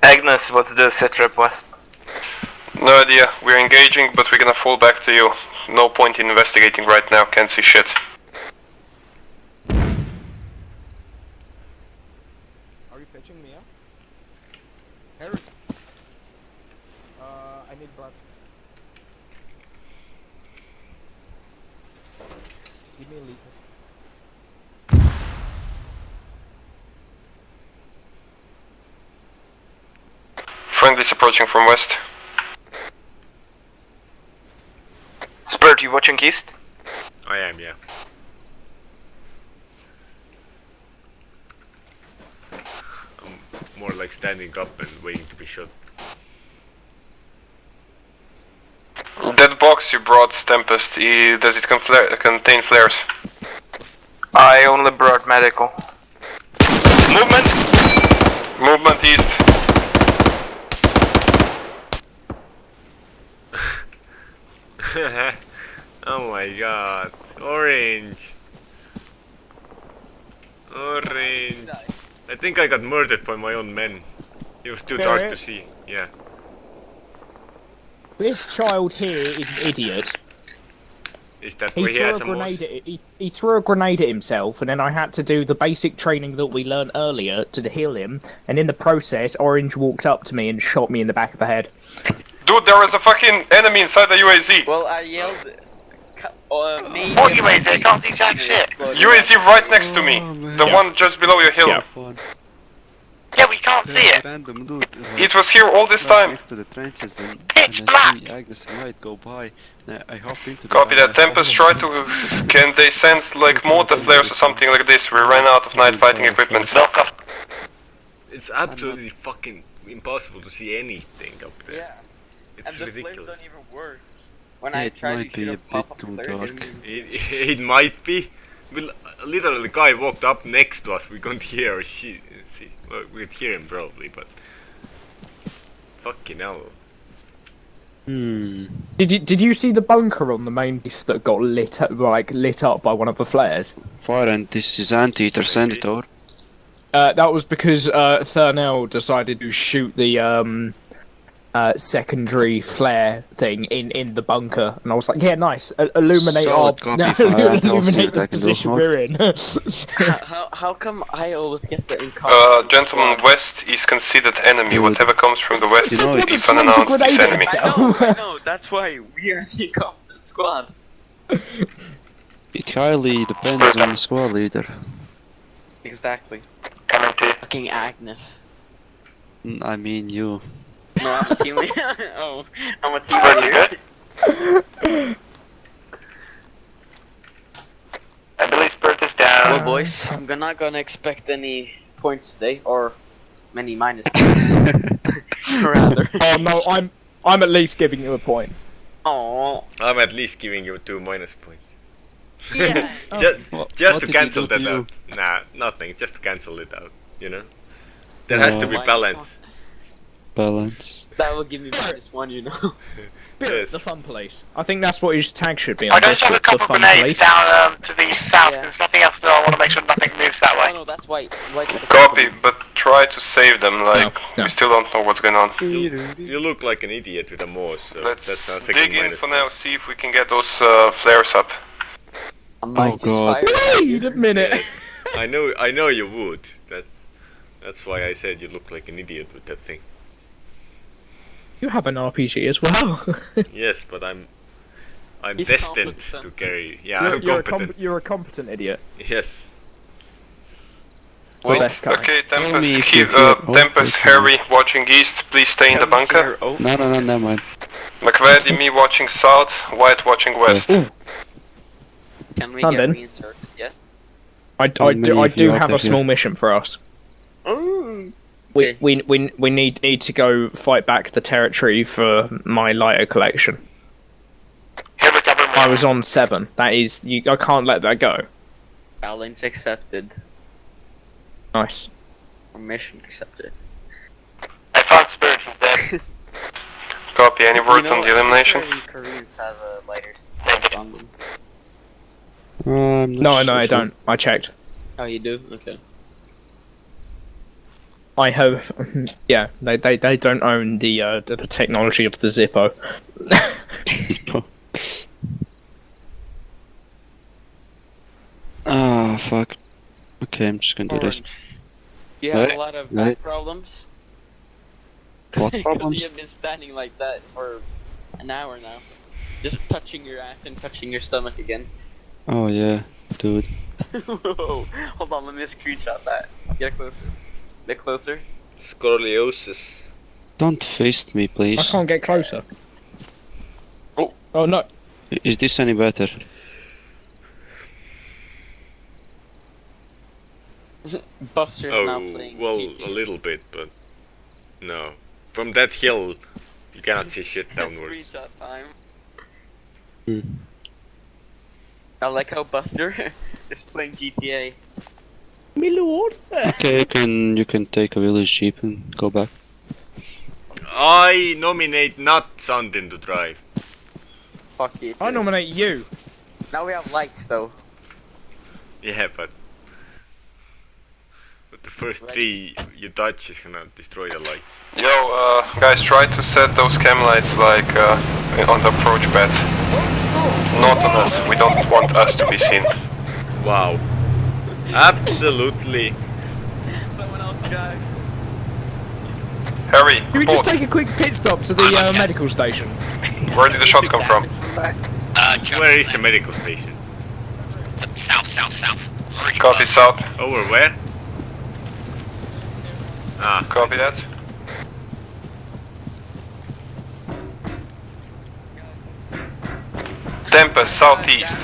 [SPEAKER 18] Agnes, what's the set rep west?
[SPEAKER 14] No idea. We're engaging, but we're gonna fall back to you. No point in investigating right now. Can't see shit.
[SPEAKER 4] Are you fetching me up? Harry? I need blood. Give me a liter.
[SPEAKER 14] Friendly's approaching from west.
[SPEAKER 18] Spurt, you watching east?
[SPEAKER 1] I am, yeah. I'm more like standing up and waiting to be shot.
[SPEAKER 14] That box you brought, Tempest, does it contain flares?
[SPEAKER 18] I only brought medical.
[SPEAKER 14] Movement! Movement east.
[SPEAKER 1] Oh my god. Orange. Orange. I think I got murdered by my own men. It was too dark to see. Yeah.
[SPEAKER 16] This child here is an idiot.
[SPEAKER 1] Is that
[SPEAKER 16] He
[SPEAKER 1] where he
[SPEAKER 16] threw
[SPEAKER 1] has
[SPEAKER 16] a
[SPEAKER 1] some
[SPEAKER 16] grenade at he threw a grenade at himself, and then I had to do the basic training that we learned earlier to heal him. And in the process, Orange walked up to me and shot me in the back of the head.
[SPEAKER 14] Dude, there is a fucking enemy inside the UAZ.
[SPEAKER 5] Well, I yelled. Me.
[SPEAKER 3] What UAZ? I can't see jack shit.
[SPEAKER 14] UAZ right next to me. The one just below your hill.
[SPEAKER 3] Yeah, we can't see it.
[SPEAKER 12] Random dude.
[SPEAKER 14] It was here all this time.
[SPEAKER 12] Next to the trenches and
[SPEAKER 3] Pitch
[SPEAKER 12] I
[SPEAKER 3] black.
[SPEAKER 12] see Agnes and White go by. And I hop into the
[SPEAKER 14] Copy
[SPEAKER 12] van.
[SPEAKER 14] that. Tempest, try to... Can they sense like mortar flares or something like this? We ran out of night fighting equipment.
[SPEAKER 1] It's absolutely fucking impossible to see anything up there.
[SPEAKER 5] Yeah.
[SPEAKER 1] It's
[SPEAKER 5] and the
[SPEAKER 1] ridiculous.
[SPEAKER 5] flares don't even work. When I
[SPEAKER 12] It
[SPEAKER 5] tried
[SPEAKER 12] might
[SPEAKER 5] to
[SPEAKER 12] be
[SPEAKER 5] shoot
[SPEAKER 12] a
[SPEAKER 5] a pop-up
[SPEAKER 12] bit too
[SPEAKER 5] flare, it
[SPEAKER 12] dark.
[SPEAKER 5] didn't
[SPEAKER 1] It might be. Well, literally, guy walked up next to us. We couldn't hear shit. Well, we could hear him probably, but fucking hell.
[SPEAKER 16] Did you see the bunker on the main base that got lit up by one of the flares?
[SPEAKER 12] Fire, and this is Anteater, send it over.
[SPEAKER 16] That was because Thurnell decided to shoot the secondary flare thing in the bunker, and I was like, yeah, nice. Illuminate
[SPEAKER 12] Solid
[SPEAKER 16] our
[SPEAKER 12] copy, Fire, and I'll see
[SPEAKER 16] illuminate
[SPEAKER 12] what I
[SPEAKER 16] the
[SPEAKER 12] can do.
[SPEAKER 16] position we're in.
[SPEAKER 5] how come I always get the encounter?
[SPEAKER 14] Gentlemen, west is considered enemy. Whatever comes from the west
[SPEAKER 12] You know,
[SPEAKER 14] is unannounced is enemy.
[SPEAKER 5] I know, that's why we are the incompetent squad.
[SPEAKER 12] It highly depends on the squad leader.
[SPEAKER 5] Exactly. Fucking Agnes.
[SPEAKER 12] I mean you.
[SPEAKER 5] No, I'm a team leader. Oh, I'm a team leader.
[SPEAKER 18] I believe Spurt is down.
[SPEAKER 5] Well, boys, I'm not gonna expect any points today, or many minus points. Rather.
[SPEAKER 16] Oh no, I'm at least giving you a point.
[SPEAKER 5] Oh.
[SPEAKER 1] I'm at least giving you 2 minus points.
[SPEAKER 5] Yeah.
[SPEAKER 1] Just
[SPEAKER 12] What
[SPEAKER 1] to
[SPEAKER 12] did he
[SPEAKER 1] cancel
[SPEAKER 12] do to
[SPEAKER 1] that
[SPEAKER 12] you?
[SPEAKER 1] out. Nah, nothing. Just to cancel it out. You know, there has to be balance.
[SPEAKER 12] Balance.
[SPEAKER 5] That will give me -1, you know.
[SPEAKER 1] Yes.
[SPEAKER 16] The fun place. I think that's what his tag should be
[SPEAKER 3] I
[SPEAKER 16] on.
[SPEAKER 3] just have a
[SPEAKER 16] Discord, the
[SPEAKER 3] couple
[SPEAKER 16] fun
[SPEAKER 3] grenades
[SPEAKER 16] place.
[SPEAKER 3] down to the south.
[SPEAKER 5] Yeah.
[SPEAKER 3] There's nothing else there. I want to make sure nothing moves that way.
[SPEAKER 5] No, that's white. White's the
[SPEAKER 14] Copy,
[SPEAKER 5] place.
[SPEAKER 14] but try to save them, like, we still don't know what's going on.
[SPEAKER 1] You look like an idiot with a Morse, so
[SPEAKER 14] Let's
[SPEAKER 1] that's our second
[SPEAKER 14] dig in
[SPEAKER 1] minus
[SPEAKER 14] for
[SPEAKER 1] point.
[SPEAKER 14] now, see if we can get those flares up.
[SPEAKER 12] Oh god.
[SPEAKER 16] Wait a minute!
[SPEAKER 1] Yes. I know you would. That's why I said you look like an idiot with that thing.
[SPEAKER 16] You have an RPG as well.
[SPEAKER 1] Yes, but I'm
[SPEAKER 16] He's
[SPEAKER 1] destined
[SPEAKER 16] competent.
[SPEAKER 1] to carry. Yeah, I'm competent.
[SPEAKER 16] You're a competent idiot.
[SPEAKER 1] Yes.
[SPEAKER 16] The best kind.
[SPEAKER 14] Okay,
[SPEAKER 12] Tell
[SPEAKER 14] Tempest,
[SPEAKER 12] me if you hear- oh,
[SPEAKER 14] Tempest,
[SPEAKER 12] okay.
[SPEAKER 14] Harry watching east, please stay in the bunker.
[SPEAKER 12] No, never mind.
[SPEAKER 14] McVeady, me watching south, White watching west.
[SPEAKER 5] Can we
[SPEAKER 16] London.
[SPEAKER 5] get reinserted yet?
[SPEAKER 16] I do have a small mission for us. We need to go fight back the territory for my lighter collection. I was on 7. That is, I can't let that go.
[SPEAKER 5] Challenge accepted.
[SPEAKER 16] Nice.
[SPEAKER 5] Or mission accepted.
[SPEAKER 18] I found Spirit, he's dead.
[SPEAKER 14] Copy, any words on the elimination?
[SPEAKER 5] Koreans have lighters stacked on them.
[SPEAKER 16] No, I don't. I checked.
[SPEAKER 5] Oh, you do? Okay.
[SPEAKER 16] I have, yeah. They don't own the technology of the Zippo.
[SPEAKER 12] Ah, fuck. Okay, I'm just gonna do this.
[SPEAKER 5] You have
[SPEAKER 12] Right,
[SPEAKER 5] a lot of
[SPEAKER 12] right.
[SPEAKER 5] back problems?
[SPEAKER 12] What
[SPEAKER 5] Because
[SPEAKER 12] problems?
[SPEAKER 5] you've been standing like that for an hour now. Just touching your ass and touching your stomach again.
[SPEAKER 12] Oh yeah, dude.
[SPEAKER 5] Whoa. Hold on, let me screenshot that. Get closer. Get closer.
[SPEAKER 1] Scoliosis.
[SPEAKER 12] Don't fist me,
[SPEAKER 16] I
[SPEAKER 12] please.
[SPEAKER 16] can't get closer. Oh no.
[SPEAKER 12] Is this any better?
[SPEAKER 5] Buster's now
[SPEAKER 1] Oh,
[SPEAKER 5] playing
[SPEAKER 1] well,
[SPEAKER 5] GP.
[SPEAKER 1] a little bit, but no. From that hill, you cannot see shit downwards.
[SPEAKER 5] Screenshot time.
[SPEAKER 12] Hmm.
[SPEAKER 5] I like how Buster is playing GTA.
[SPEAKER 16] Me lord.
[SPEAKER 12] Okay, you can take a village jeep and go back.
[SPEAKER 1] I nominate not Sandin to drive.
[SPEAKER 5] Fuck you.
[SPEAKER 16] I nominate you.
[SPEAKER 5] Now we have lights though.
[SPEAKER 1] Yeah, but the first 3 you touch is gonna destroy the lights.
[SPEAKER 14] Yo, guys, try to set those cam lights like on the approach bed. Not on us. We don't want us to be seen.
[SPEAKER 1] Wow. Absolutely.
[SPEAKER 5] Someone else guy.
[SPEAKER 14] Harry,
[SPEAKER 16] Can we
[SPEAKER 14] report.
[SPEAKER 16] just take a quick pit stop to the medical station?
[SPEAKER 14] Where did the shots come from?
[SPEAKER 1] Where is the medical station?
[SPEAKER 11] South. Pretty
[SPEAKER 14] Copy
[SPEAKER 11] close.
[SPEAKER 14] south.
[SPEAKER 1] Over where? Ah.
[SPEAKER 14] Copy that. Tempest, southeast.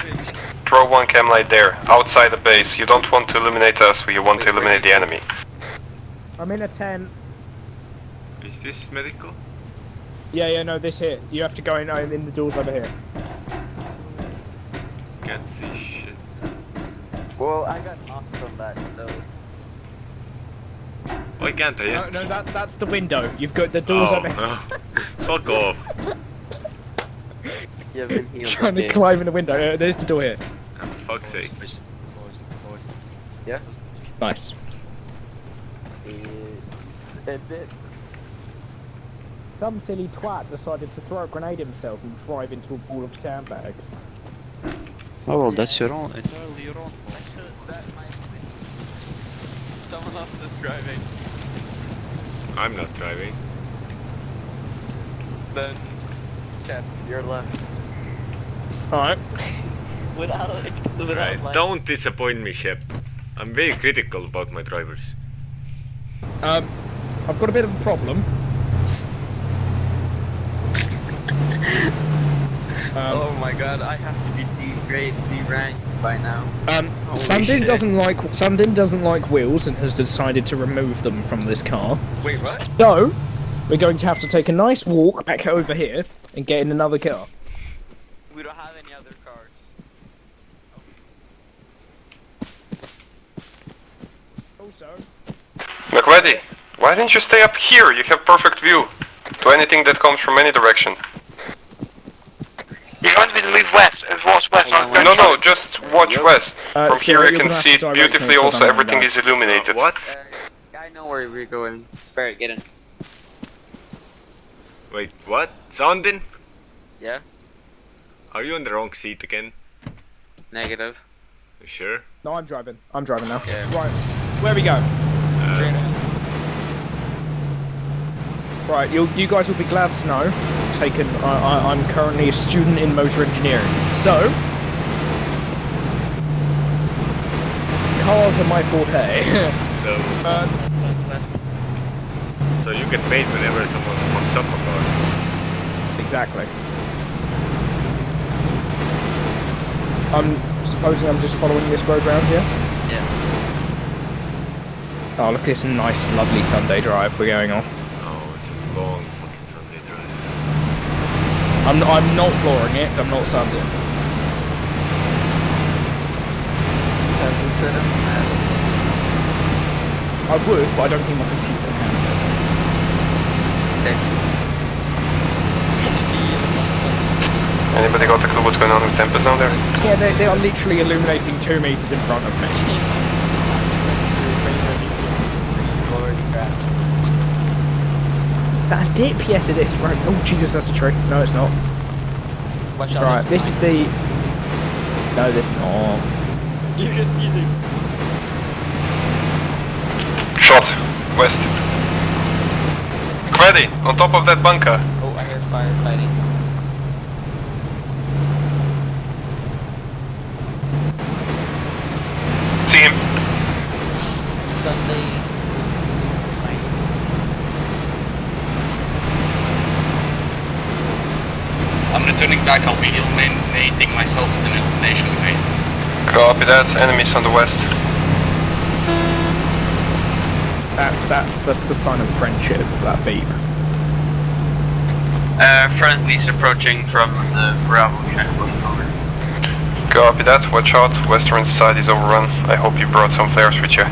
[SPEAKER 14] Throw 1 cam light there, outside the base. You don't want to eliminate us, you want to eliminate the enemy.
[SPEAKER 16] I'm in a tent.
[SPEAKER 1] Is this medical?
[SPEAKER 16] Yeah, no, this here. You have to go in the doors over here.
[SPEAKER 1] Can't see shit.
[SPEAKER 5] Well, I got knocked on that, so.
[SPEAKER 1] Why can't I?
[SPEAKER 16] No, that's the window. You've got the doors over here.
[SPEAKER 1] Oh. Fuck off.
[SPEAKER 5] You have been healed.
[SPEAKER 16] Trying to climb in the window. There's the door here.
[SPEAKER 1] Oh, fuck's sake.
[SPEAKER 5] Yeah?
[SPEAKER 16] Nice.
[SPEAKER 5] It did.
[SPEAKER 16] Some silly twat decided to throw a grenade himself and drive into a ball of sandbags.
[SPEAKER 12] Oh well, that's your own. Entirely your own.
[SPEAKER 5] Someone else is driving.
[SPEAKER 1] I'm not driving.
[SPEAKER 5] Then, Cap, you're left.
[SPEAKER 16] Alright.
[SPEAKER 5] Without
[SPEAKER 1] Right.
[SPEAKER 5] lights.
[SPEAKER 1] Don't disappoint me, Shep. I'm very critical about my drivers.
[SPEAKER 16] I've got a bit of a problem.
[SPEAKER 5] Oh my god, I have to be deranked by now.
[SPEAKER 16] Sundin doesn't like wheels and has decided to remove them from this car.
[SPEAKER 5] Wait, what?
[SPEAKER 16] So, we're going to have to take a nice walk back over here and get in another car.
[SPEAKER 5] We don't have any other cars.
[SPEAKER 16] Also,
[SPEAKER 14] McVeady, why didn't you stay up here? You have perfect view to anything that comes from any direction.
[SPEAKER 18] You want me to leave west? Watch west.
[SPEAKER 14] No, just watch west. From
[SPEAKER 16] Spirit,
[SPEAKER 14] here you
[SPEAKER 16] you're
[SPEAKER 14] can
[SPEAKER 16] gonna have
[SPEAKER 14] see
[SPEAKER 16] to
[SPEAKER 14] it
[SPEAKER 16] direct
[SPEAKER 14] beautifully,
[SPEAKER 16] me so
[SPEAKER 14] also
[SPEAKER 16] I don't
[SPEAKER 14] everything
[SPEAKER 16] know
[SPEAKER 14] is illuminated.
[SPEAKER 1] What?
[SPEAKER 5] I know worry, we're going. Spirit, get in.
[SPEAKER 1] Wait, what? Sounding?
[SPEAKER 5] Yeah?
[SPEAKER 1] Are you on the wrong seat again?
[SPEAKER 5] Negative.
[SPEAKER 1] You sure?
[SPEAKER 16] No, I'm driving. I'm driving now.
[SPEAKER 5] Yeah.
[SPEAKER 16] Right. Where we go? Right, you guys will be glad to know. I'm currently a student in motor engineering. So, cars are my forte.
[SPEAKER 1] So you get paid whenever someone fucks up a car.
[SPEAKER 16] Exactly. I'm supposing I'm just following this road round, yes?
[SPEAKER 5] Yeah.
[SPEAKER 16] Oh, look at this nice, lovely Sunday drive we're going on.
[SPEAKER 1] Oh, it's a long fucking Sunday drive.
[SPEAKER 16] I'm not flooring it. I'm not Sunday. I would, but I don't think my computer can handle it.
[SPEAKER 14] Anybody got a clue what's going on with Tempest down there?
[SPEAKER 16] Yeah, they are literally illuminating 2 meters in front of me. That a dip? Yes, it is. Right. Oh, Jesus, that's a tree. No, it's not.
[SPEAKER 5] Watch out.
[SPEAKER 16] Right, this is the... No, this is not.
[SPEAKER 5] You can see the...
[SPEAKER 14] Shot. West. Ready, on top of that bunker.
[SPEAKER 5] Oh, I hear firefighting.
[SPEAKER 14] See him.
[SPEAKER 5] Sunday.
[SPEAKER 17] I'm returning back, I'll be eliminating myself with an elimination grenade.
[SPEAKER 14] Copy that, enemies on the west.
[SPEAKER 16] That's the sign of friendship, that beep.
[SPEAKER 15] Friendly's approaching from the Bravo checkpoint, over.
[SPEAKER 14] Copy that, watch out, western side is overrun. I hope you brought some flares with you.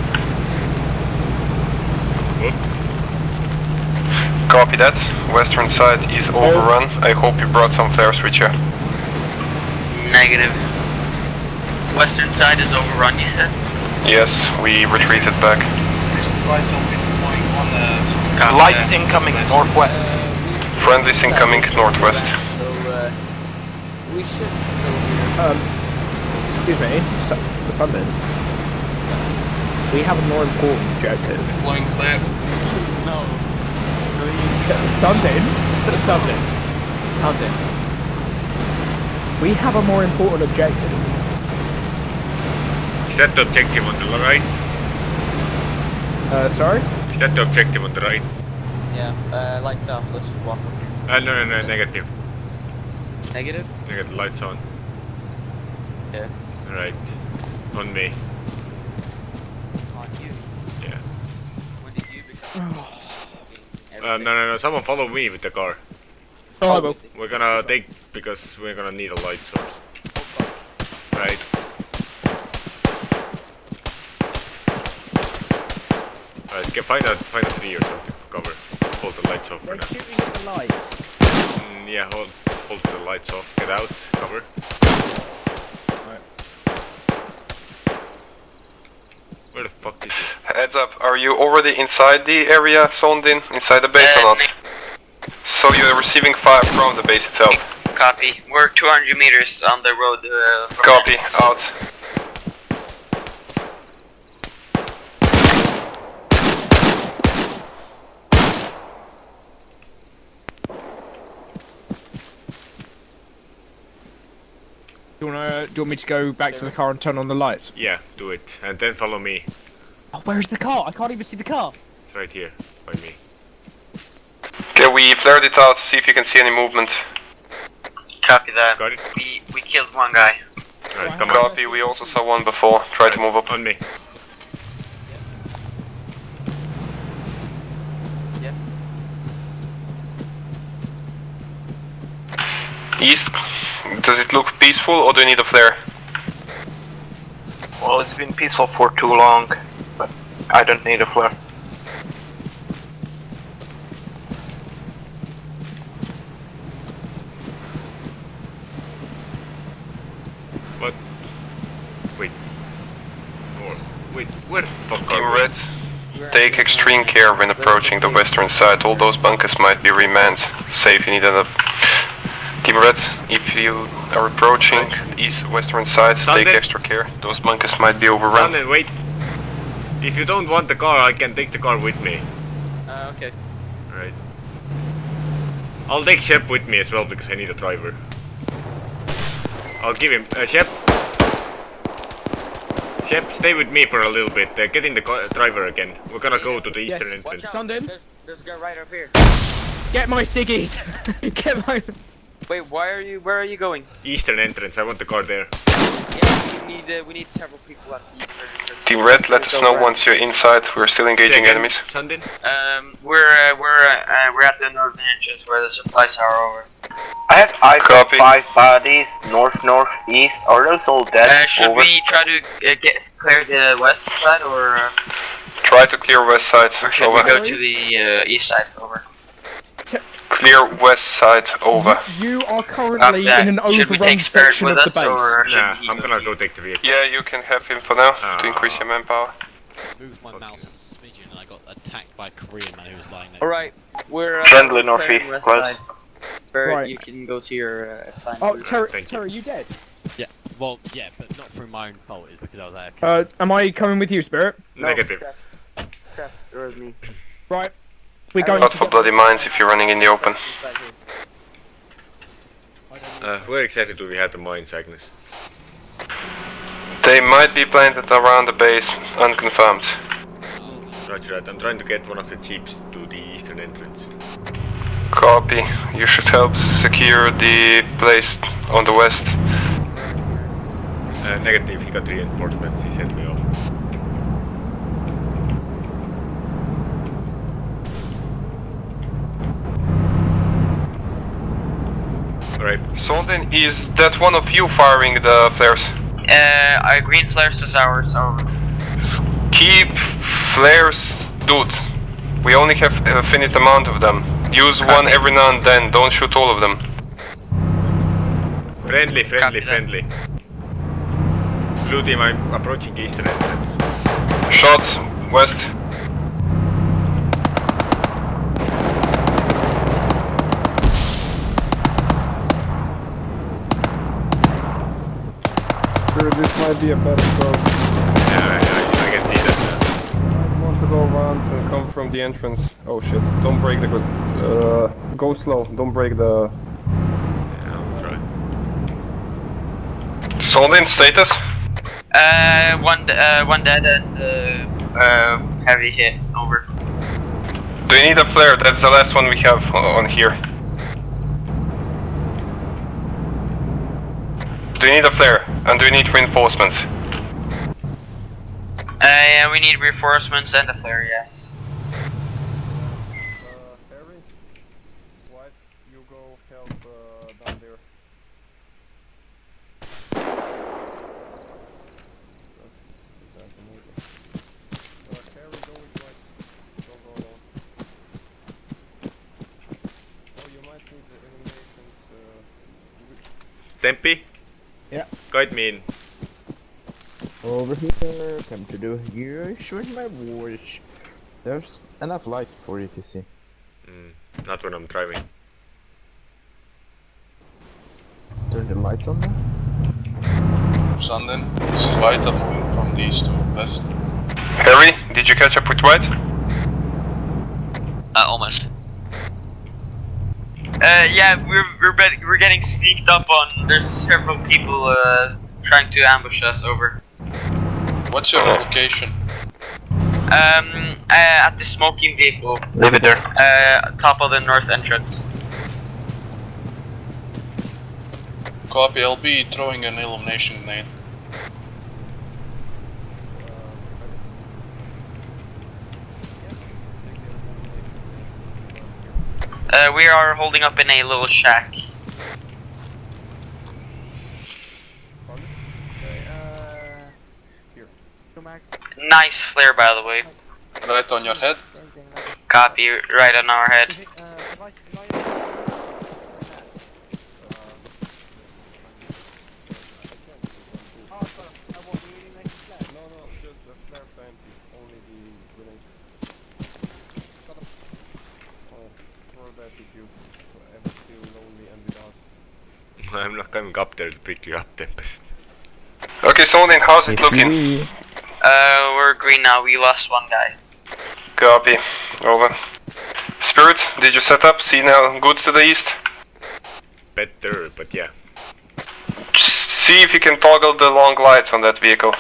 [SPEAKER 14] Copy that, western side is overrun. I hope you brought some flares with you.
[SPEAKER 15] Negative. Western side is overrun, you said?
[SPEAKER 14] Yes, we retreated back.
[SPEAKER 17] This is why I told you going on
[SPEAKER 18] Lights incoming northwest.
[SPEAKER 14] Friendlies incoming northwest.
[SPEAKER 5] We should go here.
[SPEAKER 16] Excuse me, Sunday. We have a more important objective.
[SPEAKER 17] Flying clear.
[SPEAKER 5] No.
[SPEAKER 16] Sunday. We have a more important objective.
[SPEAKER 1] Is that the objective on the right?
[SPEAKER 16] Sorry?
[SPEAKER 1] Is that the objective on the right?
[SPEAKER 5] Yeah, lights off, let's walk.
[SPEAKER 1] No, negative.
[SPEAKER 5] Negative?
[SPEAKER 1] Negative, lights on.
[SPEAKER 5] Yeah.
[SPEAKER 1] Right. On me.
[SPEAKER 5] On you?
[SPEAKER 1] Yeah.
[SPEAKER 5] When did you become...
[SPEAKER 1] No, someone follow me with the car.
[SPEAKER 16] Oh, I will.
[SPEAKER 1] We're gonna take, because we're gonna need a light source. Right. Alright, find a tree or something for cover. Hold the lights off for now.
[SPEAKER 16] Shooting at the lights.
[SPEAKER 1] Yeah, hold the lights off. Get out, cover.
[SPEAKER 16] Right.
[SPEAKER 1] Where the fuck is it?
[SPEAKER 14] Heads up, are you already inside the area zoned in? Inside the base or not? So you're receiving fire from the base itself?
[SPEAKER 15] Copy. We're 200 meters on the road.
[SPEAKER 14] Copy, out.
[SPEAKER 16] Do you want me to go back to the car and turn on the lights?
[SPEAKER 1] Yeah, do it. And then follow me.
[SPEAKER 16] Oh, where's the car? I can't even see the car.
[SPEAKER 1] It's right here, by me.
[SPEAKER 14] Okay, we flared it out, see if you can see any movement.
[SPEAKER 15] Copy that.
[SPEAKER 1] Got it?
[SPEAKER 15] We killed one guy.
[SPEAKER 1] Alright, come
[SPEAKER 14] Copy, we also saw one before. Try to move up.
[SPEAKER 1] on me.
[SPEAKER 5] Yeah.
[SPEAKER 14] East, does it look peaceful or do you need a flare?
[SPEAKER 18] Well, it's been peaceful for too long, but I don't need a flare.
[SPEAKER 1] What? Wait. Wait, where the fuck
[SPEAKER 14] Team
[SPEAKER 1] are we?
[SPEAKER 14] Red, Take extreme care when approaching the western side. All those bunkers might be remanned. Say if you need another. Team Red, if you are approaching the western side, take extra care. Those bunkers might be overrun.
[SPEAKER 1] Sanden, wait. If you don't want the car, I can take the car with me.
[SPEAKER 11] Okay.
[SPEAKER 1] Right. I'll take Shep with me as well because I need a driver. I'll give him Shep. Shep, stay with me for a little bit. Get in the driver again. We're gonna go to the eastern entrance.
[SPEAKER 5] Sanden? There's a guy right up here.
[SPEAKER 16] Get my ciggies! Get my...
[SPEAKER 5] Wait, where are you going?
[SPEAKER 1] Eastern entrance, I want the car there.
[SPEAKER 5] Yeah, we need several people at the eastern entrance.
[SPEAKER 14] Team Red, let us know once you're inside. We're still engaging enemies.
[SPEAKER 1] Sanden?
[SPEAKER 5] We're at the northern entrance where the supplies are over.
[SPEAKER 18] I have eyes on 5 bodies, northeast. Are those all dead?
[SPEAKER 5] Should we try to clear the west side or?
[SPEAKER 14] Try to clear west side.
[SPEAKER 5] Or should we go to the east side? Over.
[SPEAKER 14] Clear west side. Over.
[SPEAKER 16] You are currently in an overrun section of the base.
[SPEAKER 1] Nah, I'm gonna go take the vehicle.
[SPEAKER 14] Yeah, you can have him for now to increase your manpower.
[SPEAKER 8] Moved my mouse a smidgen and I got attacked by a Korean man who was lying there.
[SPEAKER 5] Alright, we're
[SPEAKER 18] friendly northeast, close.
[SPEAKER 5] Right. You can go to your assignment.
[SPEAKER 16] Oh, Terry, you dead?
[SPEAKER 8] Yeah, well, yeah, but not through my own fault. It's because I was out.
[SPEAKER 16] Am I coming with you, Spirit?
[SPEAKER 5] No,
[SPEAKER 1] Negative.
[SPEAKER 5] Crap, there was me.
[SPEAKER 16] Right. We're going
[SPEAKER 14] Not
[SPEAKER 16] to
[SPEAKER 14] for bloody mines if you're running in the open.
[SPEAKER 1] Where exactly do we have the mines, Agnes?
[SPEAKER 14] They might be planted around the base, unconfirmed.
[SPEAKER 1] Roger that, I'm trying to get one of the jeeps to the eastern entrance.
[SPEAKER 14] Copy. You should help secure the place on the west.
[SPEAKER 1] Negative, he got reinforcements, he sent me off. Alright.
[SPEAKER 14] Soldin, is that one of you firing the flares?
[SPEAKER 5] Our green flares is ours, over.
[SPEAKER 14] Keep flares, dude. We only have a finite amount of them. Use one every now and then, don't shoot all of them.
[SPEAKER 1] Friendly. Blue team, I'm approaching eastern entrance.
[SPEAKER 14] Shots, west.
[SPEAKER 9] Sure, this might be a better approach.
[SPEAKER 1] Yeah, I can see that.
[SPEAKER 9] I want to go around and come from the entrance. Oh shit, don't break the... go slow, don't break the...
[SPEAKER 1] Yeah, I'll try.
[SPEAKER 14] Soldin, status?
[SPEAKER 5] One dead and heavy hit, over.
[SPEAKER 14] Do you need a flare? That's the last one we have on here. Do you need a flare? And do you need reinforcements?
[SPEAKER 5] Yeah, we need reinforcements and a flare, yes.
[SPEAKER 9] Harry? White, you go help down there. Harry, go with White. Don't go alone. Oh, you might need the eliminations.
[SPEAKER 1] Tempi?
[SPEAKER 13] Yeah.
[SPEAKER 1] Guide me in.
[SPEAKER 4] Over here, come to do here, with my watch. There's enough light for you to see.
[SPEAKER 1] Not when I'm driving.
[SPEAKER 4] Turn the lights on now.
[SPEAKER 6] Sanden, this is White, I'm moving from the east to west.
[SPEAKER 14] Harry, did you catch up with White?
[SPEAKER 5] Almost. Yeah, we're getting sneaked up on. There's several people trying to ambush us, over.
[SPEAKER 6] What's your location?
[SPEAKER 5] At the smoking vehicle.
[SPEAKER 18] Leave it there.
[SPEAKER 5] Top of the north entrance.
[SPEAKER 6] Copy, I'll be throwing an illumination grenade.
[SPEAKER 5] We are holding up in a little shack. Nice flare, by the way.
[SPEAKER 6] Right on your head?
[SPEAKER 5] Copy, right on our head.
[SPEAKER 1] coming up there to pick you up, Tempest.
[SPEAKER 14] Okay, Sonin, how's it looking?
[SPEAKER 15] We're green now. We lost one guy.
[SPEAKER 14] Copy. Over. Spirit, did you set up? See now goods to the east?
[SPEAKER 1] Better, but yeah.
[SPEAKER 14] See if you can toggle the long lights on that vehicle.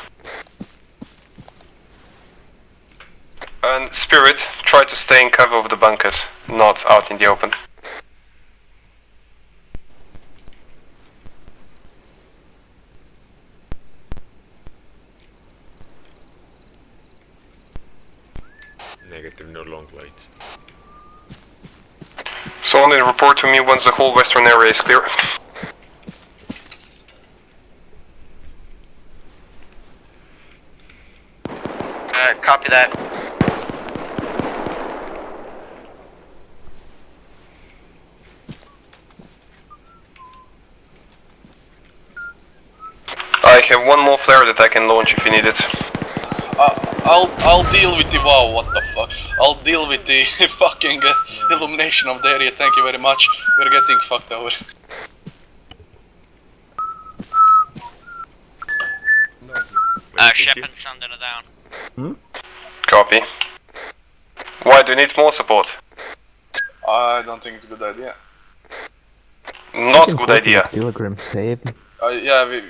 [SPEAKER 14] And Spirit, try to stay in cover of the bunkers, not out in the open.
[SPEAKER 1] Negative, no long lights.
[SPEAKER 14] Someone report to me once the whole western area is clear.
[SPEAKER 15] Copy that.
[SPEAKER 14] I have one more flare that I can launch if you need it.
[SPEAKER 6] I'll deal with the wow. What the fuck? I'll deal with the fucking illumination of the area. Thank you very much. We're getting fucked over.
[SPEAKER 15] Shep and Sandon are down.
[SPEAKER 14] Copy. Why, do you need more support?
[SPEAKER 6] I don't think it's a good idea.
[SPEAKER 14] Not good idea.
[SPEAKER 4] Kilogram save.
[SPEAKER 6] Yeah,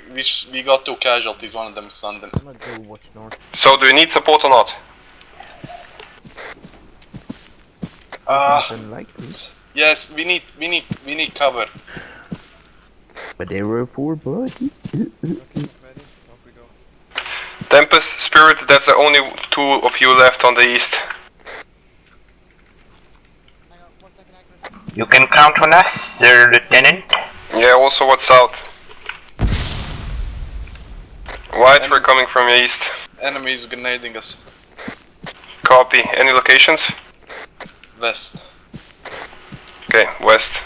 [SPEAKER 6] we got 2 casualties. One of them is Sandon.
[SPEAKER 4] I'm gonna go watch north.
[SPEAKER 14] So do you need support or not?
[SPEAKER 6] Yes, we need cover.
[SPEAKER 4] But they were poor buddy.
[SPEAKER 14] Tempest, Spirit, that's the only 2 of you left on the east.
[SPEAKER 18] You can count on us, Sir Lieutenant.
[SPEAKER 14] Yeah, also what's south? White, we're coming from east.
[SPEAKER 6] Enemy is grenading us.
[SPEAKER 14] Copy. Any locations?
[SPEAKER 6] West.
[SPEAKER 14] Okay, west.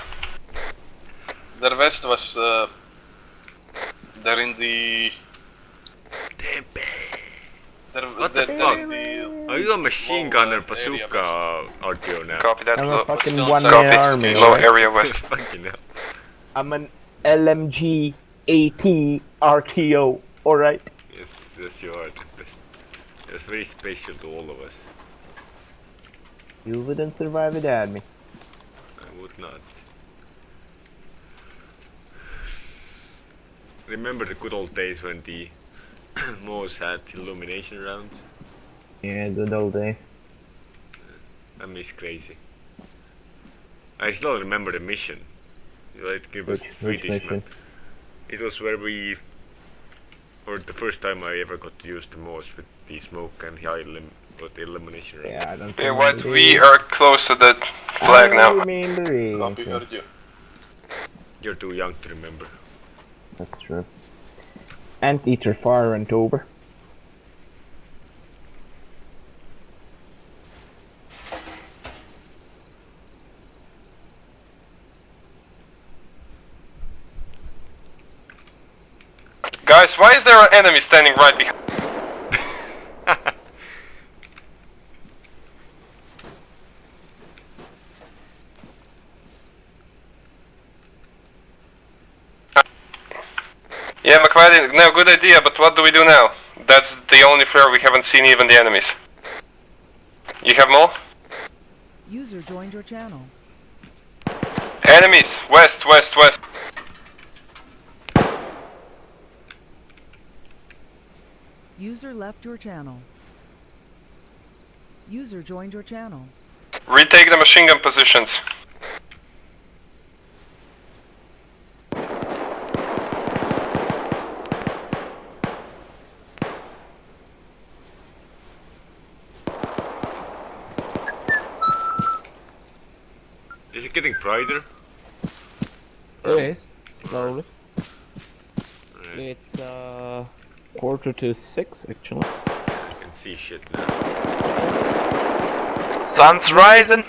[SPEAKER 6] Their west was they're in the.
[SPEAKER 1] What the fuck? Are you a machine gunner bazooka RTO now?
[SPEAKER 14] Copy that.
[SPEAKER 4] I'm
[SPEAKER 14] low.
[SPEAKER 4] a fucking
[SPEAKER 14] Still
[SPEAKER 4] one-man
[SPEAKER 14] copy.
[SPEAKER 4] army.
[SPEAKER 14] Low
[SPEAKER 4] right?
[SPEAKER 14] area west.
[SPEAKER 1] Fucking hell.
[SPEAKER 4] I'm an LMG AT RTO. Alright.
[SPEAKER 1] Yes, you are. Tempest. It's very special to all of us.
[SPEAKER 4] You wouldn't survive without me.
[SPEAKER 1] I would not. Remember the good old days when the Moors had illumination rounds?
[SPEAKER 4] Yeah, good old days.
[SPEAKER 1] I miss crazy. I still remember the mission. It was
[SPEAKER 4] Which
[SPEAKER 1] Swedish
[SPEAKER 4] mission?
[SPEAKER 1] map. It was where we, for the first time I ever got to use the Moors with the smoke and the illumination round.
[SPEAKER 4] Yeah, I don't
[SPEAKER 14] Yeah, White, we are close to that flag now.
[SPEAKER 6] Copy, heard you.
[SPEAKER 1] You're too young to remember.
[SPEAKER 4] That's true. Anteater fire and over.
[SPEAKER 14] Guys, why is there an enemy standing right behind? Yeah, McVady, no, good idea, but what do we do now? That's the only flare we haven't seen even the enemies. You have more?
[SPEAKER 10] User joined your channel.
[SPEAKER 14] Enemies! West, west, west.
[SPEAKER 10] User left your channel. User joined your channel.
[SPEAKER 14] Retake the machine gun positions.
[SPEAKER 1] Is it getting brighter?
[SPEAKER 4] It is, slowly.
[SPEAKER 1] Right.
[SPEAKER 4] It's 5:45 actually.
[SPEAKER 1] I can see shit now.
[SPEAKER 18] Sun's rising.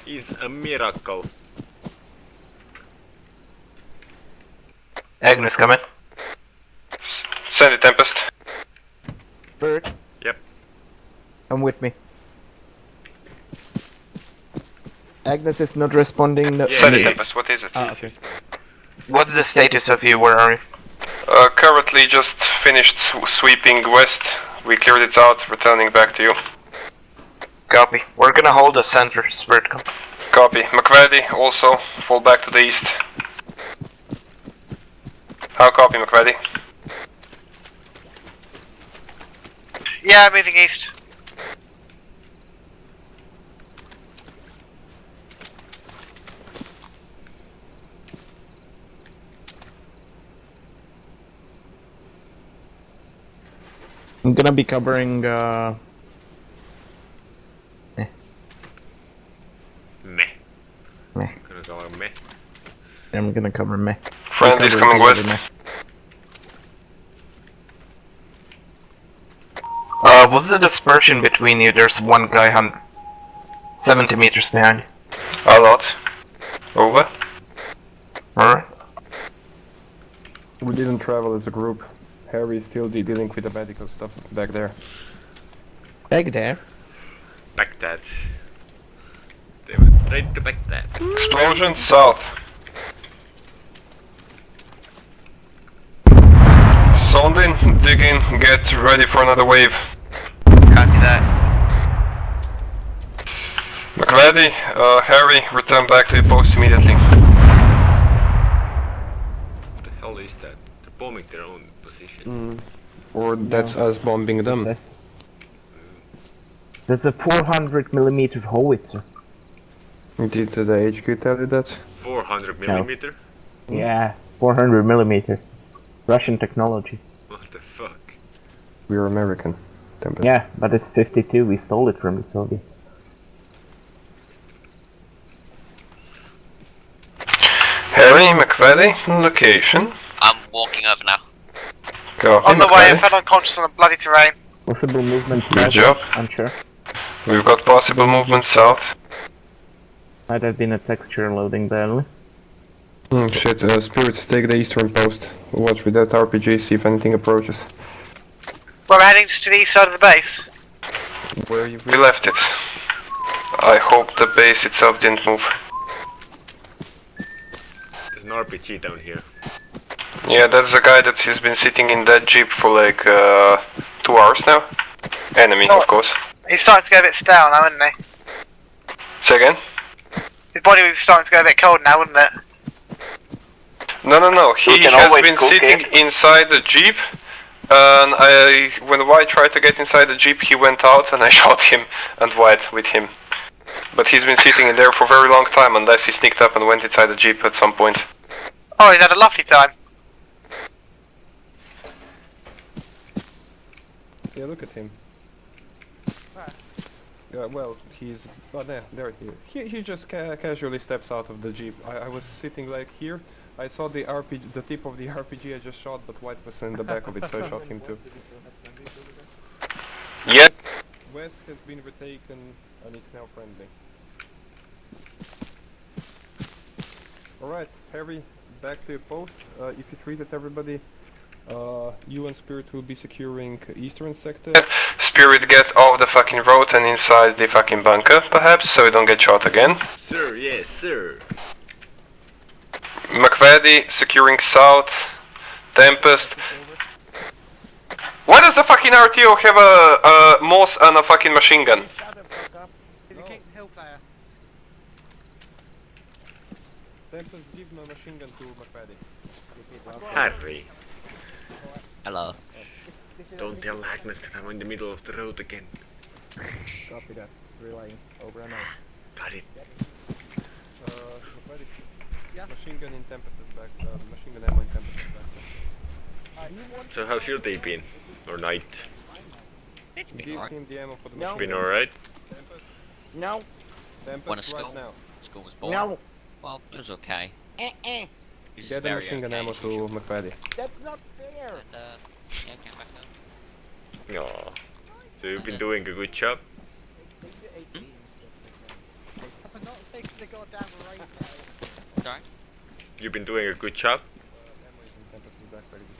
[SPEAKER 1] is a miracle.
[SPEAKER 18] Agnes, come in.
[SPEAKER 14] Send it, Tempest.
[SPEAKER 4] Bert.
[SPEAKER 1] Yep.
[SPEAKER 4] Come with me. Agnes is not responding. No,
[SPEAKER 14] Send it, Tempest. What is it?
[SPEAKER 4] Okay.
[SPEAKER 18] What's the status of you? Where are you?
[SPEAKER 14] Currently just finished sweeping west. We cleared it out, returning back to you.
[SPEAKER 18] Copy. We're gonna hold the center, Spirit. Come.
[SPEAKER 14] Copy. McVady, also fall back to the east. How copy, McVady?
[SPEAKER 3] Yeah, moving east.
[SPEAKER 4] I'm gonna be covering.
[SPEAKER 1] Meh.
[SPEAKER 4] Meh.
[SPEAKER 1] Gonna go meh.
[SPEAKER 4] I'm gonna cover meh.
[SPEAKER 14] Friendly's
[SPEAKER 4] Cover
[SPEAKER 14] coming
[SPEAKER 4] whoever
[SPEAKER 14] west.
[SPEAKER 4] meh.
[SPEAKER 18] What's the dispersion between you? There's one guy 70 meters behind.
[SPEAKER 14] A lot. Over.
[SPEAKER 18] Alright.
[SPEAKER 9] We didn't travel as a group. Harry is still dealing with the medical stuff back there.
[SPEAKER 4] Back there?
[SPEAKER 1] Baghdad. They went straight to Baghdad.
[SPEAKER 14] Explosion south. Sound in, dig in, get ready for another wave.
[SPEAKER 18] Copy that.
[SPEAKER 14] McVady, Harry, return back to your post immediately.
[SPEAKER 1] What the hell is that? They're bombing their own position.
[SPEAKER 9] Or that's us bombing them.
[SPEAKER 4] That's a 400mm howitzer.
[SPEAKER 9] Did the HQ tell you that?
[SPEAKER 1] 400 millimeter?
[SPEAKER 4] Yeah, 400mm. Russian technology.
[SPEAKER 1] What the fuck?
[SPEAKER 9] We're American. Tempest.
[SPEAKER 4] Yeah, but it's 52. We stole it from the Soviets.
[SPEAKER 14] Harry, McVady, location.
[SPEAKER 15] I'm walking over now.
[SPEAKER 14] Go.
[SPEAKER 3] On the way, I fell unconscious on the bloody terrain.
[SPEAKER 4] Possible movement
[SPEAKER 14] Good
[SPEAKER 4] south.
[SPEAKER 14] job.
[SPEAKER 4] I'm sure.
[SPEAKER 14] We've got possible movement south.
[SPEAKER 4] Might have been a texture loading badly.
[SPEAKER 9] Shit, Spirits, take the eastern post. Watch with that RPG, see if anything approaches.
[SPEAKER 3] We're heading to the east side of the base.
[SPEAKER 9] Where are you?
[SPEAKER 14] We left it. I hope the base itself didn't move.
[SPEAKER 1] There's an RPG down here.
[SPEAKER 14] Yeah, that's the guy that has been sitting in that jeep for like 2 hours now. Enemy,
[SPEAKER 3] Oh.
[SPEAKER 14] of course.
[SPEAKER 3] He's starting to get a bit stale now, isn't he?
[SPEAKER 14] Say again?
[SPEAKER 3] His body was starting to get a bit cold now, wouldn't it?
[SPEAKER 14] No. He
[SPEAKER 18] can
[SPEAKER 14] has
[SPEAKER 18] always
[SPEAKER 14] been
[SPEAKER 18] cook
[SPEAKER 14] sitting
[SPEAKER 18] it.
[SPEAKER 14] inside the jeep. And when White tried to get inside the jeep, he went out and I shot him and White with him. But he's been sitting in there for a very long time unless he sneaked up and went inside the jeep at some point.
[SPEAKER 3] Oh, he's had a lovely time.
[SPEAKER 9] Yeah, look at him. Well, he's... Oh, there he is. He just casually steps out of the jeep. I was sitting like here. I saw the RPG, the tip of the RPG I just shot, but White was in the back of it, so I shot him too.
[SPEAKER 14] Yes.
[SPEAKER 9] West has been retaken and it's now friendly. Alright, Harry, back to your post. If you treated everybody, you and Spirit will be securing eastern sector.
[SPEAKER 14] Spirit, get off the fucking road and inside the fucking bunker, perhaps, so we don't get shot again.
[SPEAKER 1] Sir, yes, sir.
[SPEAKER 14] McVady, securing south. Tempest. Why does the fucking RTO have a Moss and a fucking machine gun?
[SPEAKER 3] He's a King Hill player.
[SPEAKER 9] Tempest, give my machine gun to McFaddy.
[SPEAKER 1] Harry.
[SPEAKER 8] Hello.
[SPEAKER 1] Don't tell Agnes that I'm in the middle of the road again.
[SPEAKER 4] Copy that. Relaying. Over and out.
[SPEAKER 1] Got it.
[SPEAKER 9] McFaddy. Yeah. Machine gun in Tempest is back. Machine gun ammo in Tempest is back.
[SPEAKER 1] So how's your day been? Or night?
[SPEAKER 11] It's been
[SPEAKER 9] Give
[SPEAKER 11] alright.
[SPEAKER 9] him the ammo for the
[SPEAKER 1] It's
[SPEAKER 9] machine
[SPEAKER 1] been
[SPEAKER 9] gun.
[SPEAKER 1] alright?
[SPEAKER 9] Tempest.
[SPEAKER 4] No.
[SPEAKER 9] Tempest
[SPEAKER 8] Wanna
[SPEAKER 9] right
[SPEAKER 8] school?
[SPEAKER 9] now.
[SPEAKER 8] School was boring.
[SPEAKER 4] No.
[SPEAKER 8] Well, it was okay. It was
[SPEAKER 9] Get the
[SPEAKER 8] very
[SPEAKER 9] machine gun
[SPEAKER 8] okay,
[SPEAKER 9] ammo
[SPEAKER 8] as
[SPEAKER 9] to
[SPEAKER 8] usual.
[SPEAKER 9] McFaddy.
[SPEAKER 4] That's not fair.
[SPEAKER 8] And, yeah, came back home.
[SPEAKER 1] Aww. So you've been doing a good job?
[SPEAKER 3] fix the goddamn rain now.
[SPEAKER 11] Sorry?
[SPEAKER 1] You've been doing a good job?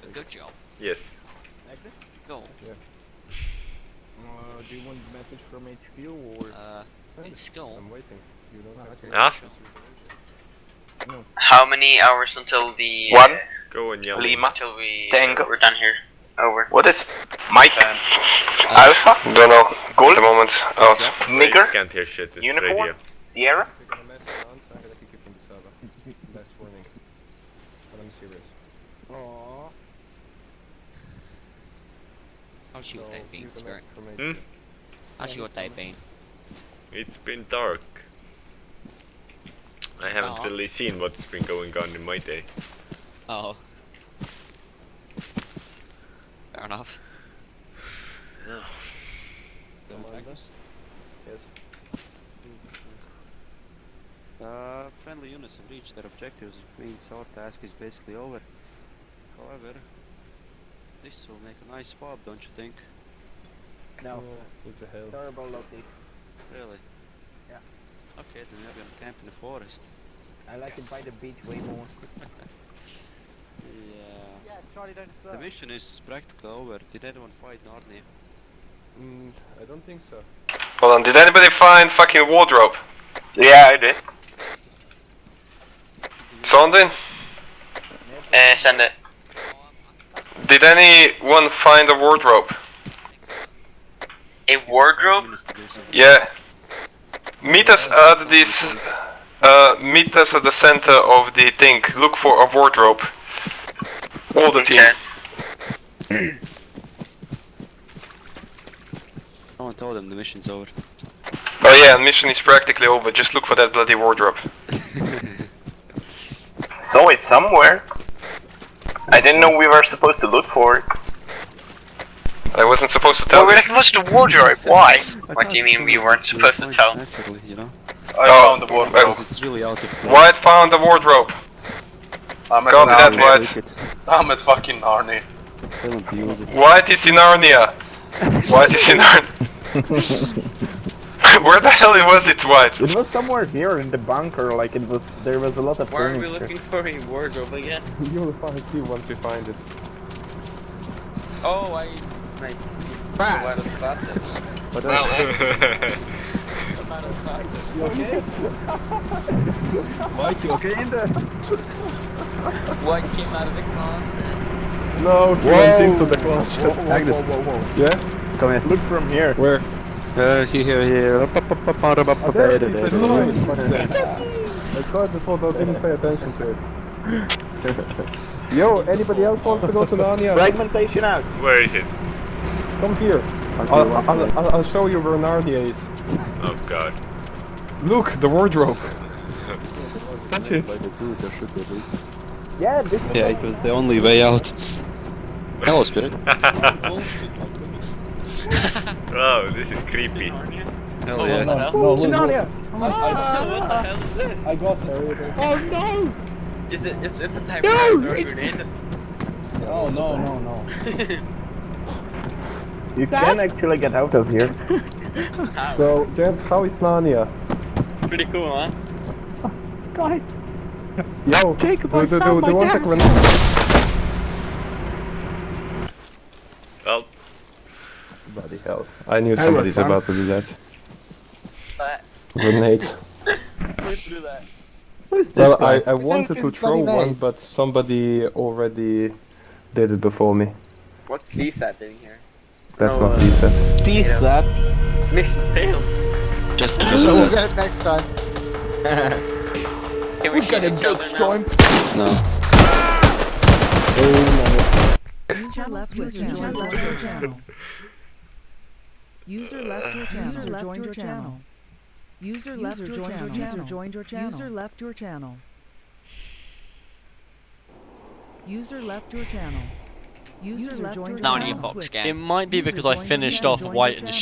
[SPEAKER 11] A good job.
[SPEAKER 1] Yes.
[SPEAKER 4] Like this?
[SPEAKER 11] Go.
[SPEAKER 4] Yeah. Do you want a message from HQ or?
[SPEAKER 11] It's school.
[SPEAKER 4] I'm waiting. You don't have to.
[SPEAKER 1] Ah?
[SPEAKER 4] No.
[SPEAKER 15] How many hours until the
[SPEAKER 18] One.
[SPEAKER 1] Go and yell.
[SPEAKER 18] Lima.
[SPEAKER 15] Till
[SPEAKER 18] Tango.
[SPEAKER 15] we're done here? Over.
[SPEAKER 18] What is Mike? Alpha?
[SPEAKER 14] Don't know. At the moment. Out.
[SPEAKER 18] Nigger?
[SPEAKER 1] Can't hear shit. It's
[SPEAKER 18] Unicorn?
[SPEAKER 1] radio.
[SPEAKER 18] Sierra?
[SPEAKER 4] If you're gonna mess around, so I'm gonna kick you from the server. Last warning. But I'm serious.
[SPEAKER 2] Aww.
[SPEAKER 11] How's your day been, Spirit?
[SPEAKER 1] Hmm?
[SPEAKER 11] How's your day been?
[SPEAKER 1] It's been dark. I haven't
[SPEAKER 11] Dark?
[SPEAKER 1] really seen what's been going on in my day.
[SPEAKER 11] Oh. Fair enough.
[SPEAKER 4] Don't mind us? Yes.
[SPEAKER 12] Friendly units have reached their objectives, means our task is basically over. However, this will make a nice fob, don't you think?
[SPEAKER 4] No. It's a hell.
[SPEAKER 5] Terrible location.
[SPEAKER 12] Really?
[SPEAKER 5] Yeah.
[SPEAKER 12] Okay, then we're gonna camp in the forest.
[SPEAKER 5] I like it by the beach way more.
[SPEAKER 12] Yeah.
[SPEAKER 3] Yeah, Charlie, don't
[SPEAKER 12] The
[SPEAKER 3] surf.
[SPEAKER 12] mission is practically over. Did anyone fight Narnia?
[SPEAKER 4] I don't think so.
[SPEAKER 14] Hold on, did anybody find fucking wardrobe?
[SPEAKER 18] Yeah, I did.
[SPEAKER 14] Sondin?
[SPEAKER 15] Send it.
[SPEAKER 14] Did anyone find a wardrobe?
[SPEAKER 15] A wardrobe?
[SPEAKER 14] Yeah. Meet us at this. Meet us at the center of the thing. Look for a wardrobe. All the team.
[SPEAKER 12] Someone told them the mission's over.
[SPEAKER 14] Oh yeah, mission is practically over. Just look for that bloody wardrobe.
[SPEAKER 18] Saw it somewhere. I didn't know we were supposed to look for it.
[SPEAKER 14] I wasn't supposed to tell
[SPEAKER 15] Well, we're
[SPEAKER 14] you.
[SPEAKER 15] not supposed to wardrobe. Why? What do you mean we weren't supposed to tell?
[SPEAKER 12] Naturally, you know?
[SPEAKER 18] I found the wardrobe.
[SPEAKER 14] well,
[SPEAKER 12] It's really out of place.
[SPEAKER 14] White found the wardrobe.
[SPEAKER 18] I'm at
[SPEAKER 14] Copy that,
[SPEAKER 18] Narnia.
[SPEAKER 14] White.
[SPEAKER 18] I'm at fucking Narnia.
[SPEAKER 12] Don't use it.
[SPEAKER 14] White is in Narnia. White is in Narnia. Where the hell was it, White?
[SPEAKER 4] It was somewhere here in the bunker, like it was. There was a lot of.
[SPEAKER 11] Why are we
[SPEAKER 4] furniture.
[SPEAKER 11] looking for a wardrobe again?
[SPEAKER 9] You will find it once you find it.
[SPEAKER 11] Oh, I
[SPEAKER 4] Fast.
[SPEAKER 9] But
[SPEAKER 18] Well,
[SPEAKER 4] You okay? Mike, you okay in there?
[SPEAKER 11] What came out of the closet?
[SPEAKER 9] no, he went into the closet.
[SPEAKER 4] Whoa.
[SPEAKER 9] Yeah?
[SPEAKER 4] Come here. Look from here.
[SPEAKER 9] Where?
[SPEAKER 4] There it is. I saw it. I saw it before, but didn't pay attention to it. Yo, anybody else wants to go to Narnia? Fragmentation out.
[SPEAKER 1] Where is it?
[SPEAKER 4] Come here. I'll show you where Narnia is.
[SPEAKER 1] Oh god.
[SPEAKER 9] Look, the wardrobe. Touch it.
[SPEAKER 4] Yeah, this
[SPEAKER 12] Yeah, it was the only way out. Hello, Spirit.
[SPEAKER 1] Wow, this is creepy.
[SPEAKER 12] Hell yeah.
[SPEAKER 13] No,
[SPEAKER 2] To Narnia!
[SPEAKER 11] What the hell is this?
[SPEAKER 13] I got there.
[SPEAKER 2] Oh no!
[SPEAKER 11] Is it? It's a type
[SPEAKER 2] No,
[SPEAKER 11] of
[SPEAKER 2] it's-
[SPEAKER 11] grenade?
[SPEAKER 13] Oh no.
[SPEAKER 4] You can actually get out of here.
[SPEAKER 11] How?
[SPEAKER 4] So, James, how is Narnia?
[SPEAKER 11] Pretty cool, huh?
[SPEAKER 2] Guys!
[SPEAKER 4] Yo,
[SPEAKER 2] Jacob,
[SPEAKER 4] do
[SPEAKER 2] I
[SPEAKER 4] you
[SPEAKER 2] found my
[SPEAKER 4] want a
[SPEAKER 2] dad.
[SPEAKER 4] grenade?
[SPEAKER 1] Well,
[SPEAKER 9] Bloody hell. I knew somebody's about to do that.
[SPEAKER 11] But
[SPEAKER 9] Grenades.
[SPEAKER 11] went through that.
[SPEAKER 4] Who's this
[SPEAKER 9] Well,
[SPEAKER 4] guy?
[SPEAKER 9] I wanted to throw one, but somebody already did it before me.
[SPEAKER 11] What's CSAT doing here?
[SPEAKER 9] That's not decent.
[SPEAKER 4] Decent.
[SPEAKER 11] Mission failed.
[SPEAKER 12] Just
[SPEAKER 3] So we'll get it next time.
[SPEAKER 11] Can we shoot each other now?
[SPEAKER 12] No.
[SPEAKER 10] User left your channel. User left your channel. User joined your channel. User left your channel. User joined your channel. User left your channel. User left your channel. User left your
[SPEAKER 11] Now I need
[SPEAKER 10] channel.
[SPEAKER 11] a box scan.
[SPEAKER 8] It might be because I finished off White and Shep